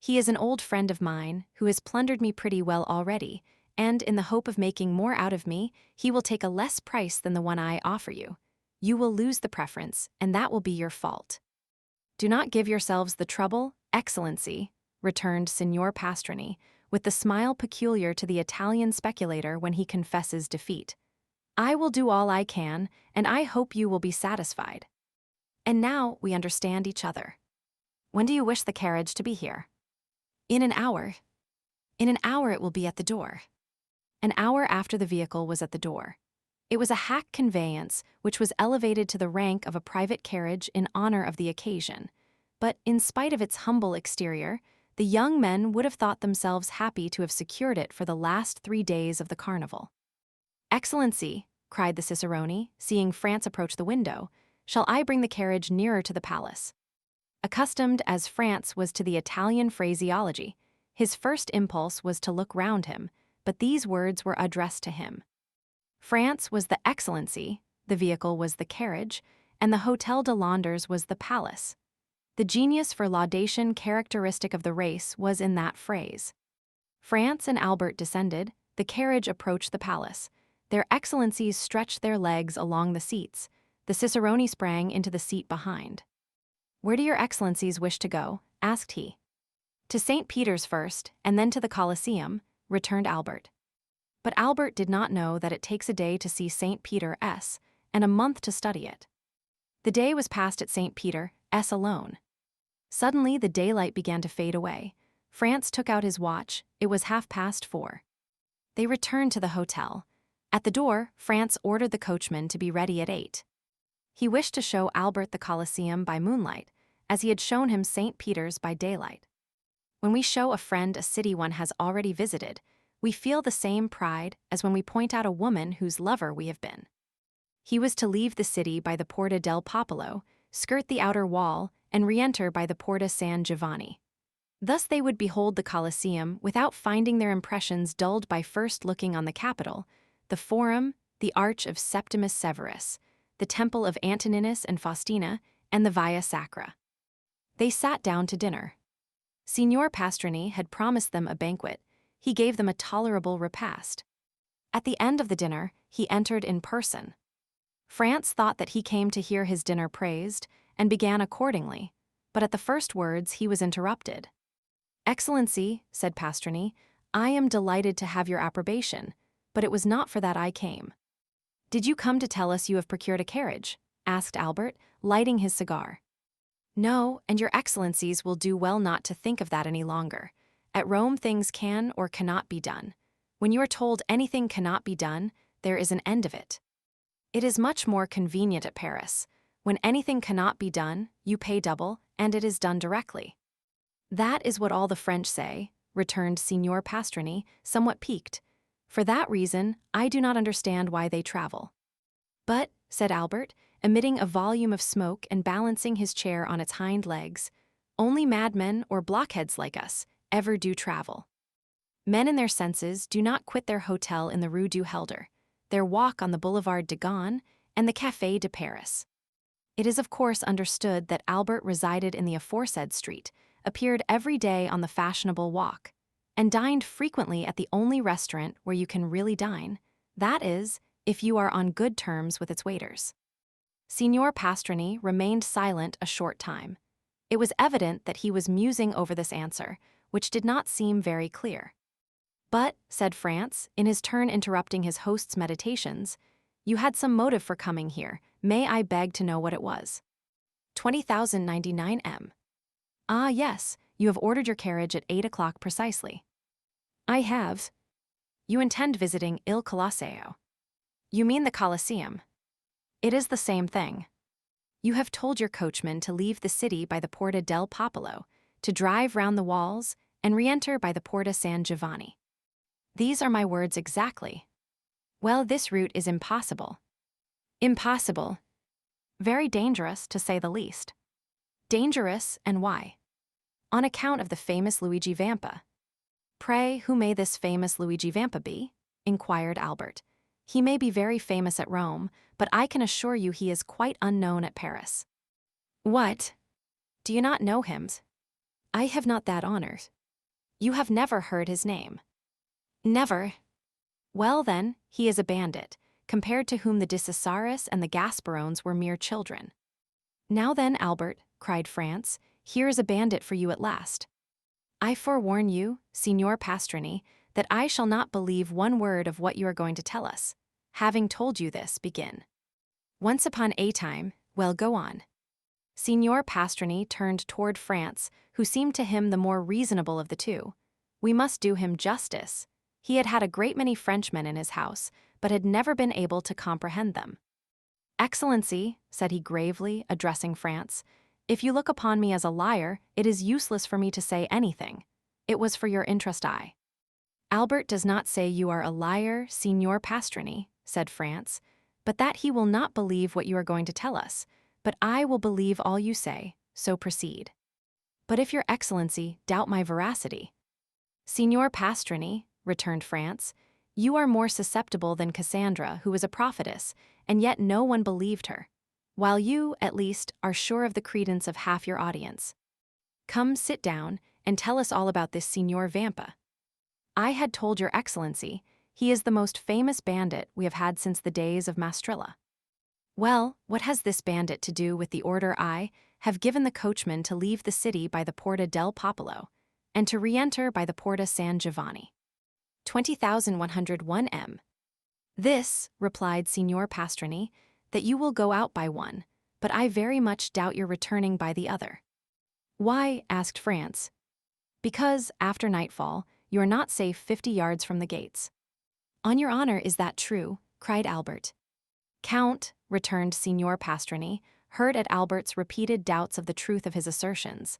He is an old friend of mine, who has plundered me pretty well already, and in the hope of making more out of me, he will take a less price than the one I offer you. You will lose the preference, and that will be your fault." "Do not give yourselves the trouble, Excellency," returned Signor Pastrini, with the smile peculiar to the Italian speculator when he confesses defeat. "I will do all I can, and I hope you will be satisfied. And now we understand each other. When do you wish the carriage to be here?" "In an hour." "In an hour it will be at the door." An hour after the vehicle was at the door. It was a hack conveyance which was elevated to the rank of a private carriage in honor of the occasion, but in spite of its humble exterior, the young men would have thought themselves happy to have secured it for the last 3 days of the carnival. "Excellency," cried the cicerone, seeing France approach the window, "shall I bring the carriage nearer to the palace?" Accustomed as France was to the Italian phraseology, his first impulse was to look round him, but these words were addressed to him. France was the Excellency, the vehicle was the carriage, and the Hôtel de Londres was the palace. The genius for laudation characteristic of the race was in that phrase. France and Albert descended, the carriage approached the palace. Their Excellencies stretched their legs along the seats. The cicerone sprang into the seat behind. "Where do your Excellencies wish to go?" asked he. "To St. Peter's first, and then to the Colosseum," returned Albert. But Albert did not know that it takes a day to see St. Peter's, and a month to study it. The day was passed at St. Peter's alone. Suddenly the daylight began to fade away. France took out his watch. It was 4:30. They returned to the hotel. At the door, France ordered the coachman to be ready at 8. He wished to show Albert the Colosseum by moonlight, as he had shown him St. Peter's by daylight. When we show a friend a city one has already visited, we feel the same pride as when we point out a woman whose lover we have been. He was to leave the city by the Porta del Popolo, skirt the outer wall, and re-enter by the Porta San Giovanni. Thus they would behold the Colosseum without finding their impressions dulled by first looking on the Capitol, the Forum, the Arch of Septimus Severus, the Temple of Antoninus and Faustina, and the Via Sacra. They sat down to dinner. Signor Pastrini had promised them a banquet. He gave them a tolerable repast. At the end of the dinner, he entered in person. France thought that he came to hear his dinner praised, and began accordingly, but at the first words he was interrupted. "Excellency," said Pastrini, "I am delighted to have your approbation, but it was not for that I came." "Did you come to tell us you have procured a carriage?" asked Albert, lighting his cigar. "No, and your excellencies will do well not to think of that any longer. At Rome things can or cannot be done. When you are told anything cannot be done, there is an end of it. It is much more convenient at Paris. When anything cannot be done, you pay double, and it is done directly." "That is what all the French say," returned Signor Pastrini, somewhat piqued. "For that reason, I do not understand why they travel." "But," said Albert, emitting a volume of smoke and balancing his chair on its hind legs, "only madmen or blockheads like us ever do travel. Men in their senses do not quit their hotel in the Rue du Helder, their walk on the Boulevard de Gaulle, and the Café de Paris." It is of course understood that Albert resided in the aforesaid street, appeared every day on the fashionable walk, and dined frequently at the only restaurant where you can really dine, that is, if you are on good terms with its waiters. Signor Pastrini remained silent a short time. It was evident that he was musing over this answer, which did not seem very clear. "But," said France, in his turn interrupting his host's meditations, "you had some motive for coming here. May I beg to know what it was?" 20,099 M. "Ah, yes, you have ordered your carriage at 8 o'clock precisely." "I have." "You intend visiting Il Colosseo." "You mean the Colosseum." "It is the same thing." "You have told your coachman to leave the city by the Porta del Popolo, to drive round the walls, and re-enter by the Porta San Giovanni." "These are my words exactly." "Well, this route is impossible." "Impossible." "Very dangerous, to say the least." "Dangerous, and why?" "On account of the famous Luigi Vampa." "Pray, who may this famous Luigi Vampa be?" inquired Albert. "He may be very famous at Rome, but I can assure you he is quite unknown at Paris." "What? Do you not know him?" "I have not that honor." "You have never heard his name?" "Never." "Well, then, he is a bandit, compared to whom the de Cesaris and the Gasperones were mere children." "Now then, Albert," cried France, "here is a bandit for you at last." "I forewarn you, Signor Pastrini, that I shall not believe one word of what you are going to tell us. Having told you this, begin." "Once upon a time, well, go on." Signor Pastrini turned toward France, who seemed to him the more reasonable of the two. We must do him justice. He had had a great many Frenchmen in his house, but had never been able to comprehend them. "Excellency," said he gravely, addressing France, "if you look upon me as a liar, it is useless for me to say anything. It was for your interest I." "Albert does not say you are a liar, Signor Pastrini," said France, "but that he will not believe what you are going to tell us. But I will believe all you say, so proceed." "But if your excellency doubt my veracity?" "Signor Pastrini," returned France, "you are more susceptible than Cassandra, who was a prophetess, and yet no one believed her, while you, at least, are sure of the credence of half your audience. Come, sit down, and tell us all about this Signor Vampa." "I had told your excellency, he is the most famous bandit we have had since the days of Mastrilla." "Well, what has this bandit to do with the order I have given the coachman to leave the city by the Porta del Popolo, and to re-enter by the Porta San Giovanni?" 20,101 M. "This," replied Signor Pastrini, "that you will go out by one, but I very much doubt your returning by the other." "Why?" asked France. "Because, after nightfall, you are not safe 50 yards from the gates." "On your honor, is that true?" cried Albert. "Count," returned Signor Pastrini, hurt at Albert's repeated doubts of the truth of his assertions,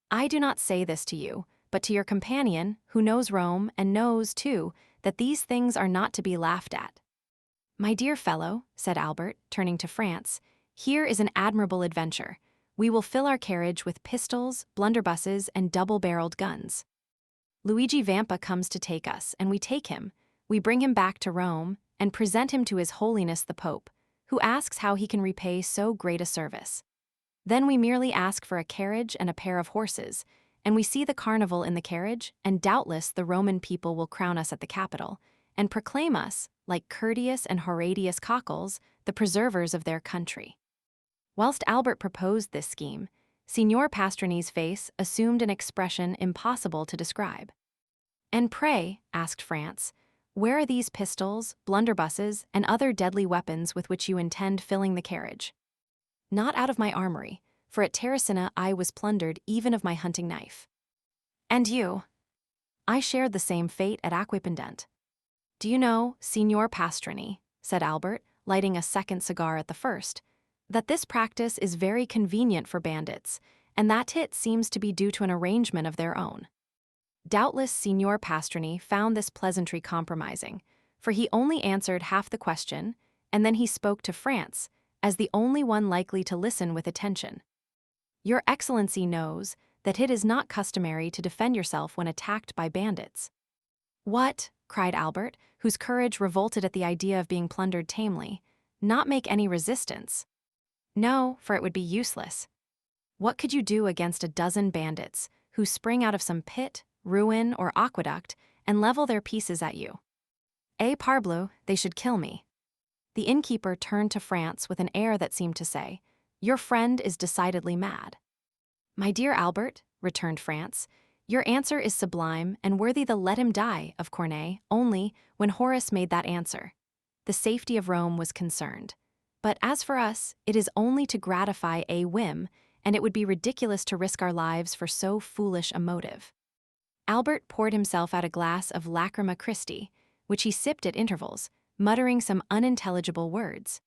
"I do not say this to you, but to your companion, who knows Rome and knows, too, that these things are not to be laughed at." "My dear fellow," said Albert, turning to France, "here is an admirable adventure. We will fill our carriage with pistols, blunderbusses, and double-barreled guns. Luigi Vampa comes to take us, and we take him. We bring him back to Rome, and present him to His Holiness the Pope, who asks how he can repay so great a service. Then we merely ask for a carriage and a pair of horses, and we see the carnival in the carriage, and doubtless the Roman people will crown us at the Capitol, and proclaim us, like courteous and Horatius cockles, the preservers of their country. Whilst Albert proposed this scheme, Signor Pastrini's face assumed an expression impossible to describe. "And pray," asked France, "where are these pistols, blunderbusses, and other deadly weapons with which you intend filling the carriage?" "Not out of my armory, for at Terracina I was plundered even of my hunting knife." "And you?" "I shared the same fate at Aquapendente." "Do you know, Signor Pastrini," said Albert, lighting a second cigar at the first, "that this practice is very convenient for bandits, and that it seems to be due to an arrangement of their own." Doubtless Signor Pastrini found this pleasantry compromising, for he only answered half the question, and then he spoke to France, as the only one likely to listen with attention. "Your Excellency knows that it is not customary to defend yourself when attacked by bandits." "What?" cried Albert, whose courage revolted at the idea of being plundered tamely. "Not make any resistance?" "No, for it would be useless." "What could you do against a dozen bandits, who spring out of some pit, ruin, or aqueduct, and level their pieces at you?" Parbleu, they should kill me." The innkeeper turned to France with an air that seemed to say, "Your friend is decidedly mad." "My dear Albert," returned France, "your answer is sublime and worthy the 'let him die' of Corneille, only, when Horace made that answer, the safety of Rome was concerned. But as for us, it is only to gratify a whim, and it would be ridiculous to risk our lives for so foolish a motive." Albert poured himself out a glass of Lacrima Christi, which he sipped at intervals, muttering some unintelligible words.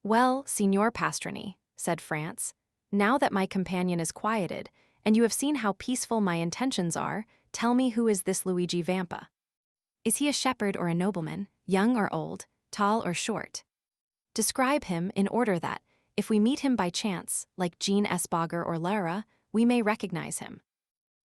"Well, Signor Pastrini," said France, "now that my companion is quieted, and you have seen how peaceful my intentions are, tell me, who is this Luigi Vampa? Is he a shepherd or a nobleman, young or old, tall or short? Describe him in order that, if we meet him by chance, like Jean Esbogger or Lara, we may recognize him."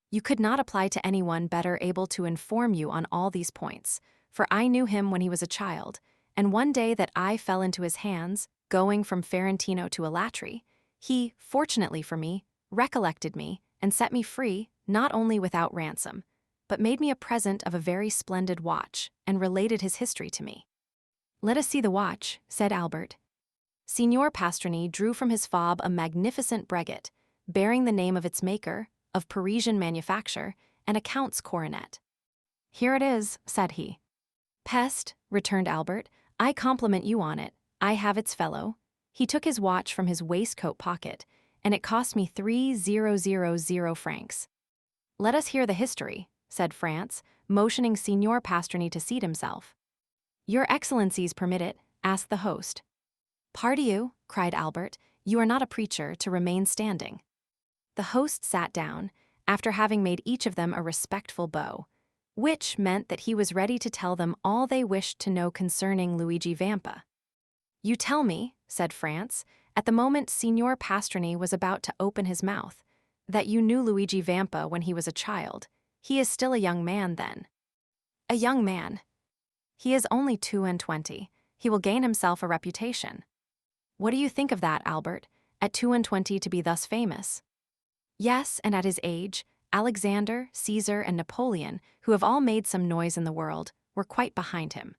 You could not apply to anyone better able to inform you on all these points, for I knew him when he was a child, and one day that I fell into his hands, going from Ferentino to Alatri, he, fortunately for me, recollected me and set me free, not only without ransom, but made me a present of a very splendid watch and related his history to me. "Let us see the watch," said Albert. Signor Pastrini drew from his fob a magnificent breget, bearing the name of its maker, of Parisian manufacture, and a count's coronet. "Here it is," said he. "Peste," returned Albert, "I compliment you on it. I have its fellow." He took his watch from his waistcoat pocket, and it cost me 3,000 francs. "Let us hear the history," said France, motioning Signor Pastrini to seat himself. "Your Excellencies permit it?" asked the host. "Pardieu," cried Albert, "you are not a preacher to remain standing." The host sat down, after having made each of them a respectful bow, which meant that he was ready to tell them all they wished to know concerning Luigi Vampa. "You tell me," said France, at the moment Signor Pastrini was about to open his mouth, "that you knew Luigi Vampa when he was a child. He is still a young man, then." "A young man." "He is only 22. He will gain himself a reputation." "What do you think of that, Albert, at 22 to be thus famous?" "Yes, and at his age, Alexander, Caesar, and Napoleon, who have all made some noise in the world, were quite behind him."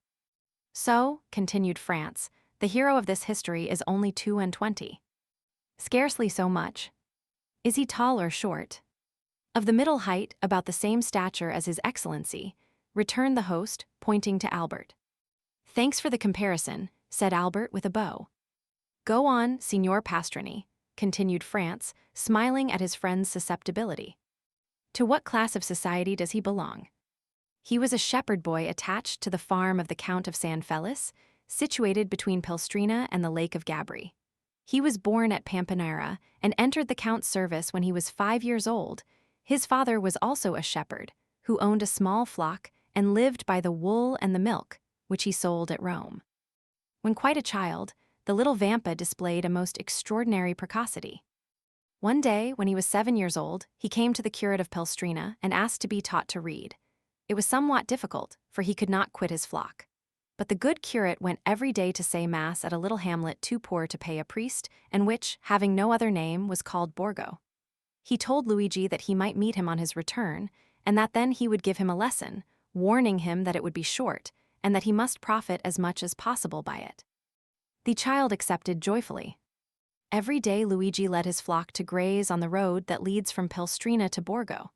"So," continued France, "the hero of this history is only 22. "Scarcely so much." "Is he tall or short?" "Of the middle height, about the same stature as His Excellency," returned the host, pointing to Albert. "Thanks for the comparison," said Albert with a bow. "Go on, Signor Pastrini," continued France, smiling at his friend's susceptibility. "To what class of society does he belong?" "He was a shepherd boy attached to the farm of the Count of San Felice, situated between Pelstrina and the Lake of Gabri. He was born at Pampinara and entered the Count's service when he was 5 years old. His father was also a shepherd, who owned a small flock and lived by the wool and the milk, which he sold at Rome. When quite a child, the little Vampa displayed a most extraordinary precocity. One day, when he was 7 years old, he came to the curate of Pelstrina and asked to be taught to read. It was somewhat difficult, for he could not quit his flock. But the good curate went every day to say mass at a little hamlet too poor to pay a priest, and which, having no other name, was called Borgo. He told Luigi that he might meet him on his return, and that then he would give him a lesson, warning him that it would be short, and that he must profit as much as possible by it. The child accepted joyfully. Every day Luigi led his flock to graze on the road that leads from Pellestrina to Borgo.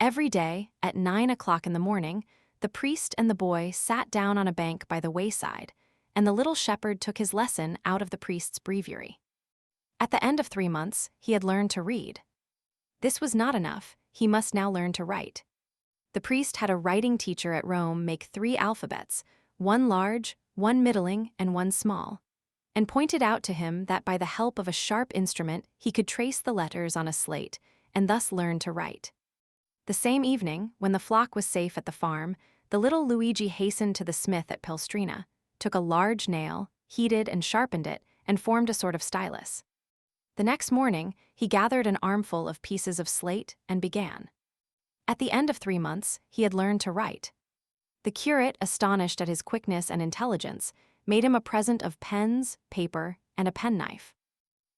Every day, at 9 o'clock in the morning, the priest and the boy sat down on a bank by the wayside, and the little shepherd took his lesson out of the priest's breviary. At the end of 3 months, he had learned to read. This was not enough, he must now learn to write. The priest had a writing teacher at Rome make 3 alphabets, one large, one middling, and one small, and pointed out to him that by the help of a sharp instrument he could trace the letters on a slate and thus learn to write. The same evening, when the flock was safe at the farm, the little Luigi hastened to the smith at Pellestrina, took a large nail, heated and sharpened it, and formed a sort of stylus. The next morning, he gathered an armful of pieces of slate and began. At the end of 3 months, he had learned to write. The curate, astonished at his quickness and intelligence, made him a present of pens, paper, and a penknife.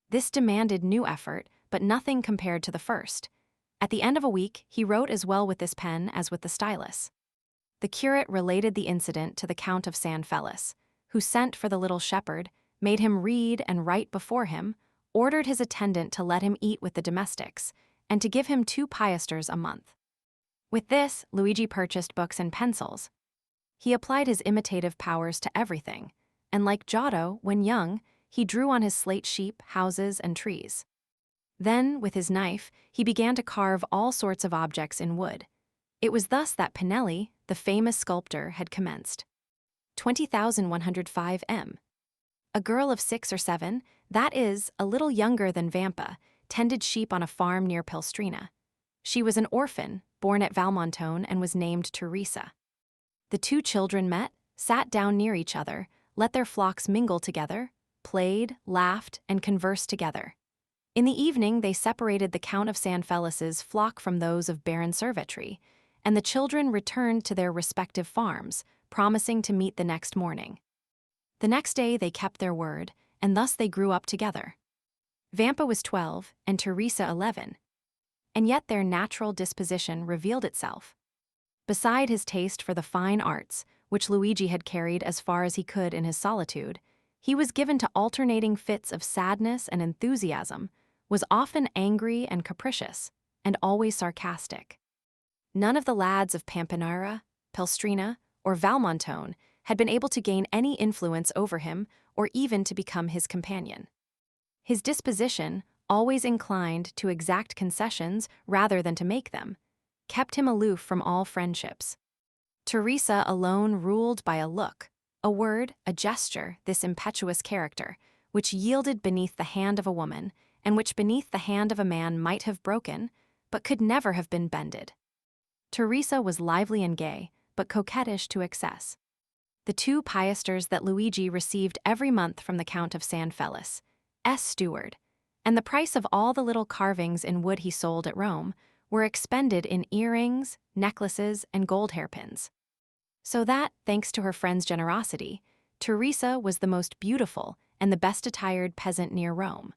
This demanded new effort, but nothing compared to the first. At the end of a week, he wrote as well with this pen as with the stylus. The curate related the incident to the Count of San Felice, who sent for the little shepherd, made him read and write before him, ordered his attendant to let him eat with the domestics, and to give him 2 piasters a month. With this, Luigi purchased books and pencils. He applied his imitative powers to everything, and like Giotto, when young, he drew on his slate sheep, houses, and trees. Then, with his knife, he began to carve all sorts of objects in wood. It was thus that Pinelli, the famous sculptor, had commenced. 20,105 m. A girl of 6 or 7, that is, a little younger than Vampa, tended sheep on a farm near Pellestrina. She was an orphan, born at Valmontone, and was named Teresa. The 2 children met, sat down near each other, let their flocks mingle together, played, laughed, and conversed together. In the evening they separated the Count of San Felice's flock from those of Baron Servetri, and the children returned to their respective farms, promising to meet the next morning. The next day they kept their word, and thus they grew up together. Vampa was 12, and Teresa 11. And yet their natural disposition revealed itself. Beside his taste for the fine arts, which Luigi had carried as far as he could in his solitude, he was given to alternating fits of sadness and enthusiasm, was often angry and capricious, and always sarcastic. None of the lads of Pampinara, Pellestrina, or Valmontone had been able to gain any influence over him or even to become his companion. His disposition, always inclined to exact concessions rather than to make them, kept him aloof from all friendships. Teresa alone ruled by a look, a word, a gesture, this impetuous character, which yielded beneath the hand of a woman, and which beneath the hand of a man might have broken, but could never have been bended. Teresa was lively and gay, but coquettish to excess. The 2 piasters that Luigi received every month from the Count of San Felice, steward, and the price of all the little carvings in wood he sold at Rome, were expended in earrings, necklaces, and gold hairpins. So that, thanks to her friend's generosity, Teresa was the most beautiful and the best attired peasant near Rome.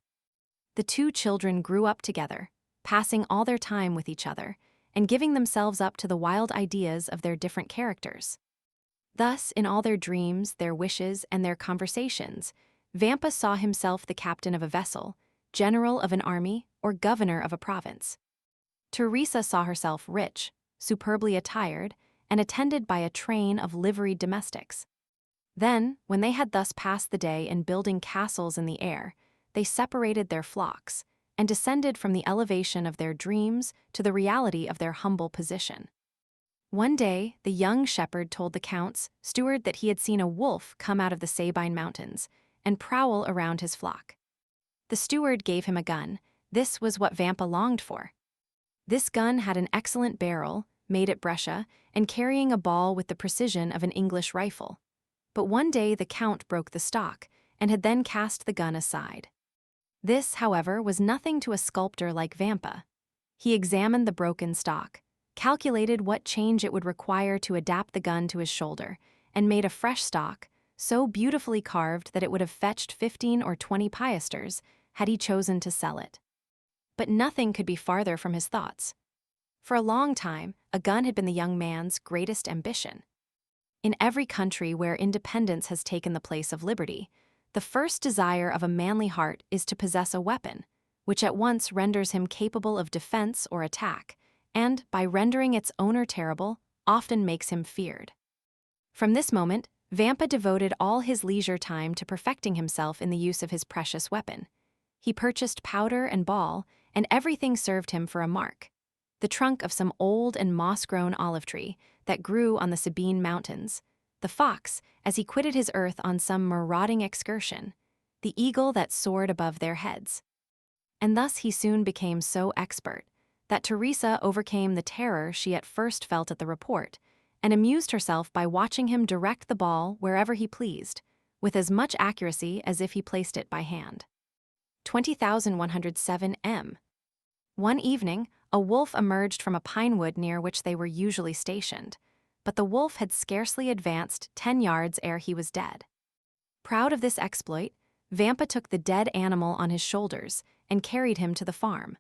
The 2 children grew up together, passing all their time with each other, and giving themselves up to the wild ideas of their different characters. Thus, in all their dreams, their wishes, and their conversations, Vampa saw himself the captain of a vessel, general of an army, or governor of a province. Teresa saw herself rich, superbly attired, and attended by a train of liveried domestics. Then, when they had thus passed the day in building castles in the air, they separated their flocks, and descended from the elevation of their dreams to the reality of their humble position. One day, the young shepherd told the count's steward that he had seen a wolf come out of the Sabine Mountains and prowl around his flock. The steward gave him a gun. This was what Vampa longed for. This gun had an excellent barrel, made at Brescia, and carrying a ball with the precision of an English rifle. But one day the count broke the stock, and had then cast the gun aside. This, however, was nothing to a sculptor like Vampa. He examined the broken stock, calculated what change it would require to adapt the gun to his shoulder, and made a fresh stock, so beautifully carved that it would have fetched 15 or 20 piasters had he chosen to sell it. But nothing could be farther from his thoughts. For a long time, a gun had been the young man's greatest ambition. In every country where independence has taken the place of liberty, the first desire of a manly heart is to possess a weapon, which at once renders him capable of defense or attack, and, by rendering its owner terrible, often makes him feared. From this moment, Vampa devoted all his leisure time to perfecting himself in the use of his precious weapon. He purchased powder and ball, and everything served him for a mark. The trunk of some old and moss-grown olive tree that grew on the Sabine mountains, the fox as he quitted his earth on some marauding excursion, the eagle that soared above their heads. And thus he soon became so expert that Teresa overcame the terror she at first felt at the report, and amused herself by watching him direct the ball wherever he pleased, with as much accuracy as if he placed it by hand. 20,107 m. One evening, a wolf emerged from a pine wood near which they were usually stationed, but the wolf had scarcely advanced 10 yards ere he was dead. Proud of this exploit, Vampa took the dead animal on his shoulders and carried him to the farm.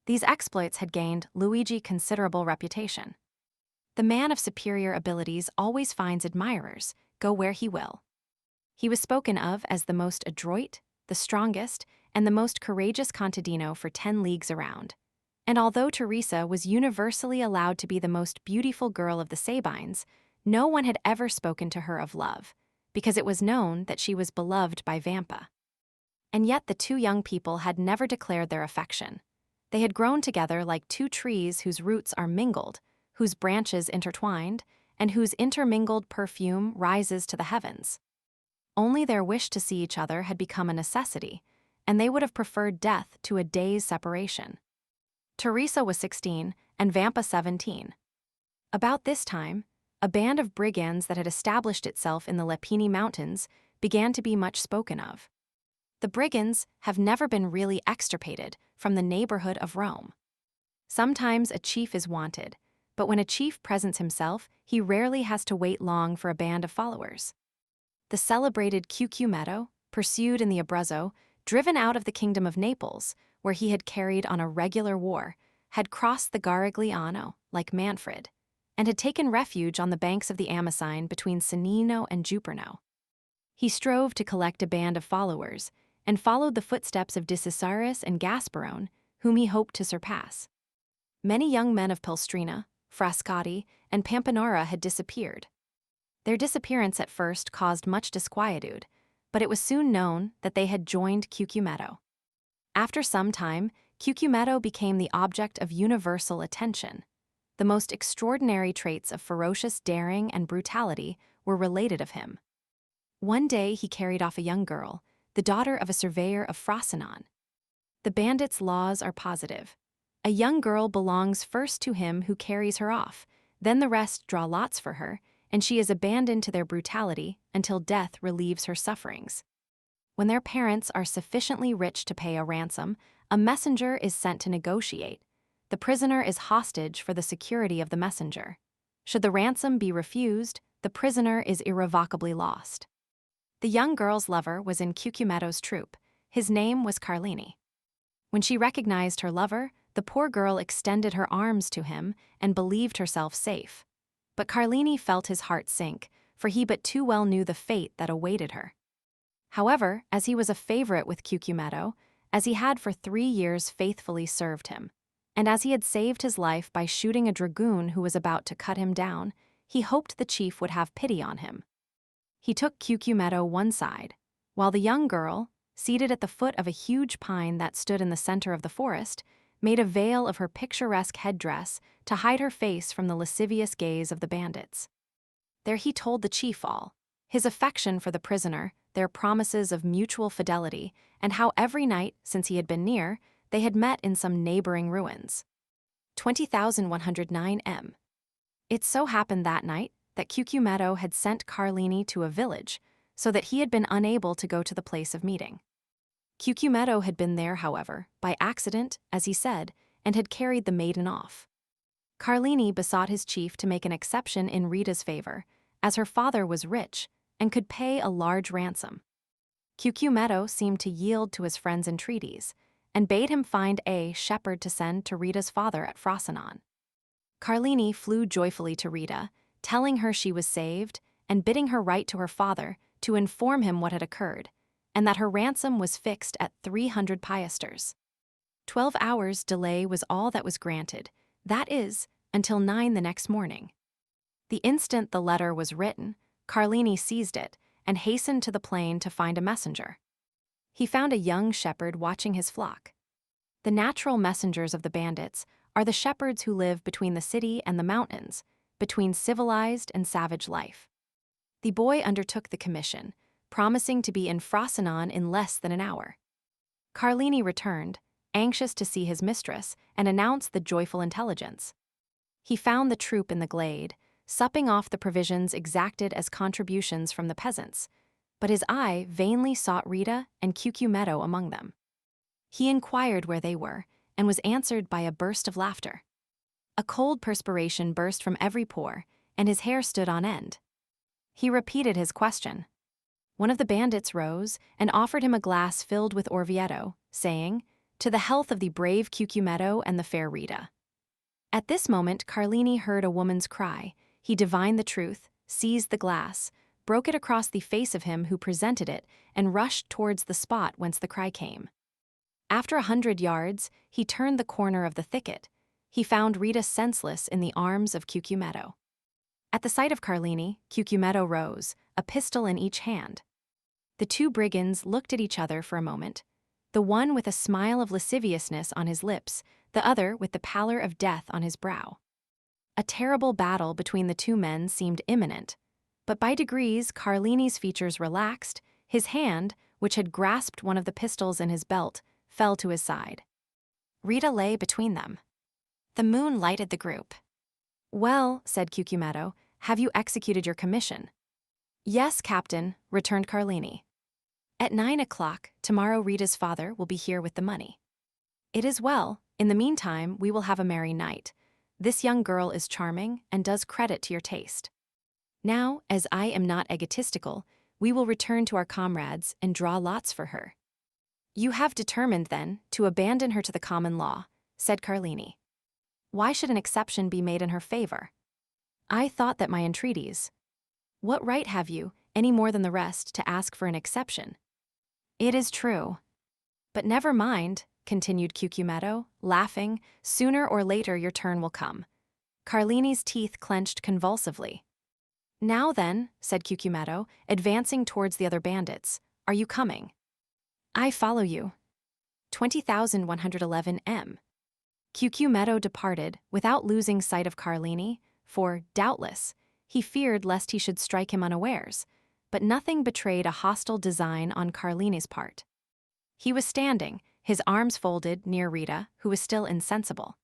These exploits had gained Luigi considerable reputation. The man of superior abilities always finds admirers, go where he will. He was spoken of as the most adroit, the strongest, and the most courageous contadino for 10 leagues around. And although Teresa was universally allowed to be the most beautiful girl of the Sabines, no one had ever spoken to her of love, because it was known that she was beloved by Vampa. And yet the two young people had never declared their affection. They had grown together like two trees whose roots are mingled, whose branches intertwined, and whose intermingled perfume rises to the heavens. Only their wish to see each other had become a necessity, and they would have preferred death to a day's separation. Teresa was 16, and Vampa 17. About this time, a band of brigands that had established itself in the Lepini Mountains began to be much spoken of. The brigands have never been really extirpated from the neighborhood of Rome. Sometimes a chief is wanted, but when a chief presents himself, he rarely has to wait long for a band of followers. The celebrated Cucumetto, pursued in the Abruzzo, driven out of the kingdom of Naples, where he had carried on a regular war, had crossed the Garigliano, like Manfred, and had taken refuge on the banks of the Amasine between Cennino and Juperno. He strove to collect a band of followers, and followed the footsteps of Decisaris and Gasparone, whom he hoped to surpass. Many young men of Pelstrina, Frascati, and Pampinara had disappeared. Their disappearance at first caused much disquietude, but it was soon known that they had joined Cucumetto. After some time, Cucumetto became the object of universal attention. The most extraordinary traits of ferocious daring and brutality were related of him. One day he carried off a young girl, the daughter of a surveyor of Frosinone. The bandits' laws are positive. A young girl belongs first to him who carries her off, then the rest draw lots for her, and she is abandoned to their brutality until death relieves her sufferings. When their parents are sufficiently rich to pay a ransom, a messenger is sent to negotiate. The prisoner is hostage for the security of the messenger. Should the ransom be refused, the prisoner is irrevocably lost. The young girl's lover was in Cucumetto's troop. His name was Carlini. When she recognized her lover, the poor girl extended her arms to him and believed herself safe. But Carlini felt his heart sink, for he but too well knew the fate that awaited her. However, as he was a favorite with Cucumetto, as he had for 3 years faithfully served him, and as he had saved his life by shooting a dragoon who was about to cut him down, he hoped the chief would have pity on him. He took Cucumetto one side, while the young girl, seated at the foot of a huge pine that stood in the center of the forest, made a veil of her picturesque headdress to hide her face from the lascivious gaze of the bandits. There he told the chief all, his affection for the prisoner, their promises of mutual fidelity, and how every night, since he had been near, they had met in some neighboring ruins. 20,109 m. It so happened that night that Cucumetto had sent Carlini to a village, so that he had been unable to go to the place of meeting. Cucumetto had been there, however, by accident, as he said, and had carried the maiden off. Carlini besought his chief to make an exception in Rita's favor, as her father was rich and could pay a large ransom. Cucumetto seemed to yield to his friend's entreaties, and bade him find a shepherd to send to Rita's father at Frosinone. Carlini flew joyfully to Rita, telling her she was saved and bidding her write to her father to inform him what had occurred, and that her ransom was fixed at 300 piasters. 12 hours' delay was all that was granted, that is, until 9 the next morning. The instant the letter was written, Carlini seized it and hastened to the plain to find a messenger. He found a young shepherd watching his flock. The natural messengers of the bandits are the shepherds who live between the city and the mountains, between civilized and savage life. The boy undertook the commission, promising to be in Frosinone in less than an hour. Carlini returned, anxious to see his mistress, and announced the joyful intelligence. He found the troop in the glade, supping off the provisions exacted as contributions from the peasants, but his eye vainly sought Rita and Cucumetto among them. He inquired where they were, and was answered by a burst of laughter. A cold perspiration burst from every pore, and his hair stood on end. He repeated his question. One of the bandits rose and offered him a glass filled with Orvieto, saying, "To the health of the brave Cucumetto and the fair Rita." At this moment Carlini heard a woman's cry. He divined the truth, seized the glass, broke it across the face of him who presented it, and rushed towards the spot whence the cry came. After 100 yards, he turned the corner of the thicket. He found Rita senseless in the arms of Cucumetto. At the sight of Carlini, Cucumetto rose, a pistol in each hand. The two brigands looked at each other for a moment, the one with a smile of lasciviousness on his lips, the other with the pallor of death on his brow. A terrible battle between the two men seemed imminent, but by degrees Carlini's features relaxed, his hand, which had grasped one of the pistols in his belt, fell to his side. Rita lay between them. The moon lighted the group. "Well," said Cucumetto, "have you executed your commission?" "Yes, Captain," returned Carlini. "At 9 o'clock, tomorrow Rita's father will be here with the money." "It is well. In the meantime, we will have a merry night. This young girl is charming and does credit to your taste. Now, as I am not egotistical, we will return to our comrades and draw lots for her." "You have determined, then, to abandon her to the common law," said Carlini. "Why should an exception be made in her favor?" "I thought that my entreaties—" "What right have you, any more than the rest, to ask for an exception?" "It is true. But never mind," continued Cucumetto, laughing, "sooner or later your turn will come." Carlini's teeth clenched convulsively. "Now then," said Cucumetto, advancing towards the other bandits, "are you coming?" "I follow you." 20,111 m. Cucumetto departed without losing sight of Carlini, for, doubtless, he feared lest he should strike him unawares, but nothing betrayed a hostile design on Carlini's part. He was standing, his arms folded, near Rita, who was still insensible.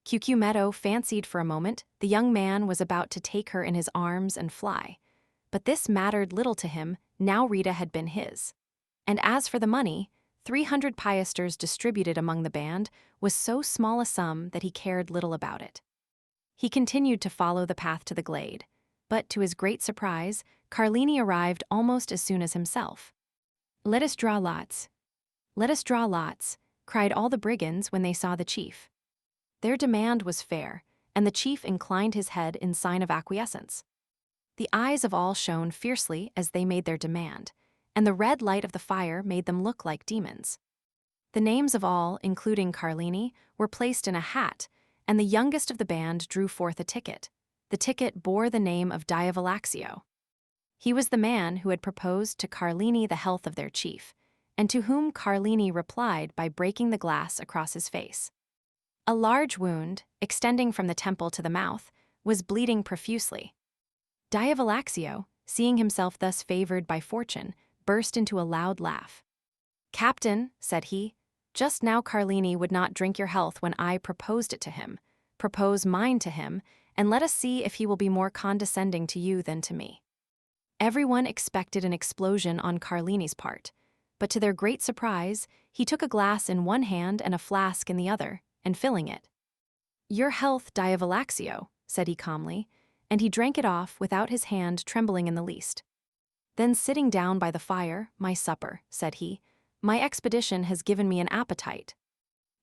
Cucumetto fancied for a moment the young man was about to take her in his arms and fly, but this mattered little to him now Rita had been his. And as for the money, 300 piasters distributed among the band was so small a sum that he cared little about it. He continued to follow the path to the glade, but to his great surprise, Carlini arrived almost as soon as himself. "Let us draw lots. Let us draw lots," cried all the brigands when they saw the chief. Their demand was fair, and the chief inclined his head in sign of acquiescence. The eyes of all shone fiercely as they made their demand, and the red light of the fire made them look like demons. The names of all, including Carlini, were placed in a hat, and the youngest of the band drew forth a ticket. The ticket bore the name of Diavolaxio. He was the man who had proposed to Carlini the health of their chief, and to whom Carlini replied by breaking the glass across his face. A large wound, extending from the temple to the mouth, was bleeding profusely. Diavolaxio, seeing himself thus favored by fortune, burst into a loud laugh. "Captain," said he, "just now Carlini would not drink your health when I proposed it to him. Propose mine to him, and let us see if he will be more condescending to you than to me." Everyone expected an explosion on Carlini's part, but to their great surprise, he took a glass in one hand and a flask in the other, and filling it. "Your health, Diavolaxio," said he calmly, and he drank it off without his hand trembling in the least. Then sitting down by the fire, "My supper," said he. "My expedition has given me an appetite."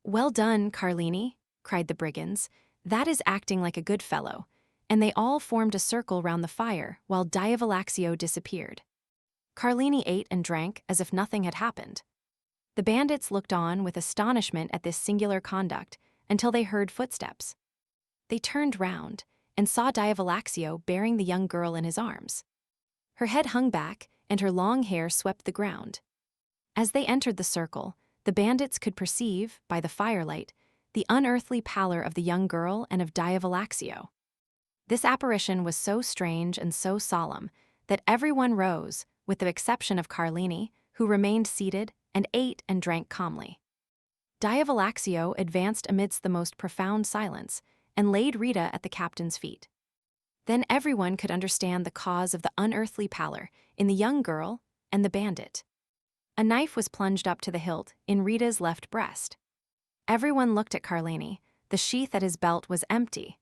"Well done, Carlini," cried the brigands. "That is acting like a good fellow. and they all formed a circle round the fire while Diavolaccio disappeared. Carlini ate and drank as if nothing had happened. The bandits looked on with astonishment at this singular conduct until they heard footsteps. They turned round and saw Diavolaccio bearing the young girl in his arms. Her head hung back, and her long hair swept the ground. As they entered the circle, the bandits could perceive, by the firelight, the unearthly pallor of the young girl and of Diavolaccio. This apparition was so strange and so solemn that everyone rose, with the exception of Carlini, who remained seated and ate and drank calmly. Diavolaccio advanced amidst the most profound silence and laid Rita at the captain's feet. Then everyone could understand the cause of the unearthly pallor in the young girl and the bandit. A knife was plunged up to the hilt in Rita's left breast. Everyone looked at Carlini. The sheath at his belt was empty.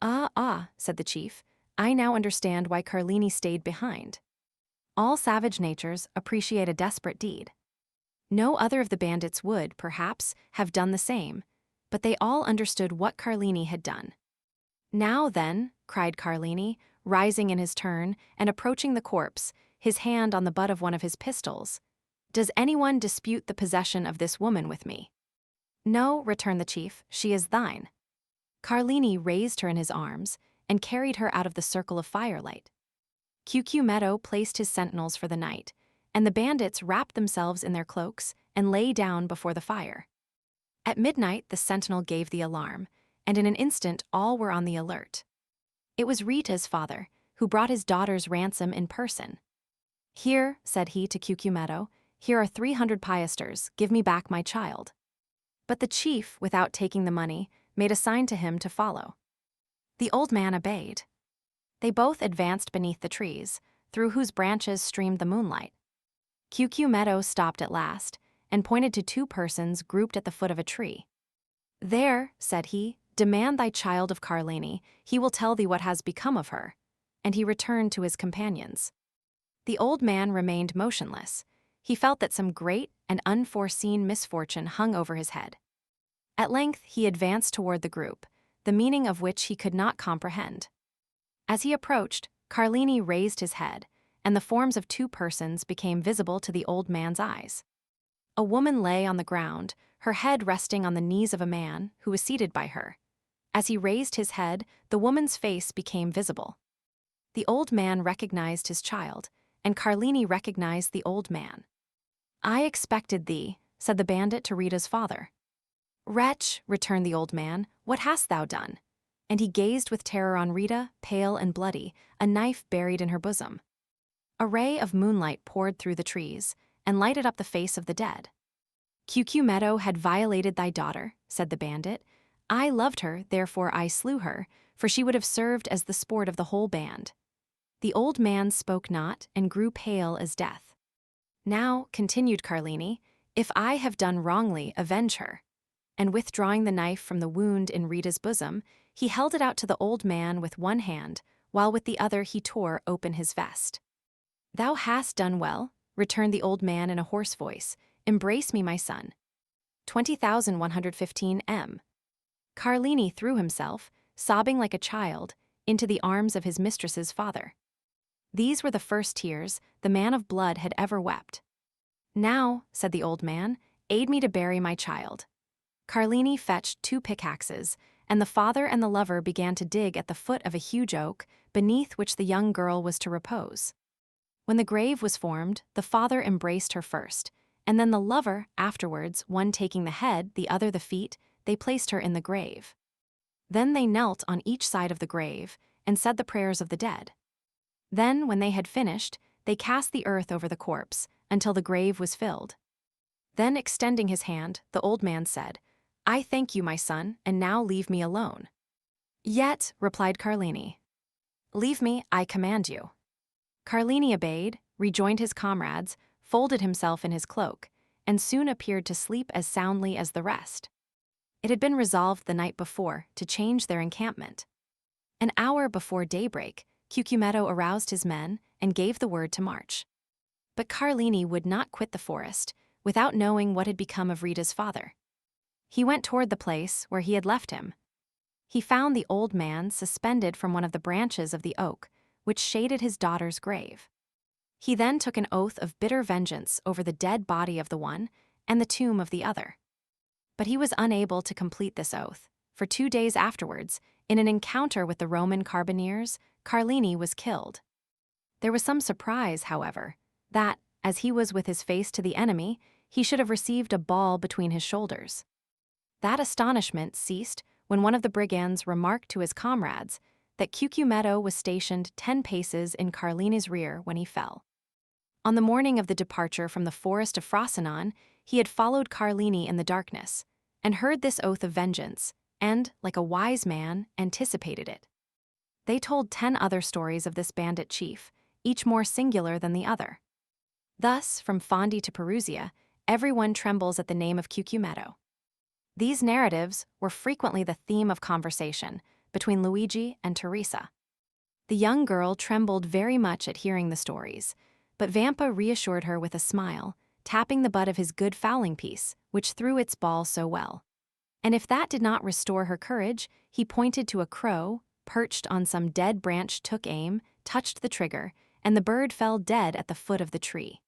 Ah, said the chief. I now understand why Carlini stayed behind. All savage natures appreciate a desperate deed. No other of the bandits would, perhaps, have done the same, but they all understood what Carlini had done. Now then, cried Carlini, rising in his turn and approaching the corpse, his hand on the butt of one of his pistols, does anyone dispute the possession of this woman with me? No, returned the chief, she is thine. Carlini raised her in his arms and carried her out of the circle of firelight. Cucumetto placed his sentinels for the night, and the bandits wrapped themselves in their cloaks and lay down before the fire. At midnight the sentinel gave the alarm, and in an instant all were on the alert. It was Rita's father, who brought his daughter's ransom in person. Here, said he to Cucumetto, here are 300 piasters, give me back my child. But the chief, without taking the money, made a sign to him to follow. The old man obeyed. They both advanced beneath the trees, through whose branches streamed the moonlight. Cucumetto stopped at last, and pointed to 2 persons grouped at the foot of a tree. There, said he, demand thy child of Carlini, he will tell thee what has become of her. And he returned to his companions. The old man remained motionless. He felt that some great and unforeseen misfortune hung over his head. At length he advanced toward the group, the meaning of which he could not comprehend. As he approached, Carlini raised his head, and the forms of 2 persons became visible to the old man's eyes. A woman lay on the ground, her head resting on the knees of a man who was seated by her. As he raised his head, the woman's face became visible. The old man recognized his child, and Carlini recognized the old man. I expected thee, said the bandit to Rita's father. Wretch, returned the old man, what hast thou done? And he gazed with terror on Rita, pale and bloody, a knife buried in her bosom. A ray of moonlight poured through the trees, and lighted up the face of the dead. Cucumetto had violated thy daughter, said the bandit. I loved her, therefore I slew her, for she would have served as the sport of the whole band. The old man spoke not, and grew pale as death. Now, continued Carlini, if I have done wrongly, avenge her. And withdrawing the knife from the wound in Rita's bosom, he held it out to the old man with one hand, while with the other he tore open his vest. Thou hast done well, returned the old man in a hoarse voice. Embrace me, my son. 20,115 M. Carlini threw himself, sobbing like a child, into the arms of his mistress's father. These were the first tears the man of blood had ever wept. Now, said the old man, aid me to bury my child. Carlini fetched 2 pickaxes, and the father and the lover began to dig at the foot of a huge oak, beneath which the young girl was to repose. When the grave was formed, the father embraced her first, and then the lover, afterwards, one taking the head, the other the feet, they placed her in the grave. Then they knelt on each side of the grave, and said the prayers of the dead. Then, when they had finished, they cast the earth over the corpse, until the grave was filled. Then, extending his hand, the old man said, I thank you, my son, and now leave me alone. Yet, replied Carlini. Leave me, I command you. Carlini obeyed, rejoined his comrades, folded himself in his cloak, and soon appeared to sleep as soundly as the rest. It had been resolved the night before to change their encampment. An hour before daybreak, Cucumetto aroused his men and gave the word to march. But Carlini would not quit the forest without knowing what had become of Rita's father. He went toward the place where he had left him. he found the old man suspended from one of the branches of the oak, which shaded his daughter's grave. He then took an oath of bitter vengeance over the dead body of the one and the tomb of the other. But he was unable to complete this oath, for 2 days afterwards, in an encounter with the Roman carbineers, Carlini was killed. There was some surprise, however, that, as he was with his face to the enemy, he should have received a ball between his shoulders. That astonishment ceased when one of the brigands remarked to his comrades that Cucumetto was stationed 10 paces in Carlini's rear when he fell. On the morning of the departure from the forest of Frosinone, he had followed Carlini in the darkness, and heard this oath of vengeance, and, like a wise man, anticipated it. They told 10 other stories of this bandit chief, each more singular than the other. Thus, from Fondi to Perusia, everyone trembles at the name of Cucumetto. These narratives were frequently the theme of conversation between Luigi and Teresa. The young girl trembled very much at hearing the stories, but Vampa reassured her with a smile, tapping the butt of his good fowling piece, which threw its ball so well. And if that did not restore her courage, he pointed to a crow, perched on some dead branch, took aim, touched the trigger, and the bird fell dead at the foot of the tree.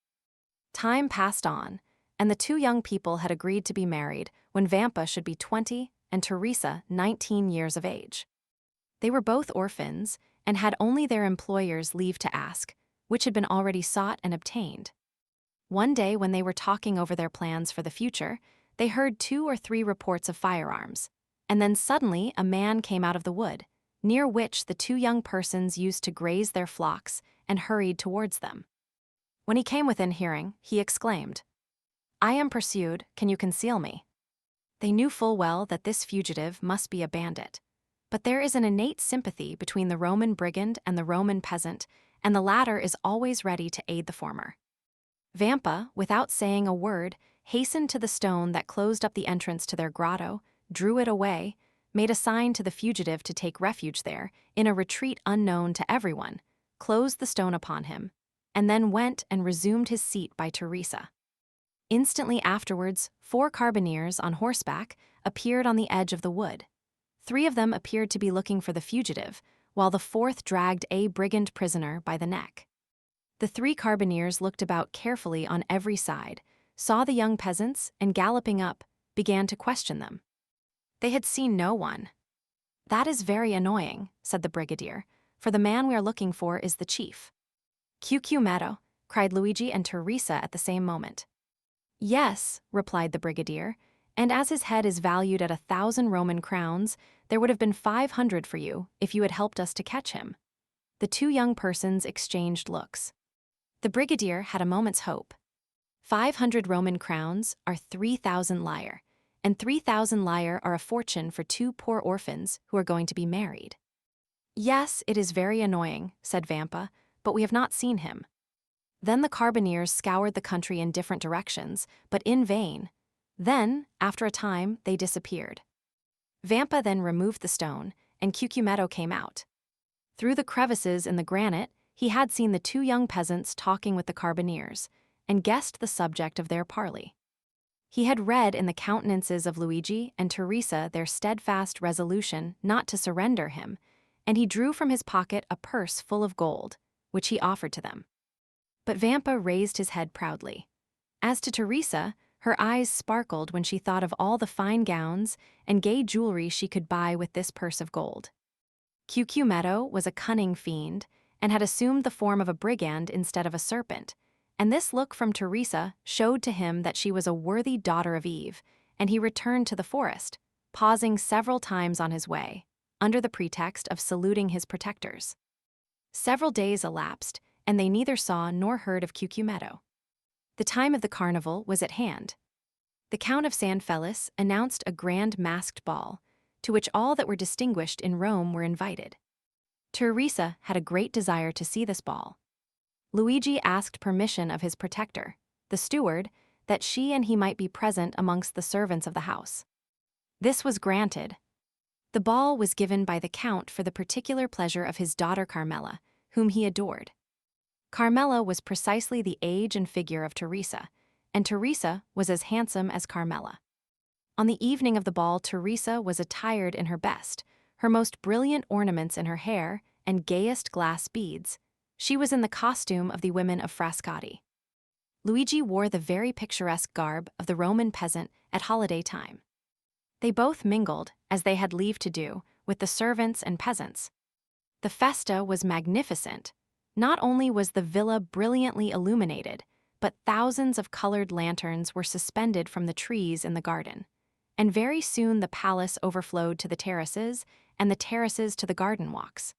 Time passed on, and the 2 young people had agreed to be married when Vampa should be 20 and Teresa 19 years of age. They were both orphans and had only their employers' leave to ask, which had been already sought and obtained. One day when they were talking over their plans for the future, they heard 2 or 3 reports of firearms, and then suddenly a man came out of the wood, near which the 2 young persons used to graze their flocks, and hurried towards them. When he came within hearing, he exclaimed, "I am pursued, can you conceal me?" They knew full well that this fugitive must be a bandit, but there is an innate sympathy between the Roman brigand and the Roman peasant, and the latter is always ready to aid the former. Vampa, without saying a word, hastened to the stone that closed up the entrance to their grotto, drew it away, made a sign to the fugitive to take refuge there, in a retreat unknown to everyone, closed the stone upon him, and then went and resumed his seat by Teresa. Instantly afterwards, 4 carbineers on horseback appeared on the edge of the wood. 3 of them appeared to be looking for the fugitive, while the 4th dragged a brigand prisoner by the neck. The 3 carbineers looked about carefully on every side, saw the young peasants, and galloping up, began to question them. They had seen no one. "That is very annoying," said the brigadier, "for the man we are looking for is the chief." "Cucumetto," cried Luigi and Teresa at the same moment. "Yes," replied the brigadier, "and as his head is valued at 1,000 Roman crowns, there would have been 500 for you if you had helped us to catch him." The 2 young persons exchanged looks. The brigadier had a moment's hope. 500 Roman crowns are 3,000 lire, and 3,000 lire are a fortune for 2 poor orphans who are going to be married. "Yes, it is very annoying," said Vampa, "but we have not seen him." Then the carbineers scoured the country in different directions, but in vain. Then, after a time, they disappeared. Vampa then removed the stone, and Cucumetto came out. Through the crevices in the granite, he had seen the 2 young peasants talking with the carbineers, and guessed the subject of their parley. He had read in the countenances of Luigi and Teresa their steadfast resolution not to surrender him, and he drew from his pocket a purse full of gold, which he offered to them. But Vampa raised his head proudly. As to Teresa, her eyes sparkled when she thought of all the fine gowns and gay jewelry she could buy with this purse of gold. Cucumetto was a cunning fiend, and had assumed the form of a brigand instead of a serpent, and this look from Teresa showed to him that she was a worthy daughter of Eve, and he returned to the forest, pausing several times on his way, under the pretext of saluting his protectors. Several days elapsed, and they neither saw nor heard of Cucumetto. The time of the carnival was at hand. The Count of San Felice announced a grand masked ball, to which all that were distinguished in Rome were invited. Teresa had a great desire to see this ball. Luigi asked permission of his protector, the steward, that she and he might be present amongst the servants of the house. This was granted. The ball was given by the Count for the particular pleasure of his daughter Carmela, whom he adored. Carmela was precisely the age and figure of Teresa, and Teresa was as handsome as Carmela. On the evening of the ball, Teresa was attired in her best, her most brilliant ornaments in her hair, and gayest glass beads. She was in the costume of the women of Frascati. Luigi wore the very picturesque garb of the Roman peasant at holiday time. They both mingled, as they had leave to do, with the servants and peasants. The festa was magnificent. Not only was the villa brilliantly illuminated, but thousands of colored lanterns were suspended from the trees in the garden. And very soon the palace overflowed to the terraces, and the terraces to the garden walks.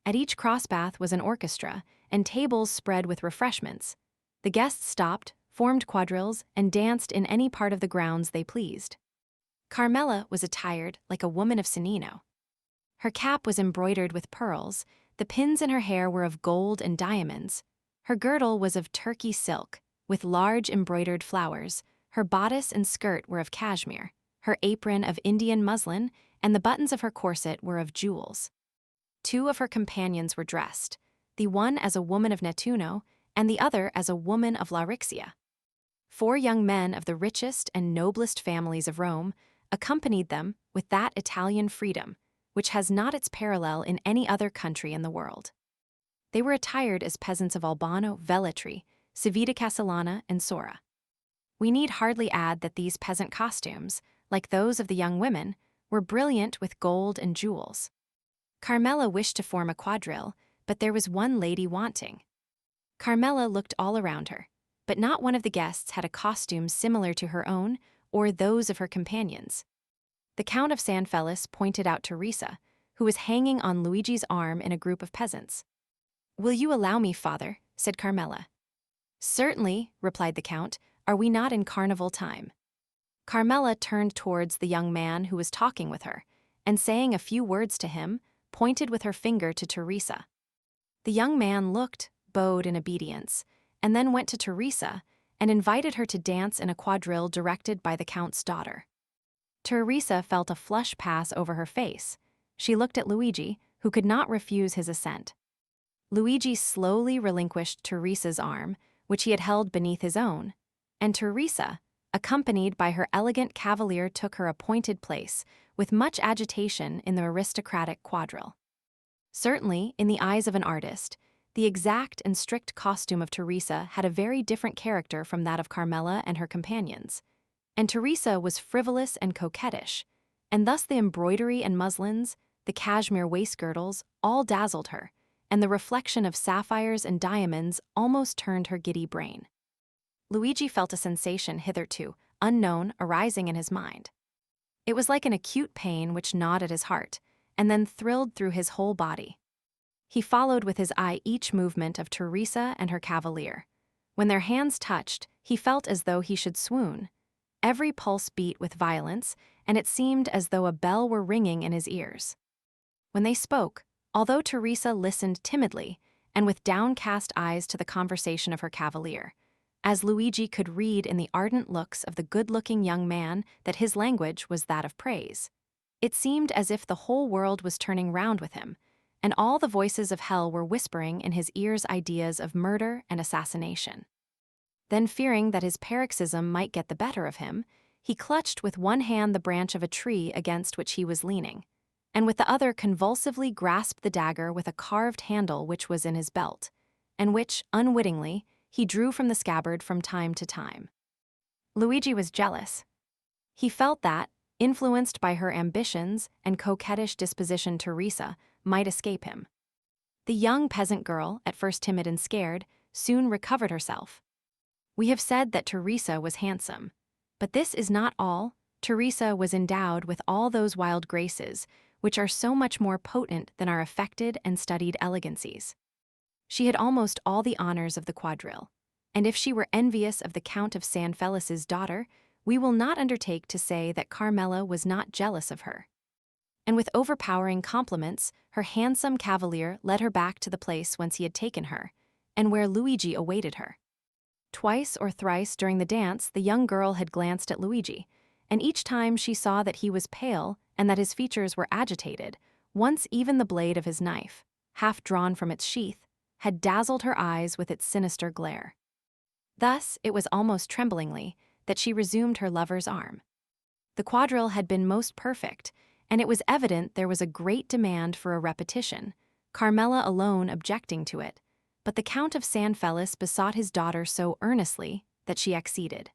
At each crossbath was an orchestra, and tables spread with refreshments. The guests stopped, formed quadrilles, and danced in any part of the grounds they pleased. Carmela was attired like a woman of Cennino. Her cap was embroidered with pearls, the pins in her hair were of gold and diamonds. Her girdle was of Turkey silk, with large embroidered flowers. Her bodice and skirt were of cashmere, her apron of Indian muslin, and the buttons of her corset were of jewels. 2 of her companions were dressed, the one as a woman of Nettuno, and the other as a woman of Laurixia. 4 young men of the richest and noblest families of Rome accompanied them with that Italian freedom, which has not its parallel in any other country in the world. They were attired as peasants of Albano, Velletri, Civita Castellana, and Sora. We need hardly add that these peasant costumes, like those of the young women, were brilliant with gold and jewels. Carmela wished to form a quadrille, but there was one lady wanting. Carmela looked all around her, but not one of the guests had a costume similar to her own or those of her companions. The Count of San Felice pointed out Teresa, who was hanging on Luigi's arm in a group of peasants. "Will you allow me, father?" said Carmela. "Certainly," replied the Count. "Are we not in carnival time?" Carmela turned towards the young man who was talking with her, and saying a few words to him, pointed with her finger to Teresa. The young man looked, bowed in obedience, and then went to Teresa and invited her to dance in a quadrille directed by the Count's daughter. Teresa felt a flush pass over her face. She looked at Luigi, who could not refuse his assent. Luigi slowly relinquished Teresa's arm, which he had held beneath his own, and Teresa, accompanied by her elegant cavalier, took her appointed place, with much agitation in the aristocratic quadrille. Certainly, in the eyes of an artist, the exact and strict costume of Teresa had a very different character from that of Carmela and her companions. And Teresa was frivolous and coquettish, and thus the embroidery and muslins, the cashmere waist-girdles, all dazzled her, and the reflection of sapphires and diamonds almost turned her giddy brain. Luigi felt a sensation hitherto unknown arising in his mind. It was like an acute pain which gnawed at his heart, and then thrilled through his whole body. He followed with his eye each movement of Teresa and her cavalier. When their hands touched, he felt as though he should swoon. Every pulse beat with violence, and it seemed as though a bell were ringing in his ears. When they spoke, although Teresa listened timidly and with downcast eyes to the conversation of her cavalier, as Luigi could read in the ardent looks of the good-looking young man that his language was that of praise, it seemed as if the whole world was turning round with him, and all the voices of hell were whispering in his ears ideas of murder and assassination. Then, fearing that his paroxysm might get the better of him, he clutched with one hand the branch of a tree against which he was leaning, and with the other convulsively grasped the dagger with a carved handle which was in his belt, and which, unwittingly, he drew from the scabbard from time to time. Luigi was jealous. He felt that, influenced by her ambitions and coquettish disposition, Teresa might escape him. The young peasant girl, at first timid and scared, soon recovered herself. We have said that Teresa was handsome, but this is not all. Teresa was endowed with all those wild graces which are so much more potent than our affected and studied elegancies. She had almost all the honors of the quadrille, and if she were envious of the Count of San Felice's daughter, we will not undertake to say that Carmela was not jealous of her. And with overpowering compliments, her handsome cavalier led her back to the place whence he had taken her, and where Luigi awaited her. Twice or thrice during the dance the young girl had glanced at Luigi, and each time she saw that he was pale and that his features were agitated. Once even the blade of his knife, half drawn from its sheath, had dazzled her eyes with its sinister glare. Thus, it was almost tremblingly that she resumed her lover's arm. The quadrille had been most perfect, and it was evident there was a great demand for a repetition, Carmela alone objecting to it, but the Count of San Felice besought his daughter so earnestly that she acceded.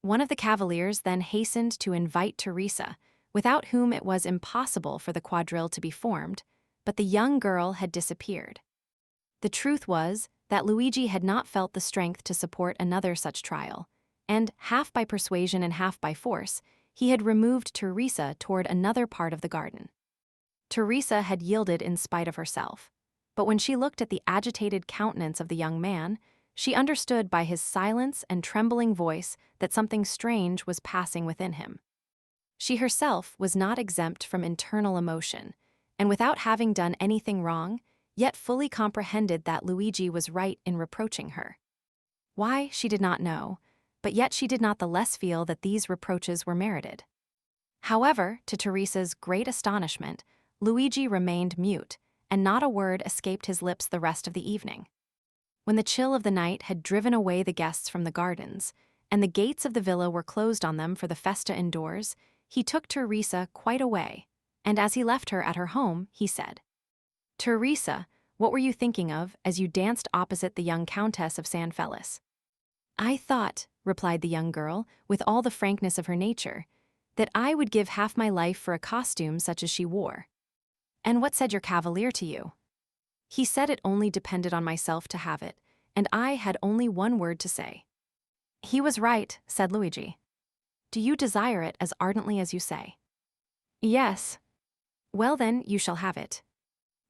One of the cavaliers then hastened to invite Teresa, without whom it was impossible for the quadrille to be formed, but the young girl had disappeared. The truth was that Luigi had not felt the strength to support another such trial, and, half by persuasion and half by force, he had removed Teresa toward another part of the garden. Teresa had yielded in spite of herself, but when she looked at the agitated countenance of the young man, she understood by his silence and trembling voice that something strange was passing within him. She herself was not exempt from internal emotion, and without having done anything wrong, yet fully comprehended that Luigi was right in reproaching her. Why, she did not know, but yet she did not the less feel that these reproaches were merited. However, to Teresa's great astonishment, Luigi remained mute, and not a word escaped his lips the rest of the evening. When the chill of the night had driven away the guests from the gardens, and the gates of the villa were closed on them for the festa indoors, he took Teresa quite away, and as he left her at her home, he said, "Teresa, what were you thinking of as you danced opposite the young Countess of San Felice?" "I thought," replied the young girl, with all the frankness of her nature, "that I would give half my life for a costume such as she wore." "And what said your cavalier to you?" "He said it only depended on myself to have it, and I had only one word to say." "He was right," said Luigi. "Do you desire it as ardently as you say?" "Yes." "Well then, you shall have it."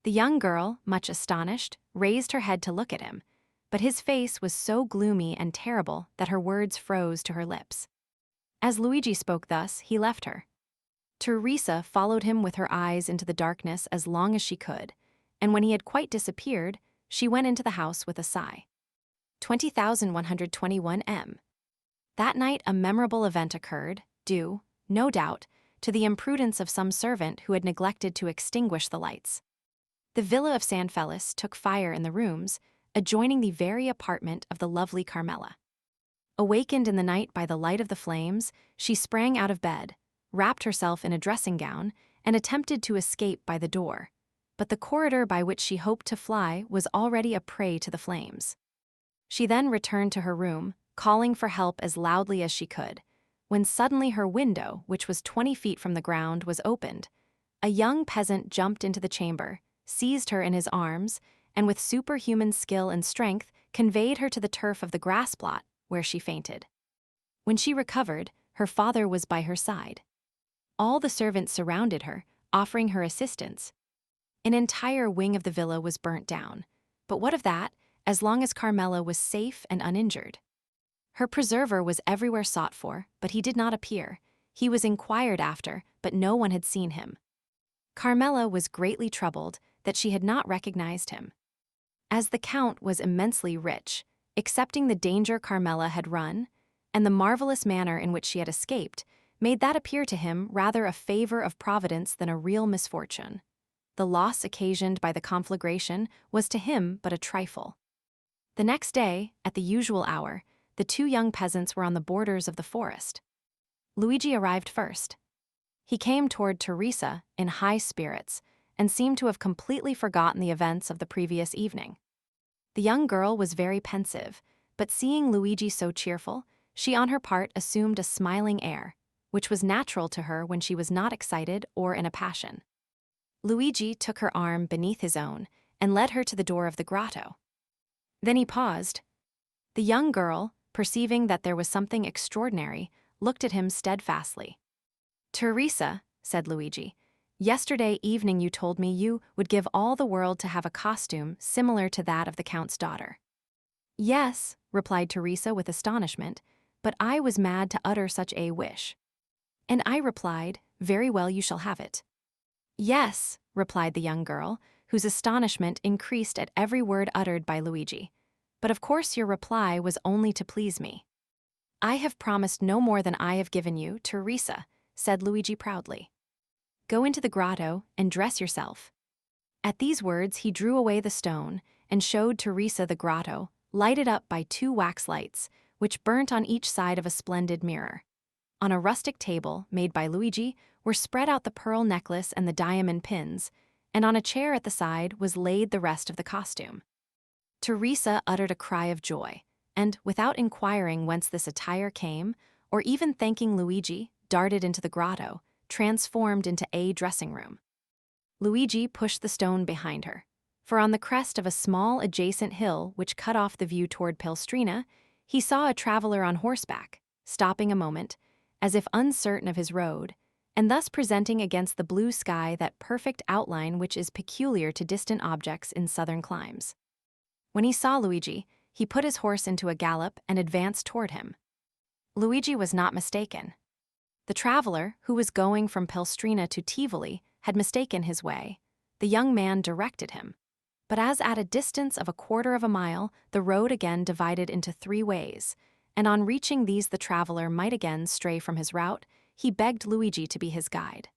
The young girl, much astonished, raised her head to look at him, but his face was so gloomy and terrible that her words froze to her lips. As Luigi spoke thus, he left her. Teresa followed him with her eyes into the darkness as long as she could, and when he had quite disappeared, she went into the house with a sigh. 20,121 M. That night a memorable event occurred, due, no doubt, to the imprudence of some servant who had neglected to extinguish the lights. The villa of San Felice took fire in the rooms, adjoining the very apartment of the lovely Carmela. Awakened in the night by the light of the flames, she sprang out of bed, wrapped herself in a dressing gown, and attempted to escape by the door, but the corridor by which she hoped to fly was already a prey to the flames. She then returned to her room, calling for help as loudly as she could, when suddenly her window, which was 20 feet from the ground, was opened. A young peasant jumped into the chamber, seized her in his arms, and with superhuman skill and strength conveyed her to the turf of the grass plot, where she fainted. When she recovered, her father was by her side. All the servants surrounded her, offering her assistance. An entire wing of the villa was burnt down, but what of that, as long as Carmela was safe and uninjured? Her preserver was everywhere sought for, but he did not appear. He was inquired after, but no one had seen him. Carmela was greatly troubled that she had not recognized him. As the Count was immensely rich, accepting the danger Carmela had run, and the marvelous manner in which she had escaped, made that appear to him rather a favor of Providence than a real misfortune. The loss occasioned by the conflagration was to him but a trifle. The next day, at the usual hour, the two young peasants were on the borders of the forest. Luigi arrived first. He came toward Teresa in high spirits, and seemed to have completely forgotten the events of the previous evening. The young girl was very pensive, but seeing Luigi so cheerful, she on her part assumed a smiling air, which was natural to her when she was not excited or in a passion. Luigi took her arm beneath his own and led her to the door of the grotto. Then he paused. The young girl, perceiving that there was something extraordinary, looked at him steadfastly. "Teresa," said Luigi, "yesterday evening you told me you would give all the world to have a costume similar to that of the Count's daughter." "Yes," replied Teresa with astonishment, "but I was mad to utter such a wish." And I replied, "Very well, you shall have it." "Yes," replied the young girl, whose astonishment increased at every word uttered by Luigi, "but of course your reply was only to please me." "I have promised no more than I have given you, Teresa," said Luigi proudly. "Go into the grotto and dress yourself." At these words he drew away the stone and showed Teresa the grotto, lighted up by 2 wax lights, which burnt on each side of a splendid mirror. On a rustic table made by Luigi were spread out the pearl necklace and the diamond pins, and on a chair at the side was laid the rest of the costume. Teresa uttered a cry of joy, and, without inquiring whence this attire came, or even thanking Luigi, darted into the grotto, transformed into a dressing room. Luigi pushed the stone behind her, for on the crest of a small adjacent hill which cut off the view toward Palestrina, he saw a traveler on horseback, stopping a moment, as if uncertain of his road, and thus presenting against the blue sky that perfect outline which is peculiar to distant objects in southern climes. When he saw Luigi, he put his horse into a gallop and advanced toward him. Luigi was not mistaken. The traveler, who was going from Palestrina to Tivoli, had mistaken his way. The young man directed him. But as at a distance of 1/4 of a mile, the road again divided into 3 ways, and on reaching these the traveler might again stray from his route, he begged Luigi to be his guide.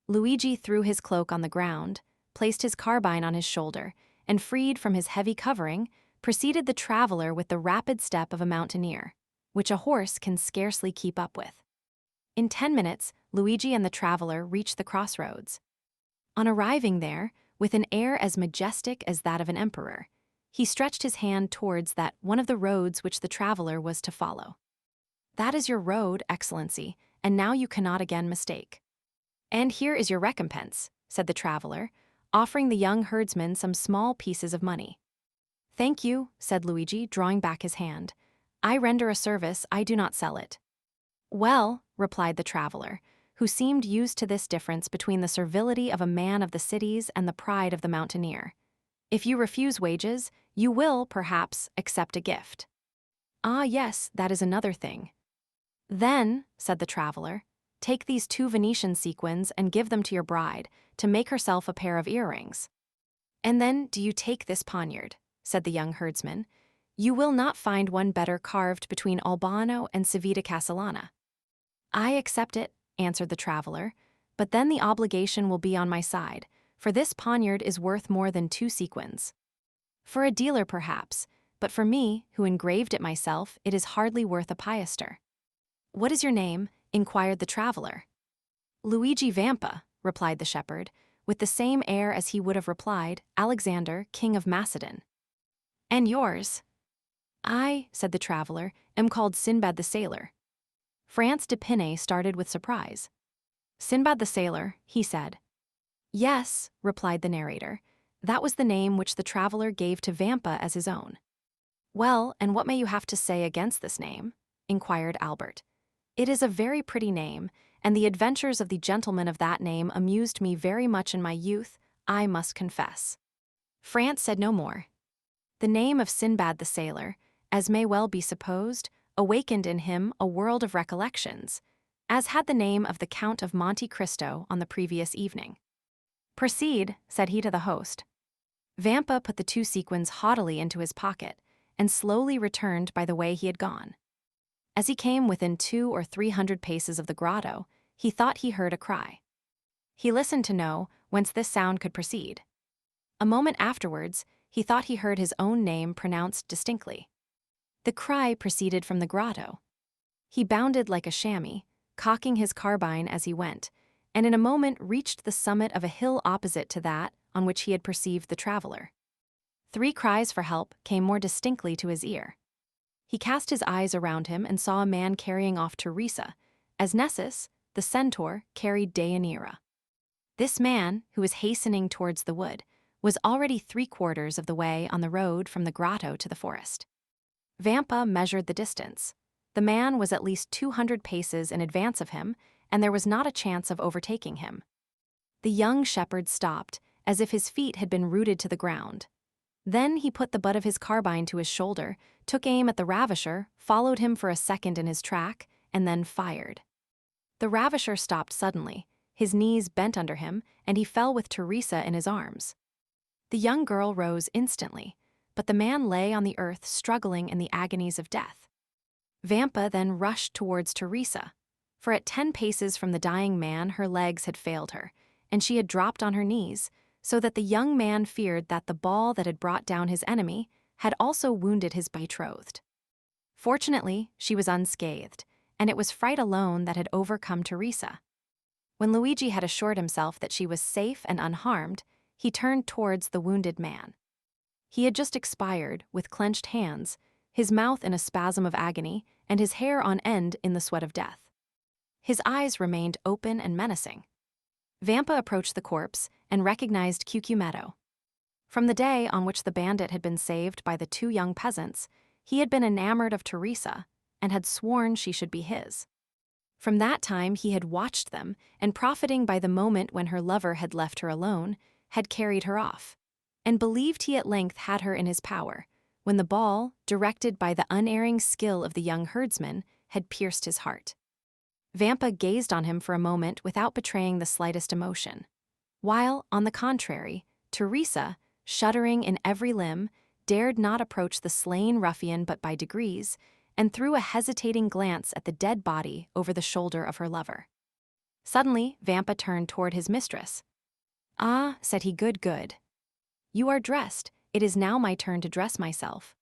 Luigi threw his cloak on the ground, placed his carbine on his shoulder, and freed from his heavy covering, preceded the traveler with the rapid step of a mountaineer, which a horse can scarcely keep up with. In 10 minutes, Luigi and the traveler reached the crossroads. On arriving there, with an air as majestic as that of an emperor, he stretched his hand towards that one of the roads which the traveler was to follow. "That is your road, Excellency, and now you cannot again mistake." "And here is your recompense," said the traveler, offering the young herdsman some small pieces of money. "Thank you," said Luigi, drawing back his hand. "I render a service, I do not sell it." "Well," replied the traveler, who seemed used to this difference between the servility of a man of the cities and the pride of the mountaineer, "if you refuse wages, you will, perhaps, accept a gift." "Ah, yes, that is another thing." "Then," said the traveler, "take these 2 Venetian sequins and give them to your bride, to make herself a pair of earrings." "And then do you take this poniard," said the young herdsman. "You will not find one better carved between Albano and Civita Castellana." "I accept it," answered the traveler, "but then the obligation will be on my side, for this poniard is worth more than 2 sequins. For a dealer perhaps, but for me, who engraved it myself, it is hardly worth a piaster." "What is your name?" inquired the traveler. "Luigi Vampa," replied the shepherd, with the same air as he would have replied, "Alexandre, king of Macedon." "And yours?" "I," said the traveler, "am called Sinbad the Sailor." France de Pinay started with surprise. "Sinbad the Sailor," he said. "Yes," replied the narrator, "that was the name which the traveler gave to Vampa as his own." "Well, and what may you have to say against this name?" inquired Albert. "It is a very pretty name, and the adventures of the gentleman of that name amused me very much in my youth, I must confess." France said no more. The name of Sinbad the Sailor, as may well be supposed, awakened in him a world of recollections, as had the name of the Count of Monte Cristo on the previous evening. "Proceed," said he to the host. Vampa put the 2 sequins haughtily into his pocket, and slowly returned by the way he had gone. As he came within 200 or 300 paces of the grotto, he thought he heard a cry. He listened to know whence this sound could proceed. A moment afterwards, he thought he heard his own name pronounced distinctly. The cry proceeded from the grotto. He bounded like a chamois, cocking his carbine as he went, and in a moment reached the summit of a hill opposite to that on which he had perceived the traveler. 3 cries for help came more distinctly to his ear. He cast his eyes around him and saw a man carrying off Teresa, as Nessus, the centaur, carried Deianira. This man, who was hastening towards the wood, was already 3/4 of the way on the road from the grotto to the forest. Vampa measured the distance. The man was at least 200 paces in advance of him, and there was not a chance of overtaking him. The young shepherd stopped, as if his feet had been rooted to the ground. Then he put the butt of his carbine to his shoulder, took aim at the ravisher, followed him for a second in his track, and then fired. The ravisher stopped suddenly, his knees bent under him, and he fell with Teresa in his arms. The young girl rose instantly, but the man lay on the earth struggling in the agonies of death. Vampa then rushed towards Teresa, for at 10 paces from the dying man her legs had failed her, and she had dropped on her knees, so that the young man feared that the ball that had brought down his enemy had also wounded his betrothed. Fortunately, she was unscathed, and it was fright alone that had overcome Teresa. When Luigi had assured himself that she was safe and unharmed, he turned towards the wounded man. He had just expired, with clenched hands, his mouth in a spasm of agony, and his hair on end in the sweat of death. His eyes remained open and menacing. Vampa approached the corpse and recognized Cucumetto. From the day on which the bandit had been saved by the two young peasants, he had been enamored of Teresa and had sworn she should be his. From that time he had watched them, and profiting by the moment when her lover had left her alone, had carried her off, and believed he at length had her in his power, when the ball, directed by the unerring skill of the young herdsman, had pierced his heart. Vampa gazed on him for a moment without betraying the slightest emotion, while, on the contrary, Teresa, shuddering in every limb, dared not approach the slain ruffian but by degrees, and threw a hesitating glance at the dead body over the shoulder of her lover. Suddenly, Vampa turned toward his mistress. "Ah," said he, good. "You are dressed. It is now my turn to dress myself."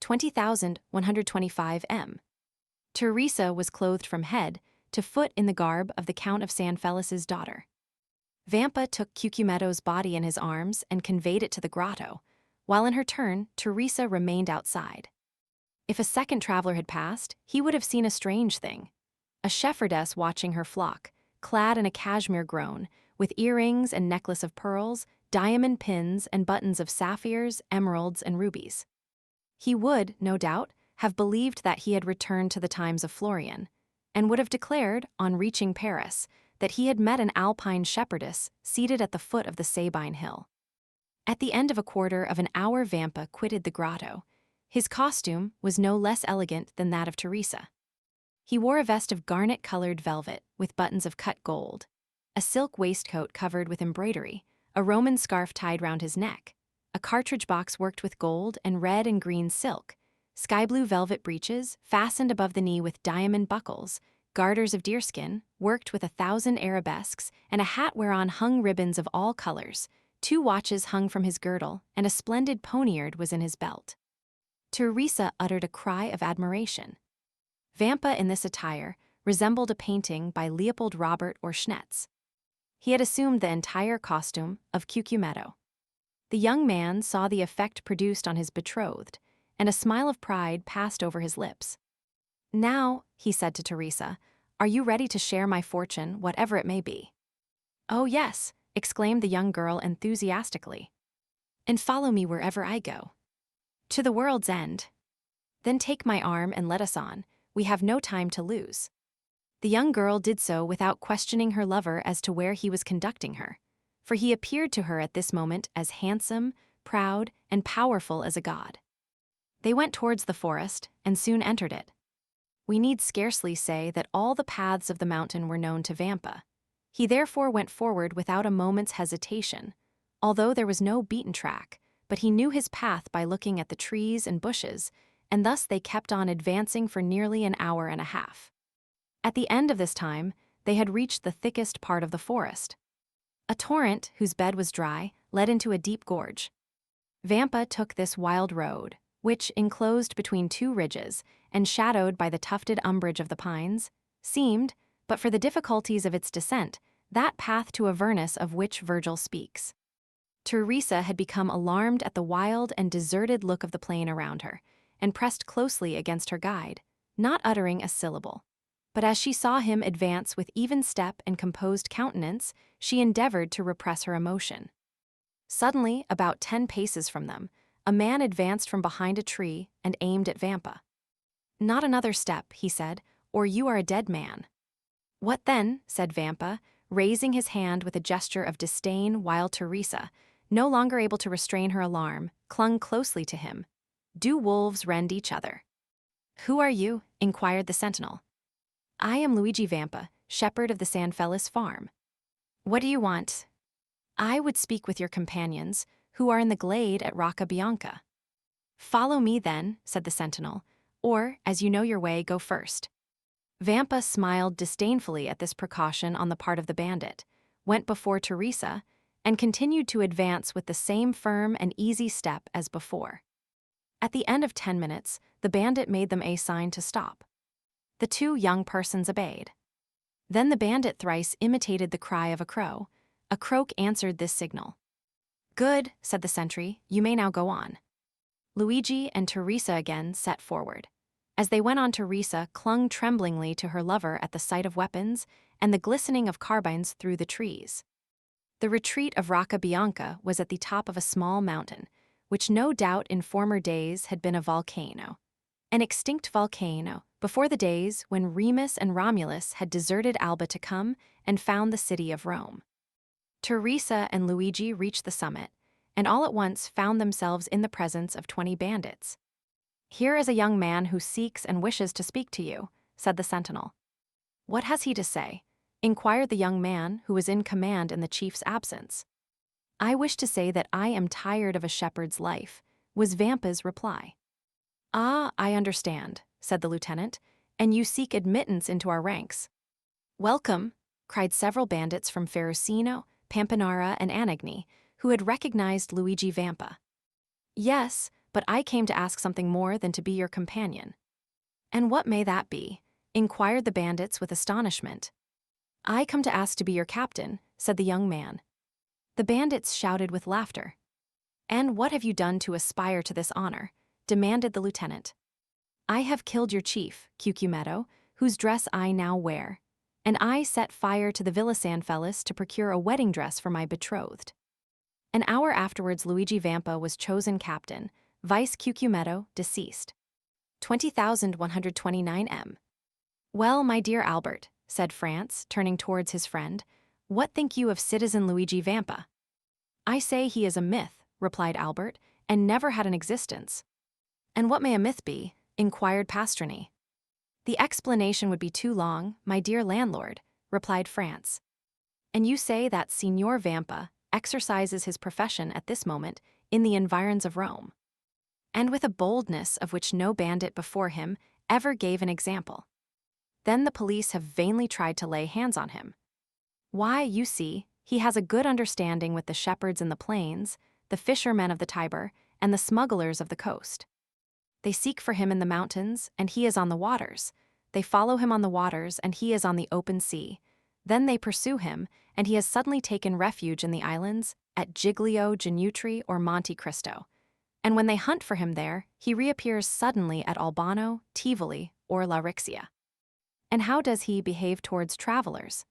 20,125 m. Teresa was clothed from head to foot in the garb of the Count of San Felis's daughter. Vampa took Cucumetto's body in his arms and conveyed it to the grotto, while in her turn, Teresa remained outside. If a second traveler had passed, he would have seen a strange thing. A shepherdess watching her flock, clad in a cashmere gown, with earrings and necklace of pearls, diamond pins and buttons of sapphires, emeralds, and rubies. He would, no doubt, have believed that he had returned to the times of Florian, and would have declared, on reaching Paris, that he had met an alpine shepherdess seated at the foot of the Sabine hill. At the end of a quarter of an hour Vampa quitted the grotto. His costume was no less elegant than that of Teresa. He wore a vest of garnet-colored velvet with buttons of cut gold, a silk waistcoat covered with embroidery, a Roman scarf tied round his neck, a cartridge box worked with gold and red and green silk, sky-blue velvet breeches fastened above the knee with diamond buckles, garters of deerskin, worked with 1,000 arabesques, and a hat whereon hung ribbons of all colors. 2 watches hung from his girdle, and a splendid poniard was in his belt. Teresa uttered a cry of admiration. Vampa in this attire resembled a painting by Leopold Robert or Schnetz. He had assumed the entire costume of Cucumetto. The young man saw the effect produced on his betrothed, and a smile of pride passed over his lips. "Now," he said to Teresa, "are you ready to share my fortune, whatever it may be?" "Oh, yes," exclaimed the young girl enthusiastically. "And follow me wherever I go." "To the world's end." "Then take my arm and let us on. We have no time to lose." The young girl did so without questioning her lover as to where he was conducting her, for he appeared to her at this moment as handsome, proud, and powerful as a god. They went towards the forest and soon entered it. We need scarcely say that all the paths of the mountain were known to Vampa. He therefore went forward without a moment's hesitation, although there was no beaten track, but he knew his path by looking at the trees and bushes, and thus they kept on advancing for nearly an hour and a half. At the end of this time, they had reached the thickest part of the forest. A torrent, whose bed was dry, led into a deep gorge. Vampa took this wild road, which, enclosed between 2 ridges and shadowed by the tufted umbrage of the pines, seemed, but for the difficulties of its descent, that path to Avernus of which Virgil speaks. Teresa had become alarmed at the wild and deserted look of the plain around her, and pressed closely against her guide, not uttering a syllable. But as she saw him advance with even step and composed countenance, she endeavored to repress her emotion. Suddenly, about 10 paces from them, a man advanced from behind a tree and aimed at Vampa. "Not another step," he said, "or you are a dead man." "What then?" said Vampa, raising his hand with a gesture of disdain, while Teresa, no longer able to restrain her alarm, clung closely to him. "Do wolves rend each other?" "Who are you?" inquired the sentinel. "I am Luigi Vampa, shepherd of the San Felis farm." "What do you want?" "I would speak with your companions, who are in the glade at Rocca Bianca." "Follow me then," said the sentinel, "or, as you know your way, go first." Vampa smiled disdainfully at this precaution on the part of the bandit, went before Teresa, and continued to advance with the same firm and easy step as before. At the end of 10 minutes, the bandit made them a sign to stop. The two young persons obeyed. Then the bandit thrice imitated the cry of a crow. A croak answered this signal. "Good," said the sentry, "you may now go on." Luigi and Teresa again set forward. As they went on, Teresa clung tremblingly to her lover at the sight of weapons and the glistening of carbines through the trees. The retreat of Rocca Bianca was at the top of a small mountain, which no doubt in former days had been a volcano. An extinct volcano, before the days when Remus and Romulus had deserted Alba to come and found the city of Rome. Teresa and Luigi reached the summit, and all at once found themselves in the presence of 20 bandits. "Here is a young man who seeks and wishes to speak to you," said the sentinel. "What has he to say?" inquired the young man who was in command in the chief's absence. "I wish to say that I am tired of a shepherd's life," was Vampa's reply. "Ah, I understand," said the lieutenant, "and you seek admittance into our ranks." "Welcome," cried several bandits from Ferrucino, Pampinara, and Anagni, who had recognized Luigi Vampa. "Yes, but I came to ask something more than to be your companion." "And what may that be?" inquired the bandits with astonishment. "I come to ask to be your captain," said the young man. The bandits shouted with laughter. "And what have you done to aspire to this honor?" demanded the lieutenant. "I have killed your chief, Cucumetto, whose dress I now wear, and I set fire to the Villa San Felice to procure a wedding dress for my betrothed." An hour afterwards Luigi Vampa was chosen captain, Vice Cucumetto deceased. 20,129 m. "Well, my dear Albert," said France, turning towards his friend, "what think you of citizen Luigi Vampa?" "I say he is a myth," replied Albert, "and never had an existence." "And what may a myth be?" inquired Pastrini. "The explanation would be too long, my dear landlord," replied France. "And you say that Signor Vampa exercises his profession at this moment in the environs of Rome, and with a boldness of which no bandit before him ever gave an example. Then the police have vainly tried to lay hands on him. Why, you see, he has a good understanding with the shepherds in the plains, the fishermen of the Tiber, and the smugglers of the coast. They seek for him in the mountains, and he is on the waters. They follow him on the waters, and he is on the open sea. Then they pursue him, and he has suddenly taken refuge in the islands, at Giglio, Genutri, or Monte Cristo. And when they hunt for him there, he reappears suddenly at Albano, Tivoli, or La Rixia. And how does he behave towards travelers?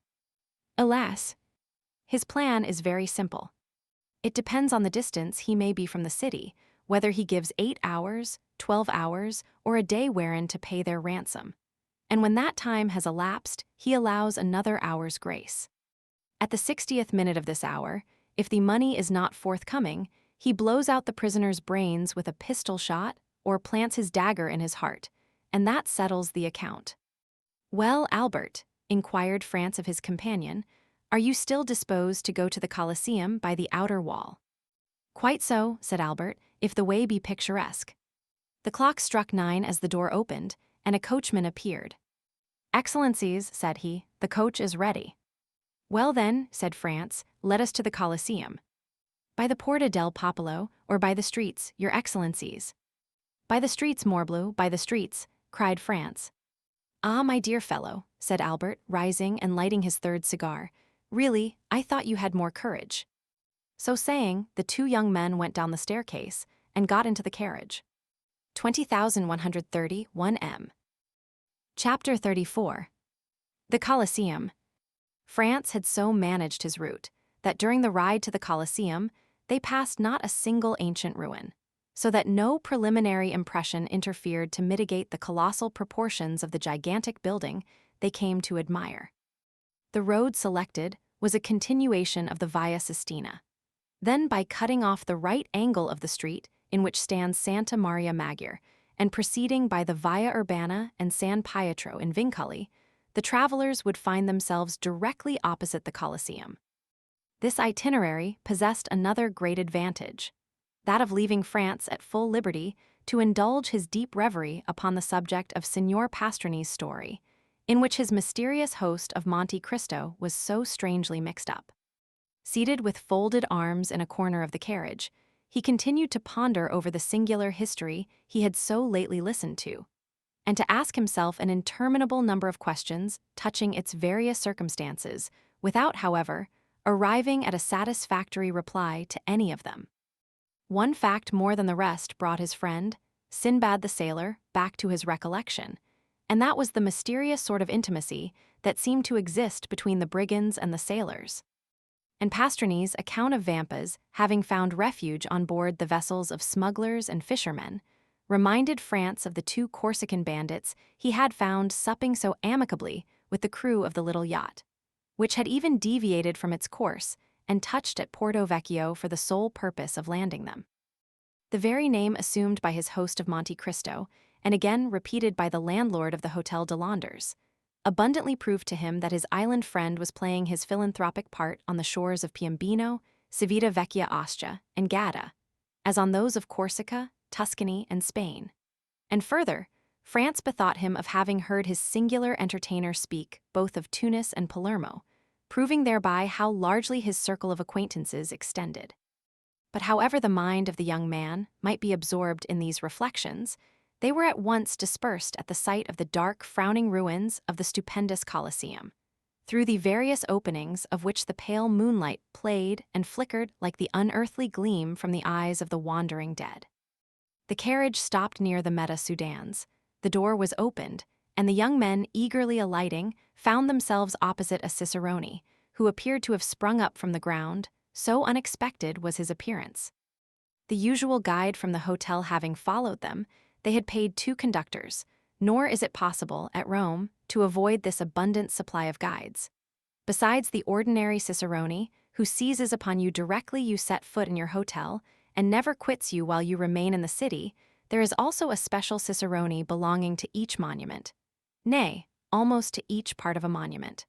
Alas, his plan is very simple. It depends on the distance he may be from the city, whether he gives 8 hours, 12 hours, or a day wherein to pay their ransom. And when that time has elapsed, he allows another hour's grace. At the 60th minute of this hour, if the money is not forthcoming, he blows out the prisoner's brains with a pistol shot or plants his dagger in his heart, and that settles the account. "Well, Albert," inquired France of his companion, "are you still disposed to go to the Colosseum by the outer wall?" "Quite so," said Albert, "if the way be picturesque." The clock struck 9 as the door opened, and a coachman appeared. "Excellencies," said he, "the coach is ready." "Well then," said France, "let us to the Colosseum." "By the Porta del Popolo, or by the streets, your excellencies?" "By the streets, morbleu, by the streets," cried France. "Ah, my dear fellow," said Albert, rising and lighting his third cigar, "really, I thought you had more courage." So saying, the two young men went down the staircase and got into the carriage. 20,131 m. Chapter 34. The Colosseum. France had so managed his route that during the ride to the Colosseum, they passed not a single ancient ruin, so that no preliminary impression interfered to mitigate the colossal proportions of the gigantic building they came to admire. The road selected was a continuation of the Via Sistina. Then, by cutting off the right angle of the street in which stands Santa Maria Maggiore, and proceeding by the Via Urbana and San Pietro in Vincoli, the travelers would find themselves directly opposite the Colosseum. This itinerary possessed another great advantage, that of leaving France at full liberty to indulge his deep reverie upon the subject of Signor Pastrini's story, in which his mysterious host of Monte Cristo was so strangely mixed up. Seated with folded arms in a corner of the carriage, he continued to ponder over the singular history he had so lately listened to. and to ask himself an interminable number of questions touching its various circumstances, without, however, arriving at a satisfactory reply to any of them. One fact more than the rest brought his friend, Sinbad the sailor, back to his recollection, and that was the mysterious sort of intimacy that seemed to exist between the brigands and the sailors. And Pasterny's account of Vampas having found refuge on board the vessels of smugglers and fishermen reminded France of the two Corsican bandits he had found supping so amicably with the crew of the little yacht, which had even deviated from its course and touched at Porto Vecchio for the sole purpose of landing them. The very name assumed by his host of Monte Cristo, and again repeated by the landlord of the Hotel de Londres, abundantly proved to him that his island friend was playing his philanthropic part on the shores of Piombino, Civita Vecchia Ostia, and Gadda, as on those of Corsica, Tuscany, and Spain. And further, France bethought him of having heard his singular entertainer speak both of Tunis and Palermo, proving thereby how largely his circle of acquaintances extended. But however the mind of the young man might be absorbed in these reflections, they were at once dispersed at the sight of the dark, frowning ruins of the stupendous Colosseum, through the various openings of which the pale moonlight played and flickered like the unearthly gleam from the eyes of the wandering dead. The carriage stopped near the Meta Sudans. The door was opened, and the young men, eagerly alighting, found themselves opposite a cicerone, who appeared to have sprung up from the ground, so unexpected was his appearance. The usual guide from the hotel having followed them, they had paid 2 conductors, nor is it possible, at Rome, to avoid this abundant supply of guides. Besides the ordinary cicerone, who seizes upon you directly you set foot in your hotel, and never quits you while you remain in the city, there is also a special cicerone belonging to each monument, nay, almost to each part of a monument.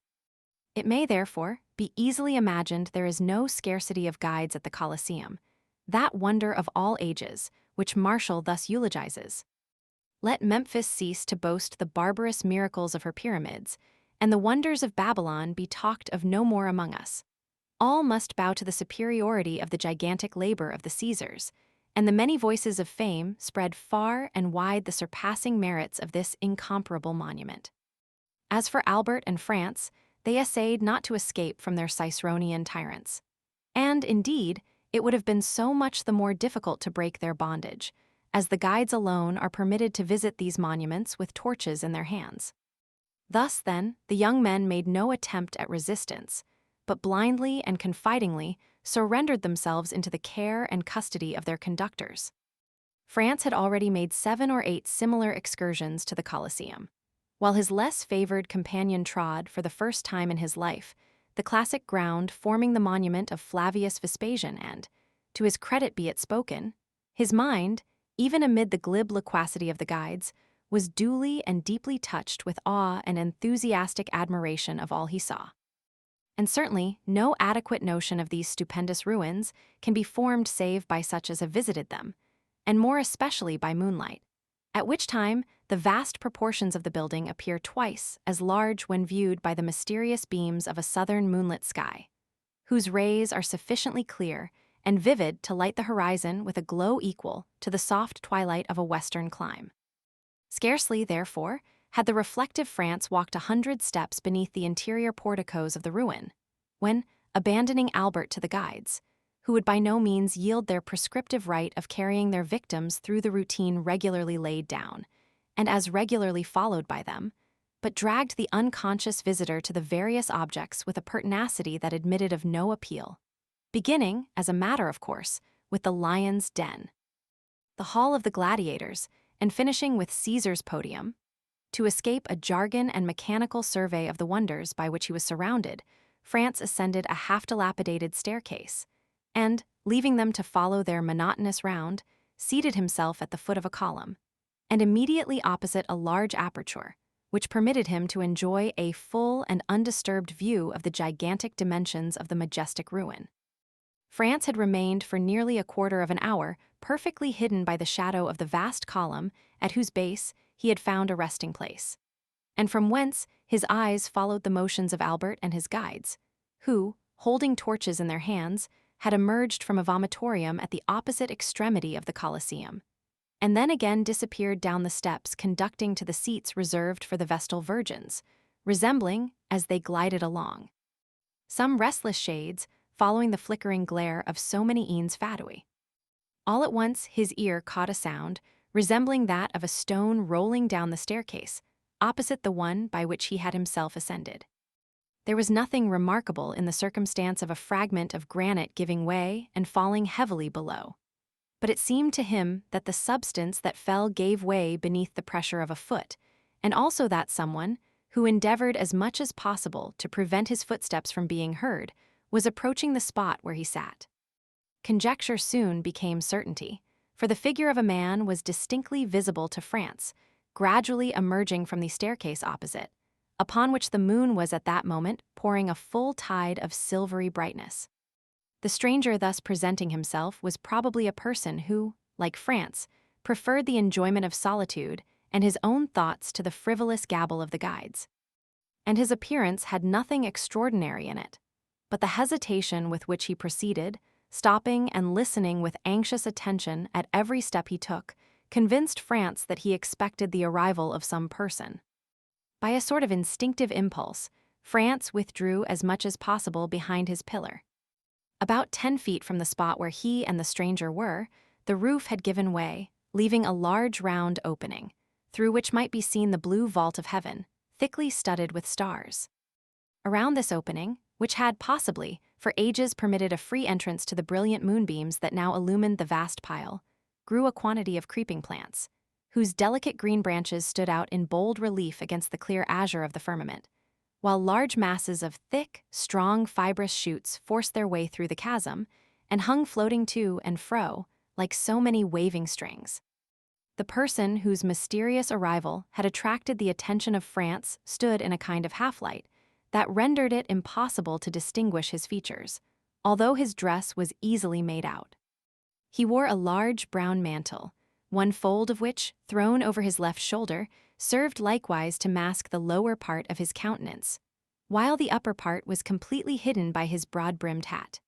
It may, therefore, be easily imagined there is no scarcity of guides at the Colosseum, that wonder of all ages, which Martial thus eulogizes. Let Memphis cease to boast the barbarous miracles of her pyramids, and the wonders of Babylon be talked of no more among us. All must bow to the superiority of the gigantic labor of the Caesars, and the many voices of fame spread far and wide the surpassing merits of this incomparable monument. As for Albert and France, they essayed not to escape from their Ciceronian tyrants. And, indeed, it would have been so much the more difficult to break their bondage, as the guides alone are permitted to visit these monuments with torches in their hands. Thus, then, the young men made no attempt at resistance, but blindly and confidingly surrendered themselves into the care and custody of their conductors. France had already made 7 or 8 similar excursions to the Colosseum. While his less favored companion trod, for the first time in his life, the classic ground forming the monument of Flavius Vespasian and, to his credit be it spoken, his mind, even amid the glib loquacity of the guides, was duly and deeply touched with awe and enthusiastic admiration of all he saw. And certainly no adequate notion of these stupendous ruins can be formed save by such as have visited them, and more especially by moonlight, at which time the vast proportions of the building appear twice as large when viewed by the mysterious beams of a southern moonlit sky, whose rays are sufficiently clear and vivid to light the horizon with a glow equal to the soft twilight of a western clime. Scarcely, therefore, had the reflective France walked 100 steps beneath the interior porticos of the ruin, when, abandoning Albert to the guides, who would by no means yield their prescriptive right of carrying their victims through the routine regularly laid down, and as regularly followed by them, but dragged the unconscious visitor to the various objects with a pertinacity that admitted of no appeal, beginning, as a matter of course, with the lion's den, the hall of the gladiators, and finishing with Caesar's podium. To escape a jargon and mechanical survey of the wonders by which he was surrounded, France ascended a half-dilapidated staircase, and, leaving them to follow their monotonous round, seated himself at the foot of a column, and immediately opposite a large aperture, which permitted him to enjoy a full and undisturbed view of the gigantic dimensions of the majestic ruin. France had remained for nearly a quarter of an hour perfectly hidden by the shadow of the vast column at whose base he had found a resting place, and from whence his eyes followed the motions of Albert and his guides, who, holding torches in their hands, had emerged from a vomitorium at the opposite extremity of the Colosseum. and then again disappeared down the steps conducting to the seats reserved for the Vestal virgins, resembling as they glided along some restless shades following the flickering glare of so many eens fatui. All at once his ear caught a sound resembling that of a stone rolling down the staircase, opposite the one by which he had himself ascended. There was nothing remarkable in the circumstance of a fragment of granite giving way and falling heavily below. But it seemed to him that the substance that fell gave way beneath the pressure of a foot, and also that someone, who endeavored as much as possible to prevent his footsteps from being heard, was approaching the spot where he sat. Conjecture soon became certainty, for the figure of a man was distinctly visible to France, gradually emerging from the staircase opposite, upon which the moon was at that moment pouring a full tide of silvery brightness. The stranger thus presenting himself was probably a person who, like France, preferred the enjoyment of solitude and his own thoughts to the frivolous gabble of the guides. And his appearance had nothing extraordinary in it, but the hesitation with which he proceeded, stopping and listening with anxious attention at every step he took, convinced France that he expected the arrival of some person. By a sort of instinctive impulse, France withdrew as much as possible behind his pillar. About 10 feet from the spot where he and the stranger were, the roof had given way, leaving a large round opening, through which might be seen the blue vault of heaven, thickly studded with stars. Around this opening, which had possibly, for ages permitted a free entrance to the brilliant moonbeams that now illumined the vast pile, grew a quantity of creeping plants, whose delicate green branches stood out in bold relief against the clear azure of the firmament, while large masses of thick, strong, fibrous shoots forced their way through the chasm and hung floating to and fro like so many waving strings. The person whose mysterious arrival had attracted the attention of France stood in a kind of half-light that rendered it impossible to distinguish his features, although his dress was easily made out. He wore a large brown mantle, one fold of which, thrown over his left shoulder, served likewise to mask the lower part of his countenance, while the upper part was completely hidden by his broad-brimmed hat.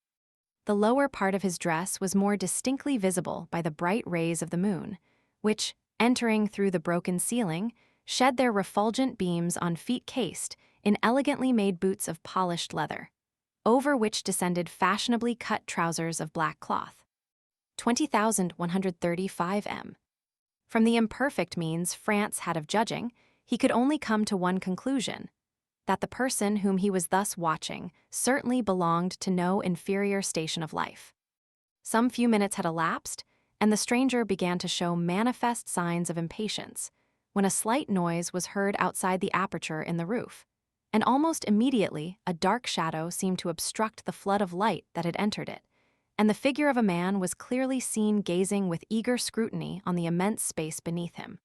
The lower part of his dress was more distinctly visible by the bright rays of the moon, which, entering through the broken ceiling, shed their refulgent beams on feet cased in elegantly made boots of polished leather, over which descended fashionably cut trousers of black cloth. 20,135 m. From the imperfect means France had of judging, he could only come to one conclusion, that the person whom he was thus watching certainly belonged to no inferior station of life. Some few minutes had elapsed, and the stranger began to show manifest signs of impatience, when a slight noise was heard outside the aperture in the roof, and almost immediately a dark shadow seemed to obstruct the flood of light that had entered it, and the figure of a man was clearly seen gazing with eager scrutiny on the immense space beneath him.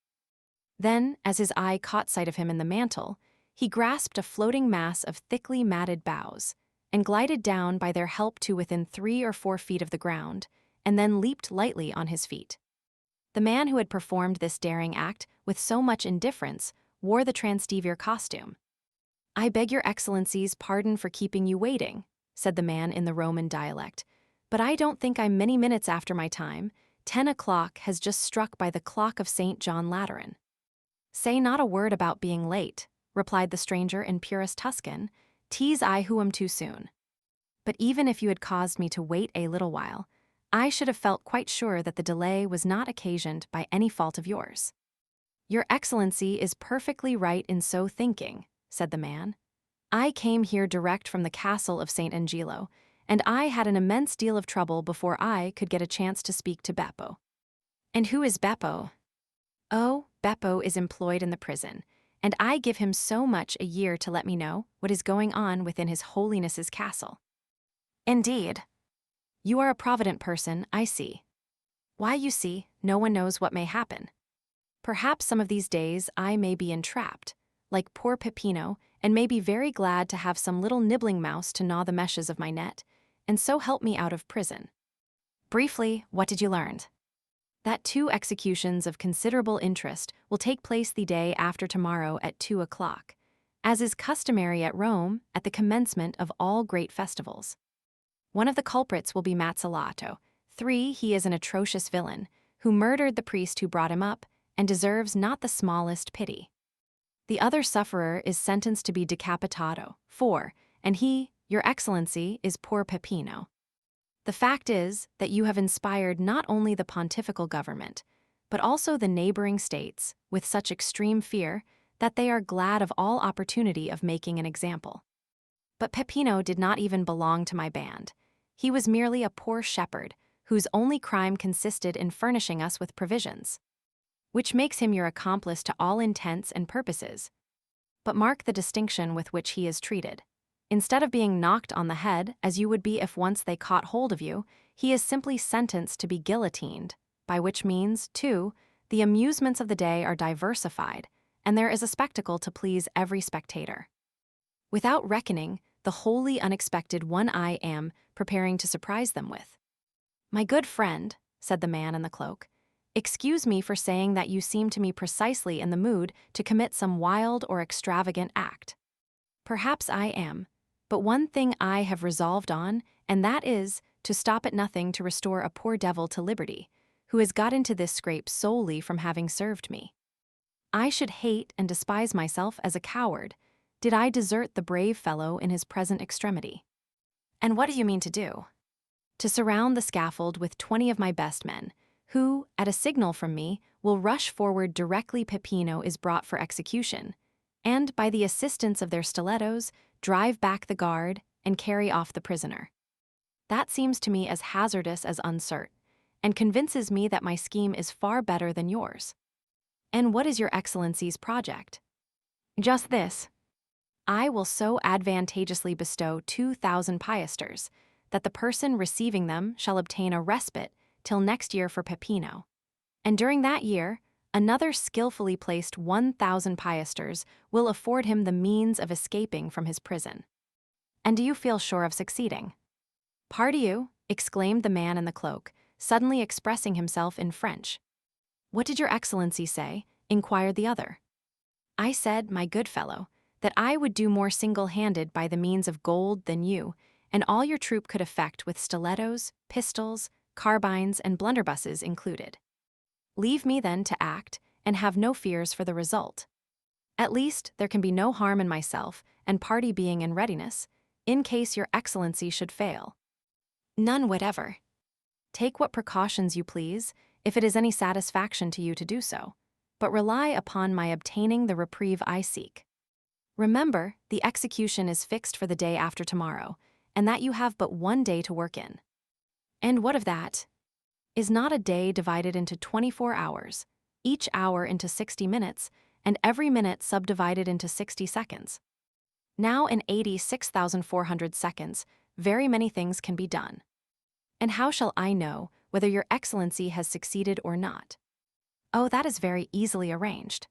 Then, as his eye caught sight of him in the mantle, he grasped a floating mass of thickly matted boughs, and glided down by their help to within 3 or 4 feet of the ground, and then leaped lightly on his feet. The man who had performed this daring act with so much indifference wore the Transstever costume. "I beg your excellency's pardon for keeping you waiting," said the man in the Roman dialect, "but I don't think I'm many minutes after my time. 10 o'clock has just struck by the clock of St. John Lateran." "Say not a word about being late," replied the stranger in purest Tuscan, "'tis I who am too soon. But even if you had caused me to wait a little while, I should have felt quite sure that the delay was not occasioned by any fault of yours." "Your excellency is perfectly right in so thinking," said the man. "I came here direct from the castle of St. Angelo, and I had an immense deal of trouble before I could get a chance to speak to Beppo." "And who is Beppo?" "Oh, Beppo is employed in the prison, and I give him so much a year to let me know what is going on within his holiness's castle." "Indeed. You are a provident person, I see." "Why, you see, no one knows what may happen. Perhaps some of these days I may be entrapped, like poor Peppino, and may be very glad to have some little nibbling mouse to gnaw the meshes of my net, and so help me out of prison." "Briefly, what did you learn?" "That 2 executions of considerable interest will take place the day after tomorrow at 2 o'clock, as is customary at Rome at the commencement of all great festivals. One of the culprits will be Mazzilato. 3, he is an atrocious villain, who murdered the priest who brought him up, and deserves not the smallest pity. The other sufferer is sentenced to be decapitado, 4, and he, your excellency, is poor Peppino. The fact is that you have inspired not only the pontifical government, but also the neighboring states with such extreme fear that they are glad of all opportunity of making an example. But Peppino did not even belong to my band. He was merely a poor shepherd whose only crime consisted in furnishing us with provisions, which makes him your accomplice to all intents and purposes. But mark the distinction with which he is treated. Instead of being knocked on the head, as you would be if once they caught hold of you, he is simply sentenced to be guillotined, by which means, too, the amusements of the day are diversified, and there is a spectacle to please every spectator. Without reckoning the wholly unexpected one I am preparing to surprise them with. My good friend, said the man in the cloak, excuse me for saying that you seem to me precisely in the mood to commit some wild or extravagant act. Perhaps I am, but one thing I have resolved on, and that is to stop at nothing to restore a poor devil to liberty, who has got into this scrape solely from having served me. I should hate and despise myself as a coward, did I desert the brave fellow in his present extremity. And what do you mean to do? To surround the scaffold with 20 of my best men, who, at a signal from me, will rush forward directly Peppino is brought for execution, and, by the assistance of their stilettos, drive back the guard and carry off the prisoner. That seems to me as hazardous as uncertain, and convinces me that my scheme is far better than yours. And what is your excellency's project? Just this. I will so advantageously bestow 2,000 piasters that the person receiving them shall obtain a respite till next year for Peppino, and during that year, another skillfully placed 1,000 piasters will afford him the means of escaping from his prison. And do you feel sure of succeeding? Pardieu, exclaimed the man in the cloak, suddenly expressing himself in French. What did your excellency say? Inquired the other. I said, my good fellow, that I would do more single-handed by the means of gold than you, and all your troop could effect with stilettos, pistols, carbines, and blunderbusses included. Leave me then to act, and have no fears for the result. At least there can be no harm in myself and party being in readiness, in case your excellency should fail. None whatever. Take what precautions you please, if it is any satisfaction to you to do so, but rely upon my obtaining the reprieve I seek. Remember, the execution is fixed for the day after tomorrow, and that you have but one day to work in. And what of that? Is not a day divided into 24 hours, each hour into 60 minutes, and every minute subdivided into 60 seconds? Now in 86,400 seconds, very many things can be done. And how shall I know whether your excellency has succeeded or not? Oh, that is very easily arranged.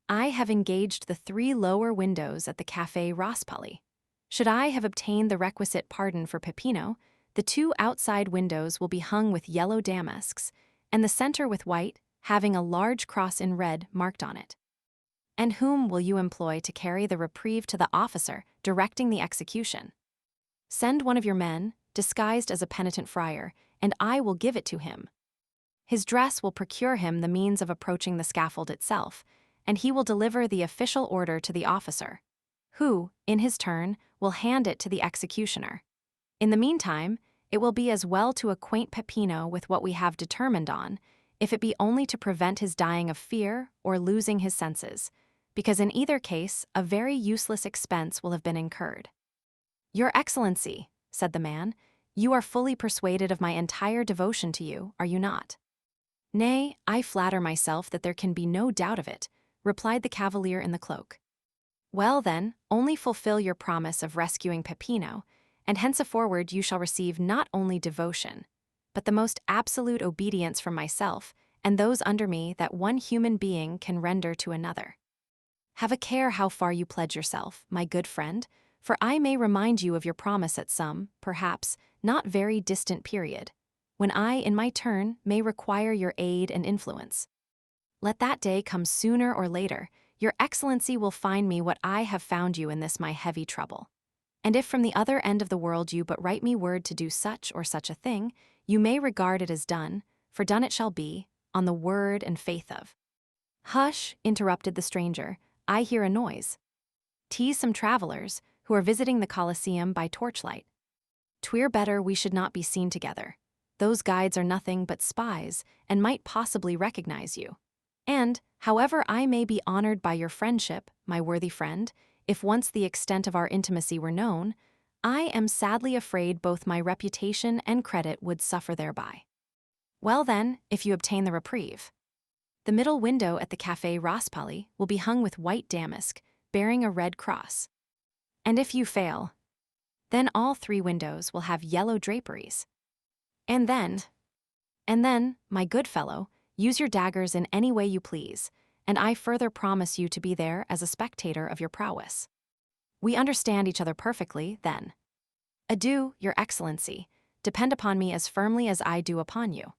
I have engaged the 3 lower windows at the Café Rospoli. Should I have obtained the requisite pardon for Peppino, the 2 outside windows will be hung with yellow damasks, and the center with white, having a large cross in red marked on it. And whom will you employ to carry the reprieve to the officer directing the execution? Send one of your men, disguised as a penitent friar, and I will give it to him. His dress will procure him the means of approaching the scaffold itself, and he will deliver the official order to the officer, who, in his turn, will hand it to the executioner. In the meantime, it will be as well to acquaint Peppino with what we have determined on, if it be only to prevent his dying of fear or losing his senses, because in either case a very useless expense will have been incurred. Your Excellency, said the man, you are fully persuaded of my entire devotion to you, are you not? Nay, I flatter myself that there can be no doubt of it, replied the cavalier in the cloak. Well then, only fulfill your promise of rescuing Peppino, and henceforward you shall receive not only devotion, but the most absolute obedience from myself and those under me that one human being can render to another. Have a care how far you pledge yourself, my good friend, for I may remind you of your promise at some, perhaps, not very distant period, when I, in my turn, may require your aid and influence. Let that day come sooner or later, your Excellency will find me what I have found you in this my heavy trouble. And if from the other end of the world you but write me word to do such or such a thing, you may regard it as done, for done it shall be, on the word and faith of. Hush, interrupted the stranger, I hear a noise. 'Tis some travelers, who are visiting the Colosseum by torchlight. 'Twere better we should not be seen together. Those guides are nothing but spies, and might possibly recognize you. And, however I may be honored by your friendship, my worthy friend, if once the extent of our intimacy were known, I am sadly afraid both my reputation and credit would suffer thereby. Well then, if you obtain the reprieve. The middle window at the Café Rospali will be hung with white damask, bearing a red cross. And if you fail, then all 3 windows will have yellow draperies. And then, my good fellow, use your daggers in any way you please, and I further promise you to be there as a spectator of your prowess. We understand each other perfectly, then. Adieu, your excellency. Depend upon me as firmly as I do upon you.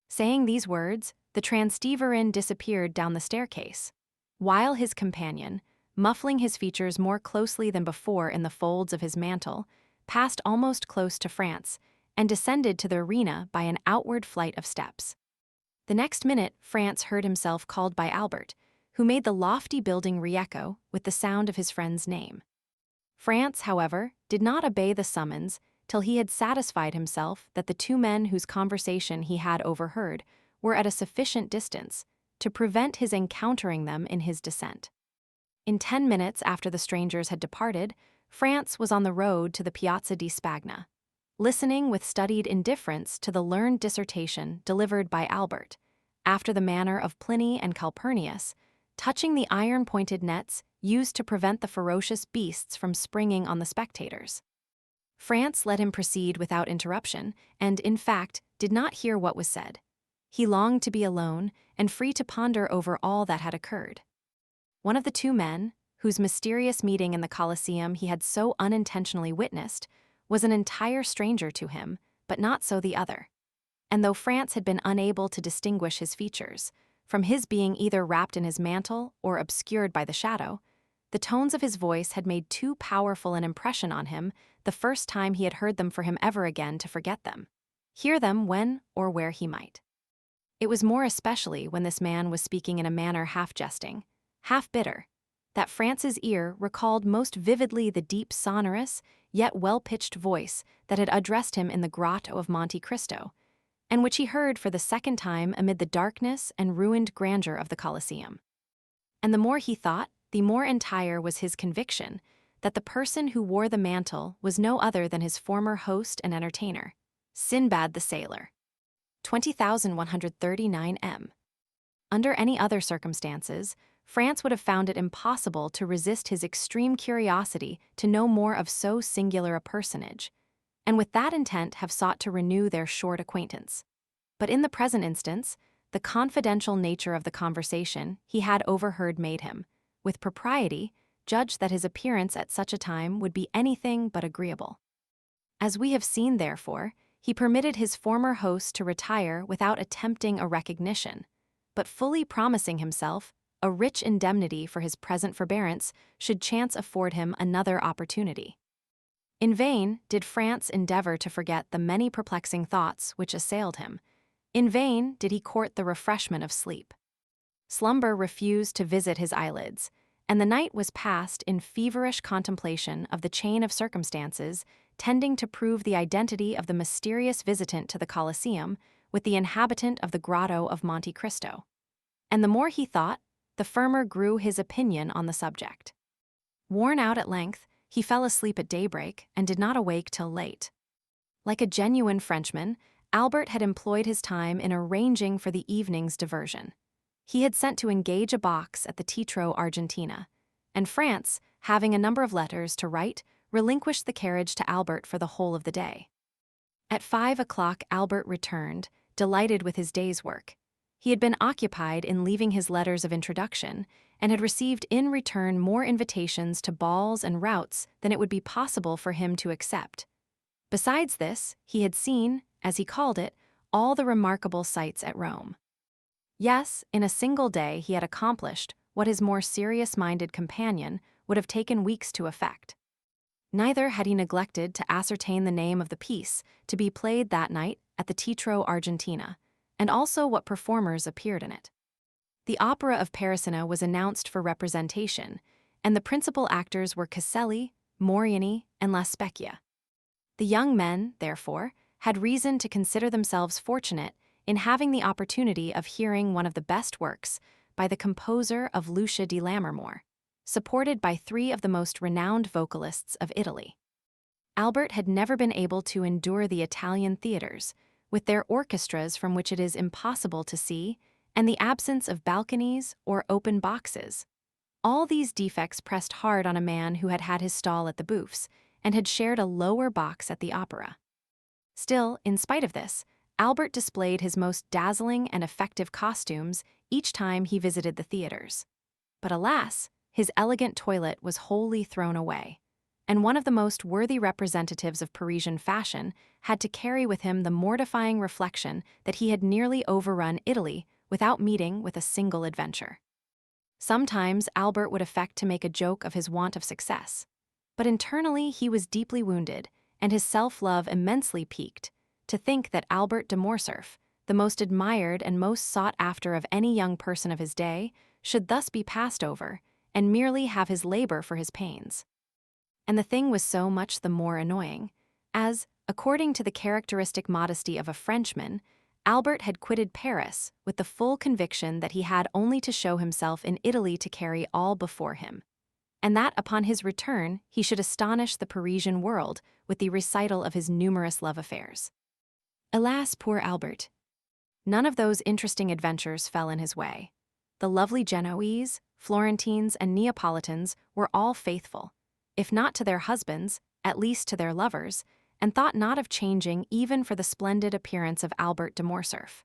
Saying these words, the Transteverin disappeared down the staircase, while his companion, muffling his features more closely than before in the folds of his mantle, passed almost close to France, and descended to the arena by an outward flight of steps. The next minute, France heard himself called by Albert, who made the lofty building re-echo with the sound of his friend's name. France, however, did not obey the summons till he had satisfied himself that the 2 men whose conversation he had overheard were at a sufficient distance to prevent his encountering them in his descent. In 10 minutes after the strangers had departed, France was on the road to the Piazza di Spagna, listening with studied indifference to the learned dissertation delivered by Albert, after the manner of Pliny and Calpurnius, touching the iron-pointed nets used to prevent the ferocious beasts from springing on the spectators. France let him proceed without interruption, and, in fact, did not hear what was said. He longed to be alone and free to ponder over all that had occurred. One of the 2 men, whose mysterious meeting in the Colosseum he had so unintentionally witnessed, was an entire stranger to him, but not so the other. And though France had been unable to distinguish his features, from his being either wrapped in his mantle or obscured by the shadow, the tones of his voice had made too powerful an impression on him the first time he had heard them for him ever again to forget them, hear them when or where he might. It was more especially when this man was speaking in a manner half jesting, half bitter, that France's ear recalled most vividly the deep sonorous, yet well-pitched voice that had addressed him in the grotto of Monte Cristo, and which he heard for the second time amid the darkness and ruined grandeur of the Colosseum. And the more he thought, the more entire was his conviction that the person who wore the mantle was no other than his former host and entertainer, Sinbad the Sailor. 20,139 m. Under any other circumstances, France would have found it impossible to resist his extreme curiosity to know more of so singular a personage, and with that intent have sought to renew their short acquaintance. But in the present instance, the confidential nature of the conversation he had overheard made him, with propriety, judge that his appearance at such a time would be anything but agreeable. As we have seen, therefore, he permitted his former host to retire without attempting a recognition, but fully promising himself a rich indemnity for his present forbearance should chance afford him another opportunity. In vain did France endeavor to forget the many perplexing thoughts which assailed him. In vain did he court the refreshment of sleep. Slumber refused to visit his eyelids, and the night was passed in feverish contemplation of the chain of circumstances tending to prove the identity of the mysterious visitant to the Colosseum with the inhabitant of the grotto of Monte Cristo. And the more he thought, the firmer grew his opinion on the subject. Worn out at length, he fell asleep at daybreak and did not awake till late. Like a genuine Frenchman, Albert had employed his time in arranging for the evening's diversion. He had sent to engage a box at the Teatro Argentina, and France, having a number of letters to write, relinquished the carriage to Albert for the whole of the day. At 5 o'clock Albert returned, delighted with his day's work. He had been occupied in leaving his letters of introduction, and had received in return more invitations to balls and routs than it would be possible for him to accept. Besides this, he had seen, as he called it, all the remarkable sights at Rome. Yes, in a single day he had accomplished what his more serious-minded companion would have taken weeks to effect. Neither had he neglected to ascertain the name of the piece to be played that night at the Teatro Argentina, and also what performers appeared in it. The Opera of Parisina was announced for representation, and the principal actors were Caselli, Moriani, and La Specchia. The young men, therefore, had reason to consider themselves fortunate in having the opportunity of hearing one of the best works by the composer of Lucia di Lammermoor, supported by three of the most renowned vocalists of Italy. Albert had never been able to endure the Italian theaters, with their orchestras from which it is impossible to see, and the absence of balconies or open boxes. All these defects pressed hard on a man who had had his stall at the Bouffes and had shared a lower box at the opera. Still, in spite of this, Albert displayed his most dazzling and effective costumes each time he visited the theaters. But alas, his elegant toilet was wholly thrown away, and one of the most worthy representatives of Parisian fashion had to carry with him the mortifying reflection that he had nearly overrun Italy without meeting with a single adventure. Sometimes Albert would affect to make a joke of his want of success, but internally he was deeply wounded, and his self-love immensely piqued, to think that Albert de Morcerf, the most admired and most sought after of any young person of his day, should thus be passed over, and merely have his labor for his pains. And the thing was so much the more annoying, as, according to the characteristic modesty of a Frenchman, Albert had quitted Paris with the full conviction that he had only to show himself in Italy to carry all before him, and that upon his return he should astonish the Parisian world with the recital of his numerous love affairs. Alas, poor Albert! None of those interesting adventures fell in his way. The lovely Genoese, Florentines, and Neapolitans were all faithful, if not to their husbands, at least to their lovers, and thought not of changing even for the splendid appearance of Albert de Morcerf.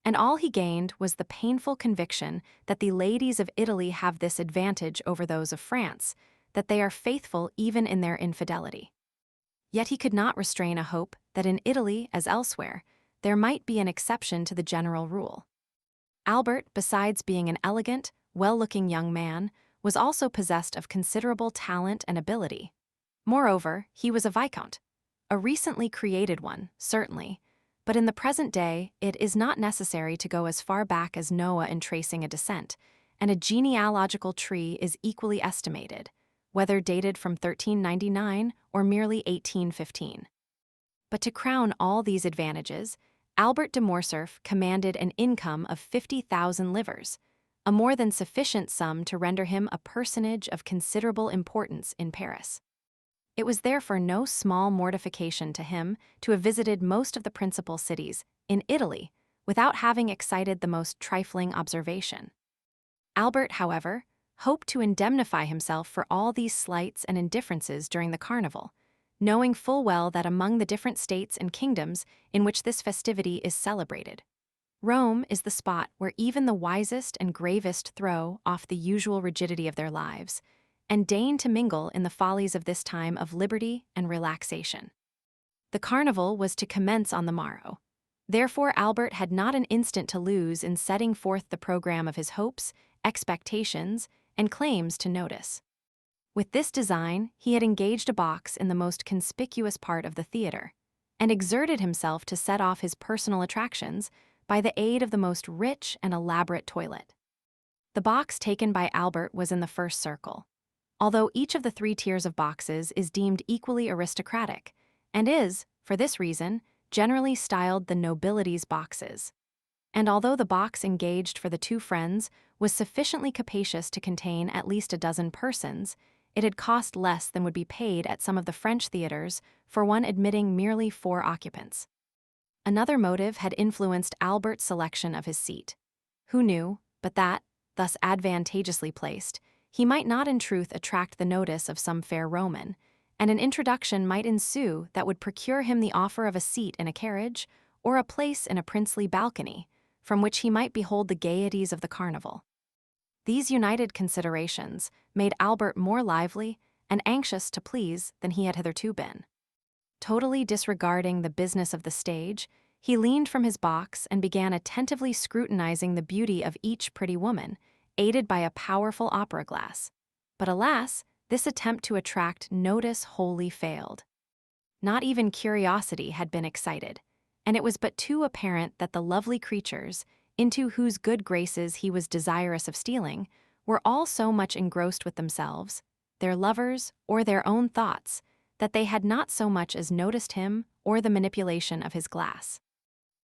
And all he gained was the painful conviction that the ladies of Italy have this advantage over those of France, that they are faithful even in their infidelity. Yet he could not restrain a hope that in Italy, as elsewhere, there might be an exception to the general rule. Albert, besides being an elegant, well-looking young man, was also possessed of considerable talent and ability. Moreover, he was a viscount, a recently created one, certainly, but in the present day it is not necessary to go as far back as Noah in tracing a descent, and a genealogical tree is equally estimated, whether dated from 1399 or merely 1815. But to crown all these advantages, Albert de Morcerf commanded an income of 50,000 livres, a more than sufficient sum to render him a personage of considerable importance in Paris. It was therefore no small mortification to him to have visited most of the principal cities in Italy without having excited the most trifling observation. Albert, however, hoped to indemnify himself for all these slights and indifferences during the carnival, knowing full well that among the different states and kingdoms in which this festivity is celebrated, Rome is the spot where even the wisest and gravest throw off the usual rigidity of their lives, and deign to mingle in the follies of this time of liberty and relaxation. The carnival was to commence on the morrow. Therefore Albert had not an instant to lose in setting forth the program of his hopes, expectations, and claims to notice. With this design, he had engaged a box in the most conspicuous part of the theater, and exerted himself to set off his personal attractions by the aid of the most rich and elaborate toilet. The box taken by Albert was in the first circle, although each of the three tiers of boxes is deemed equally aristocratic, and is, for this reason, generally styled the nobility's boxes. And although the box engaged for the two friends was sufficiently capacious to contain at least a dozen persons, it had cost less than would be paid at some of the French theaters for one admitting merely 4 occupants. Another motive had influenced Albert's selection of his seat. Who knew but that, thus advantageously placed, he might not in truth attract the notice of some fair Roman, and an introduction might ensue that would procure him the offer of a seat in a carriage or a place in a princely balcony, from which he might behold the gaieties of the carnival. These united considerations made Albert more lively and anxious to please than he had hitherto been. Totally disregarding the business of the stage, he leaned from his box and began attentively scrutinizing the beauty of each pretty woman, aided by a powerful opera glass. But alas, this attempt to attract notice wholly failed. Not even curiosity had been excited, and it was but too apparent that the lovely creatures, into whose good graces he was desirous of stealing, were all so much engrossed with themselves, their lovers, or their own thoughts, that they had not so much as noticed him or the manipulation of his glass.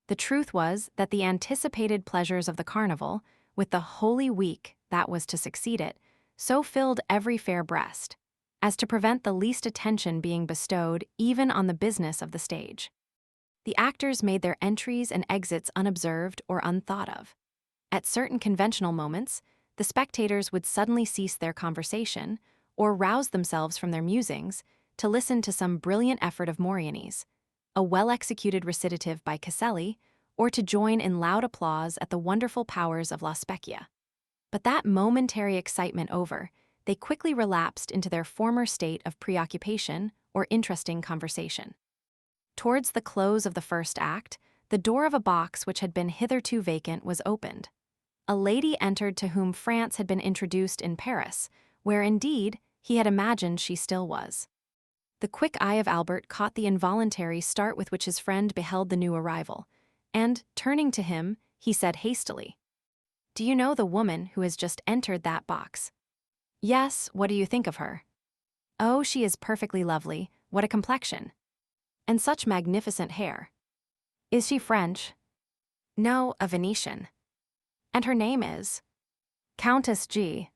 The truth was that the anticipated pleasures of the carnival, with the Holy Week that was to succeed it, so filled every fair breast, as to prevent the least attention being bestowed even on the business of the stage. The actors made their entries and exits unobserved or unthought of. At certain conventional moments, the spectators would suddenly cease their conversation or rouse themselves from their musings to listen to some brilliant effort of Moriani's, a well-executed recitative by Caselli, or to join in loud applause at the wonderful powers of La Specchia. But that momentary excitement over, they quickly relapsed into their former state of preoccupation or interesting conversation. Towards the close of the first act, the door of a box which had been hitherto vacant was opened. A lady entered to whom France had been introduced in Paris, where indeed he had imagined she still was. The quick eye of Albert caught the involuntary start with which his friend beheld the new arrival, and, turning to him, he said hastily, "Do you know the woman who has just entered that box?" "Yes, what do you think of her?" "Oh, she is perfectly lovely, what a complexion! And such magnificent hair." "Is she French?" "No, a Venetian." "And her name is?" "Countess G."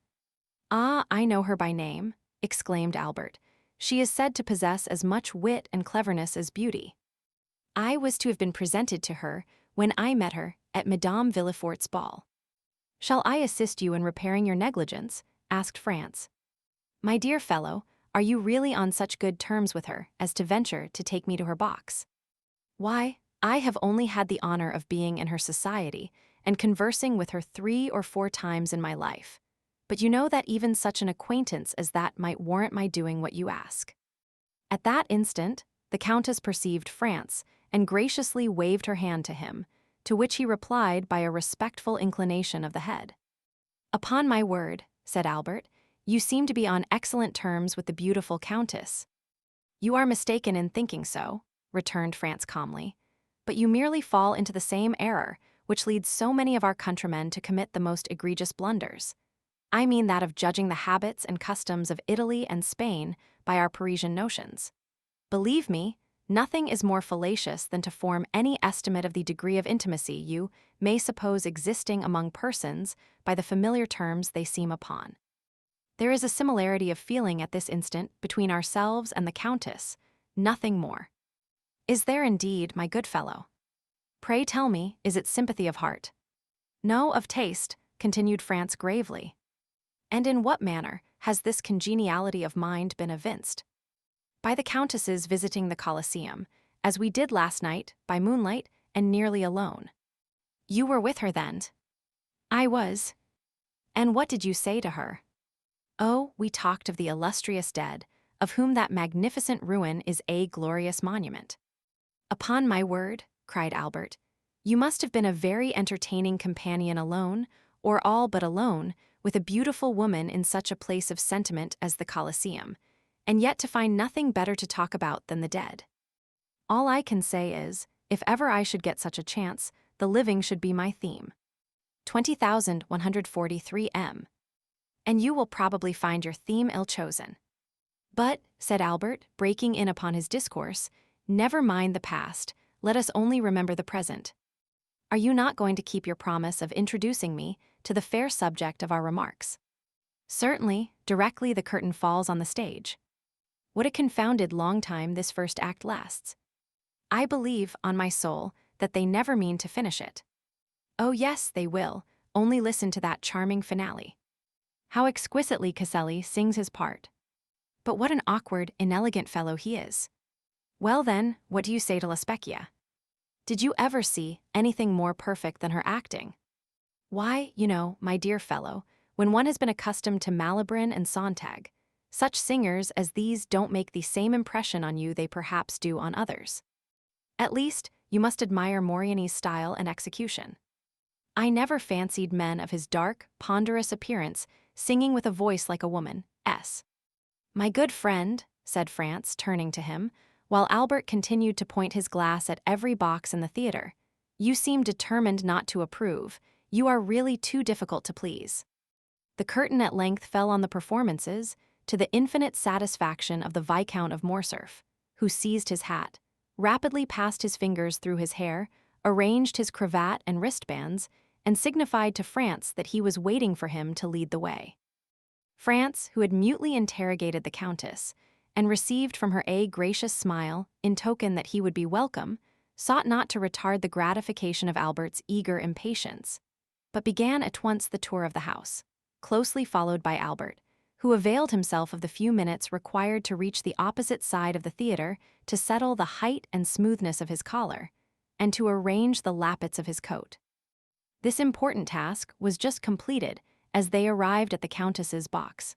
"Ah, I know her by name," exclaimed Albert. "She is said to possess as much wit and cleverness as beauty. I was to have been presented to her when I met her at Madame Villefort's ball." "Shall I assist you in repairing your negligence?" asked France. "My dear fellow, are you really on such good terms with her as to venture to take me to her box?" "Why, I have only had the honor of being in her society and conversing with her 3 or 4 times in my life. But you know that even such an acquaintance as that might warrant my doing what you ask." At that instant, the Countess perceived France and graciously waved her hand to him, to which he replied by a respectful inclination of the head. "Upon my word," said Albert, "you seem to be on excellent terms with the beautiful Countess." "You are mistaken in thinking so," returned France calmly, "but you merely fall into the same error which leads so many of our countrymen to commit the most egregious blunders. I mean that of judging the habits and customs of Italy and Spain by our Parisian notions. Believe me, nothing is more fallacious than to form any estimate of the degree of intimacy you may suppose existing among persons by the familiar terms they seem upon. There is a similarity of feeling at this instant between ourselves and the Countess, nothing more." "Is there indeed, my good fellow? Pray tell me, is it sympathy of heart?" "No, of taste," continued France gravely. "And in what manner has this congeniality of mind been evinced?" "By the Countess's visiting the Colosseum, as we did last night, by moonlight, and nearly alone." "You were with her then?" "I was." "And what did you say to her?" "Oh, we talked of the illustrious dead, of whom that magnificent ruin is a glorious monument." "Upon my word," cried Albert, "you must have been a very entertaining companion alone, or all but alone, with a beautiful woman in such a place of sentiment as the Colosseum, and yet to find nothing better to talk about than the dead. All I can say is, if ever I should get such a chance, the living should be my theme. 20,143 M. And you will probably find your theme ill-chosen." "But," said Albert, breaking in upon his discourse, "never mind the past, let us only remember the present. Are you not going to keep your promise of introducing me to the fair subject of our remarks?" "Certainly, directly the curtain falls on the stage." "What a confounded long time this first act lasts." "I believe, on my soul, that they never mean to finish it." "Oh yes, they will, only listen to that charming finale. How exquisitely Caselli sings his part. But what an awkward, inelegant fellow he is. Well then, what do you say to La Specchia? Did you ever see anything more perfect than her acting? Why, you know, my dear fellow, when one has been accustomed to Malibran and Sontag, such singers as these don't make the same impression on you they perhaps do on others. At least, you must admire Moriani's style and execution. I never fancied men of his dark, ponderous appearance singing with a voice like a woman. S. My good friend," said France, turning to him, while Albert continued to point his glass at every box in the theater. "You seem determined not to approve. You are really too difficult to please." The curtain at length fell on the performances, to the infinite satisfaction of the Viscount of Morcerf, who seized his hat, rapidly passed his fingers through his hair, arranged his cravat and wristbands, and signified to France that he was waiting for him to lead the way. France, who had mutely interrogated the Countess, and received from her a gracious smile in token that he would be welcome, sought not to retard the gratification of Albert's eager impatience, but began at once the tour of the house, closely followed by Albert, who availed himself of the few minutes required to reach the opposite side of the theater to settle the height and smoothness of his collar, and to arrange the lappets of his coat. This important task was just completed as they arrived at the Countess's box.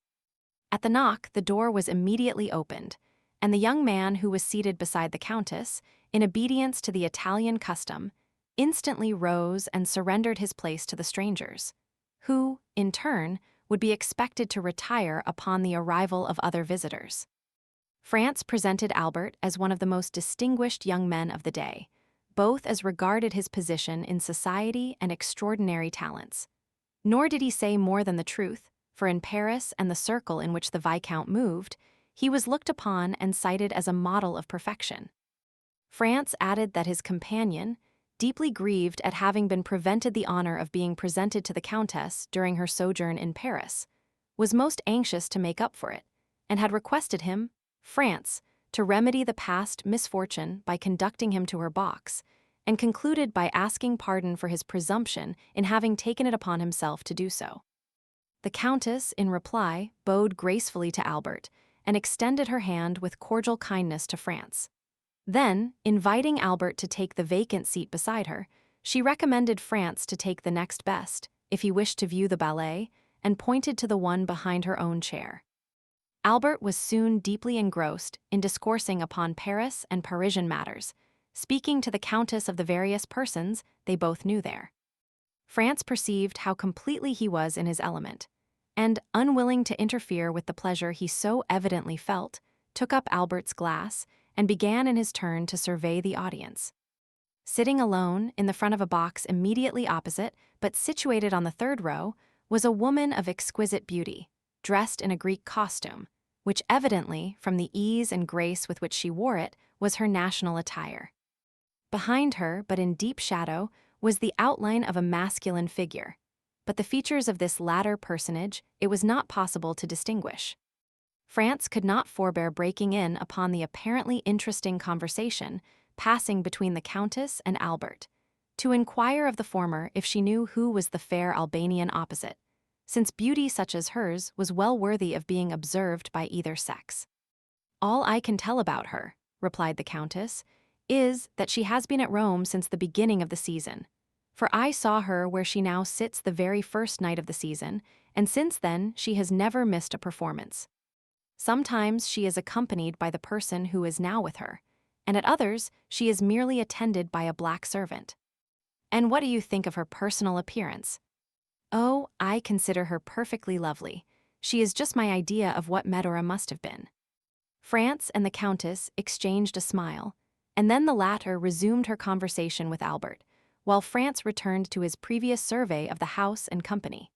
At the knock, the door was immediately opened, and the young man who was seated beside the Countess, in obedience to the Italian custom, instantly rose and surrendered his place to the strangers, who, in turn, would be expected to retire upon the arrival of other visitors. France presented Albert as one of the most distinguished young men of the day, both as regarded his position in society and extraordinary talents. Nor did he say more than the truth, for in Paris and the circle in which the Viscount moved, he was looked upon and cited as a model of perfection. France added that his companion, deeply grieved at having been prevented the honor of being presented to the Countess during her sojourn in Paris, was most anxious to make up for it, and had requested him, France, to remedy the past misfortune by conducting him to her box, and concluded by asking pardon for his presumption in having taken it upon himself to do so. The Countess, in reply, bowed gracefully to Albert, and extended her hand with cordial kindness to France. Then, inviting Albert to take the vacant seat beside her, she recommended France to take the next best, if he wished to view the ballet, and pointed to the one behind her own chair. Albert was soon deeply engrossed in discoursing upon Paris and Parisian matters, speaking to the Countess of the various persons they both knew there. France perceived how completely he was in his element, and, unwilling to interfere with the pleasure he so evidently felt, took up Albert's glass and began in his turn to survey the audience. Sitting alone in the front of a box immediately opposite, but situated on the third row, was a woman of exquisite beauty, dressed in a Greek costume, which evidently, from the ease and grace with which she wore it, was her national attire. Behind her, but in deep shadow, was the outline of a masculine figure, but the features of this latter personage it was not possible to distinguish. France could not forbear breaking in upon the apparently interesting conversation passing between the Countess and Albert, to inquire of the former if she knew who was the fair Albanian opposite, since beauty such as hers was well worthy of being observed by either sex. "All I can tell about her," replied the Countess, "is that she has been at Rome since the beginning of the season. For I saw her where she now sits the very first night of the season, and since then she has never missed a performance. Sometimes she is accompanied by the person who is now with her, and at others she is merely attended by a black servant. And what do you think of her personal appearance?" "Oh, I consider her perfectly lovely. She is just my idea of what Medora must have been." France and the Countess exchanged a smile, and then the latter resumed her conversation with Albert, while France returned to his previous survey of the house and company.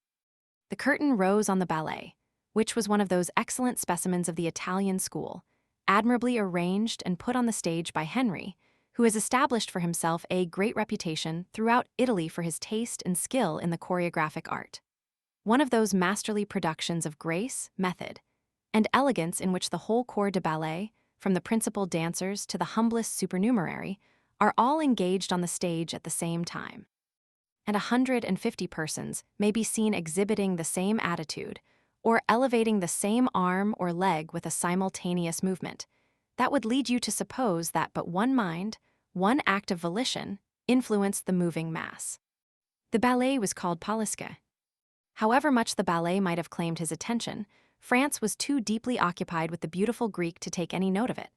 The curtain rose on the ballet, which was one of those excellent specimens of the Italian school, admirably arranged and put on the stage by Henry, who has established for himself a great reputation throughout Italy for his taste and skill in the choreographic art. One of those masterly productions of grace, method, and elegance in which the whole corps de ballet, from the principal dancers to the humblest supernumerary, are all engaged on the stage at the same time. And 150 persons may be seen exhibiting the same attitude, or elevating the same arm or leg with a simultaneous movement, that would lead you to suppose that but one mind, one act of volition, influenced the moving mass. The ballet was called Poliska. However much the ballet might have claimed his attention, France was too deeply occupied with the beautiful Greek to take any note of it.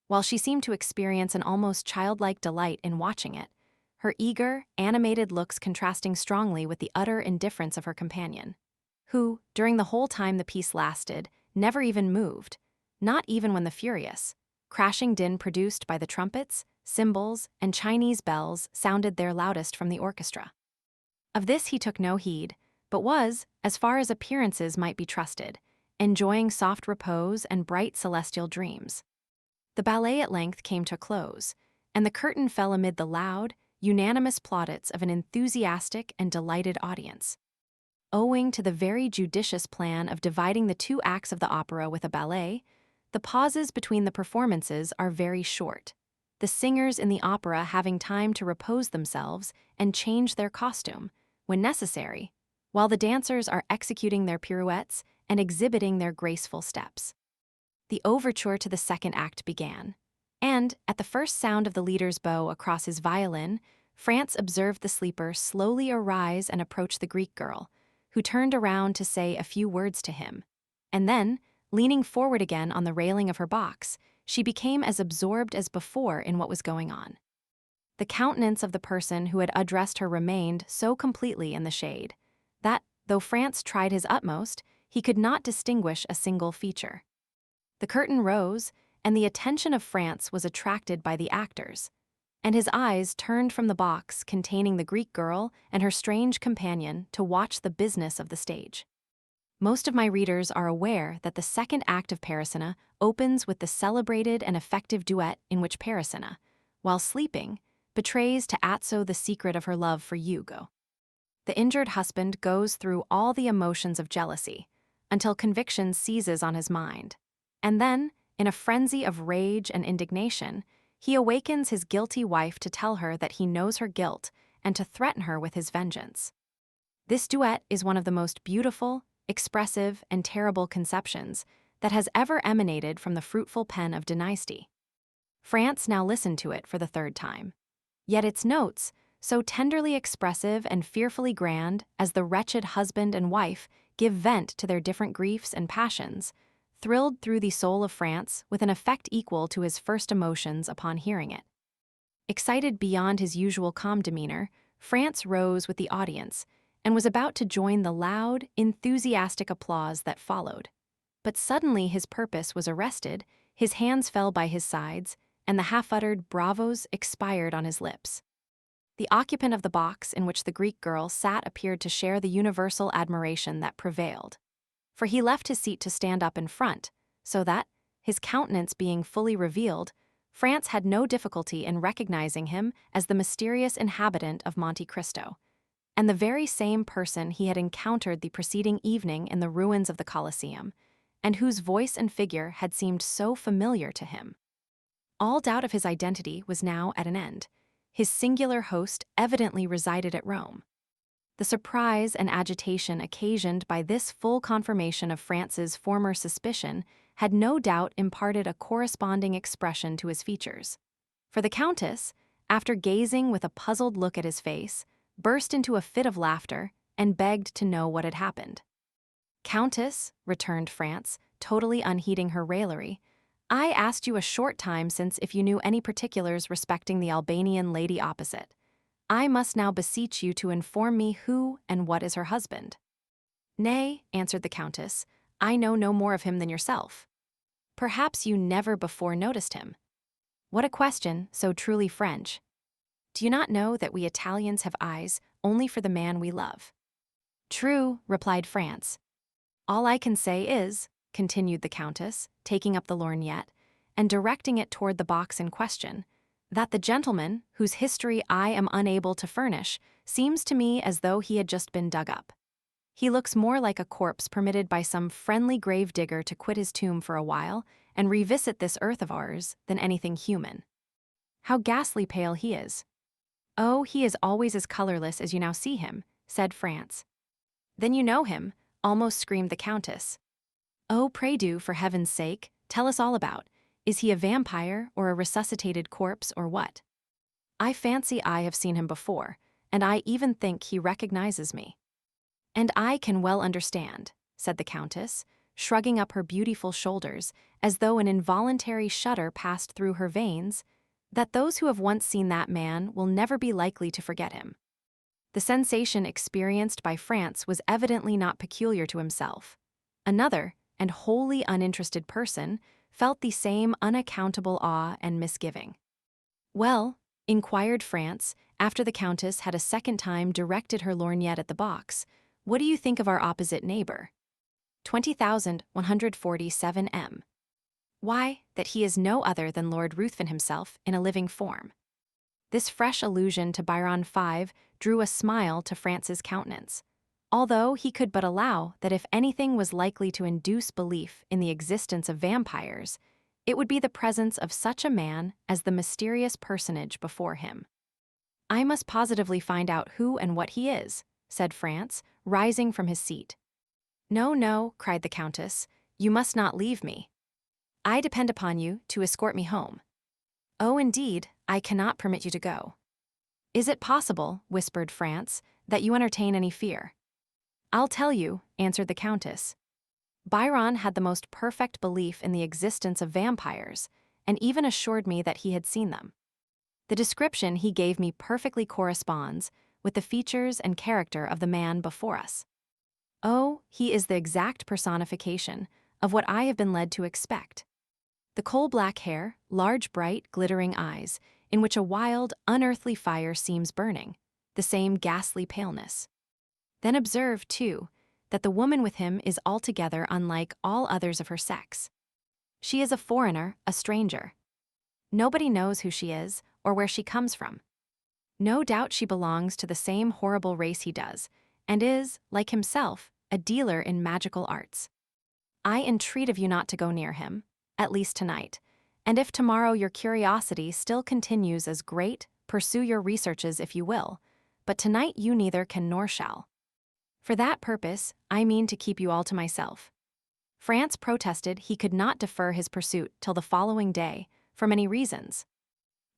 While she seemed to experience an almost childlike delight in watching it, her eager, animated looks contrasting strongly with the utter indifference of her companion, who, during the whole time the piece lasted, never even moved, not even when the furious, crashing din produced by the trumpets, cymbals, and Chinese bells sounded their loudest from the orchestra. Of this he took no heed, but was, as far as appearances might be trusted, enjoying soft repose and bright celestial dreams. The ballet at length came to a close, and the curtain fell amid the loud, unanimous plaudits of an enthusiastic and delighted audience. Owing to the very judicious plan of dividing the two acts of the opera with a ballet, the pauses between the performances are very short, the singers in the opera having time to repose themselves and change their costume, when necessary, while the dancers are executing their pirouettes and exhibiting their graceful steps. The overture to the second act began, and, at the first sound of the leader's bow across his violin, France observed the sleeper slowly arise and approach the Greek girl, who turned around to say a few words to him, and then, leaning forward again on the railing of her box, she became as absorbed as before in what was going on. The countenance of the person who had addressed her remained so completely in the shade that, though France tried his utmost, he could not distinguish a single feature. The curtain rose, and the attention of France was attracted by the actors, and his eyes turned from the box containing the Greek girl and her strange companion to watch the business of the stage. Most of my readers are aware that the second act of Parisina opens with the celebrated and effective duet in which Parisina, while sleeping, betrays to Atso the secret of her love for Hugo. The injured husband goes through all the emotions of jealousy, until conviction seizes on his mind, and then, in a frenzy of rage and indignation, he awakens his guilty wife to tell her that he knows her guilt and to threaten her with his vengeance. This duet is one of the most beautiful, expressive, and terrible conceptions that has ever emanated from the fruitful pen of Dynasty. France now listened to it for the third time. Yet its notes, so tenderly expressive and fearfully grand as the wretched husband and wife give vent to their different griefs and passions, thrilled through the soul of France with an effect equal to his first emotions upon hearing it. Excited beyond his usual calm demeanor, France rose with the audience and was about to join the loud, enthusiastic applause that followed. But suddenly his purpose was arrested, his hands fell by his sides, and the half-uttered bravos expired on his lips. The occupant of the box in which the Greek girl sat appeared to share the universal admiration that prevailed, for he left his seat to stand up in front, so that, his countenance being fully revealed, France had no difficulty in recognizing him as the mysterious inhabitant of Monte Cristo, and the very same person he had encountered the preceding evening in the ruins of the Colosseum, and whose voice and figure had seemed so familiar to him. All doubt of his identity was now at an end. His singular host evidently resided at Rome. The surprise and agitation occasioned by this full confirmation of France's former suspicion had no doubt imparted a corresponding expression to his features. For the Countess, after gazing with a puzzled look at his face, burst into a fit of laughter and begged to know what had happened. "Countess," returned France, totally unheeding her raillery, "I asked you a short time since if you knew any particulars respecting the Albanian lady opposite. I must now beseech you to inform me who and what is her husband." "Nay," answered the Countess, "I know no more of him than yourself." "Perhaps you never before noticed him." "What a question, so truly French. Do you not know that we Italians have eyes only for the man we love?" "True," replied France. "All I can say is," continued the Countess, taking up the lorgnette, and directing it toward the box in question, "that the gentleman, whose history I am unable to furnish, seems to me as though he had just been dug up. He looks more like a corpse permitted by some friendly grave digger to quit his tomb for a while and revisit this earth of ours than anything human. How ghastly pale he is." "Oh, he is always as colorless as you now see him," said France. "Then you know him," almost screamed the Countess. "Oh, pray do, for heaven's sake, tell us all about. Is he a vampire or a resuscitated corpse or what? I fancy I have seen him before, and I even think he recognizes me." "And I can well understand," said the Countess, shrugging up her beautiful shoulders as though an involuntary shudder passed through her veins, "that those who have once seen that man will never be likely to forget him." The sensation experienced by France was evidently not peculiar to himself. Another, and wholly uninterested person felt the same unaccountable awe and misgiving. "Well," inquired France, after the Countess had a second time directed her lorgnette at the box, "what do you think of our opposite neighbor?" 20,147 M. "Why, that he is no other than Lord Ruthven himself in a living form." This fresh allusion to Byron 5 drew a smile to France's countenance, although he could but allow that if anything was likely to induce belief in the existence of vampires, it would be the presence of such a man as the mysterious personage before him. "I must positively find out who and what he is," said France, rising from his seat. "No, no," cried the Countess, "you must not leave me. I depend upon you to escort me home." "Oh, indeed, I cannot permit you to go." "Is it possible," whispered France, "that you entertain any fear?" "I'll tell you," answered the Countess. "Byron had the most perfect belief in the existence of vampires, and even assured me that he had seen them. The description he gave me perfectly corresponds with the features and character of the man before us. Oh, he is the exact personification of what I have been led to expect. The coal-black hair, large, bright, glittering eyes, in which a wild, unearthly fire seems burning, the same ghastly paleness. Then observe, too, that the woman with him is altogether unlike all others of her sex. She is a foreigner, a stranger. Nobody knows who she is or where she comes from. No doubt she belongs to the same horrible race he does, and is, like himself, a dealer in magical arts. I entreat of you not to go near him, at least tonight, and if tomorrow your curiosity still continues as great, pursue your researches if you will, but tonight you neither can nor shall. For that purpose, I mean to keep you all to myself." France protested he could not defer his pursuit till the following day, for many reasons.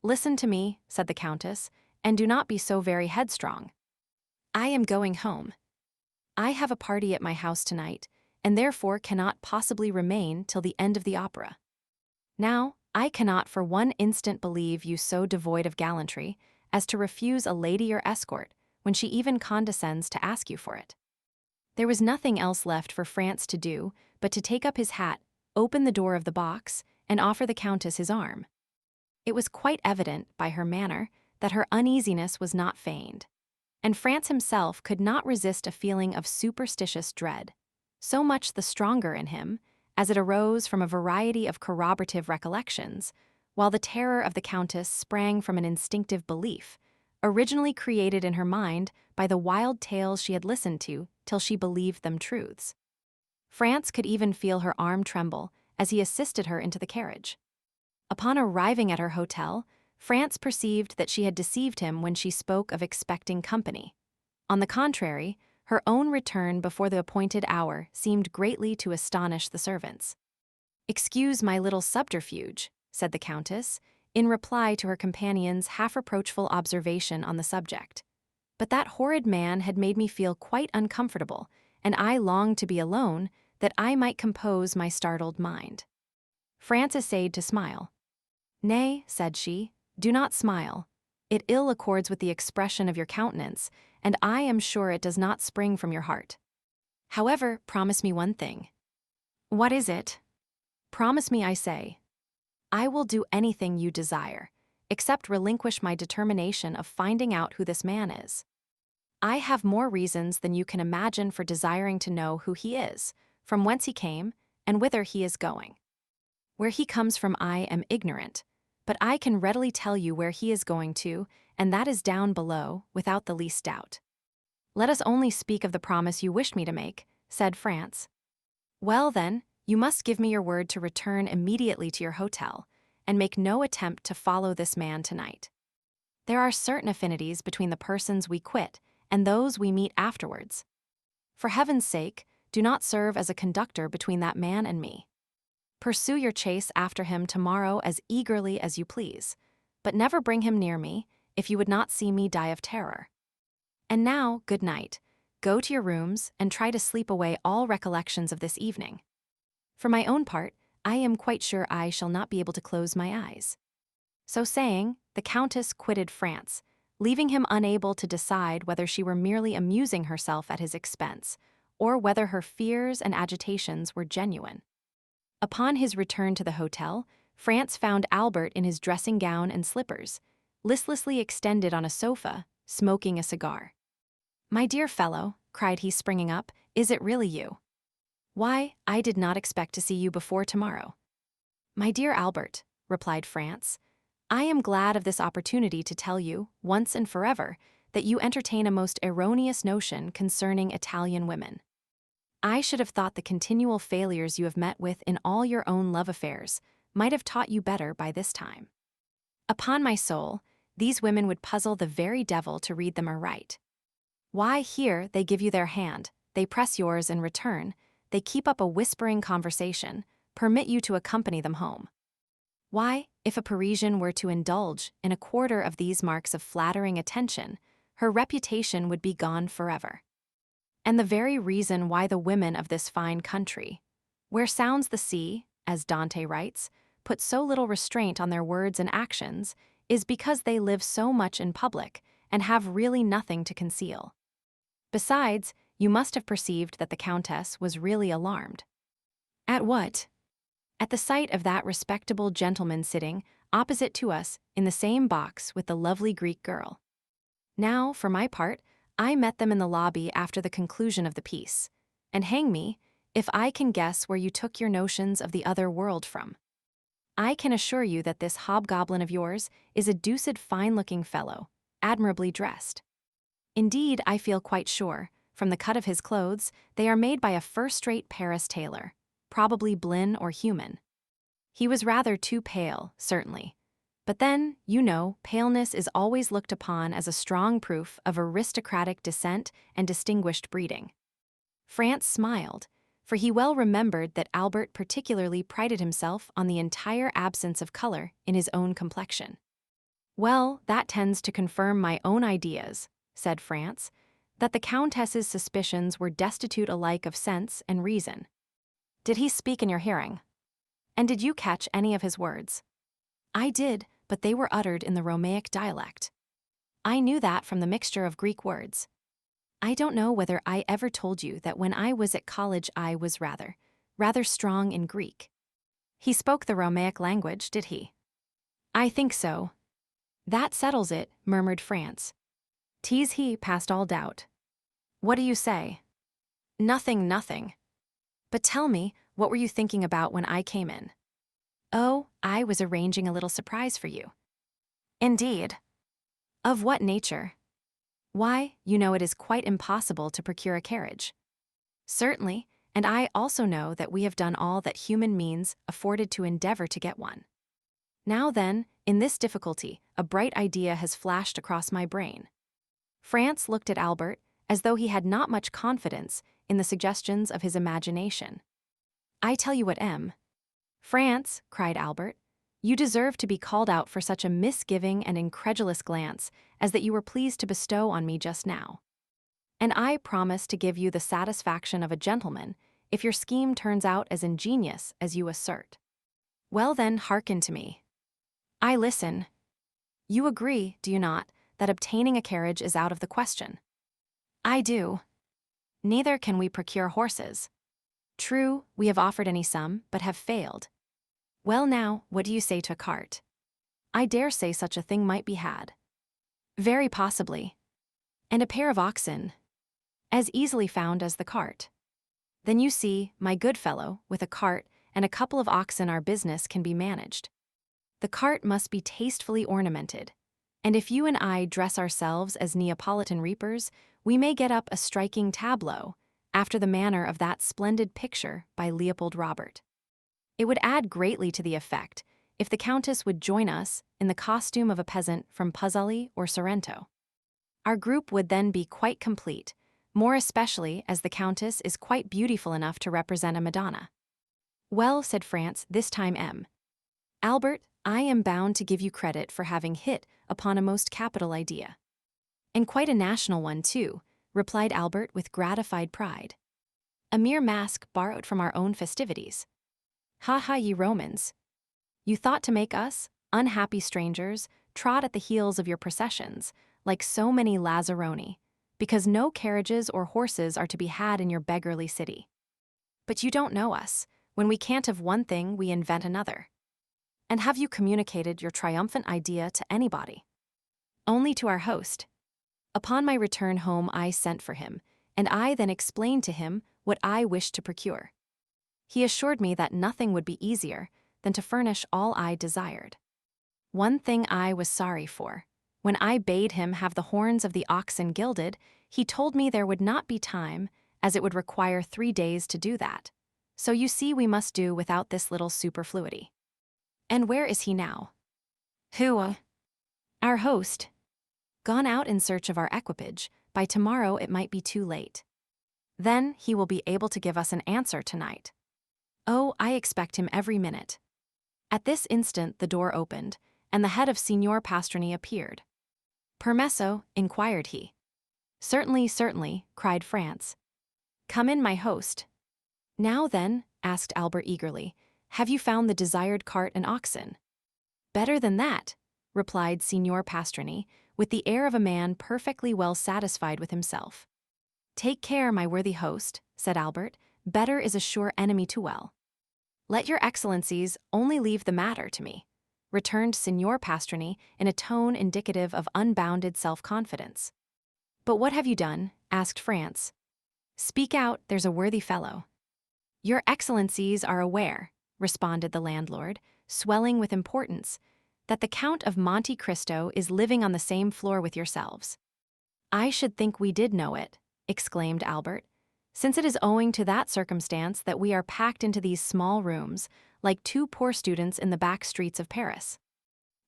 "Listen to me," said the Countess, "and do not be so very headstrong. I am going home. I have a party at my house tonight, and therefore cannot possibly remain till the end of the opera. Now, I cannot for one instant believe you so devoid of gallantry as to refuse a lady your escort when she even condescends to ask you for it." There was nothing else left for France to do but to take up his hat, open the door of the box, and offer the Countess his arm. It was quite evident, by her manner, that her uneasiness was not feigned, and France himself could not resist a feeling of superstitious dread, so much the stronger in him, as it arose from a variety of corroborative recollections, while the terror of the Countess sprang from an instinctive belief, originally created in her mind by the wild tales she had listened to till she believed them truths. France could even feel her arm tremble as he assisted her into the carriage. Upon arriving at her hotel, France perceived that she had deceived him when she spoke of expecting company. On the contrary, her own return before the appointed hour seemed greatly to astonish the servants. "Excuse my little subterfuge," said the Countess, in reply to her companion's half-reproachful observation on the subject. "But that horrid man had made me feel quite uncomfortable, and I longed to be alone that I might compose my startled mind." France essayed to smile. "Nay," said she, "do not smile. It ill accords with the expression of your countenance, and I am sure it does not spring from your heart. However, promise me one thing." "What is it?" "Promise me, I say." "I will do anything you desire, except relinquish my determination of finding out who this man is. I have more reasons than you can imagine for desiring to know who he is, from whence he came, and whither he is going. Where he comes from I am ignorant, but I can readily tell you where he is going to, and that is down below, without the least doubt." "Let us only speak of the promise you wished me to make," said France. "Well, then, you must give me your word to return immediately to your hotel, and make no attempt to follow this man tonight. There are certain affinities between the persons we quit and those we meet afterwards. For heaven's sake, do not serve as a conductor between that man and me. Pursue your chase after him tomorrow as eagerly as you please, but never bring him near me if you would not see me die of terror. And now, good night. Go to your rooms and try to sleep away all recollections of this evening. For my own part, I am quite sure I shall not be able to close my eyes." So saying, the Countess quitted France, leaving him unable to decide whether she were merely amusing herself at his expense, or whether her fears and agitations were genuine. Upon his return to the hotel, France found Albert in his dressing gown and slippers, listlessly extended on a sofa, smoking a cigar. "My dear fellow," cried he, springing up, "is it really you? Why, I did not expect to see you before tomorrow." "My dear Albert," replied France, "I am glad of this opportunity to tell you, once and forever, that you entertain a most erroneous notion concerning Italian women. I should have thought the continual failures you have met with in all your own love affairs might have taught you better by this time. Upon my soul, these women would puzzle the very devil to read them aright. Why, here they give you their hand, they press yours in return, they keep up a whispering conversation, permit you to accompany them home. Why, if a Parisian were to indulge in a quarter of these marks of flattering attention, her reputation would be gone forever. And the very reason why the women of this fine country, where sounds the sea, as Dante writes, put so little restraint on their words and actions, is because they live so much in public and have really nothing to conceal. Besides, you must have perceived that the Countess was really alarmed." "At what?" "At the sight of that respectable gentleman sitting opposite to us in the same box with the lovely Greek girl. Now, for my part, I met them in the lobby after the conclusion of the piece, and hang me, if I can guess where you took your notions of the other world from. I can assure you that this hobgoblin of yours is a deuced fine-looking fellow, admirably dressed. Indeed, I feel quite sure, from the cut of his clothes, they are made by a first-rate Paris tailor, probably Blin or Human. He was rather too pale, certainly. But then, you know, paleness is always looked upon as a strong proof of aristocratic descent and distinguished breeding." France smiled, for he well remembered that Albert particularly prided himself on the entire absence of color in his own complexion. "Well, that tends to confirm my own ideas," said France, "that the Countess's suspicions were destitute alike of sense and reason." "Did he speak in your hearing? And did you catch any of his words?" "I did, but they were uttered in the Romaic dialect. I knew that from the mixture of Greek words. I don't know whether I ever told you that when I was at college I was rather strong in Greek." "He spoke the Romaic language, did he?" "I think so." "That settles it," murmured France. "'Tis he, past all doubt." "What do you say?" "Nothing, nothing. But tell me, what were you thinking about when I came in?" "Oh, I was arranging a little surprise for you." "Indeed? Of what nature?" "Why, you know it is quite impossible to procure a carriage." "Certainly, and I also know that we have done all that human means afforded to endeavor to get one. Now then, in this difficulty, a bright idea has flashed across my brain." France looked at Albert as though he had not much confidence in the suggestions of his imagination. "I tell you what, M." "France," cried Albert, "you deserve to be called out for such a misgiving and incredulous glance as that you were pleased to bestow on me just now. And I promise to give you the satisfaction of a gentleman if your scheme turns out as ingenious as you assert. Well then, hearken to me." "I listen." "You agree, do you not, that obtaining a carriage is out of the question?" "I do." "Neither can we procure horses." "True, we have offered any sum, but have failed." "Well now, what do you say to a cart?" "I dare say such a thing might be had." "Very possibly." "And a pair of oxen?" "As easily found as the cart." "Then you see, my good fellow, with a cart and a couple of oxen our business can be managed. The cart must be tastefully ornamented, and if you and I dress ourselves as Neapolitan reapers, we may get up a striking tableau, after the manner of that splendid picture by Leopold Robert. It would add greatly to the effect if the Countess would join us in the costume of a peasant from Puzzoli or Sorrento. Our group would then be quite complete, more especially as the Countess is quite beautiful enough to represent a Madonna." "Well," said France, this time M. "Albert, I am bound to give you credit for having hit upon a most capital idea." "And quite a national one, too," replied Albert with gratified pride. "A mere mask borrowed from our own festivities. Ha ha, ye Romans! You thought to make us, unhappy strangers, trot at the heels of your processions, like so many Lazzaroni, because no carriages or horses are to be had in your beggarly city. But you don't know us. When we can't have one thing, we invent another. And have you communicated your triumphant idea to anybody? Only to our host. Upon my return home, I sent for him, and I then explained to him what I wished to procure. He assured me that nothing would be easier than to furnish all I desired. One thing I was sorry for. When I bade him have the horns of the oxen gilded, he told me there would not be time, as it would require 3 days to do that. So you see we must do without this little superfluity. And where is he now? Who? Our host. Gone out in search of our equipage. By tomorrow it might be too late. Then he will be able to give us an answer tonight. Oh, I expect him every minute. At this instant the door opened, and the head of Signor Pastrini appeared. Permesso, inquired he. Certainly, certainly, cried France. Come in, my host. Now then, asked Albert eagerly, have you found the desired cart and oxen? Better than that, replied Signor Pastrini, with the air of a man perfectly well satisfied with himself. Take care, my worthy host, said Albert, better is a sure enemy to well. Let your excellencies only leave the matter to me, returned Signor Pastrini in a tone indicative of unbounded self-confidence. But what have you done? Asked France. Speak out, there's a worthy fellow. Your excellencies are aware, responded the landlord, swelling with importance, that the Count of Monte Cristo is living on the same floor with yourselves. I should think we did know it, exclaimed Albert, since it is owing to that circumstance that we are packed into these small rooms, like 2 poor students in the back streets of Paris.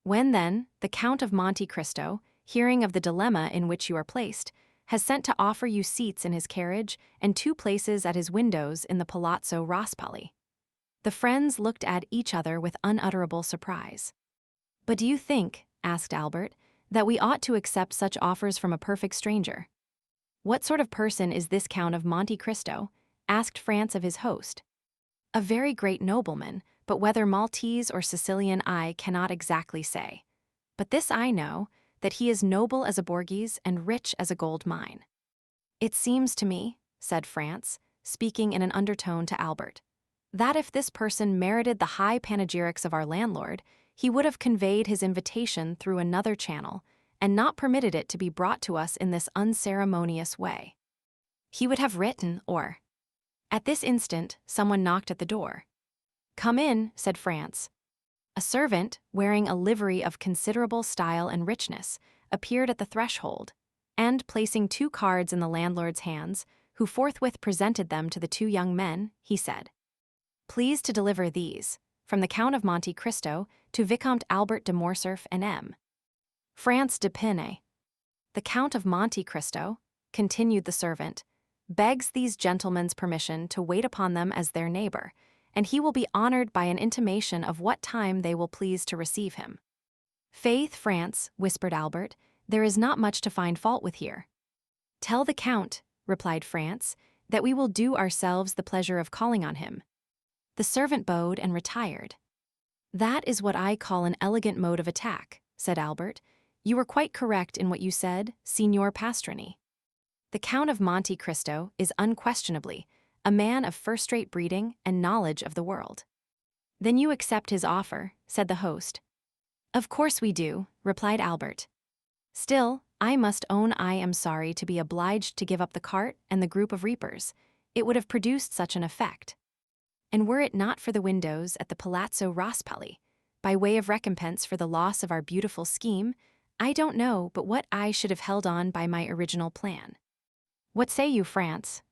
When, then, the Count of Monte Cristo, hearing of the dilemma in which you are placed, has sent to offer you seats in his carriage and 2 places at his windows in the Palazzo Rospoli. The friends looked at each other with unutterable surprise. But do you think, asked Albert, that we ought to accept such offers from a perfect stranger? What sort of person is this Count of Monte Cristo? Asked France of his host. A very great nobleman, but whether Maltese or Sicilian I cannot exactly say. But this I know, that he is noble as a Borghese and rich as a gold mine. It seems to me, said France, speaking in an undertone to Albert, that if this person merited the high panegyrics of our landlord, he would have conveyed his invitation through another channel, and not permitted it to be brought to us in this unceremonious way. He would have written, or... At this instant, someone knocked at the door. Come in, said France. A servant, wearing a livery of considerable style and richness, appeared at the threshold, and, placing 2 cards in the landlord's hands, who forthwith presented them to the 2 young men, he said, Please to deliver these, from the Count of Monte Cristo to Vicomte Albert de Morcerf and M. France de Pinay. The Count of Monte Cristo, continued the servant, begs these gentlemen's permission to wait upon them as their neighbor, and he will be honored by an intimation of what time they will please to receive him. Faith, France, whispered Albert, there is not much to find fault with here. Tell the Count, replied France, that we will do ourselves the pleasure of calling on him. The servant bowed and retired. That is what I call an elegant mode of attack, said Albert. You were quite correct in what you said, Signor Pastrini. The Count of Monte Cristo is unquestionably a man of first-rate breeding and knowledge of the world. Then you accept his offer, said the host. Of course we do, replied Albert. Still, I must own I am sorry to be obliged to give up the cart and the group of reapers. It would have produced such an effect. And were it not for the windows at the Palazzo Rospoli, by way of recompense for the loss of our beautiful scheme, I don't know but what I should have held on by my original plan. What say you, France?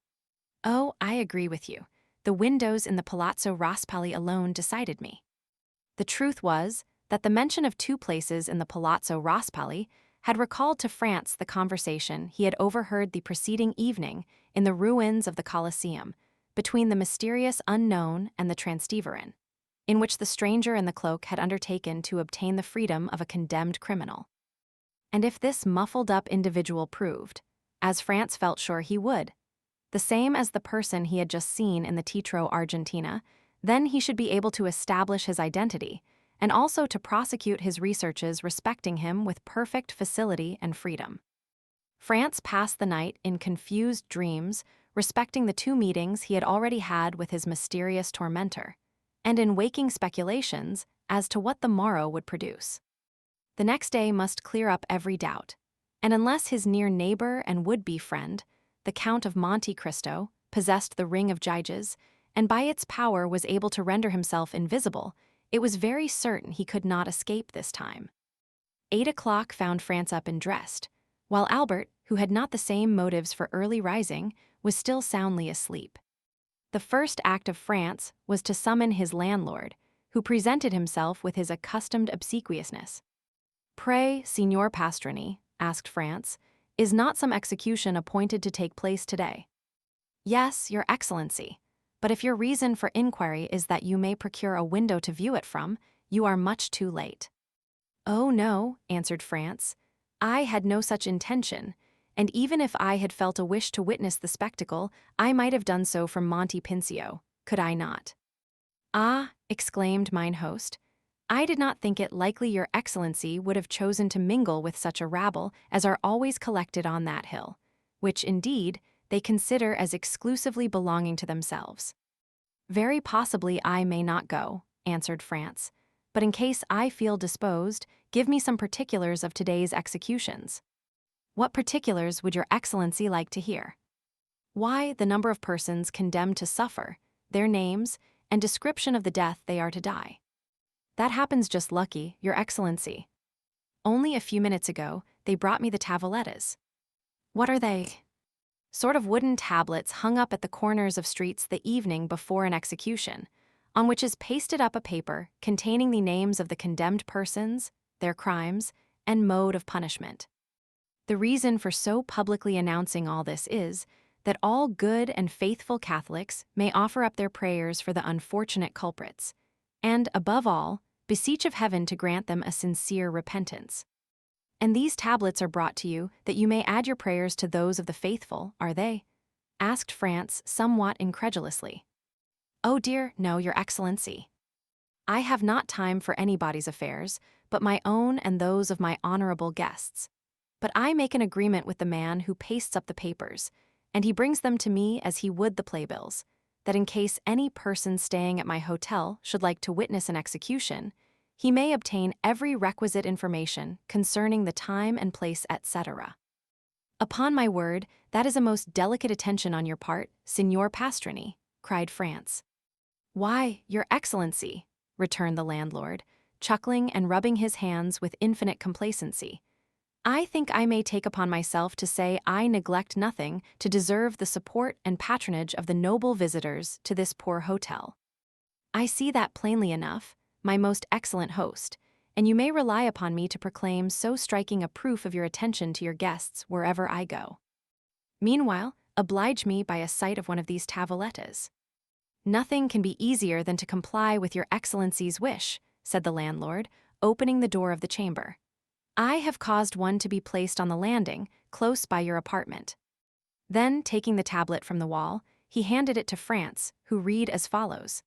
Oh, I agree with you. The windows in the Palazzo Rospoli alone decided me. The truth was that the mention of 2 places in the Palazzo Rospoli had recalled to France the conversation he had overheard the preceding evening in the ruins of the Colosseum between the mysterious unknown and the Transteverin, in which the stranger in the cloak had undertaken to obtain the freedom of a condemned criminal. And if this muffled-up individual proved, as France felt sure he would, the same as the person he had just seen in the Teatro Argentina, then he should be able to establish his identity and also to prosecute his researches respecting him with perfect facility and freedom. France passed the night in confused dreams, respecting the 2 meetings he had already had with his mysterious tormentor, and in waking speculations as to what the morrow would produce. The next day must clear up every doubt, and unless his near neighbor and would-be friend, the Count of Monte Cristo, possessed the ring of joyous, and by its power was able to render himself invisible, it was very certain he could not escape this time. 8 o'clock found France up and dressed, while Albert, who had not the same motives for early rising, was still soundly asleep. The first act of France was to summon his landlord, who presented himself with his accustomed obsequiousness. "Pray, Signor Pastrini," asked France, "is not some execution appointed to take place today?" "Yes, Your Excellency. But if your reason for inquiry is that you may procure a window to view it from, you are much too late." "Oh no," answered France. "I had no such intention, and even if I had felt a wish to witness the spectacle, I might have done so from Monte Pincio, could I not?" "Ah," exclaimed mine host, "I did not think it likely Your Excellency would have chosen to mingle with such a rabble as are always collected on that hill, which, indeed, they consider as exclusively belonging to themselves." "Very possibly I may not go," answered France, "but in case I feel disposed, give me some particulars of today's executions." "What particulars would Your Excellency like to hear?" "Why, the number of persons condemned to suffer, their names, and description of the death they are to die." "That happens just lucky, Your Excellency. Only a few minutes ago, they brought me the tabulettas." "What are they?" "Sort of wooden tablets hung up at the corners of streets the evening before an execution, on which is pasted up a paper containing the names of the condemned persons, their crimes, and mode of punishment. The reason for so publicly announcing all this is that all good and faithful Catholics may offer up their prayers for the unfortunate culprits, and, above all, beseech of heaven to grant them a sincere repentance. And these tablets are brought to you that you may add your prayers to those of the faithful, are they?" asked France somewhat incredulously. "Oh dear, no, Your Excellency. I have not time for anybody's affairs, but my own and those of my honorable guests. But I make an agreement with the man who pastes up the papers, and he brings them to me as he would the playbills, that in case any person staying at my hotel should like to witness an execution, he may obtain every requisite information concerning the time and place, etc." "Upon my word, that is a most delicate attention on your part, Signor Pastrini," cried France. "Why, Your Excellency," returned the landlord, chuckling and rubbing his hands with infinite complacency, "I think I may take upon myself to say I neglect nothing to deserve the support and patronage of the noble visitors to this poor hotel. I see that plainly enough, my most excellent host, and you may rely upon me to proclaim so striking a proof of your attention to your guests wherever I go. Meanwhile, oblige me by a sight of one of these tabulettas." "Nothing can be easier than to comply with Your Excellency's wish," said the landlord, opening the door of the chamber. "I have caused one to be placed on the landing, close by your apartment." Then, taking the tablet from the wall, he handed it to France, who read as follows.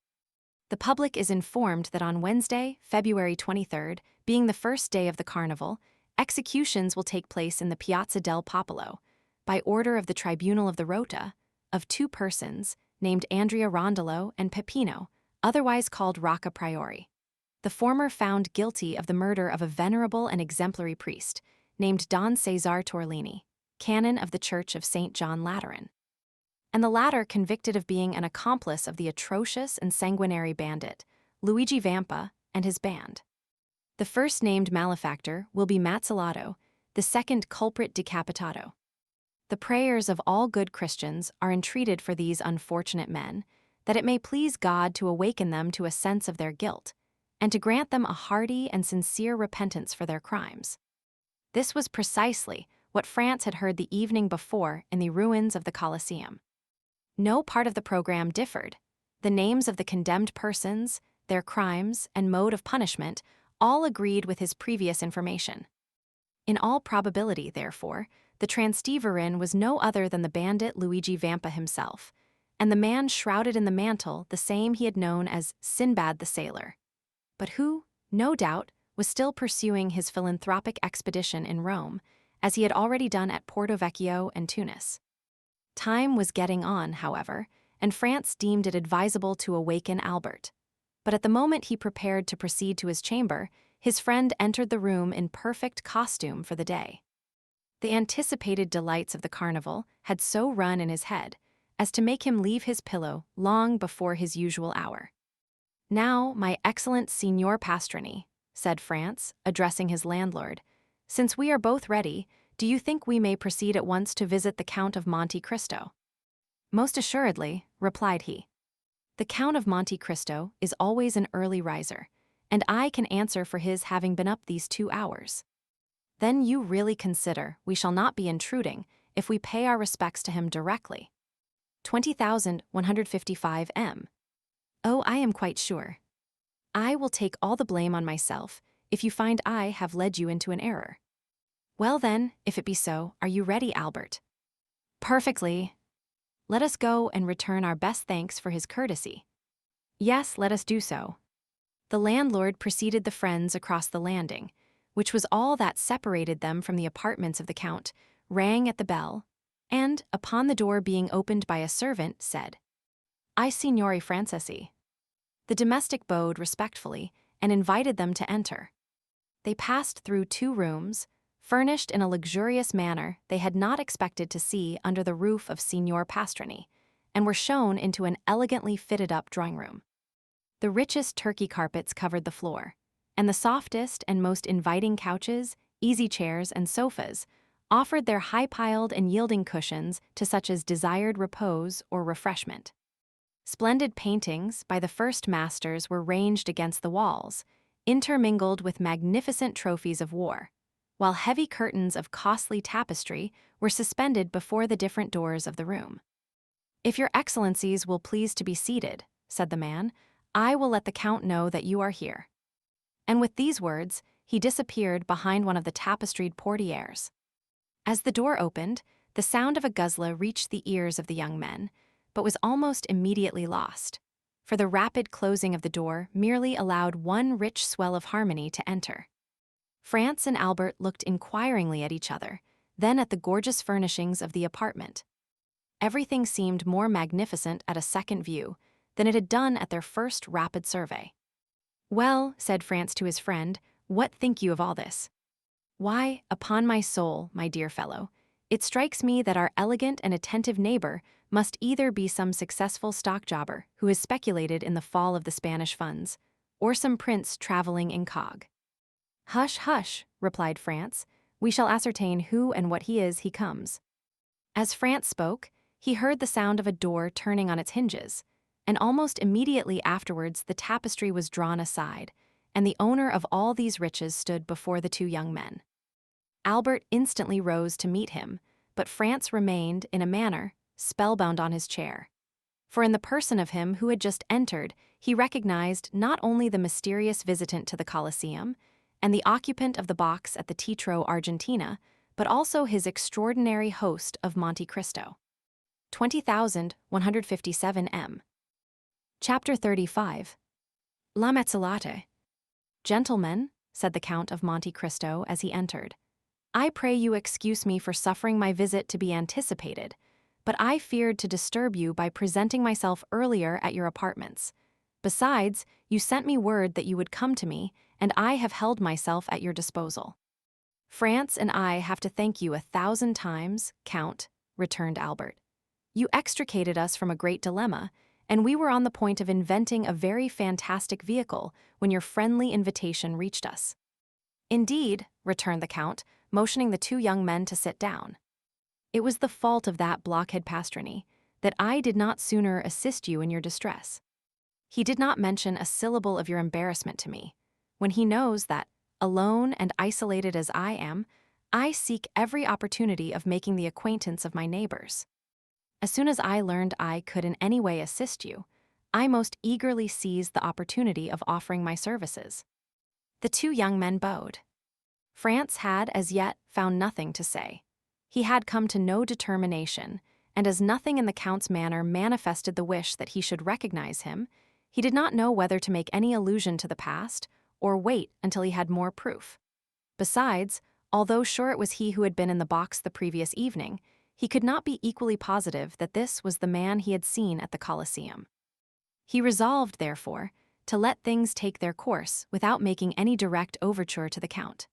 "The public is informed that on Wednesday, February 23rd, being the first day of the carnival, executions will take place in the Piazza del Popolo, by order of the Tribunal of the Rota, of 2 persons, named Andrea Rondolo and Peppino, otherwise called Rocca Priori. The former found guilty of the murder of a venerable and exemplary priest, named Don Cesar Torlini, canon of the Church of St. John Lateran, and the latter convicted of being an accomplice of the atrocious and sanguinary bandit, Luigi Vampa, and his band. The first named malefactor will be mazzillato, the second culprit decapitado. The prayers of all good Christians are entreated for these unfortunate men, that it may please God to awaken them to a sense of their guilt, and to grant them a hearty and sincere repentance for their crimes." This was precisely what France had heard the evening before in the ruins of the Colosseum. No part of the program differed. The names of the condemned persons, their crimes, and mode of punishment all agreed with his previous information. In all probability, therefore, the Transteverin was no other than the bandit Luigi Vampa himself, and the man shrouded in the mantle the same he had known as Sinbad the Sailor, but who, no doubt, was still pursuing his philanthropic expedition in Rome, as he had already done at Porto Vecchio and Tunis. Time was getting on, however, and France deemed it advisable to awaken Albert. But at the moment he prepared to proceed to his chamber, his friend entered the room in perfect costume for the day. The anticipated delights of the carnival had so run in his head as to make him leave his pillow long before his usual hour. "Now, my excellent Signor Pastrini," said France, addressing his landlord, "since we are both ready, do you think we may proceed at once to visit the Count of Monte Cristo?" "Most assuredly," replied he. "The Count of Monte Cristo is always an early riser, and I can answer for his having been up these 2 hours. Then you really consider we shall not be intruding if we pay our respects to him directly. 20,155 M. Oh, I am quite sure. I will take all the blame on myself if you find I have led you into an error." "Well then, if it be so, are you ready, Albert?" "Perfectly." "Let us go and return our best thanks for his courtesy." "Yes, let us do so." The landlord preceded the friends across the landing, which was all that separated them from the apartments of the Count, rang at the bell, and, upon the door being opened by a servant, said, "I Signori Francesi." The domestic bowed respectfully and invited them to enter. They passed through 2 rooms, furnished in a luxurious manner they had not expected to see under the roof of Signor Pastrini, and were shown into an elegantly fitted-up drawing-room. The richest Turkey carpets covered the floor, and the softest and most inviting couches, easy chairs, and sofas offered their high-piled and yielding cushions to such as desired repose or refreshment. Splendid paintings by the first masters were ranged against the walls, intermingled with magnificent trophies of war, while heavy curtains of costly tapestry were suspended before the different doors of the room. "If your excellencies will please to be seated," said the man, "I will let the Count know that you are here." And with these words, he disappeared behind one of the tapestried portieres. As the door opened, the sound of a guzla reached the ears of the young men, but was almost immediately lost, for the rapid closing of the door merely allowed one rich swell of harmony to enter. France and Albert looked inquiringly at each other, then at the gorgeous furnishings of the apartment. Everything seemed more magnificent at a second view than it had done at their first rapid survey. "Well," said France to his friend, "what think you of all this?" "Why, upon my soul, my dear fellow, it strikes me that our elegant and attentive neighbor must either be some successful stock jobber who has speculated in the fall of the Spanish funds, or some prince traveling incog." "Hush, hush," replied France, "we shall ascertain who and what he is he comes." As France spoke, he heard the sound of a door turning on its hinges, and almost immediately afterwards the tapestry was drawn aside, and the owner of all these riches stood before the 2 young men. Albert instantly rose to meet him, but France remained, in a manner, spellbound on his chair. For in the person of him who had just entered, he recognized not only the mysterious visitant to the Colosseum, and the occupant of the box at the Teatro Argentina, but also his extraordinary host of Monte Cristo. 20,157 M. Chapter 35. La Mezzolate. "Gentlemen," said the Count of Monte Cristo as he entered, "I pray you excuse me for suffering my visit to be anticipated, but I feared to disturb you by presenting myself earlier at your apartments. Besides, you sent me word that you would come to me, and I have held myself at your disposal." "France and I have to thank you 1,000 times, Count," returned Albert. "You extricated us from a great dilemma, and we were on the point of inventing a very fantastic vehicle when your friendly invitation reached us." "Indeed," returned the Count, motioning the 2 young men to sit down. "It was the fault of that blockhead Pastrini that I did not sooner assist you in your distress. He did not mention a syllable of your embarrassment to me, when he knows that, alone and isolated as I am, I seek every opportunity of making the acquaintance of my neighbors. As soon as I learned I could in any way assist you, I most eagerly seized the opportunity of offering my services." The 2 young men bowed. France had as yet found nothing to say. He had come to no determination, and as nothing in the Count's manner manifested the wish that he should recognize him, he did not know whether to make any allusion to the past or wait until he had more proof. Besides, Although sure it was he who had been in the box the previous evening, he could not be equally positive that this was the man he had seen at the Colosseum. He resolved, therefore, to let things take their course without making any direct overture to the Count.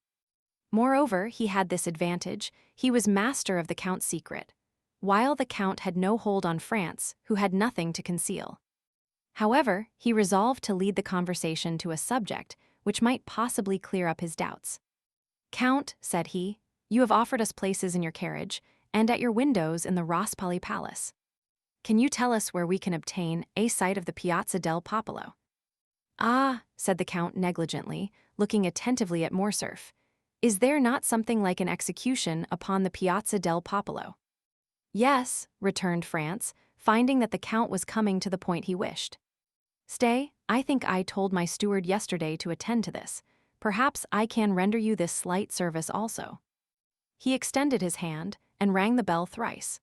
Moreover, he had this advantage: he was master of the Count's secret, while the Count had no hold on France, who had nothing to conceal. However, he resolved to lead the conversation to a subject which might possibly clear up his doubts. "Count," said he, "you have offered us places in your carriage and at your windows in the Rospoli Palace. Can you tell us where we can obtain a sight of the Piazza del Popolo?" "Ah," said the Count negligently, looking attentively at Morcerf, "is there not something like an execution upon the Piazza del Popolo?" "Yes," returned France, finding that the Count was coming to the point he wished. "Stay, I think I told my steward yesterday to attend to this. Perhaps I can render you this slight service also." He extended his hand and rang the bell thrice.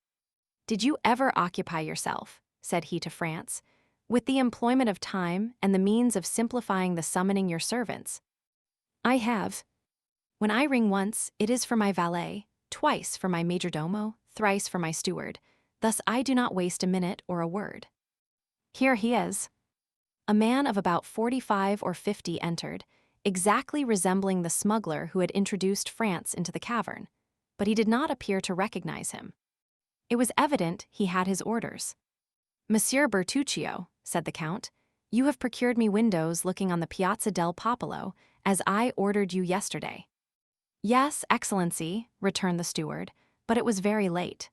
"Did you ever occupy yourself," said he to France, "with the employment of time and the means of simplifying the summoning your servants?" "I have. When I ring once, it is for my valet, twice for my majordomo, thrice for my steward. Thus I do not waste a minute or a word." "Here he is." A man of about 45 or 50 entered, exactly resembling the smuggler who had introduced France into the cavern, but he did not appear to recognize him. It was evident he had his orders. "Monsieur Bertuccio," said the Count, "you have procured me windows looking on the Piazza del Popolo, as I ordered you yesterday." "Yes, Excellency," returned the steward, "but it was very late."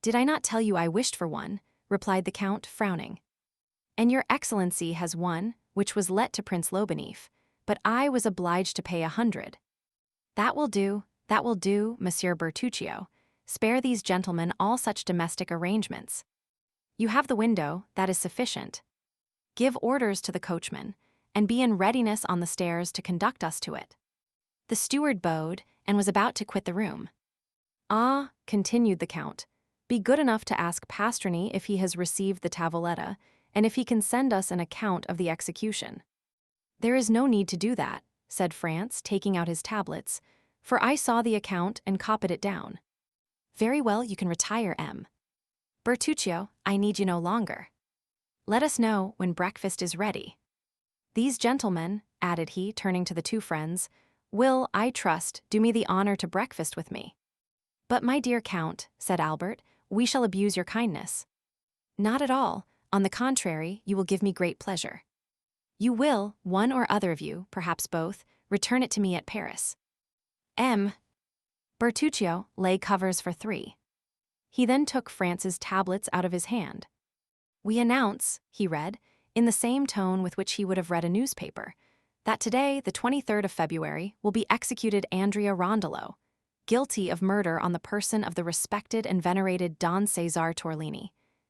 "Did I not tell you I wished for one?" replied the Count, frowning. "And your Excellency has one, which was let to Prince Lobaneff, but I was obliged to pay 100. That will do, Monsieur Bertuccio. Spare these gentlemen all such domestic arrangements. You have the window, that is sufficient. Give orders to the coachman, and be in readiness on the stairs to conduct us to it." The steward bowed and was about to quit the room. "Ah," continued the Count, "be good enough to ask Pastrini if he has received the tavoletta, and if he can send us an account of the execution." "There is no need to do that," said France, taking out his tablets, "for I saw the account and copied it down." "Very well, you can retire, M. Bertuccio, I need you no longer. Let us know when breakfast is ready. These gentlemen," added he, turning to the two friends, "will, I trust, do me the honor to breakfast with me." "But, my dear Count," said Albert, "we shall abuse your kindness." "Not at all. On the contrary, you will give me great pleasure. You will, one or other of you, perhaps both, return it to me at Paris. M. Bertuccio, lay covers for 3. He then took France's tablets out of his hand. "We announce," he read, in the same tone with which he would have read a newspaper, "that today, the 23rd of February, will be executed Andrea Rondello, guilty of murder on the person of the respected and venerated Don Cesare Torlini,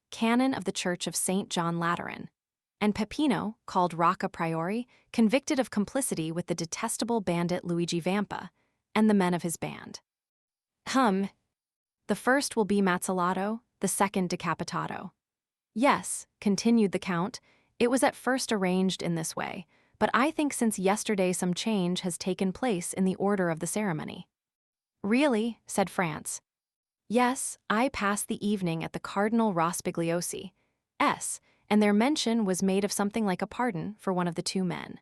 canon of the Church of St. John Lateran, and Peppino, called Rocca Priori, convicted of complicity with the detestable bandit Luigi Vampa, and the men of his band. The first will be mazzollato, the second decapitato." "Yes," continued the Count, "it was at first arranged in this way, but I think since yesterday some change has taken place in the order of the ceremony." "Really?" said France. "Yes, I passed the evening at the Cardinal Rospigliosi S, and their mention was made of something like a pardon for one of the two men."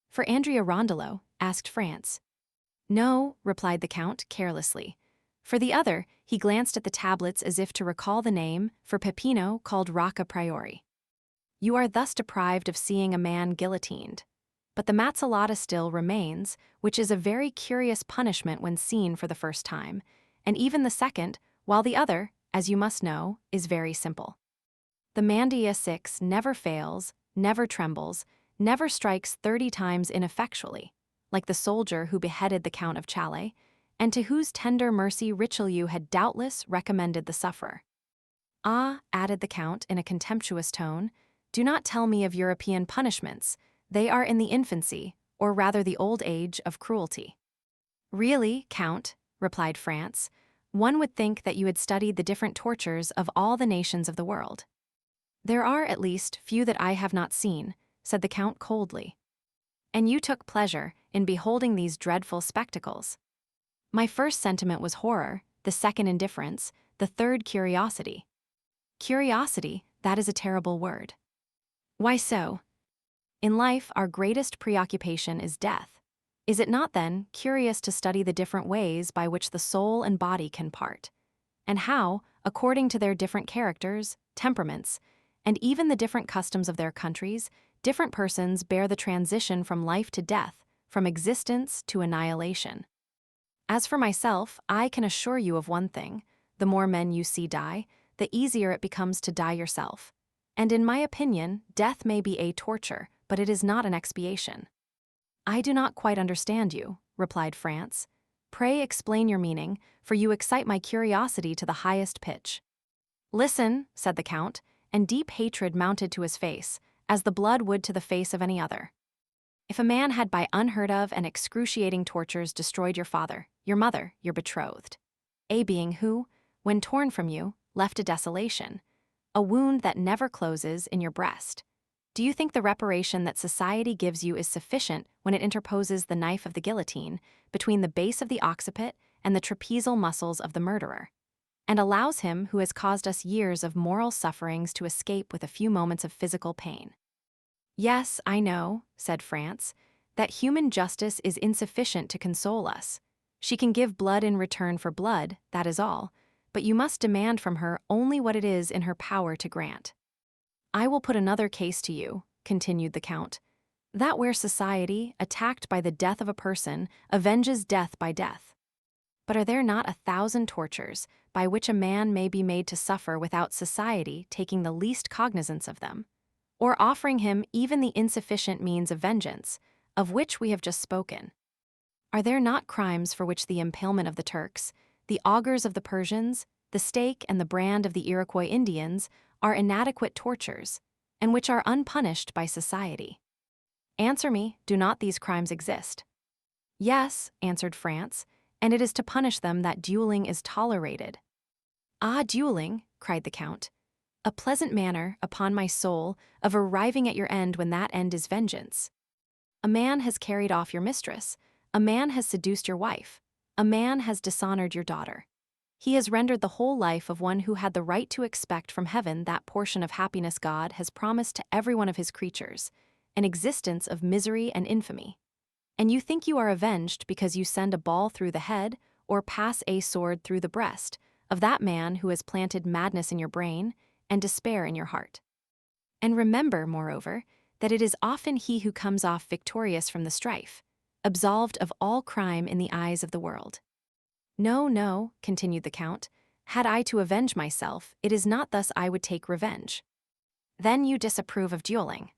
"For Andrea Rondello?" asked France. "No," replied the Count carelessly. For the other, he glanced at the tablets as if to recall the name, for Peppino, called Rocca Priori. "You are thus deprived of seeing a man guillotined. But the mazzollata still remains, which is a very curious punishment when seen for the first time, and even the second, while the other, as you must know, is very simple. The mandia 6 never fails, never trembles, never strikes 30 times ineffectually, like the soldier who beheaded the Count of Chalais, and to whose tender mercy Richelieu had doubtless recommended the sufferer. Ah," added the Count in a contemptuous tone, "do not tell me of European punishments. They are in the infancy, or rather the old age, of cruelty." "Really, Count," replied France, "one would think that you had studied the different tortures of all the nations of the world." "There are, at least, few that I have not seen," said the Count coldly. "And you took pleasure in beholding these dreadful spectacles?" My first sentiment was horror, the second indifference, the third curiosity. Curiosity, that is a terrible word. Why so? In life, our greatest preoccupation is death. Is it not, then, curious to study the different ways by which the soul and body can part, and how, according to their different characters, temperaments, and even the different customs of their countries, different persons bear the transition from life to death, from existence to annihilation? As for myself, I can assure you of one thing: the more men you see die, the easier it becomes to die yourself. And in my opinion, death may be a torture, but it is not an expiation. I do not quite understand you, replied France. Pray explain your meaning, for you excite my curiosity to the highest pitch. Listen, said the Count, and deep hatred mounted to his face, as the blood would to the face of any other. If a man had by unheard of and excruciating tortures destroyed your father, your mother, your betrothed, a being who, when torn from you, left a desolation, a wound that never closes in your breast, do you think the reparation that society gives you is sufficient when it interposes the knife of the guillotine between the base of the occiput and the trapezial muscles of the murderer, and allows him who has caused us years of moral sufferings to escape with a few moments of physical pain? Yes, I know, said France, that human justice is insufficient to console us. She can give blood in return for blood, that is all, but you must demand from her only what it is in her power to grant. I will put another case to you, continued the Count, that where society, attacked by the death of a person, avenges death by death. But are there not 1,000 tortures by which a man may be made to suffer without society taking the least cognizance of them, or offering him even the insufficient means of vengeance, of which we have just spoken? Are there not crimes for which the impalement of the Turks, the augurs of the Persians, the stake and the brand of the Iroquois Indians are inadequate tortures, and which are unpunished by society? Answer me, do not these crimes exist? Yes, answered France, and it is to punish them that dueling is tolerated. Ah, dueling, cried the Count. A pleasant manner, upon my soul, of arriving at your end when that end is vengeance. A man has carried off your mistress. A man has seduced your wife. A man has dishonored your daughter. He has rendered the whole life of one who had the right to expect from heaven that portion of happiness God has promised to every one of his creatures, an existence of misery and infamy. And you think you are avenged because you send a ball through the head or pass a sword through the breast of that man who has planted madness in your brain and despair in your heart. And remember, moreover, that it is often he who comes off victorious from the strife, absolved of all crime in the eyes of the world. No, no, continued the Count, had I to avenge myself, it is not thus I would take revenge. Then you disapprove of dueling.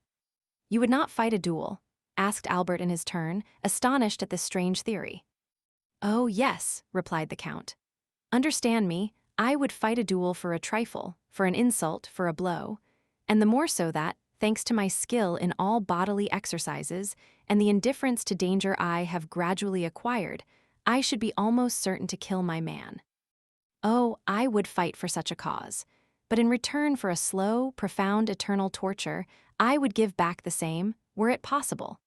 You would not fight a duel? Asked Albert in his turn, astonished at this strange theory. Oh, yes, replied the Count. Understand me, I would fight a duel for a trifle, for an insult, for a blow, and the more so that, thanks to my skill in all bodily exercises and the indifference to danger I have gradually acquired, I should be almost certain to kill my man. Oh, I would fight for such a cause, but in return for a slow, profound, eternal torture, I would give back the same, were it possible.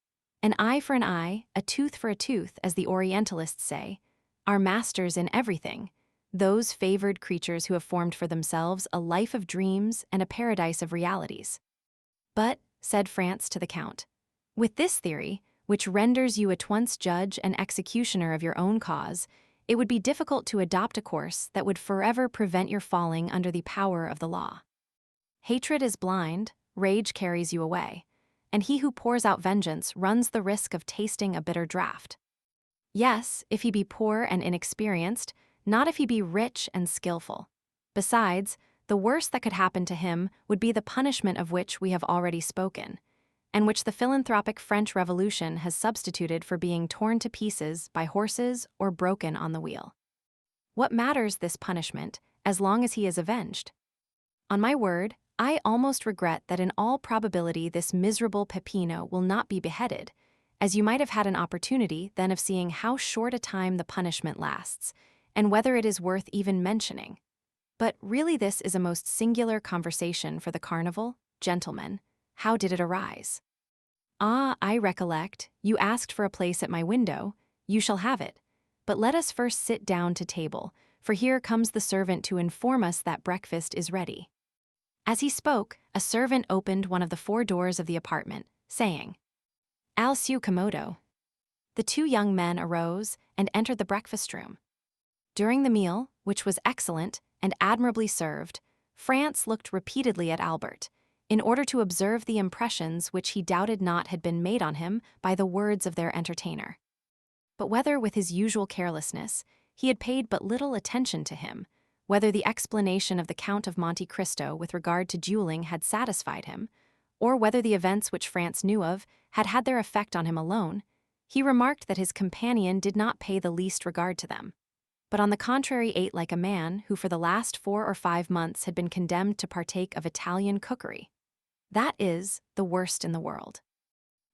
An eye for an eye, a tooth for a tooth, as the Orientalists say, are masters in everything, those favored creatures who have formed for themselves a life of dreams and a paradise of realities. But, said France to the Count, with this theory, which renders you at once judge and executioner of your own cause, it would be difficult to adopt a course that would forever prevent your falling under the power of the law. Hatred is blind, rage carries you away, and he who pours out vengeance runs the risk of tasting a bitter draught. Yes, if he be poor and inexperienced, not if he be rich and skillful. Besides, the worst that could happen to him would be the punishment of which we have already spoken, and which the philanthropic French Revolution has substituted for being torn to pieces by horses or broken on the wheel. What matters this punishment, as long as he is avenged? On my word, I almost regret that in all probability this miserable Peppino will not be beheaded, as you might have had an opportunity then of seeing how short a time the punishment lasts, and whether it is worth even mentioning. But really this is a most singular conversation for the carnival, gentlemen. How did it arise? Ah, I recollect, you asked for a place at my window, you shall have it. But let us first sit down to table, for here comes the servant to inform us that breakfast is ready." As he spoke, a servant opened one of the 4 doors of the apartment, saying, "Al su commodo." The 2 young men arose and entered the breakfast room. During the meal, which was excellent and admirably served, France looked repeatedly at Albert, in order to observe the impressions which he doubted not had been made on him by the words of their entertainer. But whether with his usual carelessness, he had paid but little attention to him, whether the explanation of the Count of Monte Cristo with regard to dueling had satisfied him, or whether the events which France knew of had had their effect on him alone, he remarked that his companion did not pay the least regard to them, but on the contrary ate like a man who for the last 4 or 5 months had been condemned to partake of Italian cookery. That is the worst in the world.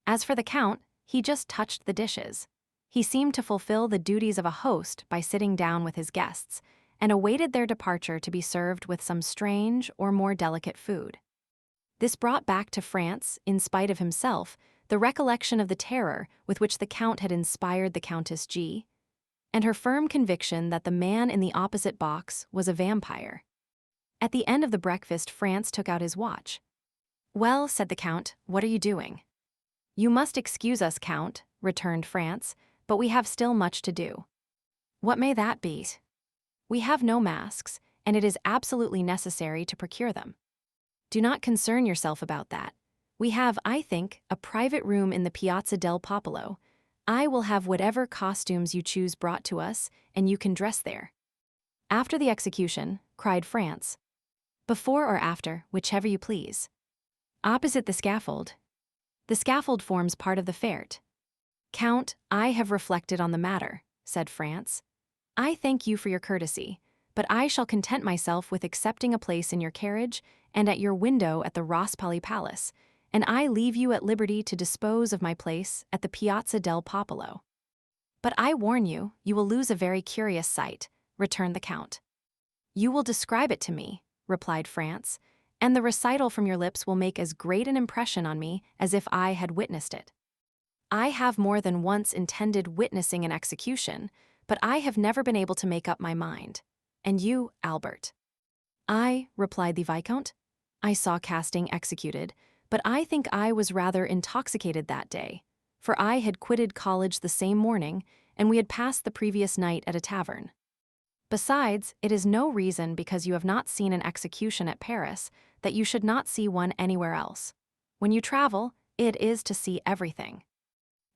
As for the Count, he just touched the dishes. He seemed to fulfill the duties of a host by sitting down with his guests, and awaited their departure to be served with some strange or more delicate food. This brought back to France, in spite of himself, the recollection of the terror with which the Count had inspired the Countess G, and her firm conviction that the man in the opposite box was a vampire. At the end of the breakfast, France took out his watch. "Well," said the Count, "what are you doing?" "You must excuse us, Count," returned France, "but we have still much to do." "What may that be?" "We have no masks, and it is absolutely necessary to procure them." "Do not concern yourself about that. We have, I think, a private room in the Piazza del Popolo. I will have whatever costumes you choose brought to us, and you can dress there." "After the execution," cried France. "Before or after, whichever you please." "Opposite the scaffold." "The scaffold forms part of the fête." "Count, I have reflected on the matter," said France. "I thank you for your courtesy, but I shall content myself with accepting a place in your carriage and at your window at the Rospoli Palace, and I leave you at liberty to dispose of my place at the Piazza del Popolo." "But I warn you, you will lose a very curious sight," returned the Count. "You will describe it to me," replied France, "and the recital from your lips will make as great an impression on me as if I had witnessed it. I have more than once intended witnessing an execution, but I have never been able to make up my mind. And you, Albert?" "I," replied the Viscount, "I saw casting executed, but I think I was rather intoxicated that day, for I had quitted college the same morning, and we had passed the previous night at a tavern. Besides, it is no reason because you have not seen an execution at Paris that you should not see one anywhere else. When you travel, it is to see everything.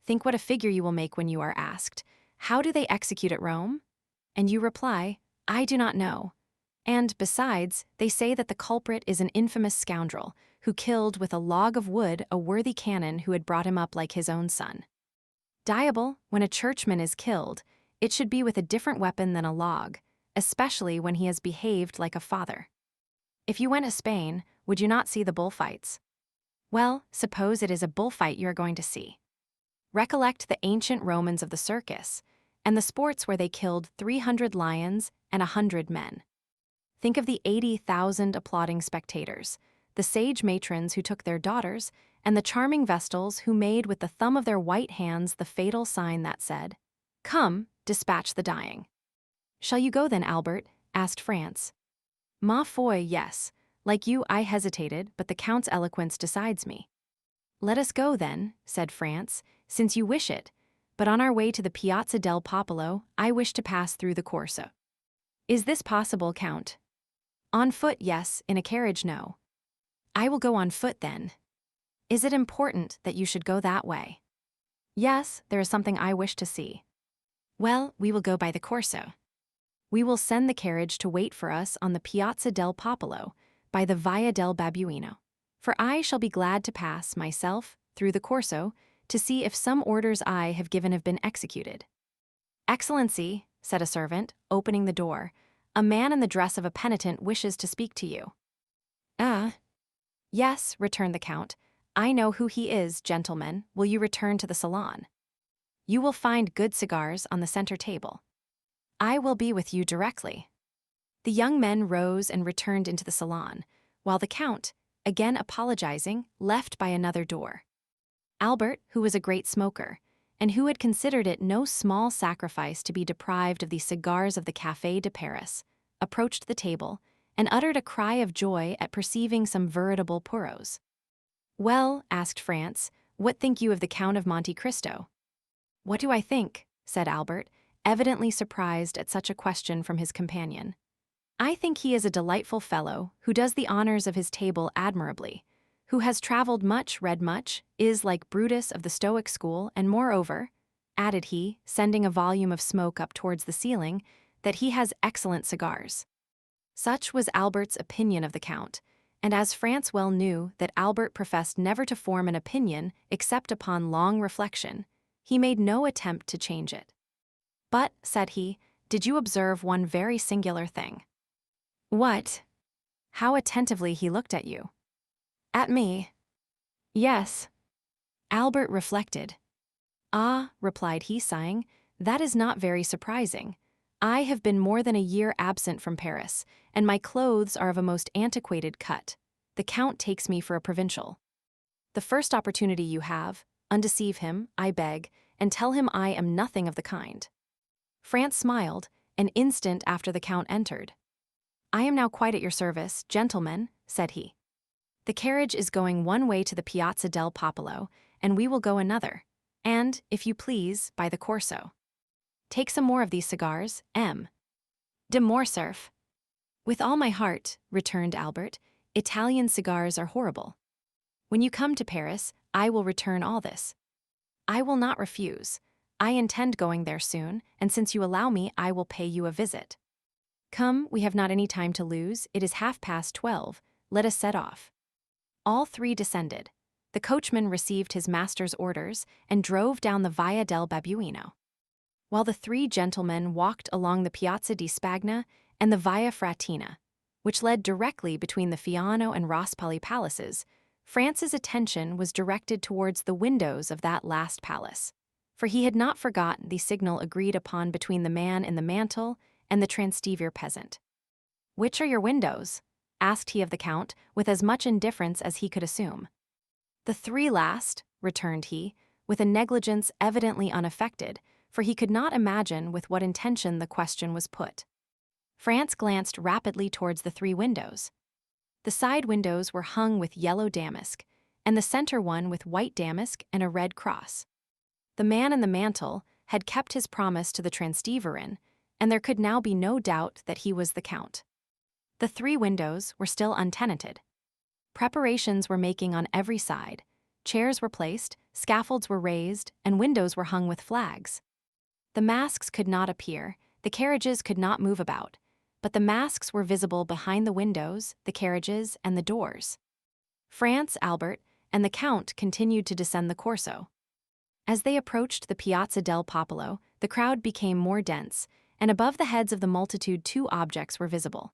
Think what a figure you will make when you are asked, 'How do they execute at Rome?' And you reply, 'I do not know.' And, besides, they say that the culprit is an infamous scoundrel who killed with a log of wood a worthy canon who had brought him up like his own son. Diable, when a churchman is killed, it should be with a different weapon than a log, especially when he has behaved like a father. If you went to Spain, would you not see the bullfights? Well, suppose it is a bullfight you are going to see. Recollect the ancient Romans of the circus, and the sports where they killed 300 lions and 100 men. Think of the 80,000 applauding spectators, the sage matrons who took their daughters, and the charming vestals who made with the thumb of their white hands the fatal sign that said, 'Come, dispatch the dying.' Shall you go then, Albert?" asked France. "Ma foi, yes. Like you, I hesitated, but the Count's eloquence decides me." "Let us go then," said France, "since you wish it, but on our way to the Piazza del Popolo, I wish to pass through the Corso." "Is this possible, Count?" "On foot, yes, in a carriage, no." "I will go on foot then." "Is it important that you should go that way?" "Yes, there is something I wish to see." "Well, we will go by the Corso. We will send the carriage to wait for us on the Piazza del Popolo, by the Via del Babuino, for I shall be glad to pass, myself, through the Corso, to see if some orders I have given have been executed." "Excellency," said a servant, opening the door, "a man in the dress of a penitent wishes to speak to you." "Ah." "Yes," returned the Count, "I know who he is, gentlemen. Will you return to the salon? You will find good cigars on the center table." "I will be with you directly." The young men rose and returned into the salon, while the Count, again apologizing, left by another door. Albert, who was a great smoker, and who had considered it no small sacrifice to be deprived of the cigars of the Café de Paris, approached the table and uttered a cry of joy at perceiving some veritable puros. "Well," asked France, "what think you of the Count of Monte Cristo?" "What do I think?" said Albert, evidently surprised at such a question from his companion. "I think he is a delightful fellow who does the honors of his table admirably, who has traveled much, read much, is like Brutus of the Stoic school, and moreover," added he, sending a volume of smoke up towards the ceiling, "that he has excellent cigars." Such was Albert's opinion of the Count, and as France well knew that Albert professed never to form an opinion except upon long reflection, he made no attempt to change it. "But," said he, "did you observe one very singular thing?" "What?" "How attentively he looked at you." "At me?" "Yes." Albert reflected. "Ah," replied he, sighing, "that is not very surprising. I have been more than a year absent from Paris, and my clothes are of a most antiquated cut. The Count takes me for a provincial. The first opportunity you have, undeceive him, I beg, and tell him I am nothing of the kind." France smiled, an instant after the Count entered. "I am now quite at your service, gentlemen," said he. "The carriage is going one way to the Piazza del Popolo, and we will go another, and, if you please, by the Corso. Take some more of these cigars, M. de Morcerf." "With all my heart," returned Albert. "Italian cigars are horrible. When you come to Paris, I will return all this. I will not refuse. I intend going there soon, and since you allow me, I will pay you a visit. Come, we have not any time to lose. It is 12:30. Let us set off." All three descended. The coachman received his master's orders and drove down the Via del Babuino, while the three gentlemen walked along the Piazza di Spagna and the Via Fratina, which led directly between the Fiano and Rospoli palaces. France's attention was directed towards the windows of that last palace, for he had not forgotten the signal agreed upon between the man in the mantle and the Transtever peasant. "Which are your windows?" asked he of the Count, with as much indifference as he could assume. "The three last," returned he, with a negligence evidently unaffected, for he could not imagine with what intention the question was put. France glanced rapidly towards the three windows. The side windows were hung with yellow damask, and the center one with white damask and a red cross. The man in the mantle had kept his promise to the Transteverin, and there could now be no doubt that he was the Count. The three windows were still untenanted. Preparations were making on every side. Chairs were placed, scaffolds were raised, and windows were hung with flags. The masks could not appear, the carriages could not move about, but the masks were visible behind the windows, the carriages, and the doors. France, Albert, and the Count continued to descend the Corso. As they approached the Piazza del Popolo, the crowd became more dense, and above the heads of the multitude two objects were visible.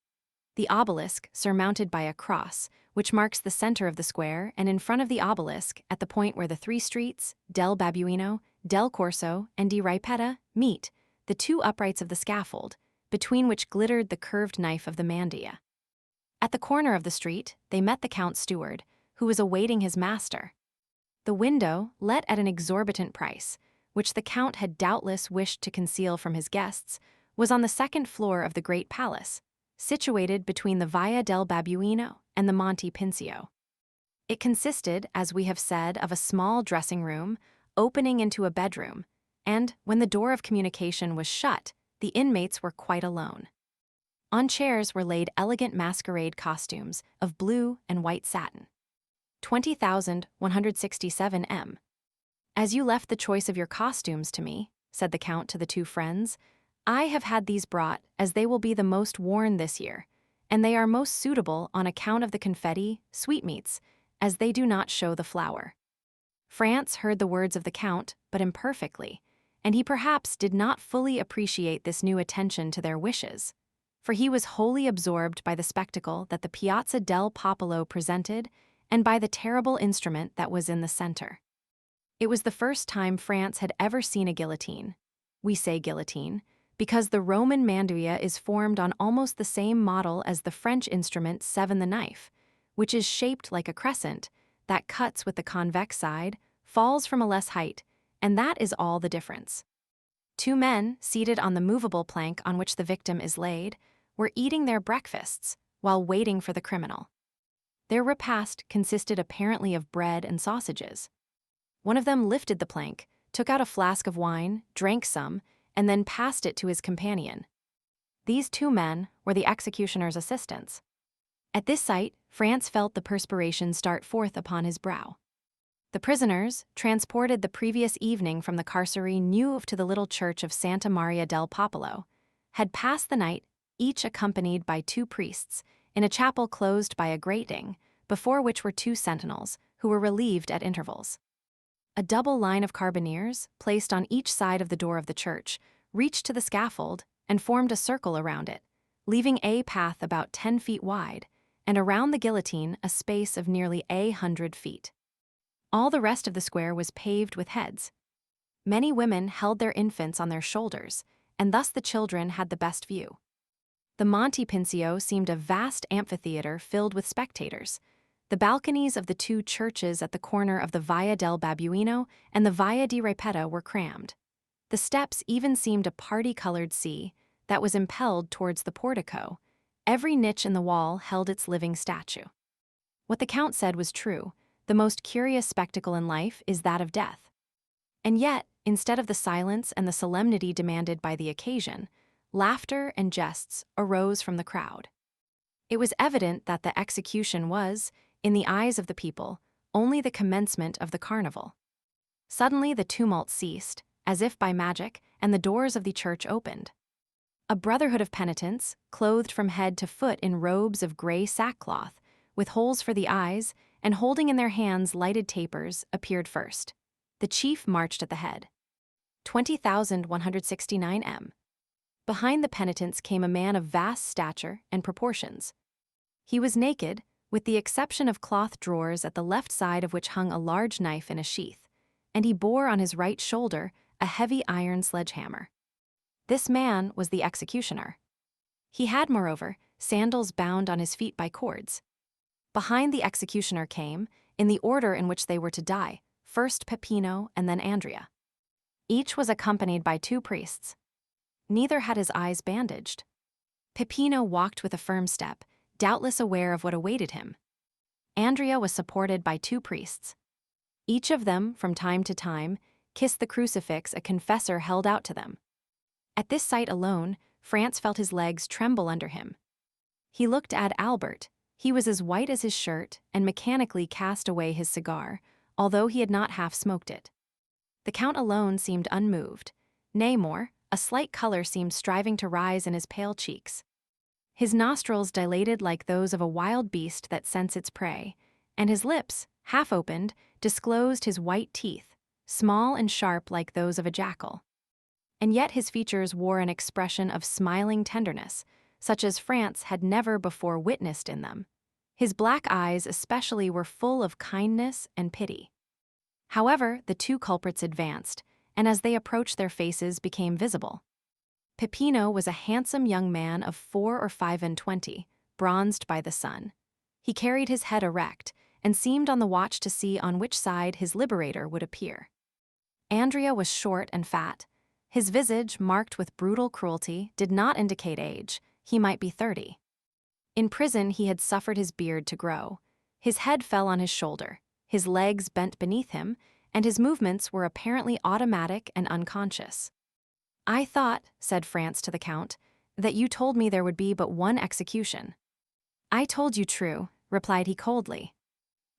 The obelisk, surmounted by a cross, which marks the center of the square, and in front of the obelisk, at the point where the three streets, del Babuino, del Corso, and di Ripetta, meet, the two uprights of the scaffold, between which glittered the curved knife of the mandia. At the corner of the street, they met the Count's steward, who was awaiting his master. The window, let at an exorbitant price, which the Count had doubtless wished to conceal from his guests, was on the second floor of the great palace, situated between the Via del Babuino and the Monte Pincio. It consisted, as we have said, of a small dressing room opening into a bedroom, and, when the door of communication was shut, the inmates were quite alone. On chairs were laid elegant masquerade costumes of blue and white satin. 20,167 M. "As you left the choice of your costumes to me," said the Count to the two friends, "I have had these brought, as they will be the most worn this year, and they are most suitable on account of the confetti, sweetmeats, as they do not show the flower." France heard the words of the Count, but imperfectly, and he perhaps did not fully appreciate this new attention to their wishes, for he was wholly absorbed by the spectacle that the Piazza del Popolo presented and by the terrible instrument that was in the center. It was the first time France had ever seen a guillotine. We say guillotine because the Roman manduia is formed on almost the same model as the French instrument seven the knife, which is shaped like a crescent that cuts with the convex side, falls from a less height, And that is all the difference. Two men, seated on the movable plank on which the victim is laid, were eating their breakfasts while waiting for the criminal. Their repast consisted apparently of bread and sausages. One of them lifted the plank, took out a flask of wine, drank some, and then passed it to his companion. These two men were the executioner's assistants. At this sight, France felt the perspiration start forth upon his brow. The prisoners, transported the previous evening from the carcery new to the little church of Santa Maria del Popolo, had passed the night, each accompanied by two priests, in a chapel closed by a grating, before which were two sentinels, who were relieved at intervals. A double line of carbineers, placed on each side of the door of the church, reached to the scaffold and formed a circle around it, leaving a path about 10 feet wide, and around the guillotine a space of nearly 100 feet. All the rest of the square was paved with heads. Many women held their infants on their shoulders, and thus the children had the best view. The Monte Pincio seemed a vast amphitheater filled with spectators. The balconies of the two churches at the corner of the Via del Babuino and the Via di Ripetta were crammed. The steps even seemed a party-colored sea that was impelled towards the portico. Every niche in the wall held its living statue. What the Count said was true. The most curious spectacle in life is that of death. And yet, instead of the silence and the solemnity demanded by the occasion, laughter and jests arose from the crowd. It was evident that the execution was, in the eyes of the people, only the commencement of the carnival. Suddenly the tumult ceased, as if by magic, and the doors of the church opened. A brotherhood of penitents, clothed from head to foot in robes of gray sackcloth, with holes for the eyes, and holding in their hands lighted tapers, appeared first. The chief marched at the head. 20,169 m. Behind the penitents came a man of vast stature and proportions. He was naked, with the exception of cloth drawers at the left side of which hung a large knife in a sheath, and he bore on his right shoulder a heavy iron sledgehammer. This man was the executioner. He had, moreover, sandals bound on his feet by cords. Behind the executioner came, in the order in which they were to die, first Peppino and then Andrea. Each was accompanied by two priests. Neither had his eyes bandaged. Peppino walked with a firm step, doubtless aware of what awaited him. Andrea was supported by two priests. Each of them, from time to time, kissed the crucifix a confessor held out to them. At this sight alone, France felt his legs tremble under him. He looked at Albert. He was as white as his shirt and mechanically cast away his cigar, although he had not half smoked it. The Count alone seemed unmoved. Nay, more, a slight color seemed striving to rise in his pale cheeks. His nostrils dilated like those of a wild beast that scents its prey, and his lips, half opened, disclosed his white teeth, small and sharp like those of a jackal. And yet his features wore an expression of smiling tenderness, such as France had never before witnessed in them. His black eyes especially were full of kindness and pity. However, the two culprits advanced, and as they approached their faces became visible. Peppino was a handsome young man of 4 or 25, bronzed by the sun. He carried his head erect, and seemed on the watch to see on which side his liberator would appear. Andrea was short and fat. His visage, marked with brutal cruelty, did not indicate age. He might be 30. In prison he had suffered his beard to grow. His head fell on his shoulder, his legs bent beneath him, and his movements were apparently automatic and unconscious. "I thought," said France to the Count, "that you told me there would be but one execution." "I told you true," replied he coldly.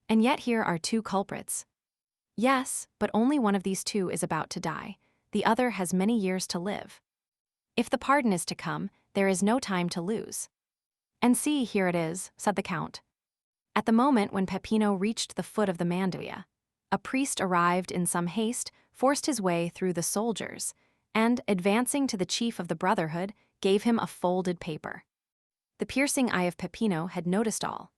"And yet here are two culprits." "Yes, but only one of these two is about to die. The other has many years to live. If the pardon is to come, there is no time to lose." "And see, here it is," said the Count. At the moment when Peppino reached the foot of the mandia, a priest arrived in some haste, forced his way through the soldiers, and, advancing to the chief of the brotherhood, gave him a folded paper. The piercing eye of Peppino had noticed all.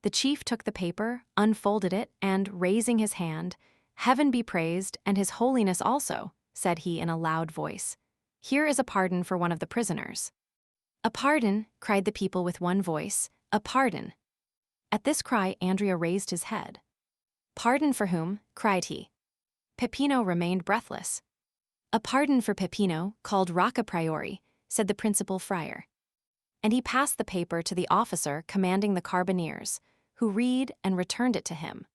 The chief took the paper, unfolded it, and, raising his hand, "Heaven be praised, and His Holiness also," said he in a loud voice. "Here is a pardon for one of the prisoners." "A pardon," cried the people with one voice, "a pardon." At this cry Andrea raised his head. "Pardon for whom?" cried he. Peppino remained breathless. "A pardon for Peppino, called Rocca Priori," said the principal friar. And he passed the paper to the officer commanding the carbineers, who read and returned it to him.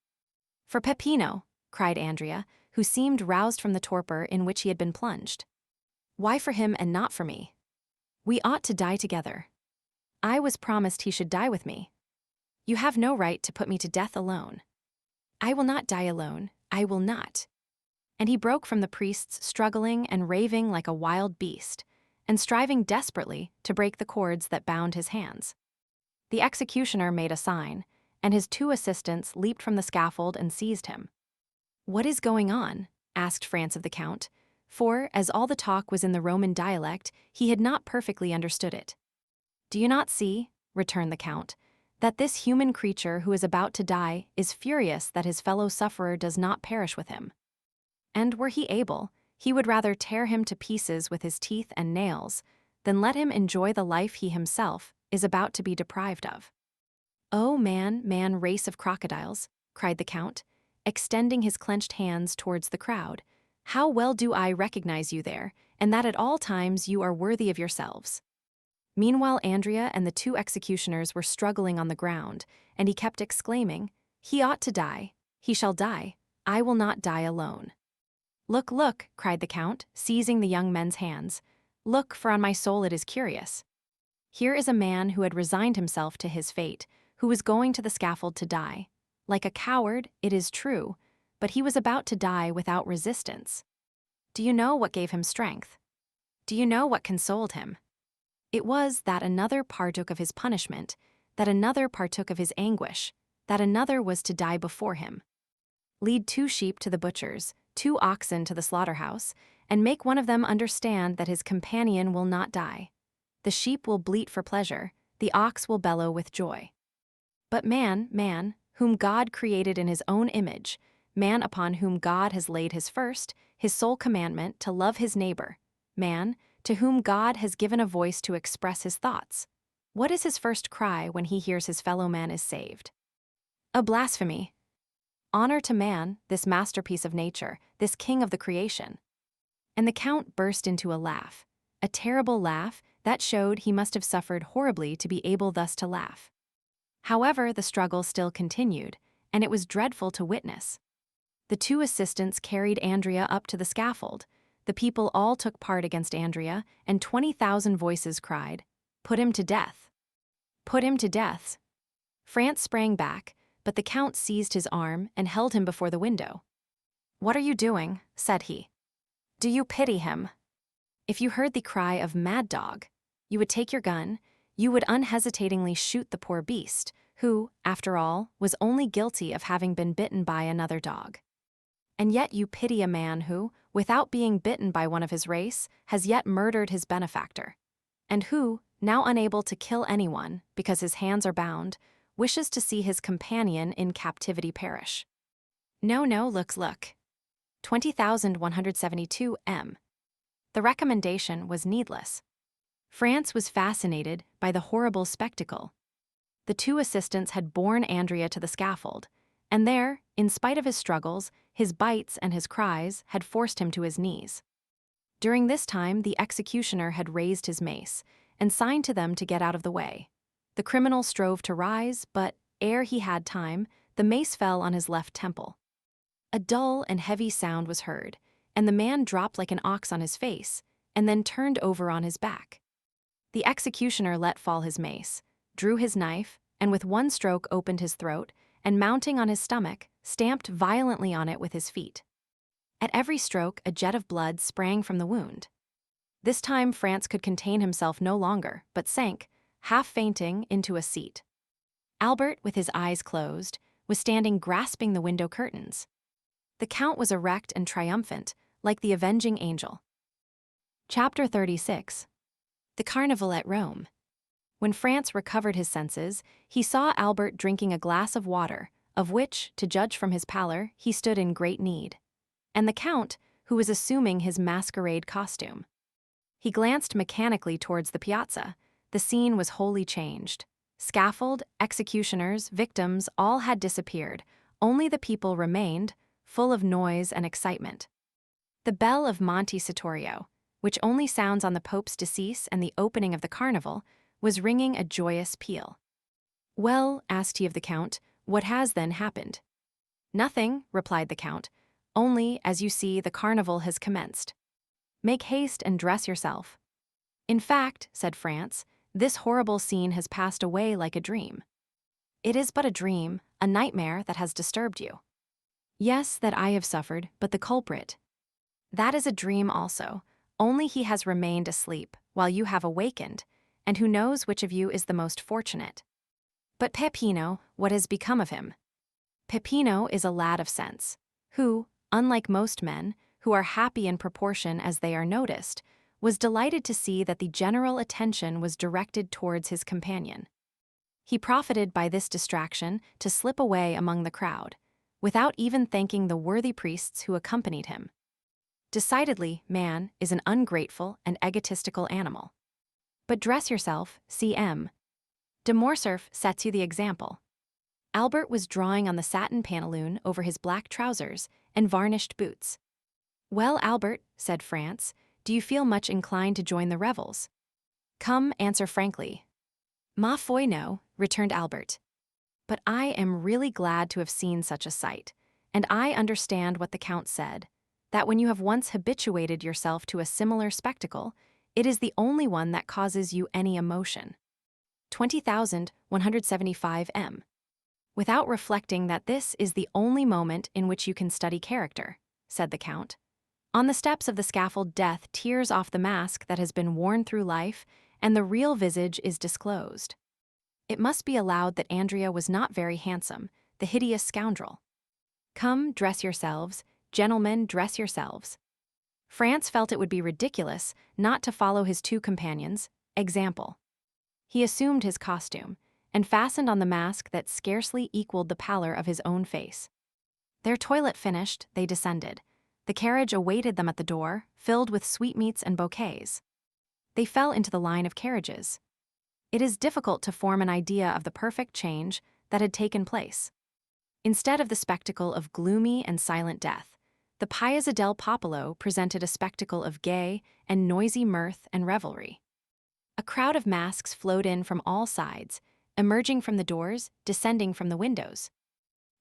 "For Peppino," cried Andrea, who seemed roused from the torpor in which he had been plunged. "Why for him and not for me? We ought to die together. I was promised he should die with me. You have no right to put me to death alone. I will not die alone, I will not." And he broke from the priests, struggling and raving like a wild beast, and striving desperately to break the cords that bound his hands. The executioner made a sign, and his 2 assistants leaped from the scaffold and seized him. "What is going on?" asked France of the Count, for, as all the talk was in the Roman dialect, he had not perfectly understood it. "Do you not see," returned the Count, "that this human creature who is about to die is furious that his fellow sufferer does not perish with him? And were he able, he would rather tear him to pieces with his teeth and nails than let him enjoy the life he himself is about to be deprived of." "O man, race of crocodiles," cried the Count, extending his clenched hands towards the crowd, "how well do I recognize you there, and that at all times you are worthy of yourselves." Meanwhile Andrea and the 2 executioners were struggling on the ground, and he kept exclaiming, "He ought to die, he shall die, I will not die alone." "Look, look," cried the Count, seizing the young men's hands. "Look, for on my soul it is curious. Here is a man who had resigned himself to his fate, who was going to the scaffold to die. Like a coward, it is true, but he was about to die without resistance. Do you know what gave him strength? Do you know what consoled him? It was that another partook of his punishment, that another partook of his anguish, that another was to die before him. Lead 2 sheep to the butcher's, 2 oxen to the slaughterhouse, and make one of them understand that his companion will not die. The sheep will bleat for pleasure, the ox will bellow with joy. But man, whom God created in his own image, man upon whom God has laid his first, his sole commandment to love his neighbor, man, to whom God has given a voice to express his thoughts. What is his first cry when he hears his fellow man is saved? A blasphemy. Honor to man, this masterpiece of nature, this king of the creation." And the Count burst into a laugh, a terrible laugh that showed he must have suffered horribly to be able thus to laugh. However, the struggle still continued, and it was dreadful to witness. The 2 assistants carried Andrea up to the scaffold. The people all took part against Andrea, and 20,000 voices cried, "Put him to death! Put him to death!" France sprang back, but the Count seized his arm and held him before the window. "What are you doing?" said he. "Do you pity him? If you heard the cry of mad dog, you would take your gun, you would unhesitatingly shoot the poor beast, who, after all, was only guilty of having been bitten by another dog. And yet you pity a man who, without being bitten by one of his race, has yet murdered his benefactor, and who, now unable to kill anyone because his hands are bound, wishes to see his companion in captivity perish. No, look. 20,172 M. The recommendation was needless. France was fascinated by the horrible spectacle. The 2 assistants had borne Andrea to the scaffold, and there, in spite of his struggles, his bites and his cries had forced him to his knees. During this time, the executioner had raised his mace and signed to them to get out of the way. The criminal strove to rise, but, ere he had time, the mace fell on his left temple. A dull and heavy sound was heard, and the man dropped like an ox on his face, and then turned over on his back. The executioner let fall his mace, drew his knife, and with one stroke opened his throat, and mounting on his stomach, stamped violently on it with his feet. At every stroke, a jet of blood sprang from the wound. This time France could contain himself no longer, but sank, half fainting, into a seat. Albert, with his eyes closed, was standing grasping the window curtains. The Count was erect and triumphant, like the avenging angel. Chapter 36. The Carnival at Rome. When France recovered his senses, he saw Albert drinking a glass of water, of which, to judge from his pallor, he stood in great need, and the Count, who was assuming his masquerade costume. He glanced mechanically towards the piazza. The scene was wholly changed. Scaffold, executioners, victims, all had disappeared. Only the people remained, full of noise and excitement. The bell of Montecitorio, which only sounds on the Pope's decease and the opening of the carnival, was ringing a joyous peal. "Well," asked he of the Count, "what has then happened?" "Nothing," replied the Count, "only, as you see, the carnival has commenced. Make haste and dress yourself." "In fact," said France, "this horrible scene has passed away like a dream." "It is but a dream, a nightmare that has disturbed you." "Yes, that I have suffered, but the culprit—" "That is a dream also, only he has remained asleep, while you have awakened, and who knows which of you is the most fortunate. But Peppino, what has become of him?" "Peppino is a lad of sense, who, unlike most men, who are happy in proportion as they are noticed, was delighted to see that the general attention was directed towards his companion. He profited by this distraction to slip away among the crowd, without even thanking the worthy priests who accompanied him. Decidedly, man is an ungrateful and egotistical animal. But dress yourself, C.M. De Morcerf sets you the example." Albert was drawing on the satin pantaloon over his black trousers and varnished boots. "Well, Albert," said France, "do you feel much inclined to join the revels? Come, answer frankly." "Ma foi, no," returned Albert. "But I am really glad to have seen such a sight, and I understand what the Count said, that when you have once habituated yourself to a similar spectacle, it is the only one that causes you any emotion." 20,175 m. "Without reflecting that this is the only moment in which you can study character," said the Count. "On the steps of the scaffold death tears off the mask that has been worn through life, and the real visage is disclosed. It must be allowed that Andrea was not very handsome, the hideous scoundrel. Come, dress yourselves, gentlemen, dress yourselves." France felt it would be ridiculous not to follow his two companions' example. He assumed his costume, and fastened on the mask that scarcely equaled the pallor of his own face. Their toilet finished, they descended. The carriage awaited them at the door, filled with sweetmeats and bouquets. They fell into the line of carriages. It is difficult to form an idea of the perfect change that had taken place. Instead of the spectacle of gloomy and silent death, the Piazza del Popolo presented a spectacle of gay and noisy mirth and revelry. A crowd of masks flowed in from all sides, emerging from the doors, descending from the windows.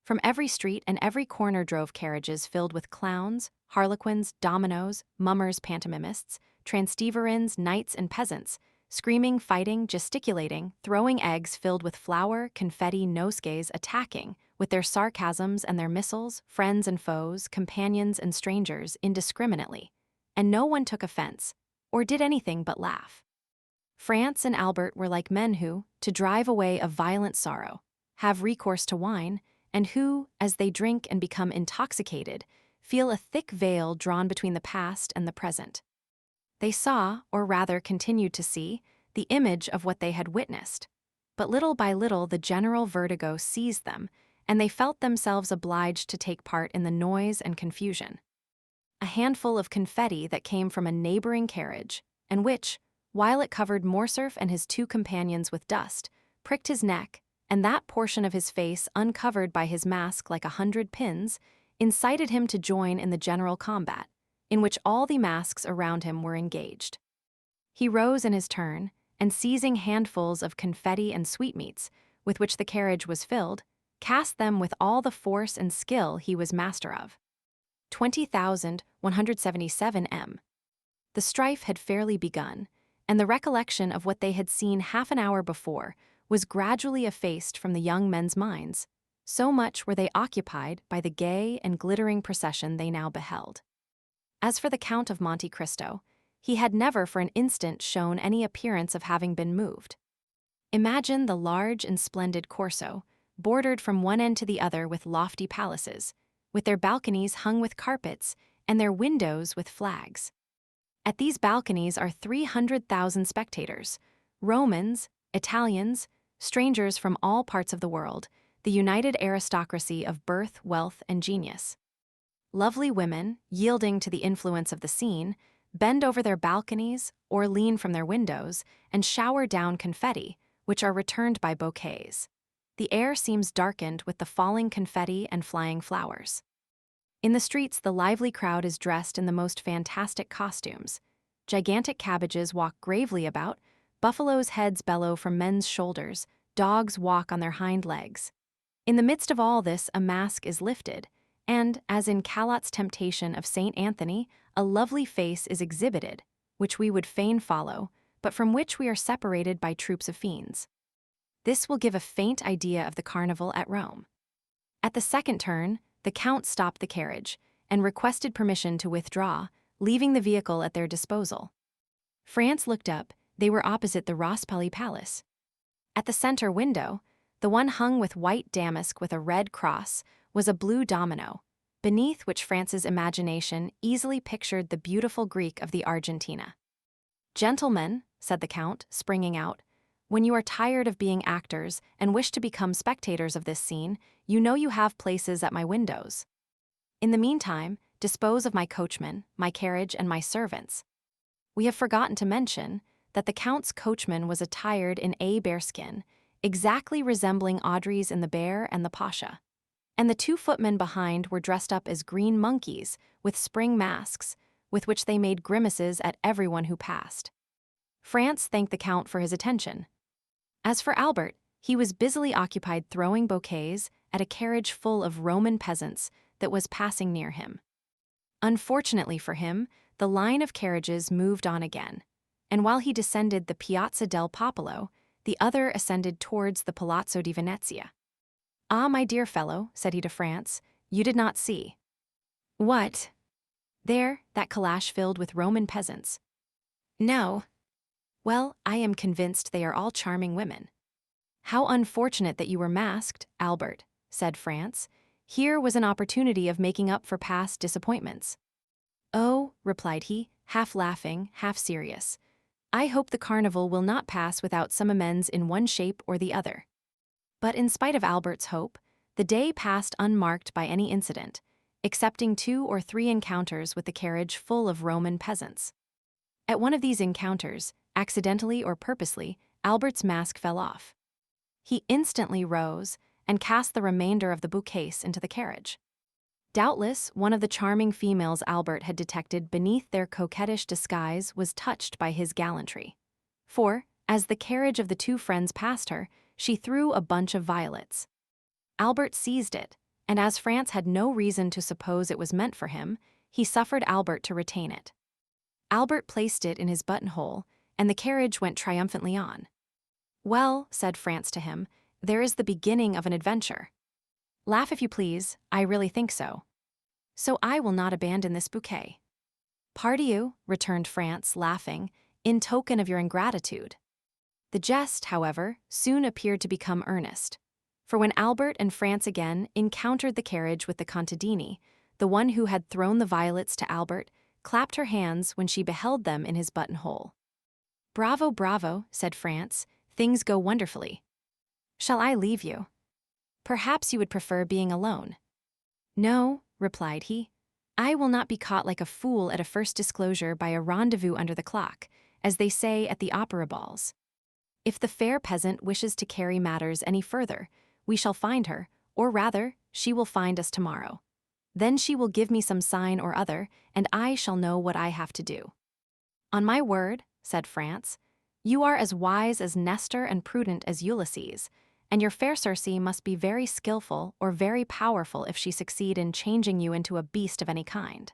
From every street and every corner drove carriages filled with clowns, harlequins, dominoes, mummers, pantomimists, transteverins, knights, and peasants, screaming, fighting, gesticulating, throwing eggs filled with flour, confetti, nosegays, attacking, with their sarcasms and their missiles, friends and foes, companions and strangers, indiscriminately, and no one took offense, or did anything but laugh. France and Albert were like men who, to drive away a violent sorrow, have recourse to wine, and who, as they drink and become intoxicated, feel a thick veil drawn between the past and the present. They saw, or rather continued to see, the image of what they had witnessed, but little by little the general vertigo seized them, and they felt themselves obliged to take part in the noise and confusion. A handful of confetti that came from a neighboring carriage, and which, while it covered Morcerf and his two companions with dust, pricked his neck, and that portion of his face uncovered by his mask like 100 pins, incited him to join in the general combat, in which all the masks around him were engaged. He rose in his turn, and seizing handfuls of confetti and sweetmeats, with which the carriage was filled, cast them with all the force and skill he was master of. 20,177 m. The strife had fairly begun, and the recollection of what they had seen half an hour before was gradually effaced from the young men's minds, so much were they occupied by the gay and glittering procession they now beheld. As for the Count of Monte Cristo, he had never for an instant shown any appearance of having been moved. Imagine the large and splendid Corso, bordered from one end to the other with lofty palaces, with their balconies hung with carpets and their windows with flags. At these balconies are 300,000 spectators, Romans, Italians, strangers from all parts of the world, the united aristocracy of birth, wealth, and genius. Lovely women, yielding to the influence of the scene, bend over their balconies or lean from their windows and shower down confetti, which are returned by bouquets. The air seems darkened with the falling confetti and flying flowers. In the streets, the lively crowd is dressed in the most fantastic costumes. Gigantic cabbages walk gravely about, buffaloes' heads bellow from men's shoulders, dogs walk on their hind legs. In the midst of all this, a mask is lifted, and, as in Callot's temptation of Saint Anthony, a lovely face is exhibited, which we would fain follow, but from which we are separated by troops of fiends. This will give a faint idea of the carnival at Rome. At the second turn, the Count stopped the carriage and requested permission to withdraw, leaving the vehicle at their disposal. France looked up. They were opposite the Rospelli Palace. At the center window, the one hung with white damask with a red cross, was a blue domino, beneath which France's imagination easily pictured the beautiful Greek of the Argentina. "Gentlemen," said the Count, springing out, "when you are tired of being actors and wish to become spectators of this scene, you know you have places at my windows. In the meantime, dispose of my coachman, my carriage, and my servants." We have forgotten to mention that the Count's coachman was attired in a bearskin, exactly resembling Audrey's in The Bear and the Pasha. And the two footmen behind were dressed up as green monkeys with spring masks, with which they made grimaces at everyone who passed. France thanked the Count for his attention. As for Albert, he was busily occupied throwing bouquets at a carriage full of Roman peasants that was passing near him. Unfortunately for him, the line of carriages moved on again, and while he descended the Piazza del Popolo, the other ascended towards the Palazzo di Venezia. "Ah, my dear fellow," said he to France, "you did not see." "What?" "There, that calash filled with Roman peasants." "No." "Well, I am convinced they are all charming women." "How unfortunate that you were masked, Albert," said France. "Here was an opportunity of making up for past disappointments." "Oh," replied he, half laughing, half serious, "I hope the carnival will not pass without some amends in one shape or the other." But in spite of Albert's hope, the day passed unmarked by any incident, excepting 2 or 3 encounters with the carriage full of Roman peasants. At one of these encounters, accidentally or purposely, Albert's mask fell off. He instantly rose and cast the remainder of the bouquets into the carriage. Doubtless, one of the charming females Albert had detected beneath their coquettish disguise was touched by his gallantry. For, as the carriage of the two friends passed her, she threw a bunch of violets. Albert seized it, and as France had no reason to suppose it was meant for him, he suffered Albert to retain it. Albert placed it in his buttonhole, and the carriage went triumphantly on. "Well," said France to him, "there is the beginning of an adventure." "Laugh if you please, I really think so." "So I will not abandon this bouquet." "Pardieu," returned France, laughing, "in token of your ingratitude." The jest, however, soon appeared to become earnest. For when Albert and France again encountered the carriage with the contadini, the one who had thrown the violets to Albert clapped her hands when she beheld them in his buttonhole. "Bravo, bravo," said France, "things go wonderfully. Shall I leave you? Perhaps you would prefer being alone." "No," replied he, "I will not be caught like a fool at a first disclosure by a rendezvous under the clock, as they say at the opera balls. If the fair peasant wishes to carry matters any further, we shall find her, or rather, she will find us tomorrow. Then she will give me some sign or other, and I shall know what I have to do." "On my word," said France, "you are as wise as Nestor and prudent as Ulysses, and your fair Circe must be very skillful or very powerful if she succeed in changing you into a beast of any kind."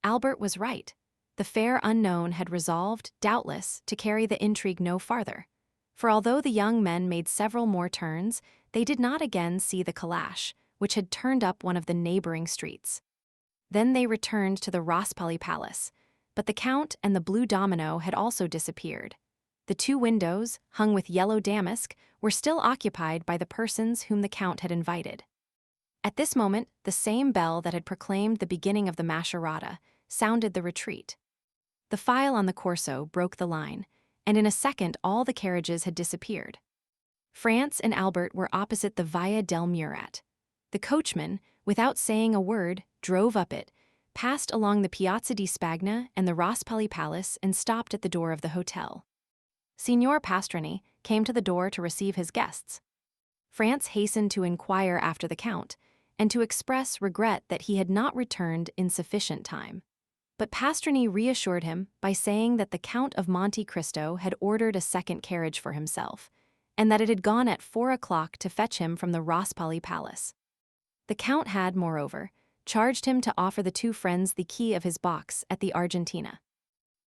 Albert was right. The fair unknown had resolved, doubtless, to carry the intrigue no farther. For although the young men made several more turns, they did not again see the calash, which had turned up one of the neighboring streets. Then they returned to the Rospelli Palace, but the Count and the blue domino had also disappeared. The 2 windows, hung with yellow damask, were still occupied by the persons whom the Count had invited. At this moment, the same bell that had proclaimed the beginning of the mascherata sounded the retreat. The file on the Corso broke the line, and in a second all the carriages had disappeared. France and Albert were opposite the Via del Muret. The coachman, without saying a word, drove up it, passed along the Piazza di Spagna and the Rospelli Palace, and stopped at the door of the hotel. Signor Pastrini came to the door to receive his guests. France hastened to inquire after the Count, and to express regret that he had not returned in sufficient time. But Pastrini reassured him by saying that the Count of Monte Cristo had ordered a second carriage for himself, and that it had gone at 4 o'clock to fetch him from the Rospoli Palace. The Count had, moreover, charged him to offer the two friends the key of his box at the Argentina.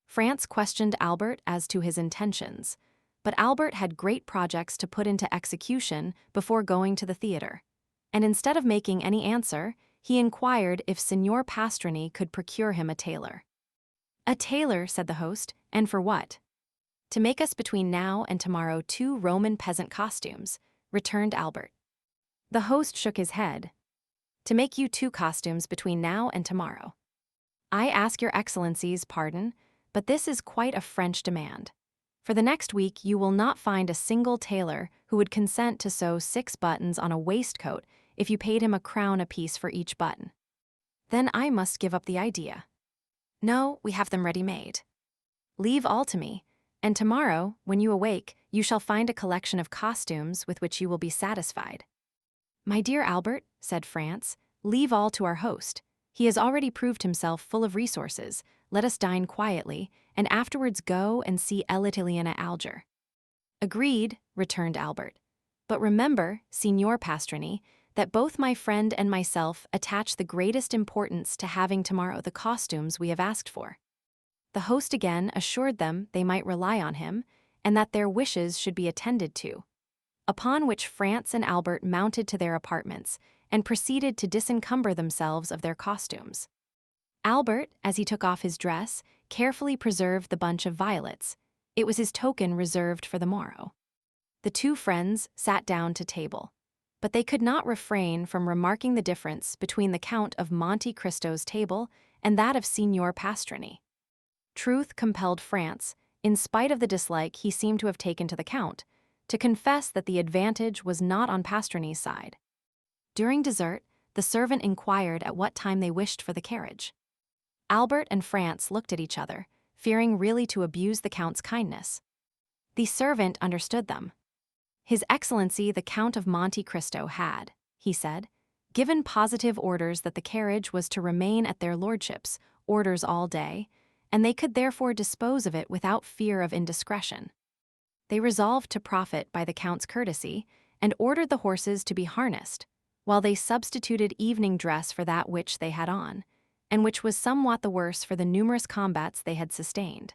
France questioned Albert as to his intentions, but Albert had great projects to put into execution before going to the theater, and instead of making any answer, he inquired if Signor Pastrini could procure him a tailor. "A tailor," said the host, "and for what?" "To make us between now and tomorrow 2 Roman peasant costumes," returned Albert. The host shook his head. "To make you 2 costumes between now and tomorrow. I ask your excellency's pardon, but this is quite a French demand. For the next week you will not find a single tailor who would consent to sew 6 buttons on a waistcoat if you paid him a crown apiece for each button. Then I must give up the idea. No, we have them ready-made. Leave all to me, and tomorrow, when you awake, you shall find a collection of costumes with which you will be satisfied." "My dear Albert," said France, "leave all to our host. He has already proved himself full of resources. Let us dine quietly, and afterwards go and see l'Italienne at Alger." "Agreed," returned Albert. "But remember, Signor Pastrini, that both my friend and myself attach the greatest importance to having tomorrow the costumes we have asked for." The host again assured them they might rely on him, and that their wishes should be attended to, upon which France and Albert mounted to their apartments and proceeded to disencumber themselves of their costumes. Albert, as he took off his dress, carefully preserved the bunch of violets. It was his token reserved for the morrow. The two friends sat down to table, but they could not refrain from remarking the difference between the Count of Monte Cristo's table and that of Signor Pastrini. Truth compelled France, in spite of the dislike he seemed to have taken to the Count, to confess that the advantage was not on Pastrini's side. During dessert, the servant inquired at what time they wished for the carriage. Albert and France looked at each other, fearing really to abuse the Count's kindness. The servant understood them. "His Excellency the Count of Monte Cristo had," he said, "given positive orders that the carriage was to remain at their lordships' orders all day, and they could therefore dispose of it without fear of indiscretion. They resolved to profit by the Count's courtesy, and ordered the horses to be harnessed, while they substituted evening dress for that which they had on, and which was somewhat the worse for the numerous combats they had sustained."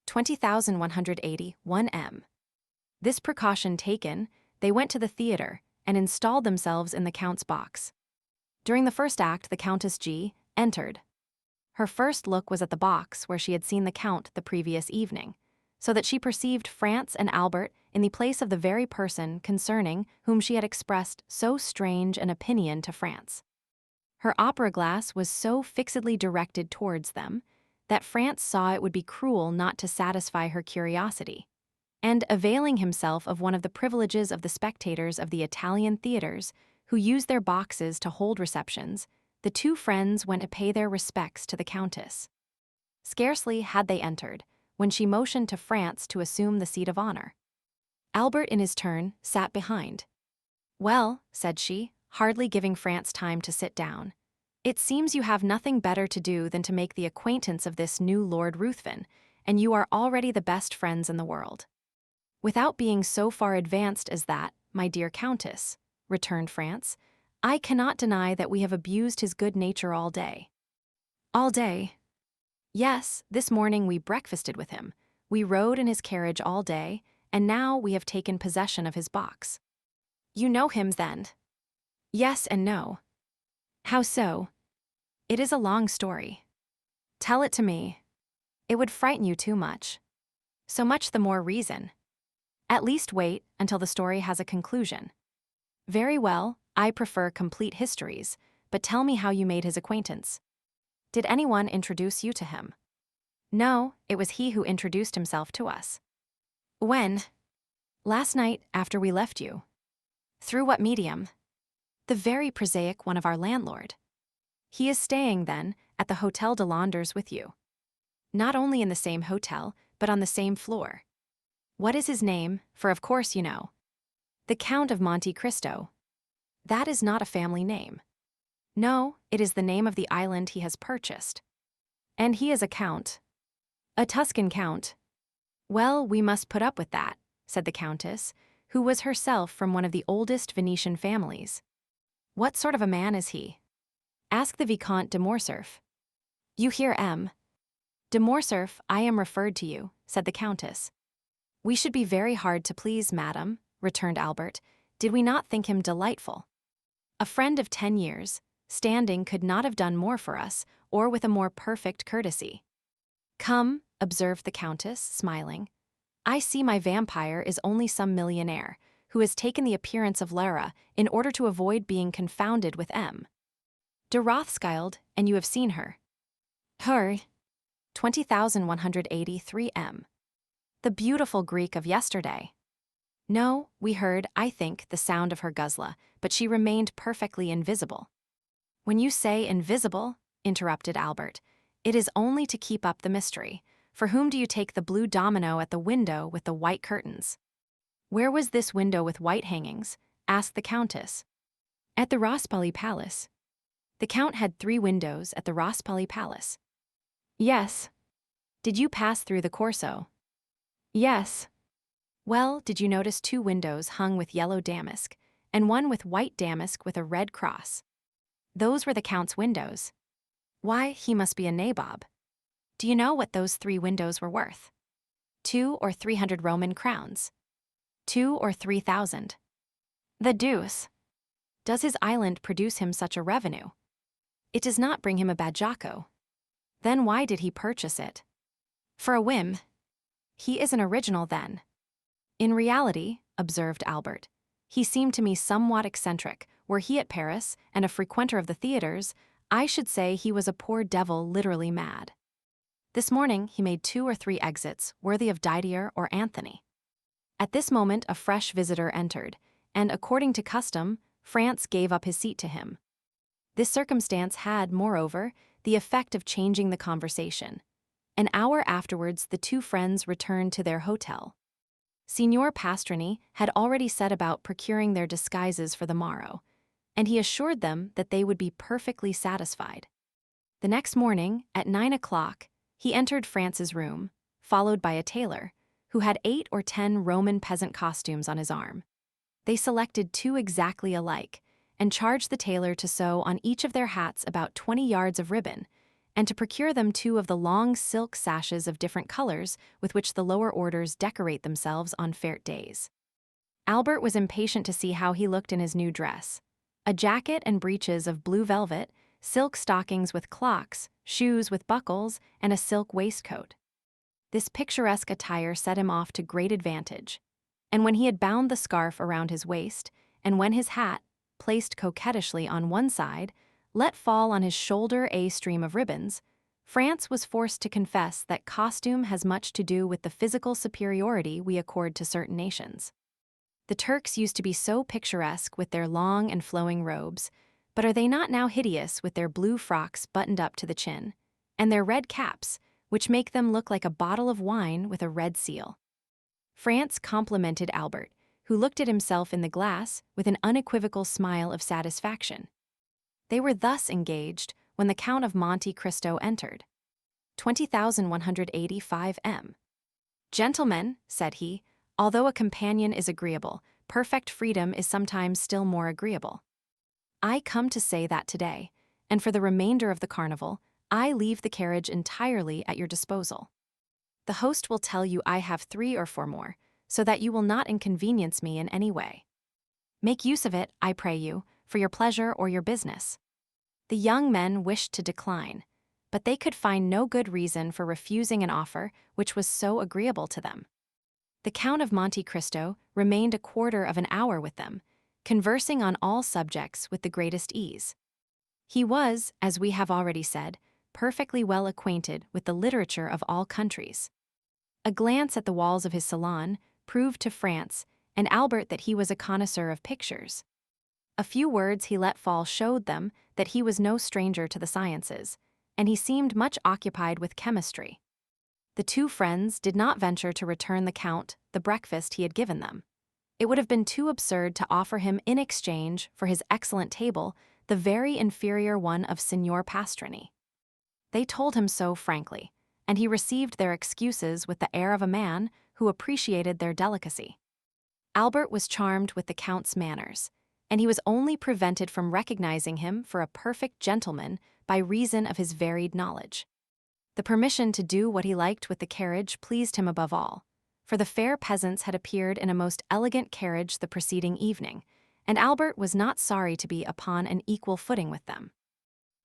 20,180 m. This precaution taken, they went to the theater and installed themselves in the Count's box. During the first act, the Countess G. entered. Her first look was at the box where she had seen the Count the previous evening, so that she perceived France and Albert in the place of the very person concerning whom she had expressed so strange an opinion to France. Her opera-glass was so fixedly directed towards them that France saw it would be cruel not to satisfy her curiosity, and availing himself of one of the privileges of the spectators of the Italian theaters who use their boxes to hold receptions, the two friends went to pay their respects to the Countess. Scarcely had they entered, when she motioned to France to assume the seat of honor. Albert, in his turn, sat behind. "Well," said she, hardly giving France time to sit down, "it seems you have nothing better to do than to make the acquaintance of this new Lord Ruthven, and you are already the best friends in the world." "Without being so far advanced as that, my dear Countess," returned France, "I cannot deny that we have abused his good nature all day." "All day?" "Yes, this morning we breakfasted with him, we rode in his carriage all day, and now we have taken possession of his box." "You know him, then?" "Yes and no." "How so?" "It is a long story." "Tell it to me." "It would frighten you too much." "So much the more reason." "At least wait until the story has a conclusion." "Very well, I prefer complete histories, but tell me how you made his acquaintance." "Did anyone introduce you to him?" "No, it was he who introduced himself to us." "When?" "Last night, after we left you." "Through what medium?" "The very prosaic one of our landlord." "He is staying, then, at the Hotel de Londres with you?" "Not only in the same hotel, but on the same floor." "What is his name? For of course you know." "The Count of Monte Cristo." "That is not a family name." No, it is the name of the island he has purchased. And he is a count. A Tuscan count. Well, we must put up with that, said the countess, who was herself from one of the oldest Venetian families. What sort of a man is he? Ask the Vicomte de Morcerf. You hear M. De Morcerf, I am referred to you, said the countess. We should be very hard to please, madam, returned Albert. Did we not think him delightful? A friend of 10 years, standing could not have done more for us, or with a more perfect courtesy. Come, observed the countess, smiling. I see my vampire is only some millionaire, who has taken the appearance of Lara in order to avoid being confounded with M. De Rothschild, and you have seen her. Her. 20,183 M. The beautiful Greek of yesterday. No, we heard, I think, the sound of her guzla, but she remained perfectly invisible. When you say invisible, interrupted Albert, it is only to keep up the mystery. For whom do you take the blue domino at the window with the white curtains? Where was this window with white hangings? Asked the countess. At the Rospoli Palace. The count had 3 windows at the Rospoli Palace. Yes. Did you pass through the Corso? Yes. Well, did you notice 2 windows hung with yellow damask, and one with white damask with a red cross? Those were the count's windows. Why, he must be a nabob. Do you know what those 3 windows were worth? 2 or 300 Roman crowns. 2 or 3,000. The deuce. Does his island produce him such a revenue? It does not bring him a bajocco. Then why did he purchase it? For a whim. He is an original then. In reality, observed Albert, he seemed to me somewhat eccentric. Were he at Paris and a frequenter of the theaters, I should say he was a poor devil literally mad. This morning he made 2 or 3 exits worthy of Didier or Anthony. At this moment a fresh visitor entered, and according to custom, France gave up his seat to him. This circumstance had, moreover, the effect of changing the conversation. An hour afterwards the 2 friends returned to their hotel. Signor Pastrini had already set about procuring their disguises for the morrow, and he assured them that they would be perfectly satisfied. The next morning, at 9 o'clock, he entered France's room, followed by a tailor, who had 8 or 10 Roman peasant costumes on his arm. They selected 2 exactly alike, and charged the tailor to sew on each of their hats about 20 yards of ribbon, and to procure them 2 of the long silk sashes of different colors with which the lower orders decorate themselves on fête days. Albert was impatient to see how he looked in his new dress. A jacket and breeches of blue velvet, silk stockings with clocks, shoes with buckles, and a silk waistcoat. This picturesque attire set him off to great advantage, and when he had bound the scarf around his waist, and when his hat, placed coquettishly on one side, let fall on his shoulder a stream of ribbons, France was forced to confess that costume has much to do with the physical superiority we accord to certain nations. The Turks used to be so picturesque with their long and flowing robes, but are they not now hideous with their blue frocks buttoned up to the chin, and their red caps, which make them look like a bottle of wine with a red seal? France complimented Albert, who looked at himself in the glass with an unequivocal smile of satisfaction. They were thus engaged when the Count of Monte Cristo entered. 20,185 M. Gentlemen, said he, although a companion is agreeable, perfect freedom is sometimes still more agreeable. I come to say that today, and for the remainder of the carnival, I leave the carriage entirely at your disposal. The host will tell you I have 3 or 4 more, so that you will not inconvenience me in any way. Make use of it, I pray you, for your pleasure or your business. The young men wished to decline, but they could find no good reason for refusing an offer which was so agreeable to them. The Count of Monte Cristo remained a quarter of an hour with them, conversing on all subjects with the greatest ease. He was, as we have already said, perfectly well acquainted with the literature of all countries. A glance at the walls of his salon proved to France and Albert that he was a connoisseur of pictures. A few words he let fall showed them that he was no stranger to the sciences, and he seemed much occupied with chemistry. The 2 friends did not venture to return the Count the breakfast he had given them. It would have been too absurd to offer him in exchange for his excellent table the very inferior one of Signor Pastrini. They told him so frankly, and he received their excuses with the air of a man who appreciated their delicacy. Albert was charmed with the Count's manners, and he was only prevented from recognizing him for a perfect gentleman by reason of his varied knowledge. The permission to do what he liked with the carriage pleased him above all, for the fair peasants had appeared in a most elegant carriage the preceding evening, and Albert was not sorry to be upon an equal footing with them.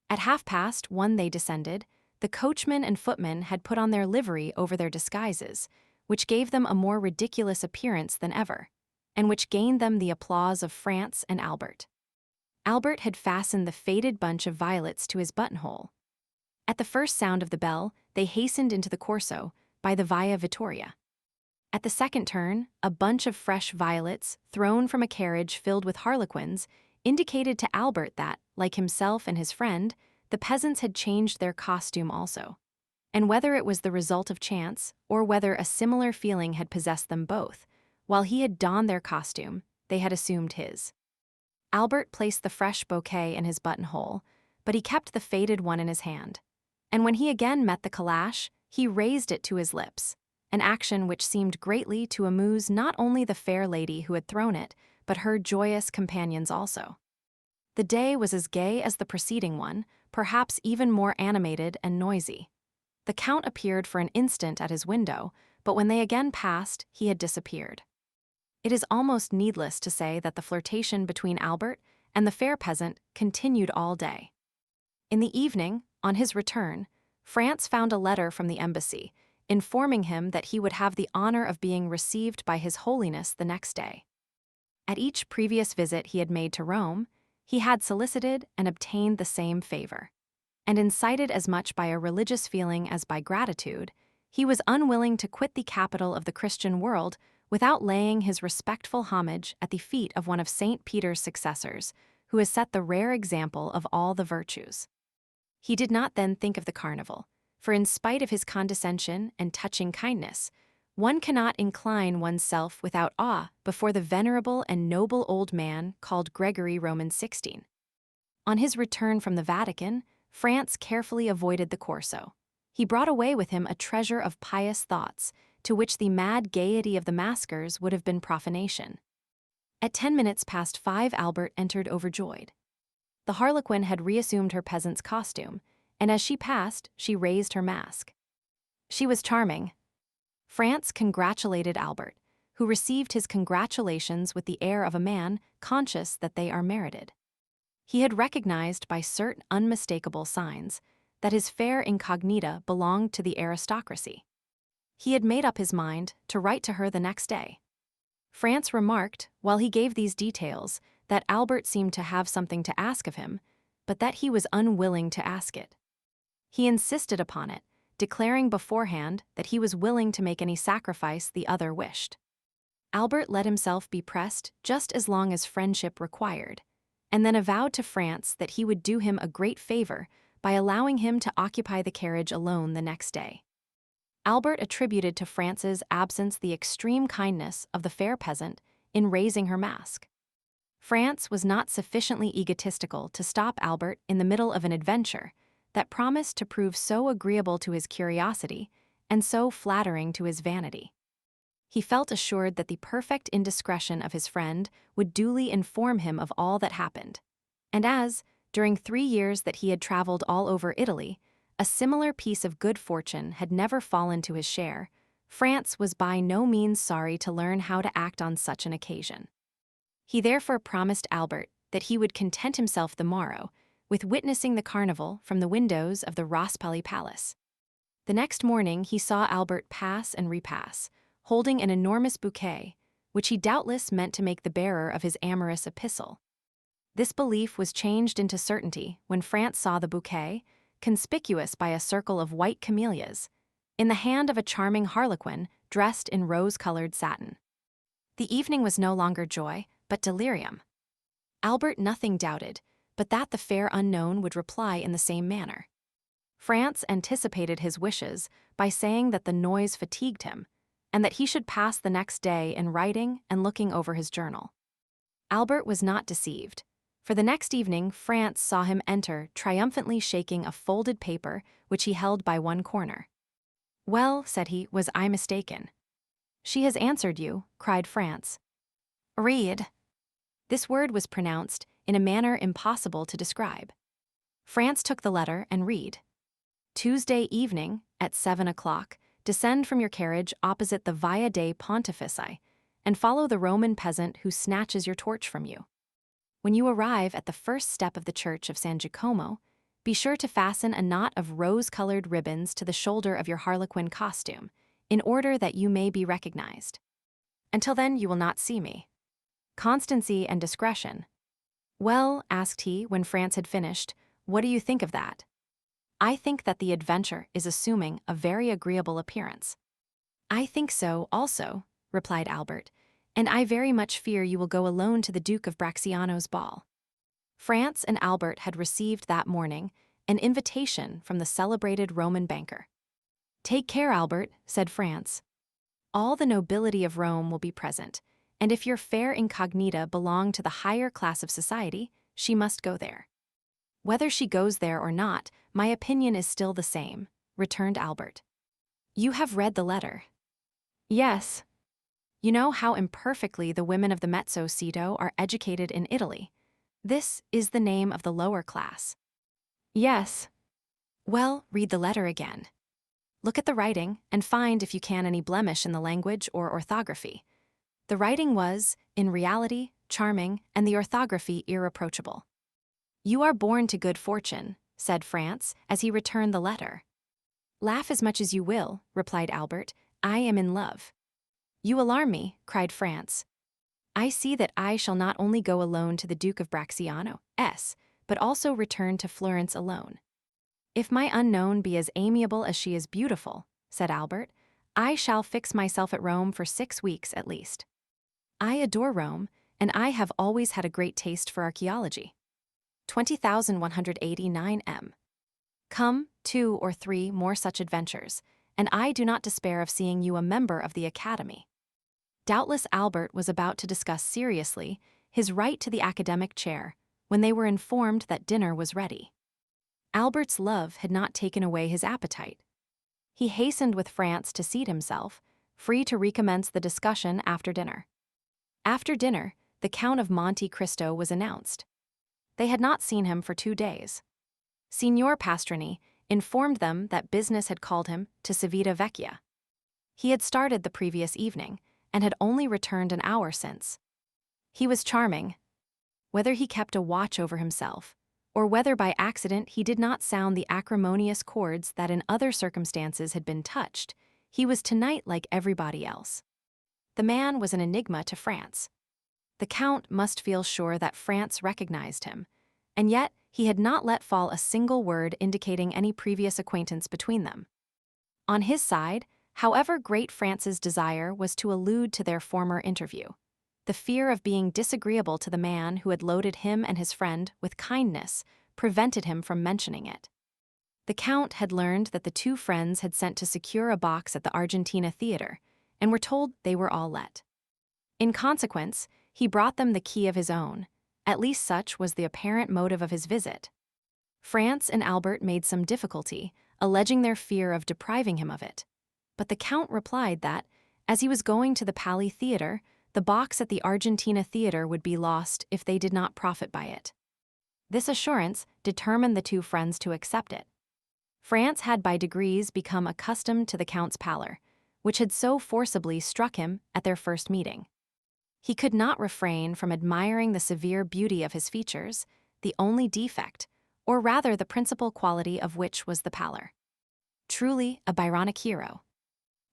At 1:30 they descended. The coachman and footman had put on their livery over their disguises, which gave them a more ridiculous appearance than ever, and which gained them the applause of France and Albert. Albert had fastened the faded bunch of violets to his buttonhole. At the first sound of the bell, they hastened into the Corso, by the Via Vittoria. At the second turn, a bunch of fresh violets, thrown from a carriage filled with harlequins, indicated to Albert that, like himself and his friend, the peasants had changed their costume also. And whether it was the result of chance, or whether a similar feeling had possessed them both, while he had donned their costume, they had assumed his. Albert placed the fresh bouquet in his buttonhole, but he kept the faded one in his hand. And when he again met the calash, he raised it to his lips, an action which seemed greatly to amuse not only the fair lady who had thrown it, but her joyous companions also. The day was as gay as the preceding one, perhaps even more animated and noisy. The Count appeared for an instant at his window, but when they again passed, he had disappeared. It is almost needless to say that the flirtation between Albert and the fair peasant continued all day. In the evening, on his return, France found a letter from the embassy, informing him that he would have the honor of being received by His Holiness the next day. At each previous visit he had made to Rome, he had solicited and obtained the same favor, and incited as much by a religious feeling as by gratitude, he was unwilling to quit the capital of the Christian world without laying his respectful homage at the feet of one of St. Peter's successors, who has set the rare example of all the virtues. He did not then think of the carnival, for in spite of his condescension and touching kindness, one cannot incline oneself without awe before the venerable and noble old man called Gregory Roman XVI. On his return from the Vatican, France carefully avoided the Corso. He brought away with him a treasure of pious thoughts, to which the mad gaiety of the maskers would have been profanation. At 5 Albert entered overjoyed. The harlequin had reassumed her peasant's costume, and as she passed, she raised her mask. She was charming. France congratulated Albert, who received his congratulations with the air of a man conscious that they are merited. He had recognized by certain unmistakable signs that his fair incognita belonged to the aristocracy. He had made up his mind to write to her the next day. France remarked, while he gave these details, that Albert seemed to have something to ask of him, but that he was unwilling to ask it. He insisted upon it, declaring beforehand that he was willing to make any sacrifice the other wished. Albert let himself be pressed just as long as friendship required, and then avowed to France that he would do him a great favor by allowing him to occupy the carriage alone the next day. Albert attributed to France's absence the extreme kindness of the fair peasant in raising her mask. France was not sufficiently egotistical to stop Albert in the middle of an adventure that promised to prove so agreeable to his curiosity and so flattering to his vanity. He felt assured that the perfect indiscretion of his friend would duly inform him of all that happened, and as, during 3 years that he had traveled all over Italy, a similar piece of good fortune had never fallen to his share, France was by no means sorry to learn how to act on such an occasion. He therefore promised Albert that he would content himself the morrow with witnessing the carnival from the windows of the Rospoli Palace. The next morning he saw Albert pass and repass, holding an enormous bouquet, which he doubtless meant to make the bearer of his amorous epistle. This belief was changed into certainty when France saw the bouquet, conspicuous by a circle of white camellias, in the hand of a charming harlequin dressed in rose-colored satin. The evening was no longer joy, but delirium. Albert nothing doubted, but that the fair unknown would reply in the same manner. France anticipated his wishes by saying that the noise fatigued him, and that he should pass the next day in writing and looking over his journal. Albert was not deceived, For the next evening, France saw him enter, triumphantly shaking a folded paper which he held by one corner. "Well," said he, "was I mistaken?" "She has answered you," cried France. "Read." This word was pronounced in a manner impossible to describe. France took the letter and read. "Tuesday evening, at 7 o'clock, descend from your carriage opposite the Via dei Pontefici, and follow the Roman peasant who snatches your torch from you. When you arrive at the first step of the church of San Giacomo, be sure to fasten a knot of rose-colored ribbons to the shoulder of your harlequin costume, in order that you may be recognized. Until then you will not see me. Constancy and discretion." "Well," asked he, when France had finished, "what do you think of that?" "I think that the adventure is assuming a very agreeable appearance." "I think so, also," replied Albert, "and I very much fear you will go alone to the Duke of Bracciano's ball." France and Albert had received that morning an invitation from the celebrated Roman banker. "Take care, Albert," said France. "All the nobility of Rome will be present, and if your fair incognita belong to the higher class of society, she must go there." "Whether she goes there or not, my opinion is still the same," returned Albert. "You have read the letter?" "Yes." "You know how imperfectly the women of the mezzo cito are educated in Italy. This is the name of the lower class." "Yes." "Well, read the letter again. Look at the writing and find if you can any blemish in the language or orthography. The writing was, in reality, charming, and the orthography irreproachable." "You are born to good fortune," said France, as he returned the letter. "Laugh as much as you will," replied Albert, "I am in love." "You alarm me," cried France. "I see that I shall not only go alone to the Duke of Bracciano's, but also return to Florence alone." "If my unknown be as amiable as she is beautiful," said Albert, "I shall fix myself at Rome for 6 weeks at least. I adore Rome, and I have always had a great taste for archaeology." 20,189 m. Come, 2 or 3 more such adventures, and I do not despair of seeing you a member of the Academy. Doubtless Albert was about to discuss seriously his right to the academic chair when they were informed that dinner was ready. Albert's love had not taken away his appetite. He hastened with France to seat himself, free to recommence the discussion after dinner. After dinner, the Count of Monte Cristo was announced. They had not seen him for 2 days. Signor Pastrini informed them that business had called him to Civita Vecchia. He had started the previous evening, and had only returned an hour since. He was charming. Whether he kept a watch over himself, or whether by accident he did not sound the acrimonious chords that in other circumstances had been touched, he was tonight like everybody else. The man was an enigma to France. The Count must feel sure that France recognized him, and yet he had not let fall a single word indicating any previous acquaintance between them. On his side, however great France's desire was to allude to their former interview, the fear of being disagreeable to the man who had loaded him and his friend with kindness prevented him from mentioning it. The Count had learned that the 2 friends had sent to secure a box at the Argentina Theatre, and were told they were all let. In consequence, he brought them the key of his own. At least such was the apparent motive of his visit. France and Albert made some difficulty, alleging their fear of depriving him of it. But the Count replied that, as he was going to the Pali Theatre, the box at the Argentina Theatre would be lost if they did not profit by it. This assurance determined the 2 friends to accept it. France had by degrees become accustomed to the Count's pallor, which had so forcibly struck him at their first meeting. He could not refrain from admiring the severe beauty of his features, the only defect, or rather the principal quality of which was the pallor. Truly a Byronic hero.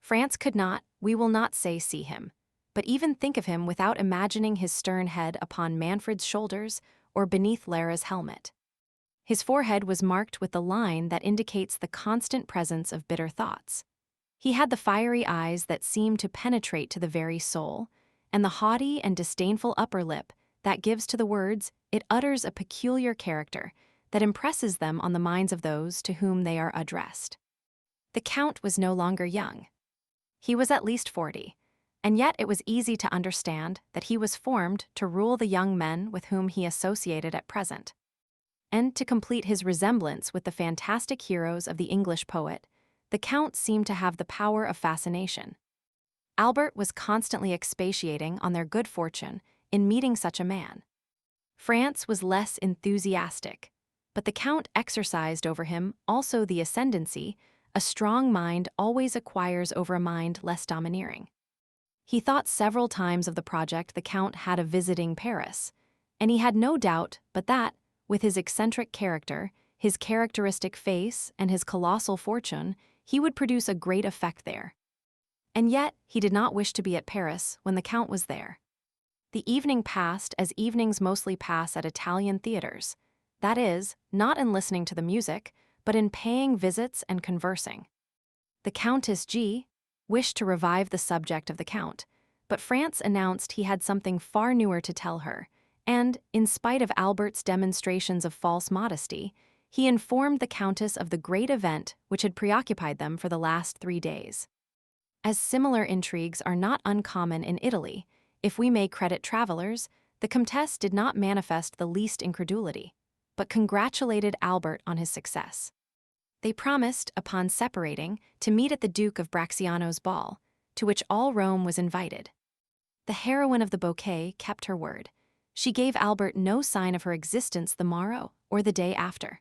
France could not, we will not say see him, but even think of him without imagining his stern head upon Manfred's shoulders or beneath Lara's helmet. His forehead was marked with the line that indicates the constant presence of bitter thoughts. He had the fiery eyes that seemed to penetrate to the very soul, and the haughty and disdainful upper lip that gives to the words it utters a peculiar character that impresses them on the minds of those to whom they are addressed. The Count was no longer young. He was at least 40, and yet it was easy to understand that he was formed to rule the young men with whom he associated at present. And to complete his resemblance with the fantastic heroes of the English poet, the Count seemed to have the power of fascination. Albert was constantly expatiating on their good fortune in meeting such a man. France was less enthusiastic, but the Count exercised over him also the ascendancy a strong mind always acquires over a mind less domineering. He thought several times of the project the Count had of visiting Paris, and he had no doubt but that, with his eccentric character, his characteristic face, and his colossal fortune, he would produce a great effect there. And yet he did not wish to be at Paris when the Count was there. The evening passed as evenings mostly pass at Italian theaters, that is, not in listening to the music, but in paying visits and conversing. The Countess G. wished to revive the subject of the Count, but France announced he had something far newer to tell her, and, in spite of Albert's demonstrations of false modesty, he informed the Countess of the great event which had preoccupied them for the last 3 days. As similar intrigues are not uncommon in Italy, if we may credit travelers, the Comtesse did not manifest the least incredulity, but congratulated Albert on his success. They promised, upon separating, to meet at the Duke of Bracciano's ball, to which all Rome was invited. The heroine of the bouquet kept her word. She gave Albert no sign of her existence the morrow or the day after.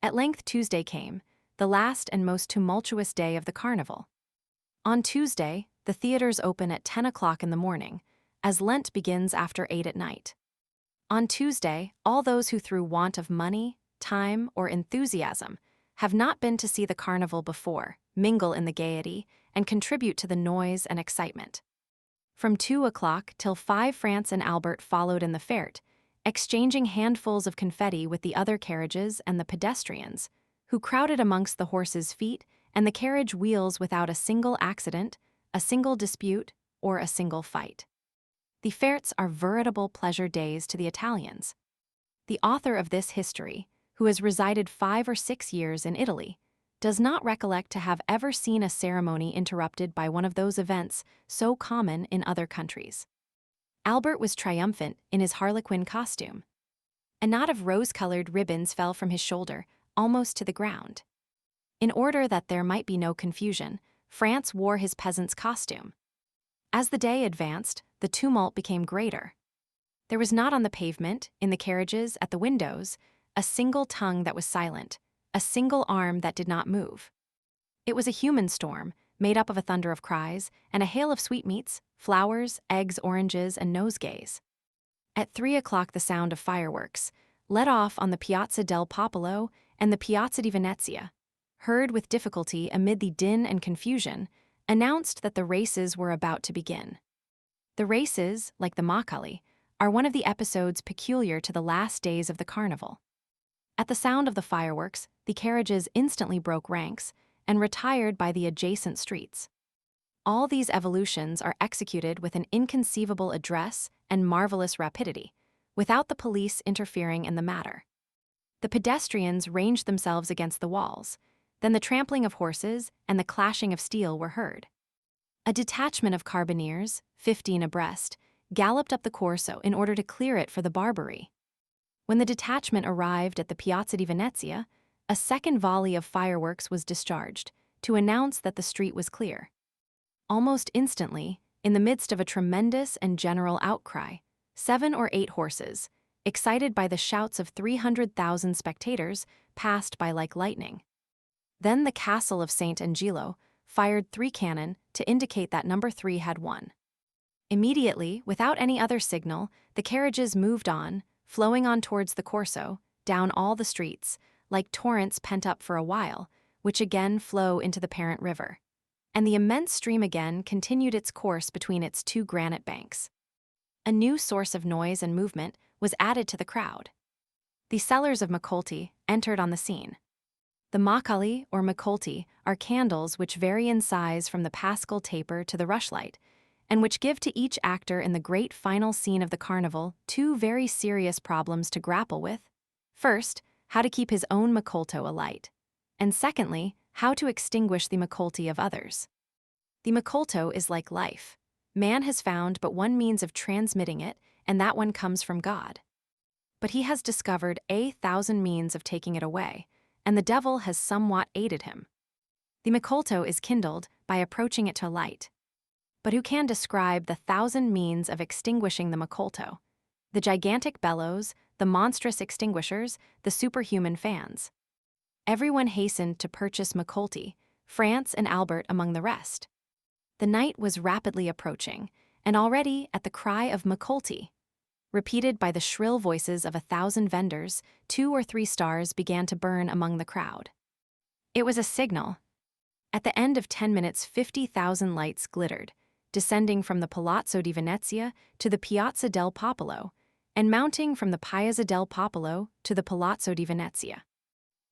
At length Tuesday came, the last and most tumultuous day of the carnival. On Tuesday, the theaters open at 10 o'clock in the morning, as Lent begins after 8 at night. On Tuesday, all those who through want of money, time, or enthusiasm have not been to see the carnival before, mingle in the gaiety, and contribute to the noise and excitement. From 2 o'clock till 5 France and Albert followed in the fête, exchanging handfuls of confetti with the other carriages and the pedestrians, who crowded amongst the horses' feet and the carriage wheels without a single accident, a single dispute, or a single fight. The fêtes are veritable pleasure days to the Italians. The author of this history, who has resided 5 or 6 years in Italy, does not recollect to have ever seen a ceremony interrupted by one of those events so common in other countries. Albert was triumphant in his harlequin costume. A knot of rose-colored ribbons fell from his shoulder, almost to the ground. In order that there might be no confusion, France wore his peasant's costume. As the day advanced, the tumult became greater. There was not on the pavement, in the carriages, at the windows, a single tongue that was silent, a single arm that did not move. It was a human storm, made up of a thunder of cries, and a hail of sweetmeats, flowers, eggs, oranges, and nosegays. At 3 o'clock the sound of fireworks, let off on the Piazza del Popolo and the Piazza di Venezia, heard with difficulty amid the din and confusion, announced that the races were about to begin. The races, like the Maquet, are one of the episodes peculiar to the last days of the carnival. At the sound of the fireworks, the carriages instantly broke ranks and retired by the adjacent streets. All these evolutions are executed with an inconceivable address and marvelous rapidity, without the police interfering in the matter. The pedestrians ranged themselves against the walls, then the trampling of horses and the clashing of steel were heard. A detachment of carbineers, 15 abreast, galloped up the Corso in order to clear it for the Barbary. When the detachment arrived at the Piazza di Venezia, a second volley of fireworks was discharged to announce that the street was clear. Almost instantly, in the midst of a tremendous and general outcry, 7 or 8 horses, excited by the shouts of 300,000 spectators, passed by like lightning. Then the castle of St. Angelo fired 3 cannon to indicate that number 3 had won. Immediately, without any other signal, the carriages moved on, flowing on towards the Corso, down all the streets, like torrents pent up for a while, which again flow into the parent river. And the immense stream again continued its course between its 2 granite banks. A new source of noise and movement was added to the crowd. The sellers of Macolti entered on the scene. The Macaulay or Macolti are candles which vary in size from the Paschal taper to the rushlight, and which give to each actor in the great final scene of the carnival 2 very serious problems to grapple with. First, how to keep his own Macolto alight, and secondly, how to extinguish the Macolti of others. The Macolto is like life. Man has found but one means of transmitting it, and that one comes from God. But he has discovered 1,000 means of taking it away, and the devil has somewhat aided him. The Micolto is kindled by approaching it to light. But who can describe the 1,000 means of extinguishing the Micolto? The gigantic bellows, the monstrous extinguishers, the superhuman fans. Everyone hastened to purchase Micolti, France and Albert among the rest. The night was rapidly approaching, and already at the cry of Micolti, repeated by the shrill voices of 1,000 vendors, 2 or 3 stars began to burn among the crowd. It was a signal. At the end of 10 minutes, 50,000 lights glittered, descending from the Palazzo di Venezia to the Piazza del Popolo, and mounting from the Piazza del Popolo to the Palazzo di Venezia.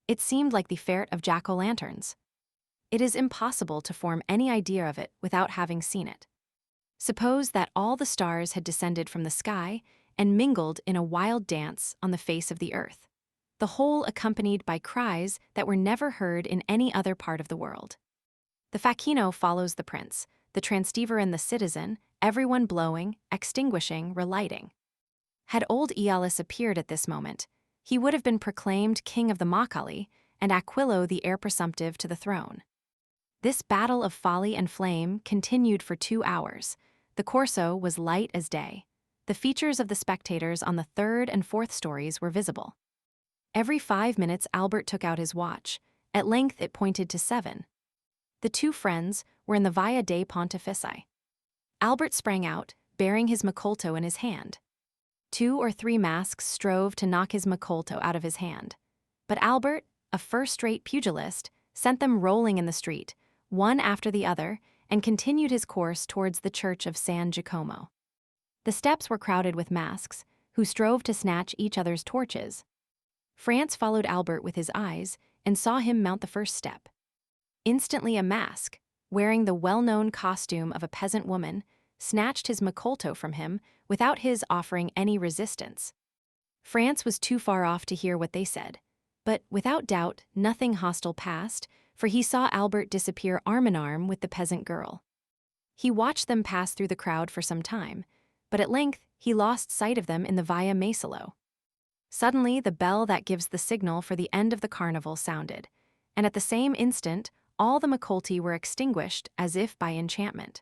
It seemed like the fete of jack-o'-lanterns. It is impossible to form any idea of it without having seen it. Suppose that all the stars had descended from the sky and mingled in a wild dance on the face of the earth, the whole accompanied by cries that were never heard in any other part of the world. The facchino follows the prince, the Transteveran the citizen, everyone blowing, extinguishing, relighting. Had old Aeolus appeared at this moment, he would have been proclaimed king of the Macaulay, and Aquilo the heir presumptive to the throne. This battle of folly and flame continued for 2 hours. The Corso was light as day. The features of the spectators on the 3rd and 4th stories were visible. Every 5 minutes Albert took out his watch. At length it pointed to 7. The 2 friends were in the Via dei Pontefici. Albert sprang out, bearing his Micolto in his hand. 2 or 3 masks strove to knock his Micolto out of his hand. But Albert, a first-rate pugilist, sent them rolling in the street, one after the other, and continued his course towards the church of San Giacomo. The steps were crowded with masks, who strove to snatch each other's torches. France followed Albert with his eyes and saw him mount the first step. Instantly a mask, wearing the well-known costume of a peasant woman, snatched his Micolto from him without his offering any resistance. France was too far off to hear what they said, but without doubt nothing hostile passed, for he saw Albert disappear arm-in-arm with the peasant girl. He watched them pass through the crowd for some time, but at length he lost sight of them in the Via Maesolo. Suddenly the bell that gives the signal for the end of the carnival sounded, and at the same instant all the Micolti were extinguished as if by enchantment.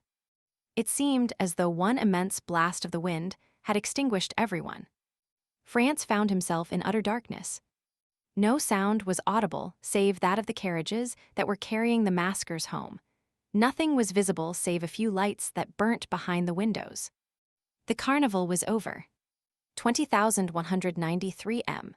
It seemed as though one immense blast of the wind had extinguished everyone. France found himself in utter darkness. No sound was audible save that of the carriages that were carrying the maskers home. Nothing was visible save a few lights that burnt behind the windows. The carnival was over. 20,193 m.